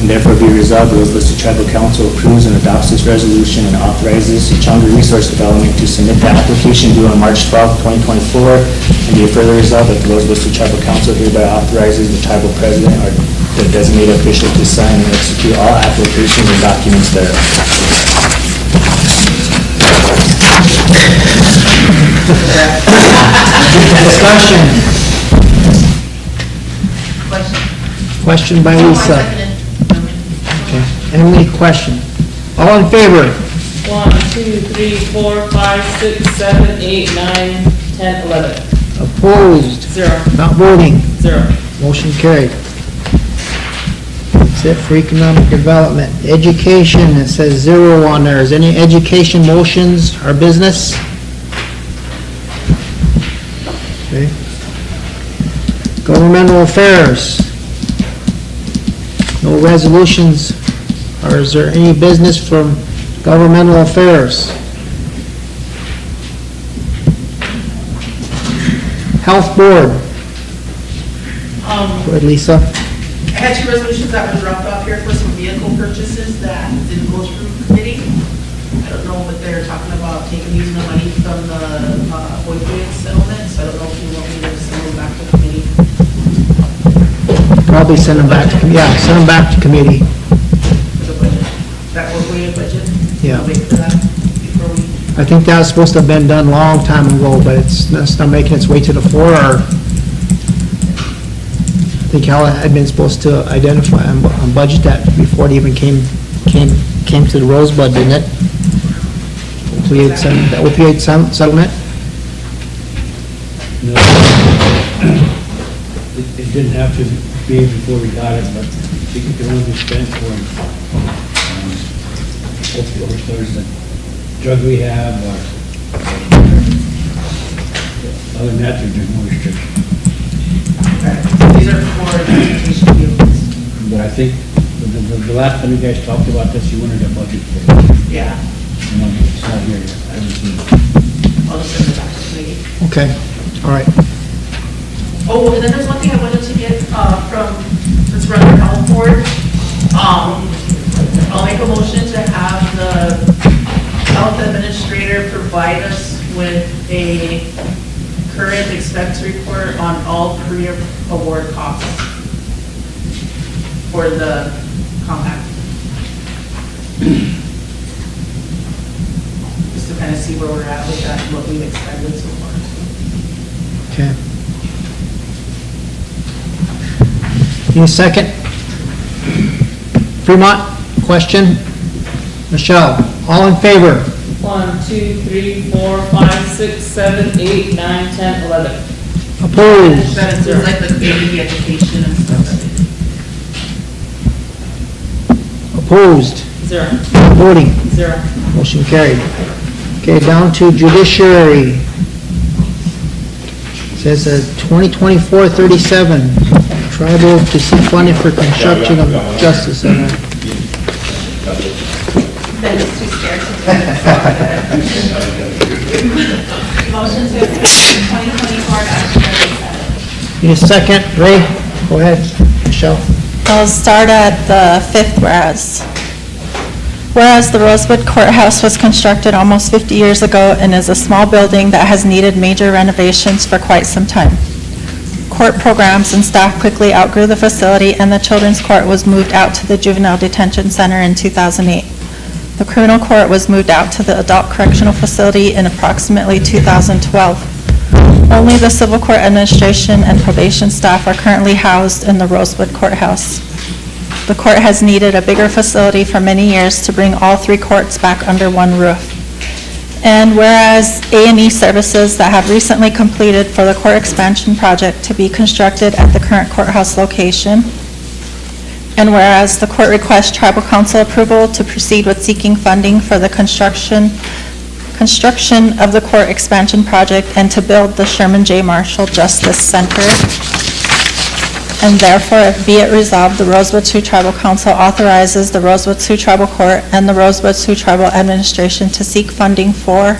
K: and therefore be resolved, the Rosebud Sioux Tribal Council approves and adopts this resolution and authorizes Chunga Resource Development to submit the application due on March 12, 2024, and be it further resolved that the Rosebud Sioux Tribal Council hereby authorizes the tribal president or the designated official to sign and execute all applications and documents thereof.
A: Discussion. Question by Lisa. Okay. Any question? All in favor?
N: 1, 2, 3, 4, 5, 6, 7, 8, 9, 10, 11.
A: Opposed?
N: 0.
A: Not voting?
N: 0.
A: Motion carried. That's it for economic development. Education, it says 0 on there. Is any education motions or business? Okay. Governmental affairs. No resolutions, or is there any business from governmental affairs? Health board. Go ahead, Lisa.
I: I had 2 resolutions that were dropped off here for some vehicle purchases that didn't go through committee. I don't know what they're talking about, using the money from the opioid settlement, so I don't know if you want me to send them back to committee.
A: Probably send them back to, send them back to committee.
I: For the budget, that opioid budget.
A: Yeah.
I: Wait for that before we.
A: I think that was supposed to have been done a long time ago, but it's not making its way to the floor, or I think Hal had been supposed to identify and budget that before it even came to the Rosebud, didn't it? The opioid settlement?
U: No. It didn't have to be before we got it, but it could only be spent for opioids, the drug rehab, or other than that, there's no restriction.
I: These are for transportation vehicles.
U: But I think the last time you guys talked about this, you wanted a budget for it.
I: Yeah.
U: It's not here yet, I haven't seen it.
I: I'll just send it back to committee.
A: Okay, all right.
I: Oh, and then there's one thing I wanted to get from, since we're on the health board. I'll make a motion to have the health administrator provide us with a current expense report on all pre-award costs for the compact. Just to kind of see where we're at with that, what we've expended so far.
A: Okay. Need a second? Fremont, question? Michelle, all in favor?
N: 1, 2, 3, 4, 5, 6, 7, 8, 9, 10, 11.
A: Opposed?
I: That includes like the baby education and stuff.
A: Opposed?
N: 0.
A: Voting?
N: 0.
A: Motion carried. Okay, down to judiciary. Says 2024-37, tribal to seek funding for construction of Justice Center.
M: Ben is too scared to do it. Motion to approve 2024-37.
A: Need a second? Ray, go ahead. Michelle.
D: I'll start at the 5th whereas. Whereas the Rosebud Courthouse was constructed almost 50 years ago and is a small building that has needed major renovations for quite some time. Court programs and staff quickly outgrew the facility, and the Children's Court was moved out to the Juvenile Detention Center in 2008. The Criminal Court was moved out to the Adult Correctional Facility in approximately 2012. Only the Civil Court Administration and probation staff are currently housed in the Rosebud Courthouse. The court has needed a bigger facility for many years to bring all 3 courts back under one roof. And whereas A&E services that have recently completed for the court expansion project to be constructed at the current courthouse location, and whereas the court requests tribal council approval to proceed with seeking funding for the construction of the court expansion project and to build the Sherman J. Marshall Justice Center. And therefore, be it resolved, the Rosebud Sioux Tribal Council authorizes the Rosebud Sioux Tribal Court and the Rosebud Sioux Tribal Administration to seek funding for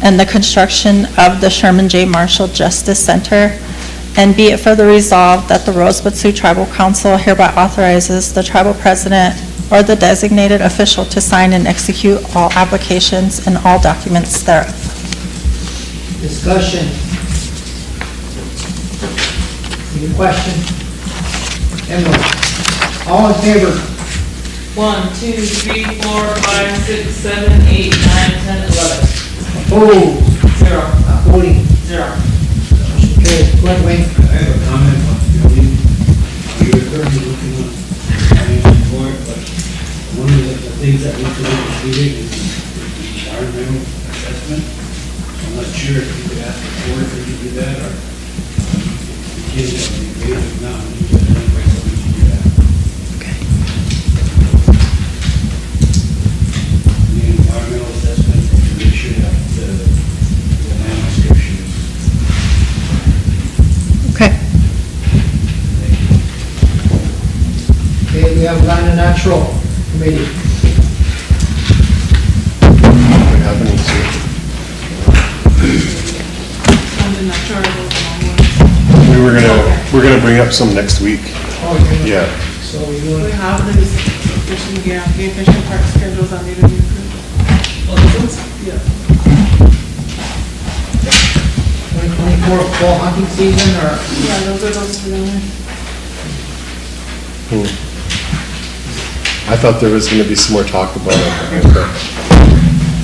D: and the construction of the Sherman J. Marshall Justice Center. And be it further resolved that the Rosebud Sioux Tribal Council hereby authorizes the tribal president or the designated official to sign and execute all applications and all documents thereof.
S: Discussion. Any question? Emily? All in favor?
N: 1, 2, 3, 4, 5, 6, 7, 8, 9, 10, 11.
S: Opposed?
N: 0.
S: Voting?
N: 0.
S: Motion carries. Go ahead, Wayne.
U: I have a comment on the building. We were currently looking on financial report, but one of the things that we could include is the environmental assessment. I'm not sure if you could ask the board for you to do that, or the kids that would be great, if not, we need to identify somebody to do that. The environmental assessment, we should have the land description.
D: Okay.
S: Okay, we have Land and Natural Committee.
R: What happened to
H: I'm not sure.
R: we're gonna bring up some next week.
S: Oh, you're
R: Yeah.
S: So we
H: We
S: doing,
H: have these fishing, yeah, game fishing park schedules that need to be approved. Oh, this one's? Yeah.
S: 2024 fall hunting season, or?
H: Yeah, those are those two down there.
R: I thought there was gonna be some more talk about it.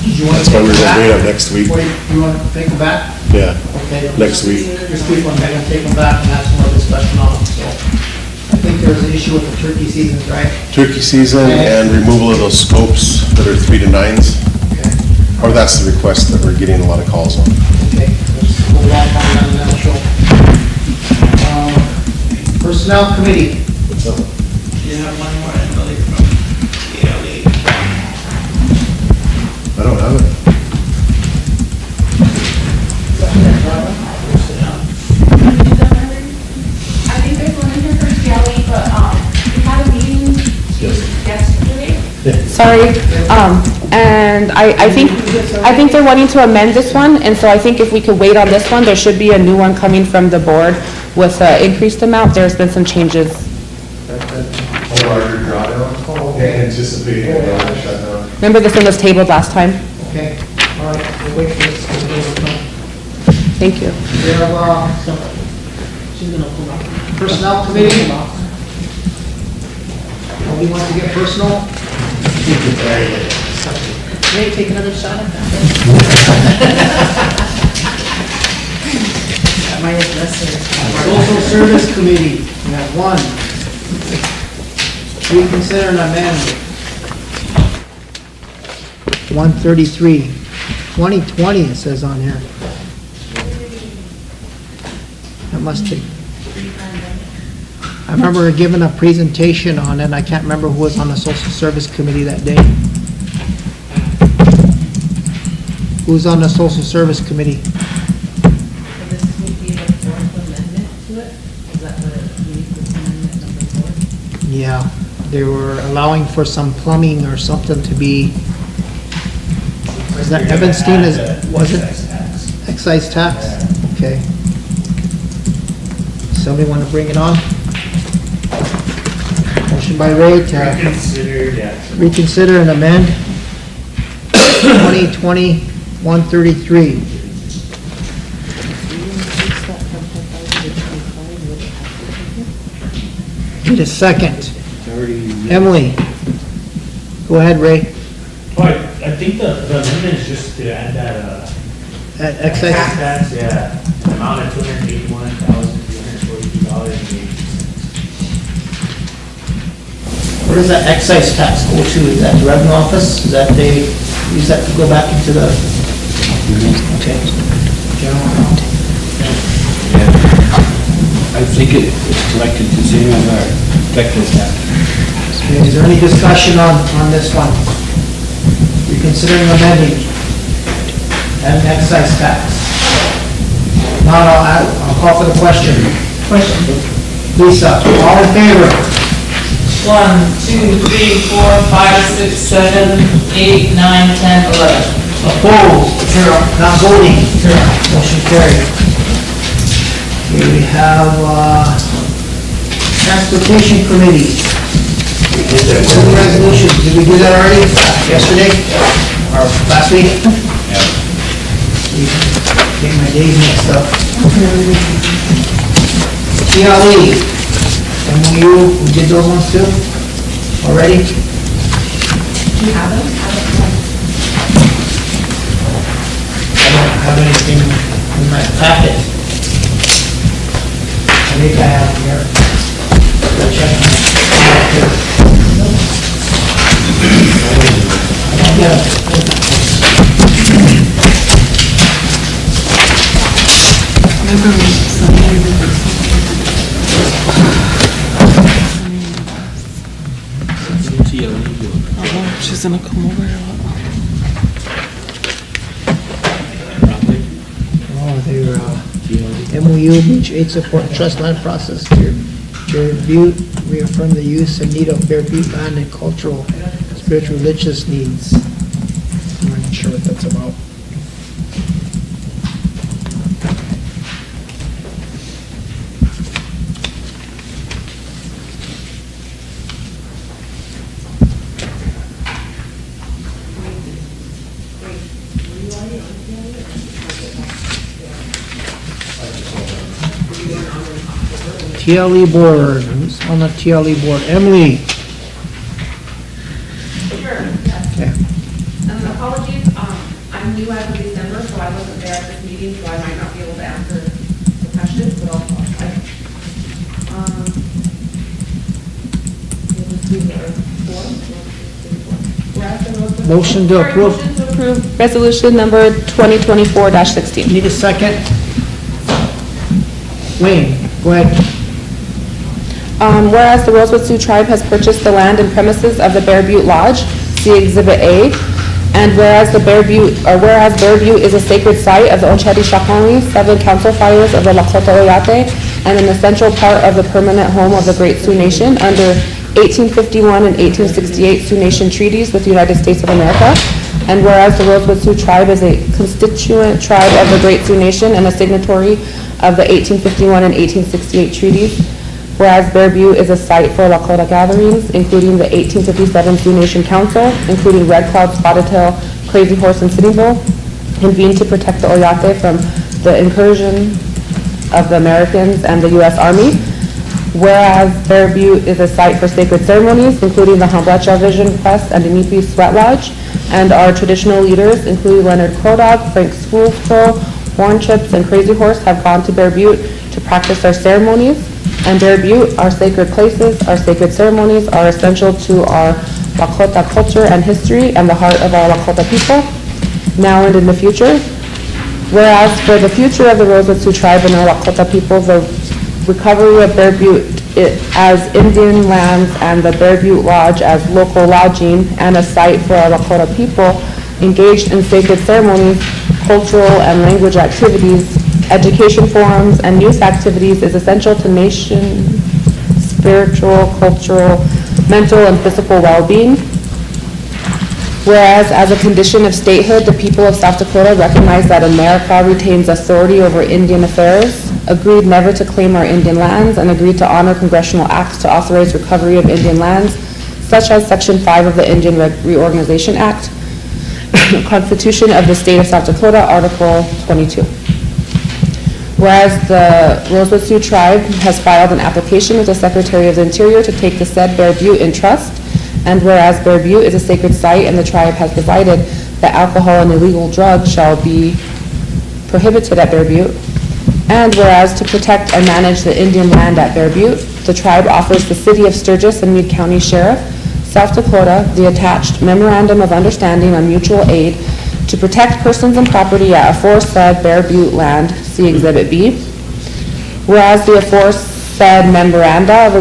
S: Did you want
R: That's
S: to
R: why
S: take
R: we're
S: it
R: gonna
S: back?
R: bring it up next week.
S: Wait, you want to take them back?
R: Yeah,
S: Okay.
R: next week.
S: Just keep them, they're gonna take them back and have some more discussion on them, so. I think there's an issue with the turkey seasons, right?
R: Turkey season and removal of those scopes that are 3 to 9s.
S: Okay.
R: Or that's the request that we're getting a lot of calls on.
S: Okay, let's hold on to Land and Natural. Personnel Committee.
R: What's up?
S: You have one more, Emily, from KLE.
R: I don't have it.
O: I think there's one in here for Kelly, but, we had a meeting yesterday.
G: Sorry, and I think they're wanting to amend this one, and so I think if we could wait on this one, there should be a new one coming from the board with an increased amount. There's been some changes.
R: A larger drawdown? Anticipating a larger shutdown.
G: Remember this one was tabled last time?
S: Okay, all right, we'll wait for this to come.
G: Thank you.
S: We have, Personnel Committee. We want to get personal?
I: Ready to take another shot at that? That might have necessary.
S: Social Service Committee, we have one. Reconsider and amend. 133, 2020 it says on here. That must be. I remember giving a presentation on it, and I can't remember who was on the Social Service Committee that day. Who's on the Social Service Committee?
M: This would be the fourth amendment to it? Is that what it reads, this amendment number 4?
S: Yeah, they were allowing for some plumbing or something to be, was that Evanstein, was it? Excise tax? Okay. Somebody want to bring it on? Motion by Ray to reconsider and amend 2020-133. Need a second. Emily, go ahead, Ray.
K: Oh, I think the amendment is just to add that,
S: Excise
K: tax, yeah, amount of $281,242.80.
S: Where does that excise tax go to? Is that the revenue office? Is that they use that to go back into the, okay. General account.
C: I think it's collected the same as our effective tax.
S: Okay, is there any discussion on this one? Reconsidering amending and excise tax. Now, I'll call for the question. Lisa, all in favor?
N: 1, 2, 3, 4, 5, 6, 7, 8, 9, 10, 11.
S: Opposed? Not voting? Motion carried. Okay, we have, Transportation Committee. Some resolutions, did we do that already? Yesterday? Or last week? Get my days mixed up. TLE, MOU, we did those ones too? Already?
O: You have them?
S: I don't have anything in my packet. I think I have them here. I'll check my packet. I don't get it.
H: She's gonna come over here.
S: Oh, they're, MOU, mutual aid support, trust land process here. Bear Butte, reaffirm the use and need of Bear Butte land and cultural, spiritual, religious needs. I'm not even sure what that's about. TLE board, who's on the TLE board? Emily?
O: Sure,
S: Okay.
O: apologies, I'm new as of December, so I wasn't there at this meeting, so I might not be able to answer the questions, but I'll try.
S: Motion to approve.
G: Motion to approve resolution number 2024-16.
S: Need a second? Wayne, go ahead.
G: Whereas the Rosebud Sioux Tribe has purchased the land and premises of the Bear Butte Lodge, see Exhibit A, and whereas Bear Butte is a sacred site of the Ochedi Shakoni, 7 council fires of the Lakota Oyate, and an essential part of the permanent home of the Great Sioux Nation under 1851 and 1868 Sioux Nation treaties with the United States of America, and whereas the Rosebud Sioux Tribe is a constituent tribe of the Great Sioux Nation and a signatory of the 1851 and 1868 treaties, whereas Bear Butte is a site for Lakota gatherings, including the 1857 Sioux Nation Council, including Red Cloud, Spotted Tail, Crazy Horse, and Sitting Bull, convened to protect the Oyate from the incursion of the Americans and the U.S. Army. Whereas Bear Butte is a site for sacred ceremonies, including the Hamblacha Vision Quest and Inipi Sweat Lodge, and our traditional leaders, including Leonard Crodog, Frank Schoolstroll, Horn Chips, and Crazy Horse, have gone to Bear Butte to practice their ceremonies. And Bear Butte, our sacred places, our sacred ceremonies are essential to our Lakota culture and history and the heart of our Lakota people, now and in the future. Whereas for the future of the Rosebud Sioux Tribe and our Lakota people, the recovery of Bear Butte as Indian lands and the Bear Butte Lodge as local lodging and a site for our Lakota people engaged in sacred ceremonies, cultural and language activities, education forums, and youth activities is essential to nation, spiritual, cultural, mental, and physical well-being. Whereas, as a condition of statehood, the people of South Dakota recognize that America retains authority over Indian affairs, agreed never to claim our Indian lands, and agreed to honor congressional acts to authorize recovery of Indian lands, such as Section 5 of the Indian Reorganization Act, Constitution of the State of South Dakota, Article 22. Whereas the Rosebud Sioux Tribe has filed an application with the Secretary of the Interior to take the said Bear Butte in trust, and whereas Bear Butte is a sacred site and the tribe has provided that alcohol and illegal drugs shall be prohibited at Bear Butte, and whereas to protect and manage the Indian land at Bear Butte, the tribe offers the City of Sturgis and Meade County Sheriff, South Dakota, the attached Memorandum of Understanding on Mutual Aid to protect persons and property at aforesaid Bear Butte land, see Exhibit B. Whereas the aforesaid memoranda of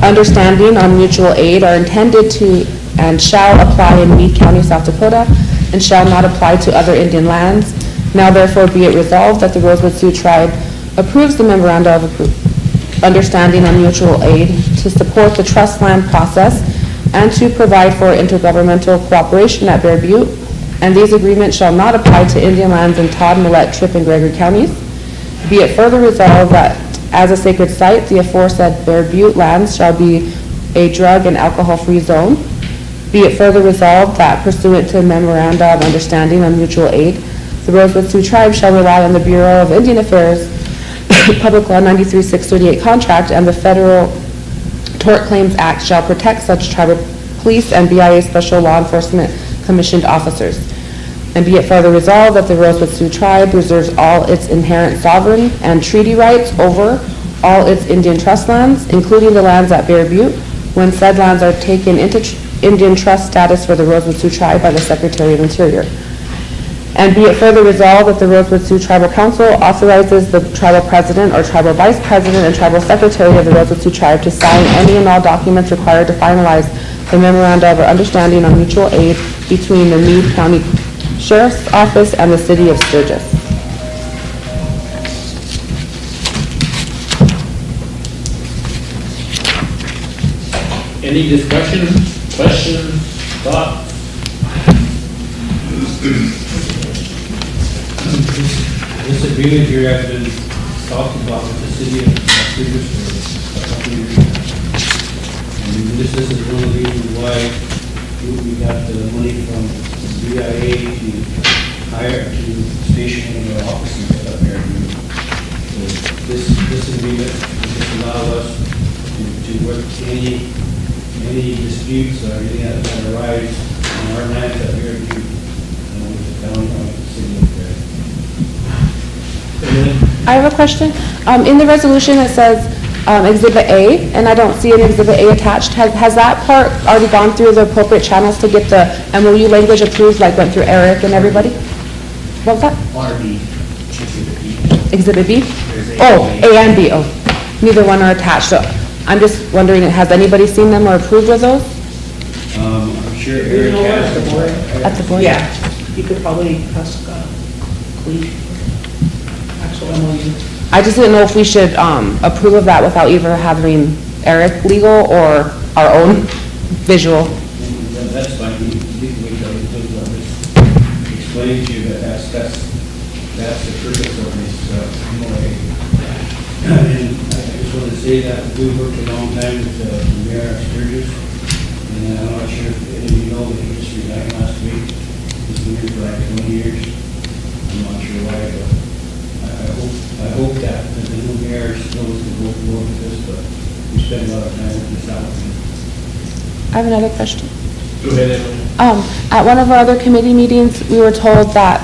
G: understanding on mutual aid are intended to and shall apply in Meade County, South Dakota, and shall not apply to other Indian lands. Now therefore be it resolved that the Rosebud Sioux Tribe approves the memoranda of understanding on mutual aid to support the trust land process and to provide for intergovernmental cooperation at Bear Butte, and these agreements shall not apply to Indian lands in Todd, Millette, Tripp, and Gregory counties. Be it further resolved that as a sacred site, the aforesaid Bear Butte lands shall be a drug and alcohol-free zone. Be it further resolved that pursuant to memoranda of understanding on mutual aid, the Rosebud Sioux Tribe shall rely on the Bureau of Indian Affairs Public Law 93-638 contract, and the Federal Tort Claims Act shall protect such tribal police and BIA Special Law Enforcement commissioned officers. And be it further resolved that the Rosebud Sioux Tribe reserves all its inherent sovereign and treaty rights over all its Indian trust lands, including the lands at Bear Butte, when said lands are taken into Indian trust status for the Rosebud Sioux Tribe by the Secretary of Interior. And be it further resolved that the Rosebud Sioux Tribal Council authorizes the tribal president or tribal vice president and tribal secretary of the Rosebud Sioux Tribe to sign any and all documents required to finalize the memoranda of understanding on mutual aid between the Meade County Sheriff's Office and the City of Sturgis.
U: Any discussion, questions, thoughts? This agreement here has been talked about with the city of Sturgis for a couple of years now. And this is one of the reasons why we got the money from BIA to hire, to station one of our officers up there. So this agreement will just allow us to work any disputes or anything that arise on our lands that we're with the county or the city up there.
G: I have a question. In the resolution, it says Exhibit A, and I don't see an Exhibit A attached. Has that part already gone through the appropriate channels to get the MOU language approved, like went through Eric and everybody? What was that?
K: RB,
G: Exhibit B? Oh, A and B, oh. Neither one are attached, so I'm just wondering, has anybody seen them or approved of those?
U: I'm sure Eric has.
G: At the board?
I: Yeah, you could probably ask, Cleve, actual MOU.
G: I just didn't know if we should approve of that without either having Eric legal or our own visual.
U: That's fine, you can wait till he does explain to you that that's the purpose of this MOA. And I just want to say that we worked a long time with the mayor of Sturgis, and I'm not sure if any of you know, but he just resigned last week. He's been here for like 20 years. I'm not sure why, but I hope that the new mayor knows to go forward with this, but we spent a lot of time with this out.
G: I have another question.
U: Go ahead, Emily.
G: At one of our other committee meetings, we were told that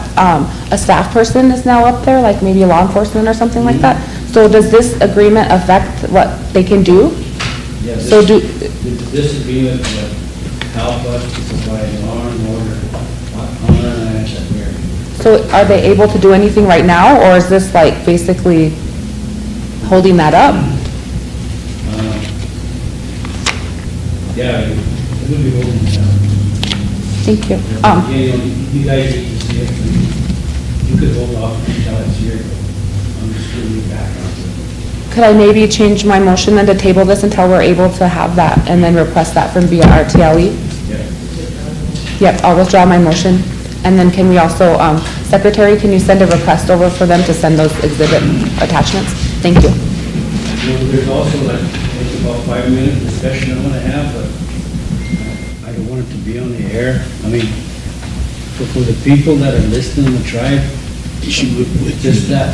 G: a staff person is now up there, like maybe law enforcement or something like that. So does this agreement affect what they can do?
U: Yeah,
G: So
U: this agreement will help us to provide law and order on our lands that we're.
G: So are they able to do anything right now, or is this like basically holding that up?
U: Yeah, it would be holding it down.
G: Thank you.
U: You guys need to see it. You could hold off until it's here, but I'm just giving you background.
G: Could I maybe change my motion then to table this until we're able to have that and then request that from via RTLE?
U: Yeah.
G: Yep, I'll withdraw my motion. And then can we also, Secretary, can you send a request over for them to send those exhibit attachments? Thank you.
U: There's also like about 5-minute discussion I want to have, but I don't want it to be on the air. I mean, for the people that are listening in the tribe, it's just that.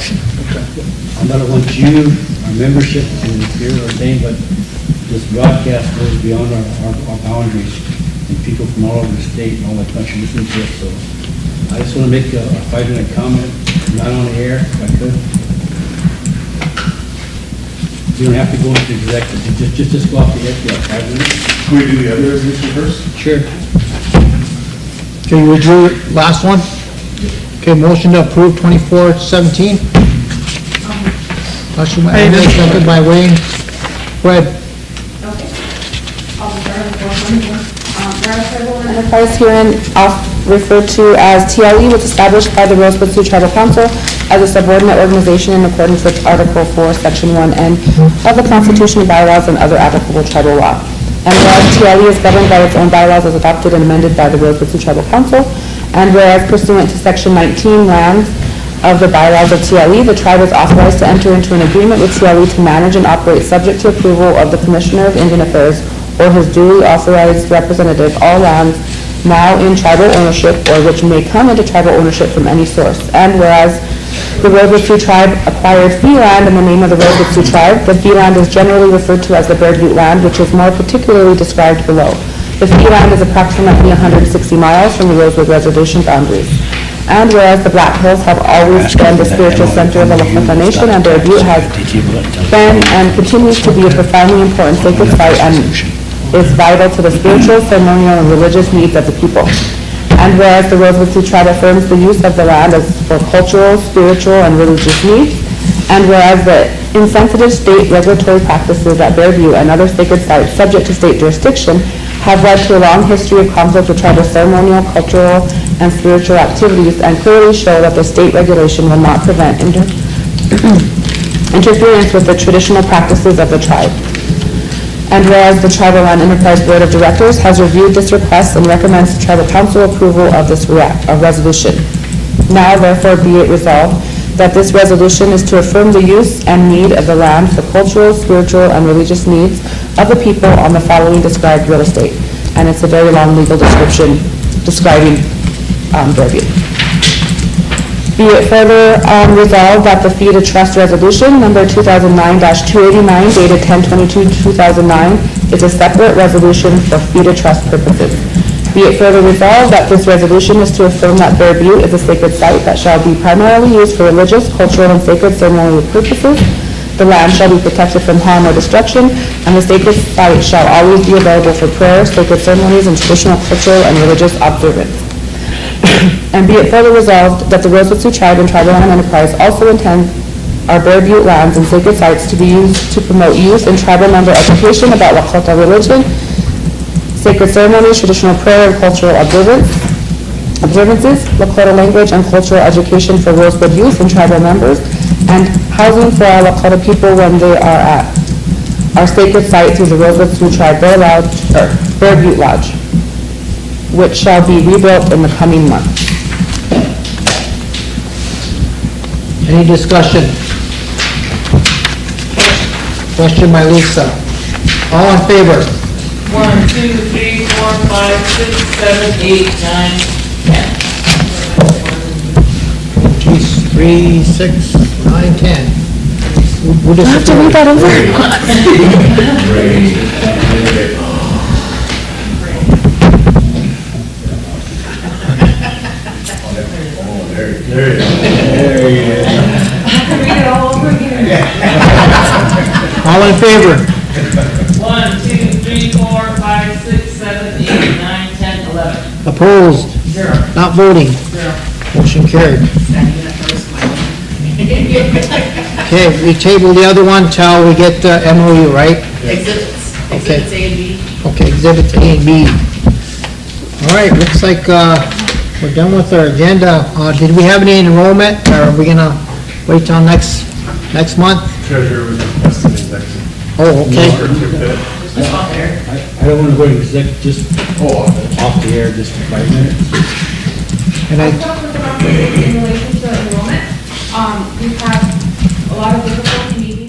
U: I don't want you, our membership, and here or thing, but this broadcast goes beyond our boundaries, and people from all over the state and all the country listen to it, so I just want to make a 5-minute comment, not on the air, if I could. You don't have to go into executive, just go off the air for like 5 minutes.
R: Can we do the other resolution first?
U: Sure.
A: Okay, you withdrew last one? Okay, motion to approve 2417. Motion by Emily, second by Wayne. Go ahead.
O: Okay. I'll start on the fourth one.
G: Enterprise herein referred to as TLE was established by the Rosebud Sioux Tribal Council as a subordinate organization in accordance with Article 4, Section 1N of the Constitution and bylaws and other applicable tribal law. And whereas TLE is governed by its own bylaws as adopted and amended by the Rosebud Sioux Tribal Council, And whereas pursuant to Section 19 lands of the bylaws of TLE, the tribe is authorized to enter into an agreement with TLE to manage and operate subject to approval of the Commissioner of Indian Affairs or his duly authorized representative all lands now in tribal ownership or which may come into tribal ownership from any source. And whereas the Rosebud Sioux Tribe acquired fee land in the name of the Rosebud Sioux Tribe, the fee land is generally referred to as the Bear Butte land, which is more particularly described below. The fee land is approximately 160 miles from the Rosebud Reservation boundaries. And whereas the Black Hills have always been the spiritual center of the Lakota Nation, and Bear Butte has been and continues to be a profoundly important sacred site and is vital to the spiritual, ceremonial, and religious needs of the people. And whereas the Rosebud Sioux Tribe affirms the use of the land as for cultural, spiritual, and religious needs, and whereas the insensitive state regulatory practices at Bear Butte and other sacred sites subject to state jurisdiction have led to a long history of conflict with tribal ceremonial, cultural, and spiritual activities, and clearly show that the state regulation will not prevent interference with the traditional practices of the tribe. And whereas the Tribal Land Enterprise Board of Directors has reviewed this request and recommends to Tribal Council approval of this resolution. Now therefore be it resolved that this resolution is to affirm the use and need of the land for cultural, spiritual, and religious needs of the people on the following described real estate. And it's a very long legal description describing Bear Butte. Be it further resolved that the fee to trust resolution number 2009-289 dated 10/22/2009 is a separate resolution for fee to trust purposes. Be it further resolved that this resolution is to affirm that Bear Butte is a sacred site that shall be primarily used for religious, cultural, and sacred ceremonial purposes. The land shall be protected from harm or destruction, and the sacred site shall always be available for prayer, sacred ceremonies, and traditional cultural and religious observance. And be it further resolved that the Rosebud Sioux Tribe and Tribal Land Enterprise also intend our Bear Butte lands and sacred sites to be used to promote youth and tribal member education about Lakota religion, sacred ceremonies, traditional prayer, and cultural observances, Lakota language and cultural education for Rosebud youth and tribal members, and housing for our Lakota people when they are at our sacred site through the Rosebud Sioux Tribe Bear Butte Lodge, which shall be rebuilt in the coming months.
A: Any discussion? Question by Lisa. All in favor?
N: 1, 2, 3, 4, 5, 6, 7, 8, 9, 10.
A: Geez, 3, 6, 9, 10. We'll just
G: I have to read that over.
A: All in favor?
N: 1, 2, 3, 4, 5, 6, 7, 8, 9, 10, 11.
A: Opposed?
N: 0.
A: Not voting?
N: 0.
A: Motion carried. Okay, we table the other one till we get MOU, right?
I: Exhibits.
A: Okay.
I: Exhibits A and B.
A: Okay, exhibits A and B. All right, looks like we're done with our agenda. Did we have any enrollment, or are we gonna wait till next month?
T: Treasurer was requesting executive.
A: Oh, okay.
I: Just off air.
U: I don't want to go to exec, just off the air, just for 5 minutes.
A: And I,
O: In relation to enrollment, we've had a lot of difficulty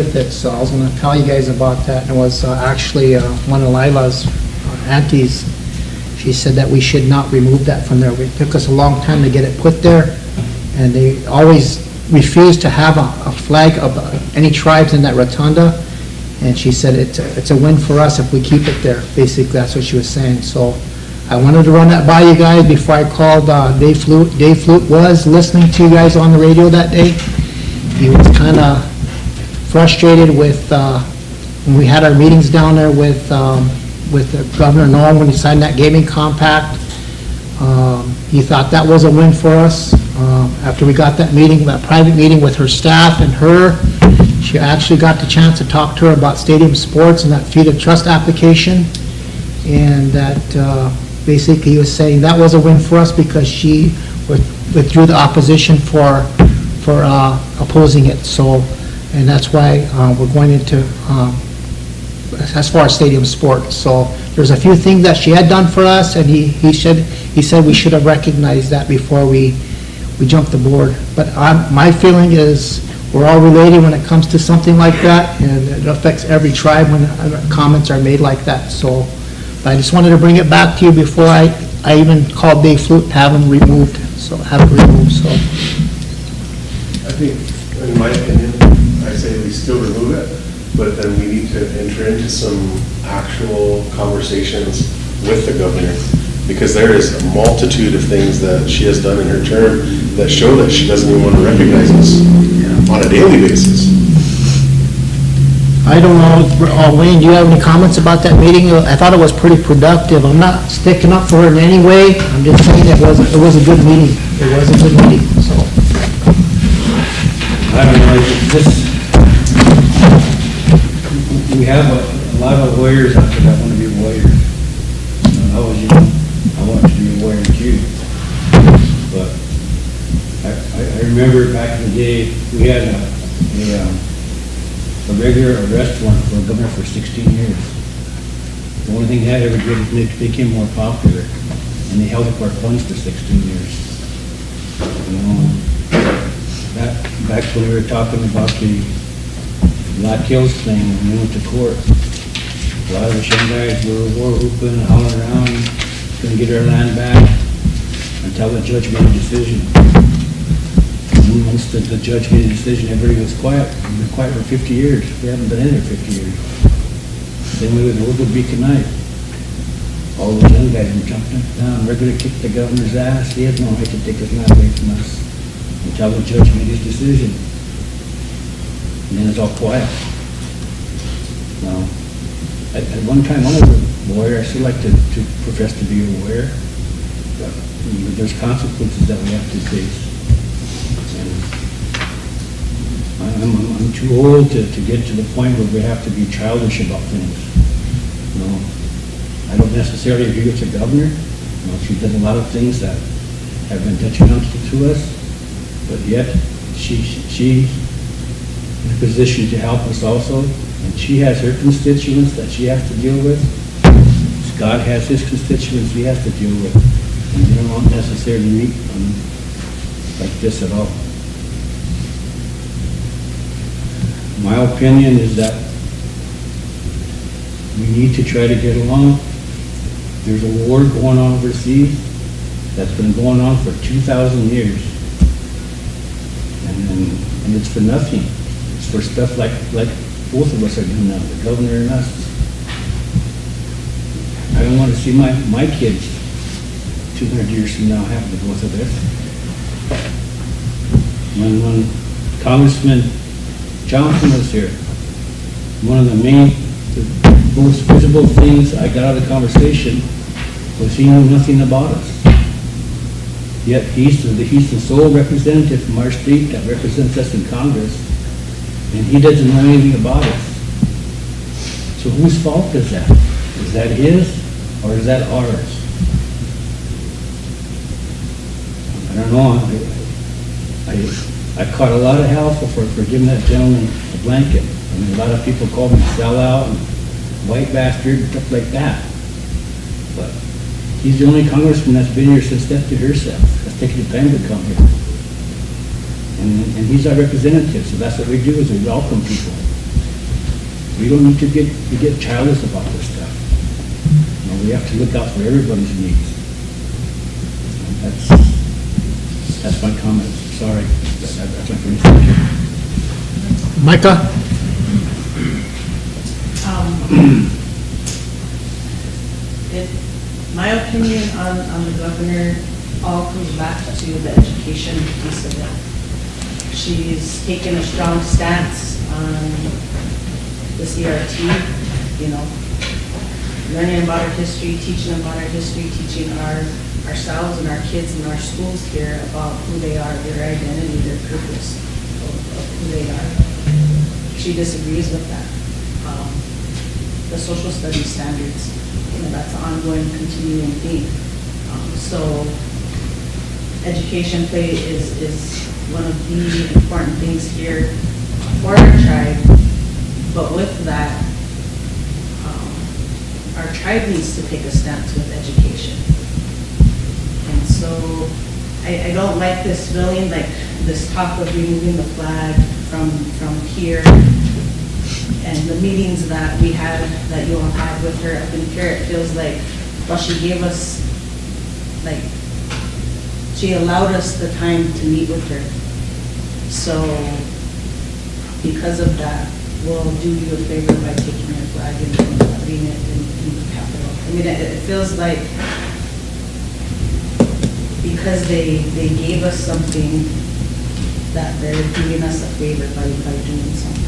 S: with it, so I was gonna tell you guys about that. It was actually one of Lila's aunties. She said that we should not remove that from there. It took us a long time to get it put there, and they always refused to have a flag of any tribes in that rotunda. And she said it's a win for us if we keep it there. Basically, that's what she was saying. So I wanted to run that by you guys before I called Dave Flute. Dave Flute was listening to you guys on the radio that day. He was kind of frustrated with, when we had our meetings down there with Governor Noel when he signed that gaming compact. He thought that was a win for us. After we got that meeting, that private meeting with her staff and her, she actually got the chance to talk to her about stadium sports and that feed of trust application. And that basically he was saying that was a win for us because she withdrew the opposition for opposing it. So, and that's why we're going into, as far as stadium sports. So there's a few things that she had done for us, and he said we should have recognized that before we jumped the board. But my feeling is we're all related when it comes to something like that, and it affects every tribe when comments are made like that. So I just wanted to bring it back to you before I even called Dave Flute to have him removed. So have it removed. So
R: I think, in my opinion, I say we still remove it, but then we need to enter into some actual conversations with the governor, because there is a multitude of things that she has done in her term that show that she doesn't even want to recognize us on a daily basis.
S: I don't know, Wayne, do you have any comments about that meeting? I thought it was pretty productive. I'm not sticking up for her in any way. I'm just saying it was a good meeting. It was a good meeting, so.
U: I don't know, we have a lot of lawyers out there that want to be lawyers. I was young, I wanted to be a lawyer too. But I remember back in the day, we had a regular arrest warrant for a governor for 16 years. The only thing that ever did is it became more popular, and they held up our funds for 16 years. You know, back when we were talking about the Black Hills thing, when we went to court, a lot of the young guys were war whooping and hauling around, couldn't get our land back until the judge made a decision. And once the judge made a decision, everybody was quiet. We've been quiet for 50 years. We haven't been in there 50 years. Same way with Rosebud Beacon Night. All the young guys were jumping up and down, regularly kicked the governor's ass. He has no right to take his land away from us until the judge made his decision. And then it's all quiet. Now, at one time, I was a lawyer. I still like to profess to be a lawyer. But there's consequences that we have to face. And I'm too old to get to the point where we have to be childish about things. You know, I don't necessarily agree with the governor. You know, she does a lot of things that have been detrimental to us, but yet she's in a position to help us also, and she has her constituents that she has to deal with. Scott has his constituents he has to deal with, and they don't necessarily meet like this at all. My opinion is that we need to try to get along. There's a war going on overseas that's been going on for 2,000 years, and it's for nothing. It's for stuff like both of us are doing now, the governor and us. I don't want to see my kids 200 years from now having to go through this. When Congressman Johnson was here, one of the most visible things I got out of the conversation was he knew nothing about us. Yet he's the sole representative from our state that represents us in Congress, and he doesn't know anything about us. So whose fault is that? Is that his, or is that ours? I don't know. I caught a lot of hell for giving that gentleman a blanket. I mean, a lot of people called me sellout and white bastard and stuff like that. But he's the only congressman that's been here since Death to Herself. That's taken the time to come here. And he's our representative, so that's what we do, is we welcome people. We don't need to get childish about this stuff. You know, we have to look out for everybody's needs. That's my comment. Sorry. That's my first.
S: Micah?
I: My opinion on the governor all comes back to the education piece of it. She's taken a strong stance on the CRT, you know, learning about our history, teaching about our history, teaching ourselves and our kids in our schools here about who they are, their identity, their purpose of who they are. She disagrees with that. The social studies standards, you know, that's an ongoing, continuing theme. So education play is one of the important things here for our tribe. But with that, our tribe needs to take a stance with education. And so I don't like this feeling, like this talk of removing the flag from here. And the meetings that we had, that you all had with her up in here, it feels like, well, she gave us, like, she allowed us the time to meet with her. So because of that, we'll do you a favor by taking her flag and putting it in the Capitol. I mean, it feels like because they gave us something, that they're doing us a favor by doing something.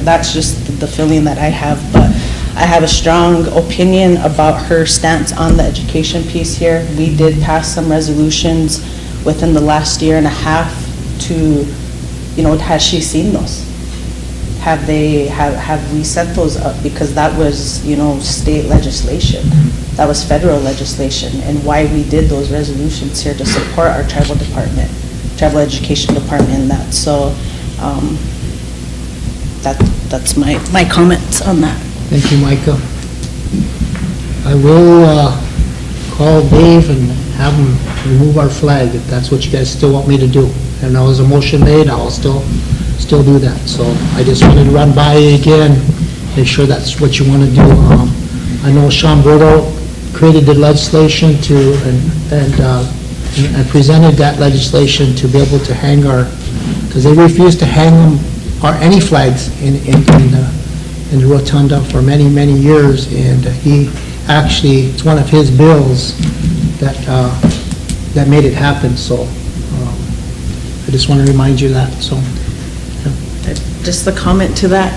I: That's just the feeling that I have, but I have a strong opinion about her stance on the education piece here. We did pass some resolutions within the last year and a half to, you know, has she seen those? Have we set those up? Because that was, you know, state legislation. That was federal legislation, and why we did those resolutions here to support our tribal department, tribal education department in that. So that's my comments on that.
S: Thank you, Micah. I will call Dave and have him remove our flag if that's what you guys still want me to do. And there was a motion made, I'll still do that. So I just wanted to run by you again, make sure that's what you want to do. I know Sean Bordeaux created the legislation and presented that legislation to be able to hang because they refused to hang them or any flags in the rotunda for many, many years, and he actually, it's one of his bills that made it happen. So I just want to remind you of that. So
I: just the comment to that,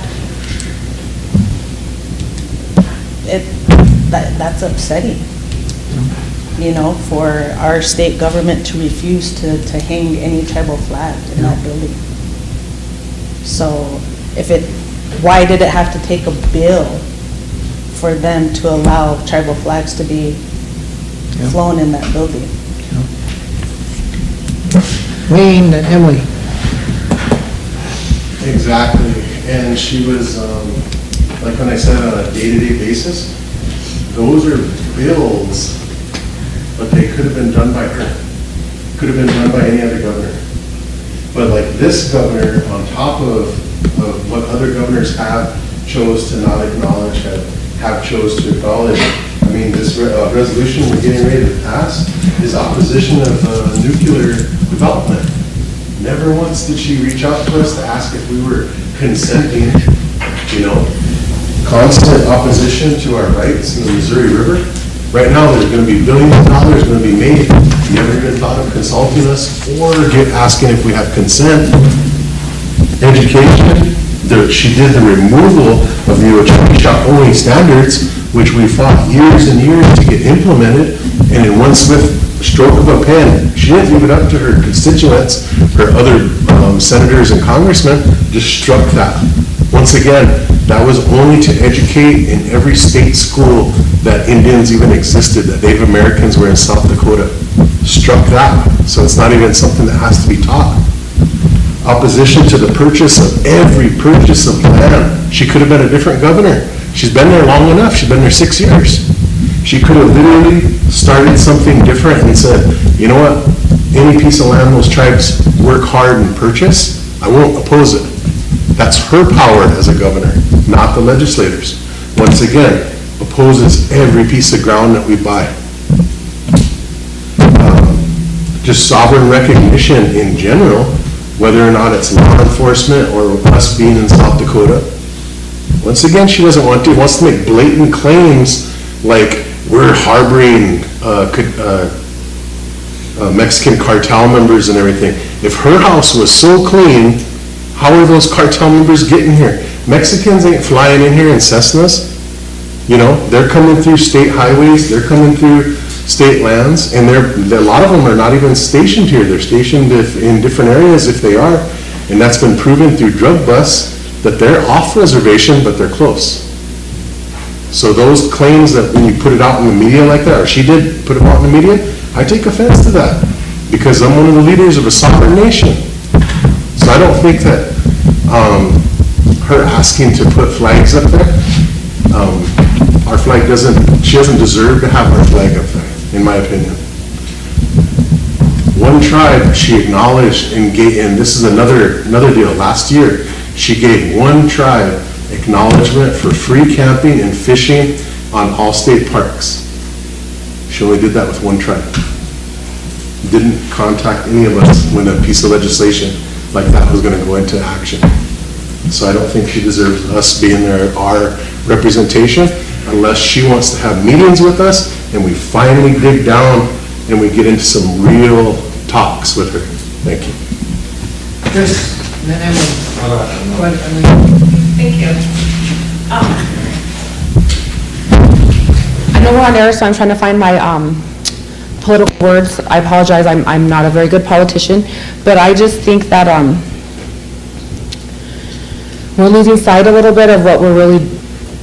I: that's upsetting, you know, for our state government to refuse to hang any tribal flag in that building. So why did it have to take a bill for them to allow tribal flags to be flown in that building?
S: Wayne and Emily.
R: Exactly, and she was, like when I said, on a day-to-day basis, those are bills, but they could have been done by her, could have been done by any other governor. But like this governor, on top of what other governors have chose to not acknowledge, have chose to acknowledge, I mean, this resolution we're getting ready to pass is opposition of nuclear development. Never once did she reach out to us to ask if we were consenting, you know, constant opposition to our rights in the Missouri River. Right now, there's going to be billions of dollars going to be made. Never even thought of consulting us or asking if we have consent. Education, she did the removal of the OCHA-only standards, which we fought years and years to get implemented, and in one swift stroke of a pen, she didn't leave it up to her constituents, her other senators and congressmen, just struck that. Once again, that was only to educate in every state school that Indians even existed, that Native Americans were in South Dakota. Struck that, so it's not even something that has to be taught. Opposition to the purchase of every purchase of land. She could have been a different governor. She's been there long enough, she's been there 6 years. She could have literally started something different and said, you know what, any piece of land those tribes work hard and purchase, I won't oppose it. That's her power as a governor, not the legislators. Once again, opposes every piece of ground that we buy. Just sovereign recognition in general, whether or not it's law enforcement or us being in South Dakota. Once again, she doesn't want to, wants to make blatant claims like we're harboring Mexican cartel members and everything. If her house was so clean, how are those cartel members getting here? Mexicans ain't flying in here in Cessnas. You know, they're coming through state highways, they're coming through state lands, and a lot of them are not even stationed here. They're stationed in different areas if they are, and that's been proven through drug busts that they're off reservation, but they're close. So those claims that when you put it out in the media like that, or she did put it out in the media, I take offense to that, because I'm one of the leaders of a sovereign nation. So I don't think that her asking to put flags up there, our flag she doesn't deserve to have our flag up there, in my opinion. One tribe she acknowledged and gave, and this is another deal, last year, she gave one tribe acknowledgement for free camping and fishing on all state parks. She only did that with one tribe. Didn't contact any of us when a piece of legislation like that was going to go into action. So I don't think she deserves us being there, our representation, unless she wants to have meetings with us and we finally dig down and we get into some real talks with her. Thank you.
A: Chris, then Emily.
O: Thank you.
G: I know we're on air, so I'm trying to find my political words. I apologize, I'm not a very good politician, but I just think that we're losing sight a little bit of what we're really,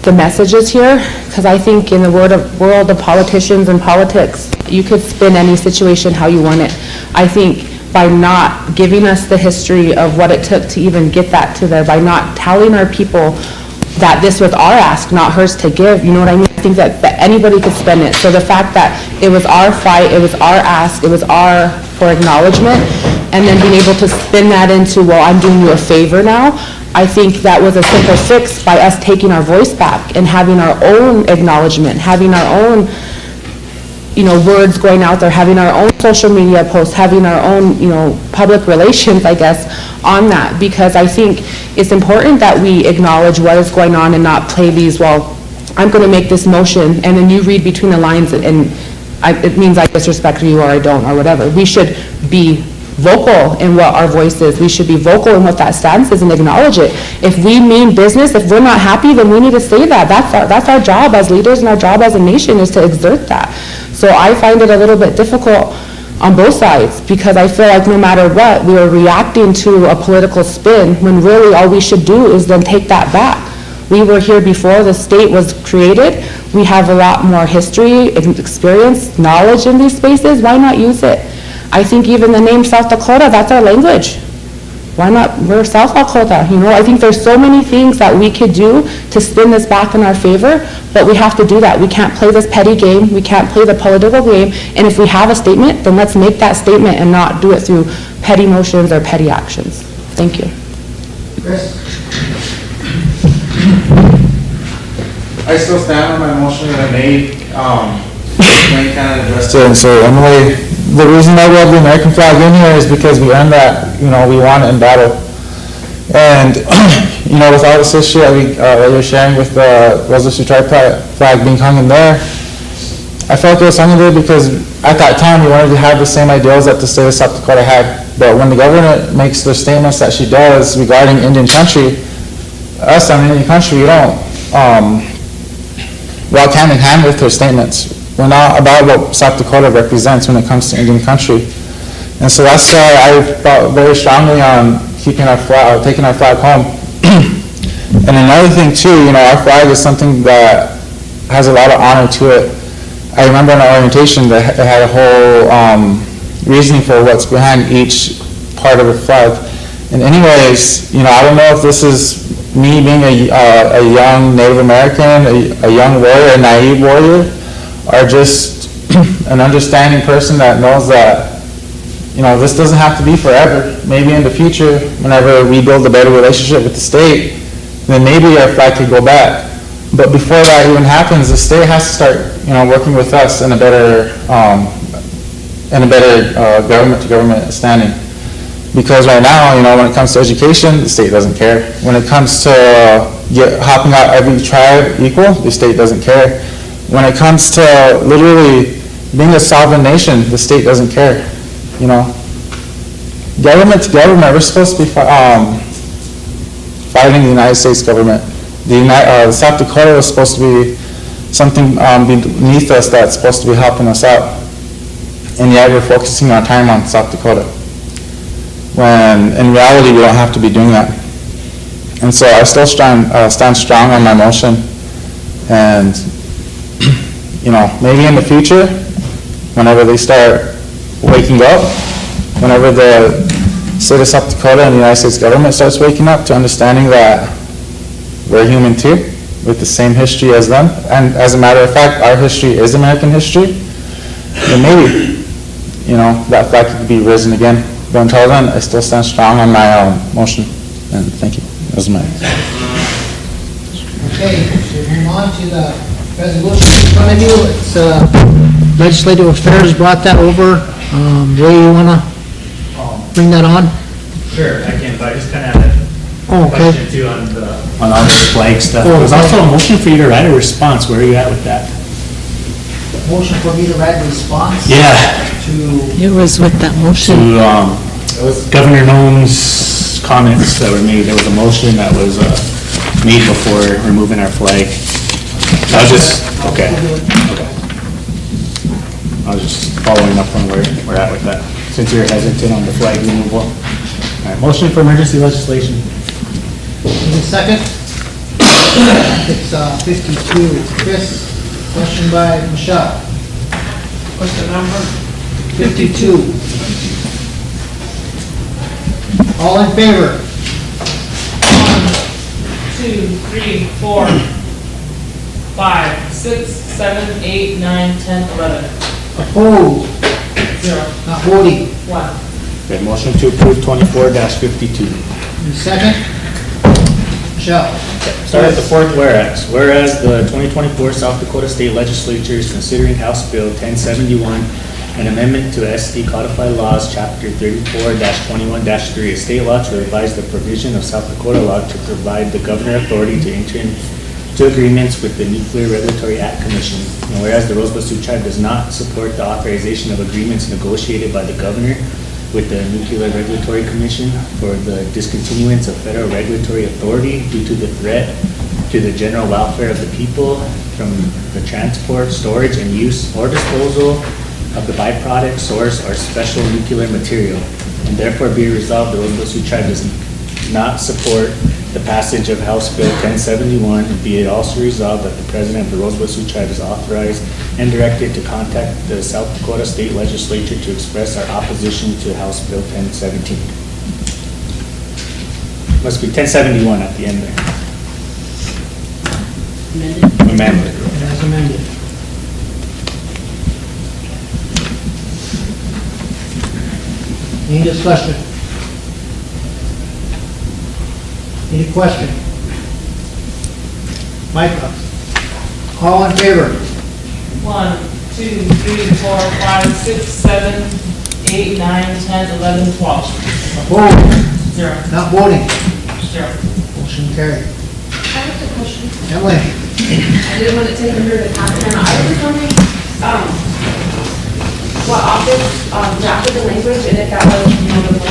G: the message is here, because I think in the world of politicians and politics, you could spin any situation how you want it. I think by not giving us the history of what it took to even get that to there, by not telling our people that this was our ask, not hers to give, you know what I mean? I think that anybody could spin it. So the fact that it was our fight, it was our ask, it was our for acknowledgement, and then being able to spin that into, well, I'm doing you a favor now, I think that was a simple fix by us taking our voice back and having our own acknowledgement, having our own, you know, words going out there, having our own social media posts, having our own, you know, public relations, I guess, on that. Because I think it's important that we acknowledge what is going on and not play these, well, I'm going to make this motion, and then you read between the lines, and it means I disrespect you or I don't or whatever. We should be vocal in what our voice is. We should be vocal in what that stance is and acknowledge it. If we mean business, if we're not happy, then we need to say that. That's our job as leaders, and our job as a nation is to exert that. So I find it a little bit difficult on both sides, because I feel like no matter what, we are reacting to a political spin when really all we should do is then take that back. We were here before the state was created. We have a lot more history, experience, knowledge in these spaces. Why not use it? I think even the name South Dakota, that's our language. Why not, we're South Dakota, you know? I think there's so many things that we could do to spin this back in our favor, but we have to do that. We can't play this petty game, we can't play the political game, and if we have a statement, then let's make that statement and not do it through petty motions or petty actions. Thank you.
A: Chris?
J: I still stand on my motion that I made, Wayne kind of addressed it.
P: So Emily, the reason that we have the American flag in here is because we earned that, you know, we won it in battle. And, you know, with all this history that you're sharing with the Rosebud tribe flag being hung in there, I felt it was hung in there because at that time we wanted to have the same ideals that the state of South Dakota had. But when the governor makes the statements that she does regarding Indian country, us on Indian country, we don't walk hand in hand with her statements. We're not about what South Dakota represents when it comes to Indian country. And so that's why I felt very strongly on keeping our flag, taking our flag home. And another thing too, you know, our flag is something that has a lot of honor to it. I remember in our orientation that it had a whole reasoning for what's behind each part of the flag. And anyways, you know, I don't know if this is me being a young Native American, a young warrior, a naive warrior, or just an understanding person that knows that this doesn't have to be forever. Maybe in the future, whenever we build a better relationship with the state, then maybe our flag could go back. But before that even happens, the state has to start, working with us in a better government-to-government standing. Because right now, when it comes to education, the state doesn't care. When it comes to helping out every tribe equal, the state doesn't care. When it comes to literally being a sovereign nation, the state doesn't care. Government to government, we're supposed to be fighting the United States government. South Dakota was supposed to be something beneath us that's supposed to be helping us out. And yet we're focusing our time on South Dakota, when in reality we don't have to be doing that. And so I still stand strong on my motion. And maybe in the future, whenever they start waking up, whenever the state of South Dakota and the United States government starts waking up to understanding that we're human too, with the same history as them, and as a matter of fact, our history is American history, then maybe, that flag could be risen again. But until then, I still stand strong on my motion, and thank you. That was mine.
A: Okay, so move on to the resolution in front of you. It's Legislative Affairs brought that over. Ray, you want to bring that on?
K: Sure, I can, but I just kind of had
A: Oh,
K: a
A: okay.
K: question too on all the flag stuff.
A: Oh,
K: There's
A: okay.
K: also a motion for you to write a response. Where are you at with that?
S: Motion for me to write a response?
K: Yeah.
D: It was with that motion.
K: To Governor Noem's comments that were made. There was a motion that was made before removing our flag. I was just, okay. I was just following up on where we're at with that, since you're hesitant on the flag removal. All right, motion for emergency legislation.
A: Need a second? It's 52. Chris, question by Michelle.
H: What's the number?
A: 52. All in favor?
N: 2, 3, 4, 5, 6, 7, 8, 9, 10, 11.
A: Opposed?
N: 0.
A: Not voting.
N: 1.
K: Okay, motion to approve 24-52.
A: Need a second? Michelle?
K: Start at the fourth whereas. Whereas the 2024 South Dakota State Legislature is considering House Bill 1071, an amendment to SD Codified Laws, Chapter 34-21-3, a state law to revise the provision of South Dakota law to provide the governor authority to enter into agreements with the Nuclear Regulatory Act Commission. And whereas the Rosebud Sioux Tribe does not support the authorization of agreements negotiated by the governor with the Nuclear Regulatory Commission for the discontinuance of federal regulatory authority due to the threat to the general welfare of the people from the transport, storage, and use or disposal of the byproduct, source, or special nuclear material. And therefore be resolved, the Rosebud Sioux Tribe does not support the passage of House Bill 1071, and be it also resolved that the President of the Rosebud Sioux Tribe is authorized and directed to contact the South Dakota State Legislature to express our opposition to House Bill 1017. Must be 1071 at the end there. Amended.
A: As amended. Any discussion? Any question? Micah? All in favor?
N: 1, 2, 3, 4, 5, 6, 7, 8, 9, 10, 11, 12.
A: Opposed?
N: 0.
A: Not voting?
N: 0.
A: Motion carried.
O: I have a question.
A: Emily?
O: I didn't want to take under the topic, and I was just wondering, what office drafted the language, and if that was, the most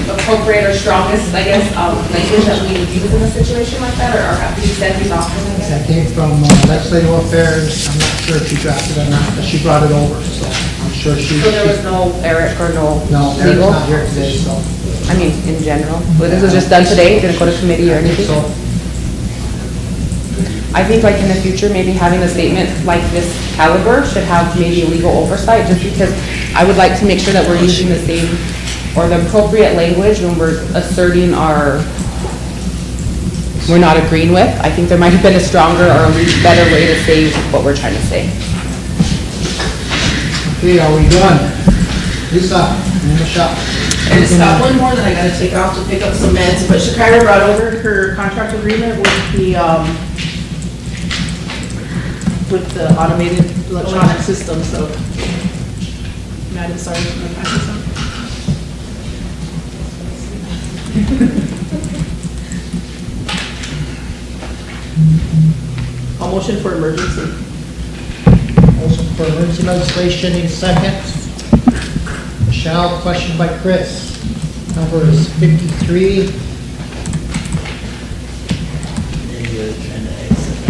O: appropriate or strongest, I guess, language that we would use in a situation like that, or have you said these often?
A: That came from Legislative Affairs. I'm not sure if she drafted it or not, but she brought it over, so I'm sure she...
O: So there was no Eric or no
A: No, Eric's
O: legal?
A: not here today, so...
O: I mean, in general, but this was just done today, didn't go to committee or anything?
A: So,
O: I think like in the future, maybe having a statement like this caliber should have maybe legal oversight, just because I would like to make sure that we're using the same or the appropriate language when we're asserting we're not agreeing with. I think there might have been a stronger or a better way to say what we're trying to say.
A: okay, are we done? Lisa, Michelle.
I: I just got one more that I gotta take off to pick up some meds, but Shakira brought over her contract agreement with the automated electronic system, so. Matt, sorry, can I pass this on? I'll motion for emergency.
A: Motion for emergency legislation, need a second. Michelle, question by Chris. Number is 53.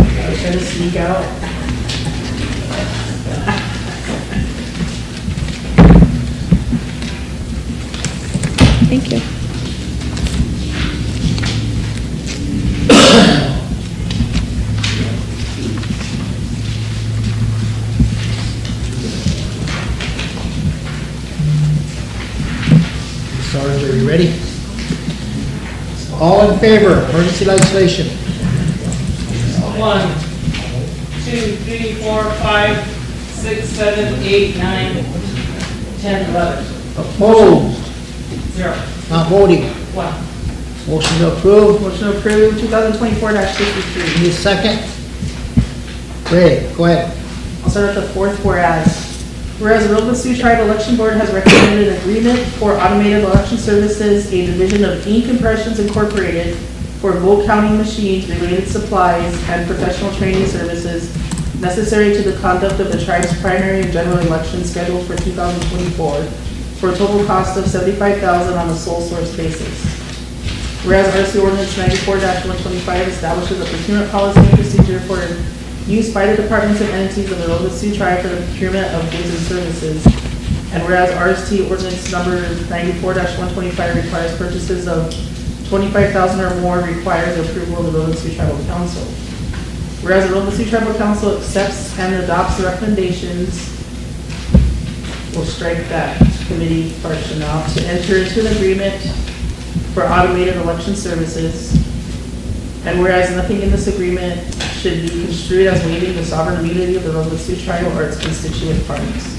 I: I was trying to sneak out.
G: Thank you.
A: Sarge, are you ready? All in favor, emergency legislation?
N: 1, 2, 3, 4, 5, 6, 7, 8, 9, 10, 11.
A: Opposed?
N: 0.
A: Not voting?
N: 1.
A: Motion to approve.
I: Motion to approve 2024-63.
A: Need a second? Ray, go ahead.
I: I'll start at the fourth whereas. Whereas the Rosebud Sioux Tribe Election Board has recommended an agreement for automated election services, a division of Ink Impressions Incorporated, for vote counting machines, related supplies, and professional training services necessary to the conduct of the tribe's primary and general election scheduled for 2024, for a total cost of $75,000 on a sole source basis. Whereas RC Ordinance 94-125 establishes a procurement policy and procedure for used by the departments and entities of the Rosebud Sioux Tribe for the procurement of goods and services. And whereas RST Ordinance number 94-125 requires purchases of $25,000 or more, requires approval of the Rosebud Sioux Tribal Council. Whereas the Rosebud Sioux Tribal Council accepts and adopts the recommendations, we'll strike that committee portion out, to enter into an agreement for automated election services. And whereas nothing in this agreement should be construed as waiving the sovereign immunity of the Rosebud Sioux Tribe or its constituent parties.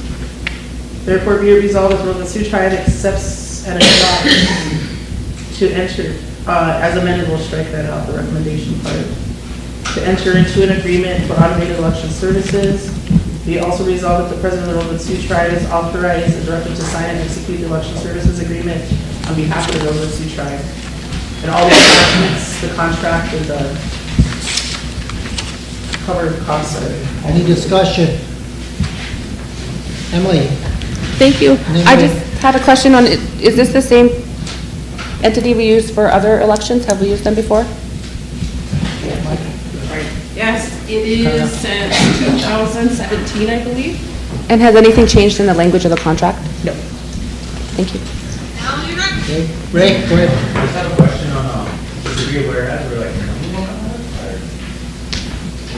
I: Therefore, be it resolved that the Rosebud Sioux Tribe accepts and adopts to enter, as amended, we'll strike that out, the recommendation part, to enter into an agreement for automated election services. Be it also resolved that the President of the Rosebud Sioux Tribe is authorized and directed to sign and execute the election services agreement on behalf of the Rosebud Sioux Tribe. And all the documents, the contract, and the covered costs are.
A: Any discussion? Emily?
G: Thank you. I just had a question on, is this the same entity we use for other elections? Have we used them before?
L: Yes, it is since 2017, I believe.
G: And has anything changed in the language of the contract?
I: No.
G: Thank you.
A: Okay. Ray, go ahead.
B: I just have a question on, should we aware as we're like, or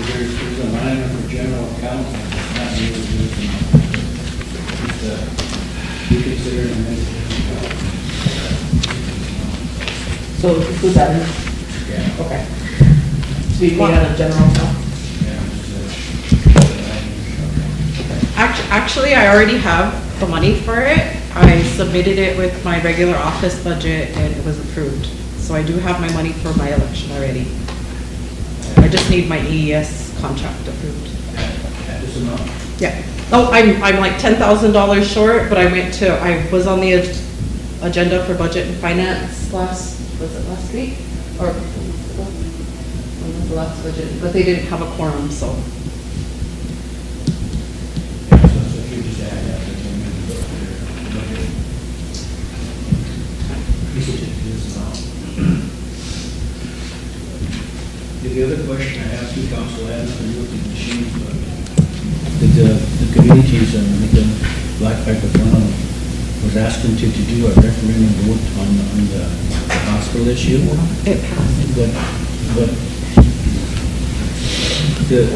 U: There's a line under general counsel, it's not really used. We consider it amended.
I: So who's that?
U: Yeah.
I: Okay. So you made out of general account?
Q: Actually, I already have the money for it. I submitted it with my regular office budget and it was approved. So I do have my money for my election already. I just need my EES contract approved.
U: This amount.
Q: Yeah. Oh, I'm like $10,000 short, but I was on the agenda for budget and finance last week? Or, when was the last budget? But they didn't have a quorum, so.
U: The other question I asked you, Council, I had nothing to do with the machines, but the communities and the Black Piper Forum was asking to do a referendum vote on the hospital issue.
Q: It passed.
U: But the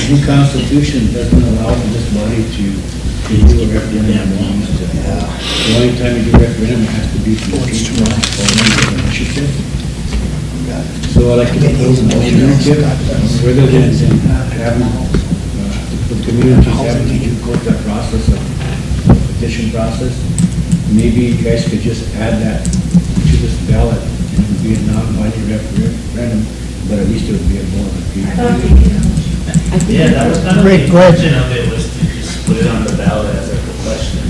U: new constitution doesn't allow this body to do a referendum on it. The only time you do a referendum, it has to be for the initiative. So I'd like to propose an alternative, rather than having, the communities having to go through that process of
C: petition process. Maybe you guys could just add that to this ballot, and it would be a non-binding referendum, but at least it would be a more of a.
K: Yeah, that was kind of the
A: Great, go ahead.
K: intention of it, was to just put it on the ballot as a question.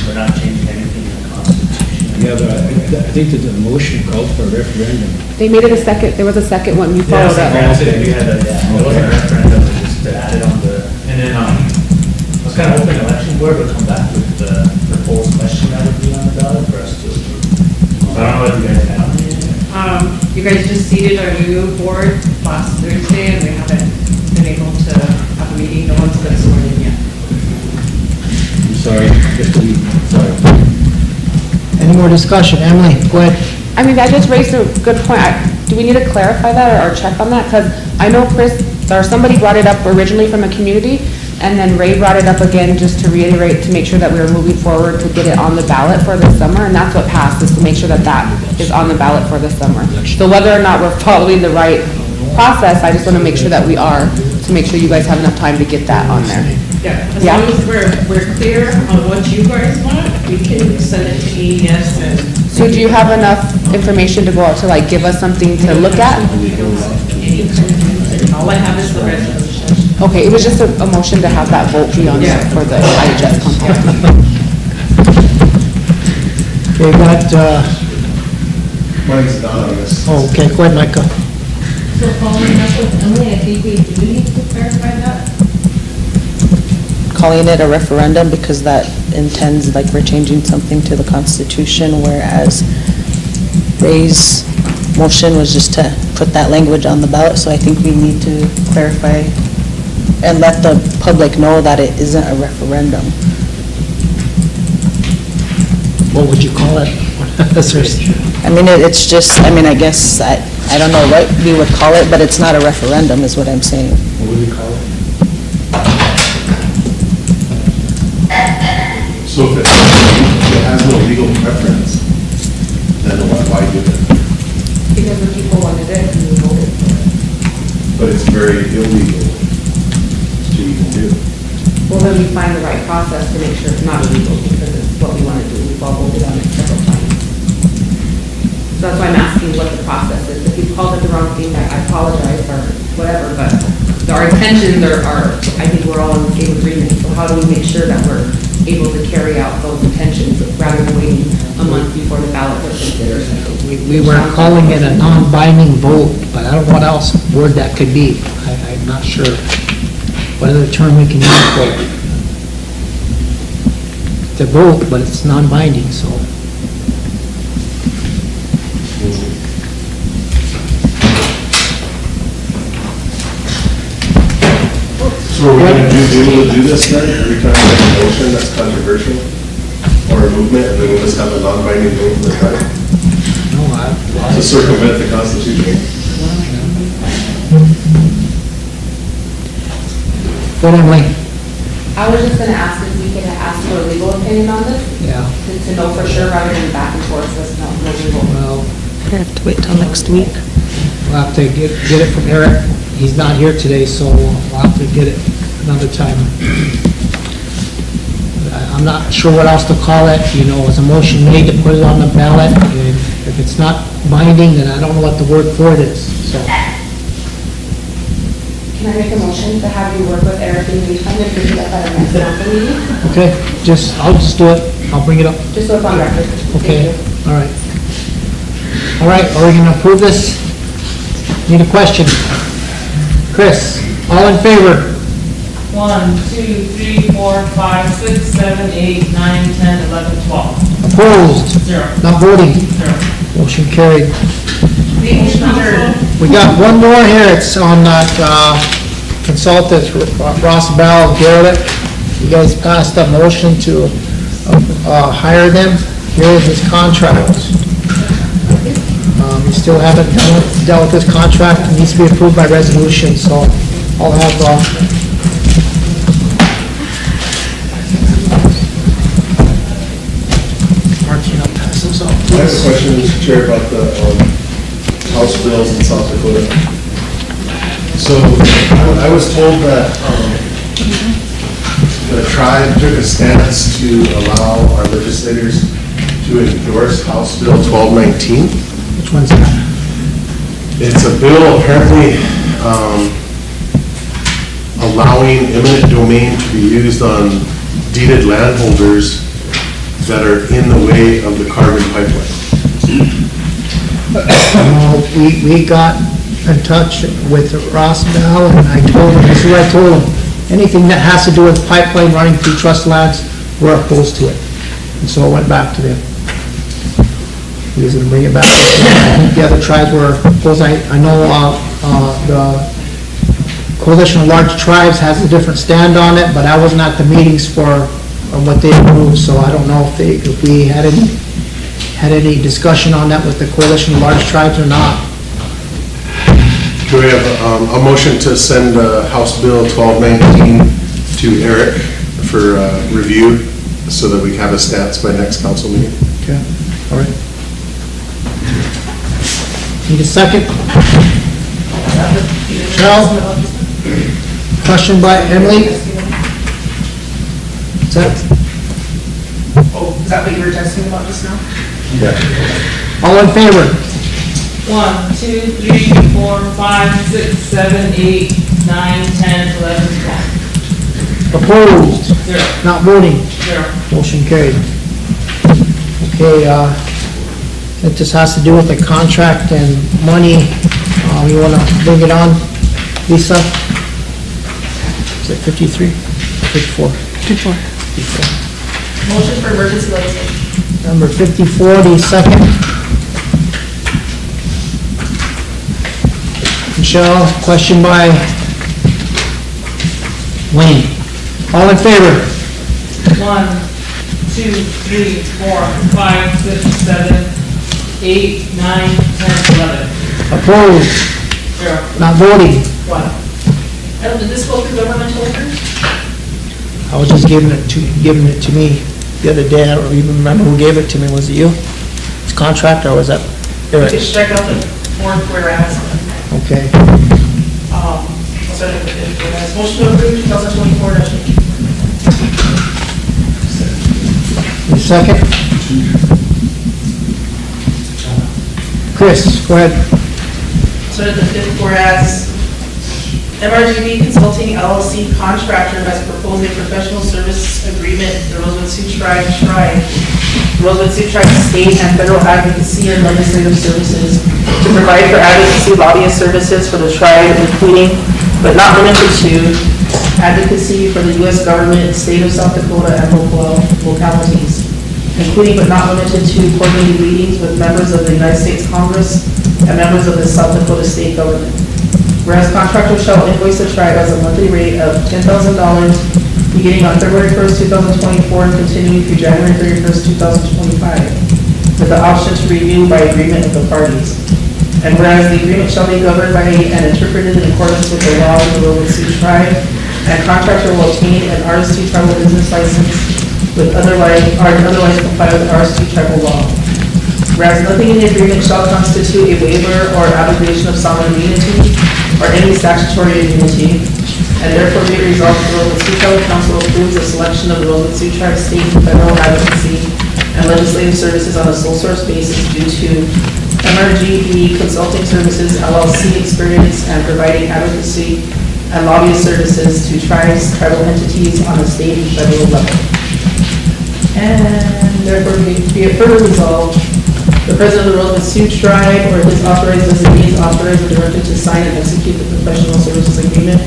K: We're not changing anything in the Constitution.
C: Yeah, but I think that the motion called for a referendum.
O: They made it a second, there was a second one, you
K: Yeah,
O: followed up.
K: we had a, yeah, it wasn't a referendum, it was just to add it on the, and then, I was kind of hoping the election board would come back with the proposed question that would be on the ballot for us to approve. So I don't know what you guys have.
N: You guys just seated our new board last Thursday, and we haven't been able to have a meeting, no one's been sworn in yet.
C: I'm sorry, just to leave, sorry.
A: Any more discussion? Emily, go ahead.
O: I mean, that just raised a good point. Do we need to clarify that or check on that? Because I know Chris, or somebody brought it up originally from a community, and then Ray brought it up again just to reiterate, to make sure that we were moving forward to get it on the ballot for this summer, and that's what passed, is to make sure that that is on the ballot for this summer. So whether or not we're following the right process, I just want to make sure that we are, to make sure you guys have enough time to get that on there.
N: Yeah, as
O: Yeah.
N: long as we're clear on what you guys want, we can send it to AES and.
O: So do you have enough information to go out to like give us something to look at?
N: All I have is the resolution.
O: Okay, it was just a motion to have that vote be on there for the IHS contract.
A: Okay, got,
R: Mine's done on this.
A: oh, okay, go ahead, Micah.
M: So following up with Emily, I think we do need to clarify that.
Q: Calling it a referendum because that intends, like, we're changing something to the Constitution, whereas Ray's motion was just to put that language on the ballot, so I think we need to clarify and let the public know that it isn't a referendum.
A: What would you call it?
Q: I mean, it's just, I mean, I guess, I don't know what we would call it, but it's not a referendum, is what I'm saying.
C: What would we call it?
R: So if it has no legal preference, then why do it?
O: Because the people wanted it and we voted for it.
R: But it's very illegal to even do.
O: Well, then we find the right process to make sure it's not illegal because it's what we want to do. We've all voted on it several times. So that's why I'm asking what the process is. If you called it the wrong thing, I apologize or whatever, but our intentions are, I think we're all in the same agreement. So how do we make sure that we're able to carry out those intentions rather than waiting a month before the ballot was considered?
A: We were calling it a non-binding vote, but I don't know what else word that could be. I'm not sure what other term we can use for it. It's a vote, but it's non-binding, so.
R: So are we going to be able to do this then? Every time we have a motion that's controversial or a movement, and then we'll just have a non-binding vote for the time? To circumvent the Constitution?
A: Go ahead, Emily.
O: I was just gonna ask if we could ask for a legal opinion on this,
A: Yeah.
O: to know for sure rather than back and forth with no legal.
A: Well,
Q: I have to wait till next week.
A: we'll have to get it from Eric. He's not here today, so we'll have to get it another time. I'm not sure what else to call it, you know, was a motion made to put it on the ballot, and if it's not binding, then I don't know what the word for it is, so.
O: Can I make a motion to have you work with Eric in the meantime and bring it up at our next council meeting?
A: Okay, I'll just do it, I'll bring it up.
O: Just so it's on record.
A: Okay,
O: Thank you.
A: all right. All right, are we gonna approve this? Need a question? Chris, all in favor?
N: 1, 2, 3, 4, 5, 6, 7, 8, 9, 10, 11, 12.
A: Opposed?
N: 0.
A: Not voting?
N: 0.
A: Motion carried.
N: Thank you.
A: We got one more here, it's on that consultant, Rosebud, Garrett. You guys passed a motion to hire them. Here is his contract. We still haven't dealt with this contract, it needs to be approved by resolution, so I'll have, Martina pass those out.
R: I have a question, Mr. Chair, about the House bills in South Dakota. So I was told that the tribe took a stance to allow our legislators to endorse House Bill 1219.
S: Which one's that?
R: It's a bill apparently allowing eminent domain to be used on deeded landholders that are in the way of the carbon pipeline.
S: We got in touch with Rosebud, and I told him, this is what I told him, anything that has to do with pipeline running through trust lands, we're opposed to it. And so I went back to them. He was gonna bring it back. I think the other tribes were opposed. I know, the Coalition of Large Tribes has a different stand on it, but I wasn't at the meetings for what they approved, so I don't know if we had any discussion on that with the Coalition of Large Tribes or not.
R: Do we have a motion to send House Bill 1219 to Eric for review so that we have a stance by next council meeting?
S: Okay, all right. Need a second? Michelle? Question by Emily? Is that?
I: Oh, is that what you were texting about just now?
R: Yeah.
S: All in favor?
N: 1, 2, 3, 4, 5, 6, 7, 8, 9, 10, 11, 12.
S: Opposed?
N: Zero.
S: Not voting?
N: Zero.
S: Motion carried. Okay, it just has to do with the contract and money. You want to bring it on, Lisa? Is it 53? 54?
H: 54.
I: Motion for emergency legislation.
S: Number 54, the second. Michelle, question by Wayne. All in favor?
N: 1, 2, 3, 4, 5, 6, 7, 8, 9, 10, 11.
S: Opposed?
N: Zero.
S: Not voting?
I: 1. Adam, did this go through governmental orders?
S: I was just giving it to me the other day. I don't even remember who gave it to me. Was it you? It's contract, or was that
I: You
S: Eric?
I: can strike out the fourth whereas.
S: Okay.
I: I'll start with the fifth whereas. Motion to approve 2024-18.
S: The second? Chris, go ahead.
I: Start at the fifth whereas. MRGB Consulting LLC contractor has proposed a professional service agreement with the Rosebud Sioux Tribe, Rosebud Sioux Tribe State and Federal Advocacy and Legislative Services to provide for advocacy lobbyist services for the tribe, including but not limited to advocacy for the U.S. government, state of South Dakota, and localities, including but not limited to coordinating meetings with members of the United States Congress and members of the South Dakota state government. Whereas contractor shall invoice the tribe as a monthly rate of $10,000 beginning on February 1st, 2024 and continuing through January 31st, 2025, with the option to renew by agreement of the parties. And whereas the agreement shall be governed by and interpreted in accordance with the law of the Rosebud Sioux Tribe, and contractor will obtain an RST tribal business license with otherwise comply with RST tribal law. Whereas nothing in the agreement shall constitute a waiver or abrogation of sovereign immunity or any statutory immunity, and therefore be it resolved the Rosebud Sioux Tribal Council approves the selection of the Rosebud Sioux Tribe State and Federal Advocacy and Legislative Services on a sole source basis due to MRGB Consulting Services LLC experience and providing advocacy and lobbyist services to tribes, tribal entities on a state and federal level. And therefore be it further resolved, the President of the Rosebud Sioux Tribe or his authorized designee is authorized or directed to sign and execute the professional services agreement,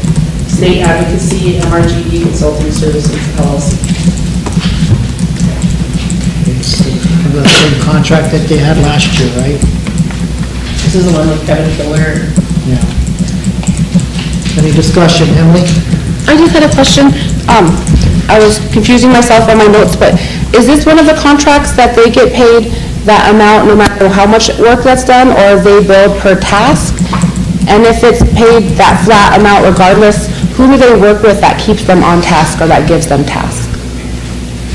I: State Advocacy, MRGB Consulting Services, LLC.
S: It's the same contract that they had last year, right?
I: This is the one with Kevin Killer.
S: Yeah. Any discussion, Emily?
O: I just had a question. I was confusing myself on my notes, but is this one of the contracts that they get paid that amount no matter how much work that's done, or are they billed per task? And if it's paid that flat amount regardless, who do they work with that keeps them on task or that gives them task?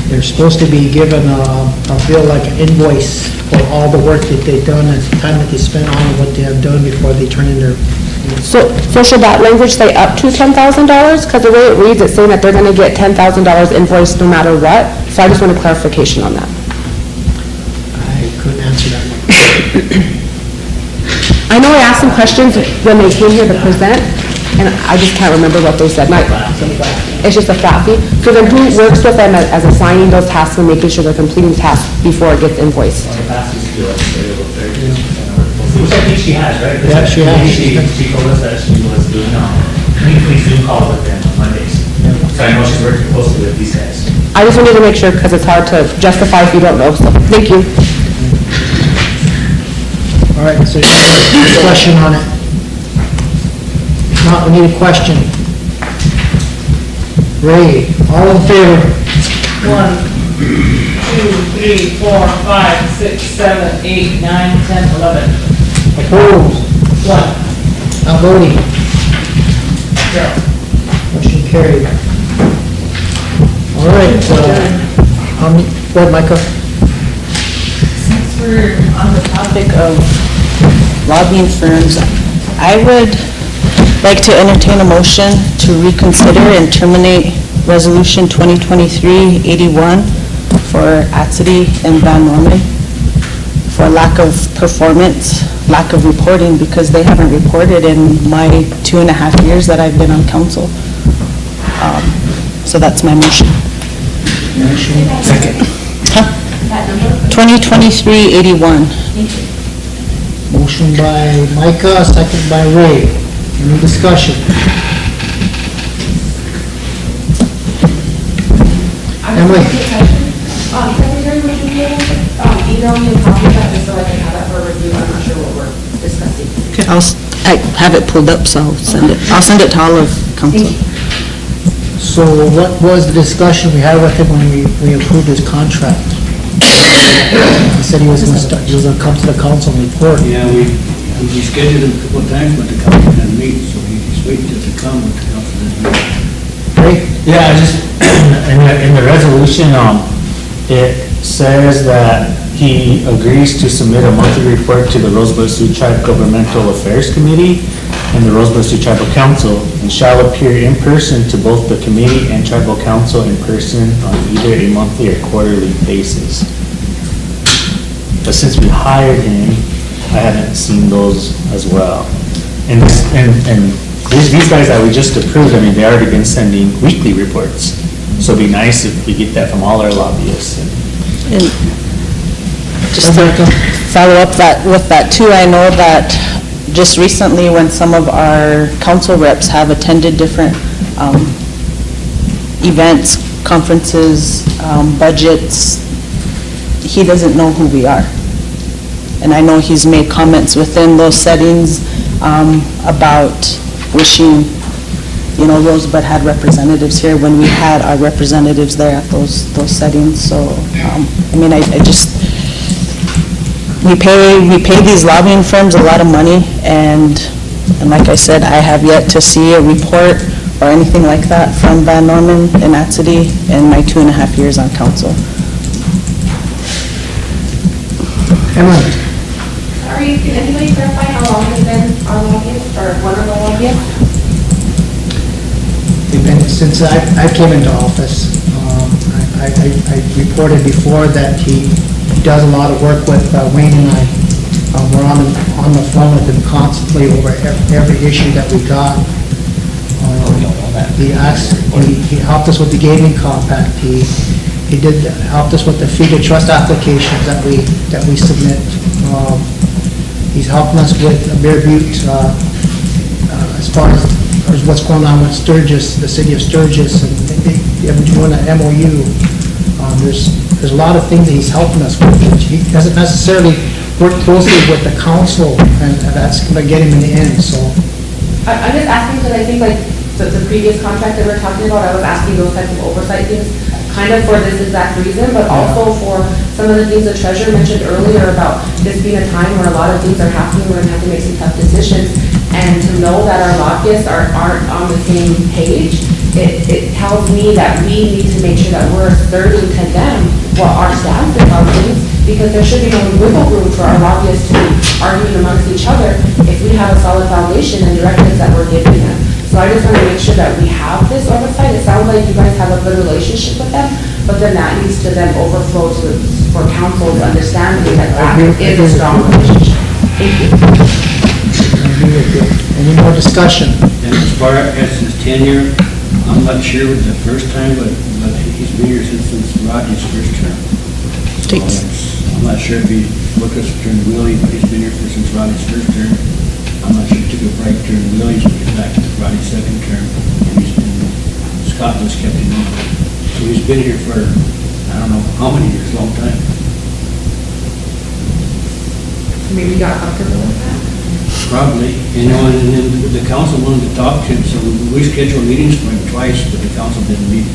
S: They're supposed to be given a bill, like an invoice for all the work that they've done and the time that they spent on what they have done before they turn in their
O: So should that language say up to $10,000? Because the way it reads, it's saying that they're gonna get $10,000 invoiced no matter what, so I just want a clarification on that.
S: I couldn't answer that one.
O: I know I asked some questions when they came here to present, and I just can't remember what they said. It's just a flat fee. So then who works with them as assigning those tasks and making sure they're completing tasks before it gets invoiced?
K: Which I think she has, right?
S: Yeah, she has.
K: She told us that she was doing, weekly Zoom calls with them on Mondays. So I know she's working closely with these guys.
O: I just wanted to make sure, because it's hard to justify if you don't know, so, thank you.
S: All right, so discussion on it. If not, we need a question. Ray, all in favor?
I: 1, 2, 3, 4, 5, 6, 7, 8, 9, 10, 11.
S: Opposed?
I: 1.
S: Not voting?
I: 0.
S: Motion carried. All right, go ahead, Micah.
D: Since we're on the topic of lobbying firms, I would like to entertain a motion to reconsider and terminate Resolution 2023-81 for Atcity and Van Norman for lack of performance, lack of reporting, because they haven't reported in my 2.5 years that I've been on council. So that's my motion.
S: Second.
D: 2023-81.
S: Motion by Micah, second by Ray. Any discussion? Emily?
O: Secretary, would you be able to email me a copy of that just so I can have that for review? I'm not sure what we're discussing.
D: Okay, I have it pulled up, so I'll send it. I'll send it to all of council.
S: So what was the discussion we had with him when we approved his contract? He said he was gonna come to the council and report.
U: Yeah, we scheduled him a couple of times, but to come in and meet, so he's waiting till to come to come to this meeting.
S: Great.
K: Yeah, just, in the resolution, it says that he agrees to submit a monthly report to the Rosebud Sioux Tribe Governmental Affairs Committee and the Rosebud Sioux Tribal Council, and shall appear in person to both the committee and tribal council in person on either a monthly or quarterly basis. But since we hired him, I haven't seen those as well. And these guys that we just approved, I mean, they already been sending weekly reports. So it'd be nice if we get that from all our lobbyists.
D: And just to follow up with that too, I know that just recently when some of our council reps have attended different events, conferences, budgets, he doesn't know who we are. And I know he's made comments within those settings about wishing, Rosebud had representatives here when we had our representatives there at those settings. So, we pay these lobbying firms a lot of money, and like I said, I have yet to see a report or anything like that from Van Norman and Atcity in my 2.5 years on council.
S: Emily?
O: Sorry, can anybody clarify how long has been our lobbyist, or one of the lobbyists?
S: Since I came into office, I reported before that he does a lot of work with Wayne and I. We're on the phone with him constantly over every issue that we got. He helped us with the gaming compact. He helped us with the fee to trust applications that we submit. He's helping us with Bear Butte as far as what's going on with Sturgis, the city of Sturgis, and they have been doing an MOU. There's a lot of things that he's helping us with. He doesn't necessarily work closely with the council, and that's going to get him in the end, so.
O: I'm just asking because I think the previous contract that we're talking about, I was asking those types of oversight things, kind of for this exact reason, but also for some of the things the treasurer mentioned earlier about this being a time where a lot of things are happening, we're going to have to make some tough decisions, and to know that our lobbyists aren't on the same page, it tells me that we need to make sure that we're asserting to them what our stance is on things, because there should be no wiggle room for our lobbyists to be arguing amongst each other if we have a solid foundation and directives that we're giving them. So I just want to make sure that we have this oversight. It sounds like you guys have a good relationship with them, but then that needs to then overflow to, for council's understanding that that is a strong relationship. Thank you.
S: Any more discussion?
C: And as far as his tenure, I'm not sure it was the first time, but he's been here since Rodney's first term. So I'm not sure if he looked us during Willie, but he's been here since Rodney's first term. I'm not sure if he took a break during Willie's, but he's back to Rodney's second term. And he's been, Scott just kept him on. So he's been here for, I don't know how many years, long time.
O: Maybe you got comfortable with that?
C: Probably, and then the council wanted to talk to him, so we scheduled meetings for him twice, but the council didn't meet,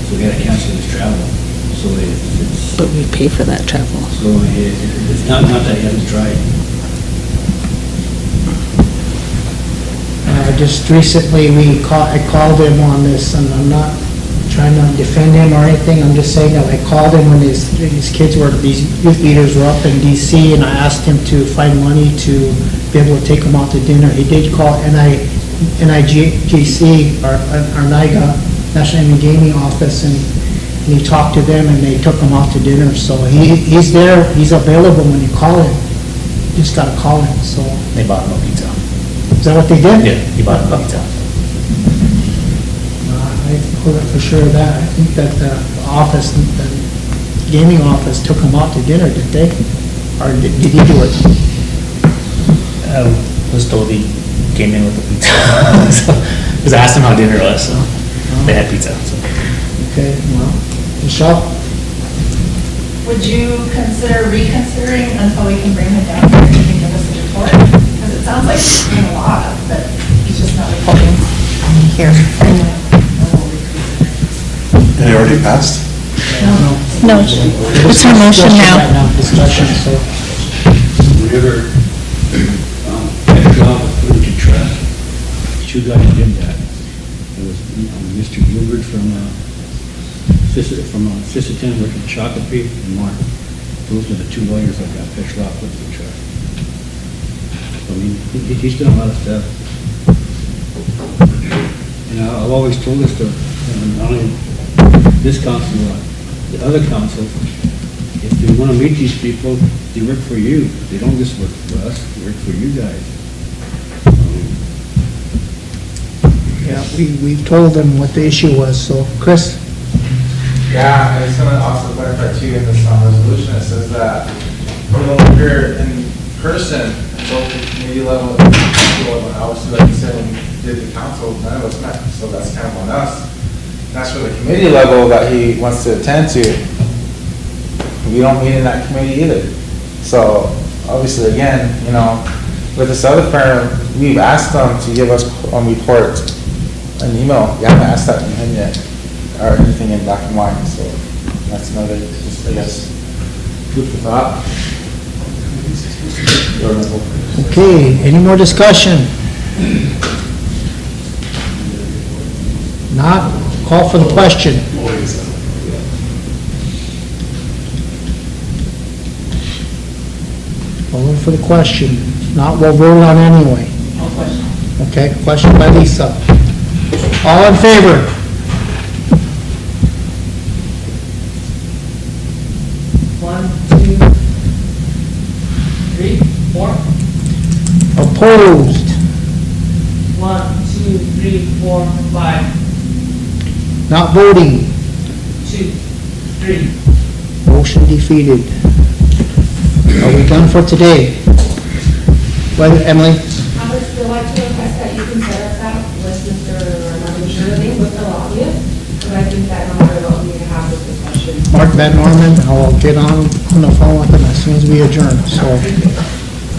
C: so we had to cancel his travel. So it's.
F: But we pay for that travel.
C: So it's not that he hasn't tried.
S: Just recently, I called him on this, and I'm not trying to defend him or anything, I'm just saying that I called him when these kids were, these youth leaders were up in DC, and I asked him to find money to be able to take them out to dinner. He did call NIGC, or NIGA, National Gaming Office, and he talked to them, and they took him out to dinner. So he's there, he's available when you call him. You just gotta call him, so.
K: They bought him a pizza.
S: Is that what they did?
K: Yeah, he bought him a pizza.
S: I wasn't for sure of that. I think that the office, the gaming office took him out to dinner, did they? Or did he do it?
K: I was told he came in with a pizza. Because I asked him how dinner was, so they had pizza. So.
S: Okay, well, Michelle?
D: Would you consider reconsidering until we can bring him down here and he can give us a report? Because it sounds like he's doing a lot, but he's just not reporting here.
R: And it already passed?
D: No, it's her motion now.
S: Discussion, so.
C: Whatever, that job was put into trust, two guys did that. There was Mr. Gilbert from Sisseton, working at Shakopee, and Mark. Those are the two lawyers that got Petrol put into trust. I mean, he's done a lot of stuff. And I've always told us to, not only this council, the other councils, if they want to meet these people, they work for you. They don't just work for us, they work for you guys.
S: Yeah, we've told them what the issue was, so, Chris?
J: Yeah, I just want to also clarify too, in this resolution, it says that when we're in person, both the committee level and the council level, obviously, like you said, when we did the council, none of us met, so that's kind of on us. That's for the committee level that he wants to attend to. We don't meet in that committee either. So obviously, again, you know, with this other firm, we've asked them to give us a report, an email. We haven't asked that from him yet, or anything in black and white. So that's another, just, I guess, food for thought.
S: Okay, any more discussion? Not, call for the question. Calling for the question. If not, we'll vote on anyway. Okay, question by Lisa. All in favor?
N: One, two, three, four.
S: Opposed?
N: 1, 2, 3, 4, 5.
S: Not voting?
N: 2, 3.
S: Motion defeated. Are we done for today? Well, Emily?
O: I would still like to request that you can set us up with Mr. Norman with the lobbyist, but I think that no matter what, we have this discussion.
S: Mark Van Norman, I'll get on the phone with him as soon as we adjourn, so.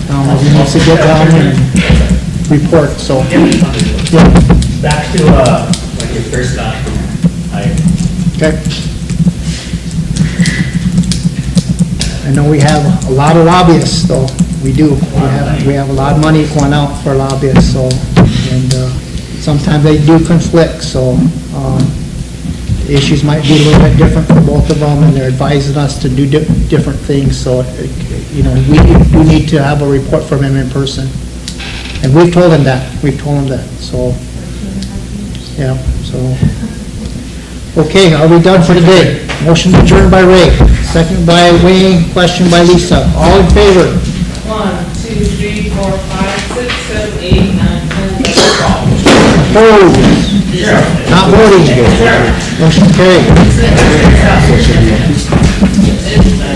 S: He needs to get down and report, so. Yeah.
K: Back to, like your first document.
S: Okay. I know we have a lot of lobbyists, though. We do. We have a lot of money going out for lobbyists, so, and sometimes they do conflict, so The issues might be a little bit different for both of them, and they're advising us to do different things, so, you know, we do need to have a report from him in person. And we've told him that, so, yeah, so. Okay, are we done for today? Motion adjourned by Ray, second by Wayne, question by Lisa. All in favor?
N: 1, 2, 3, 4, 5, 6, 7, 8, 9, 10, 11, 12.
S: Opposed? Not voting? Motion carried.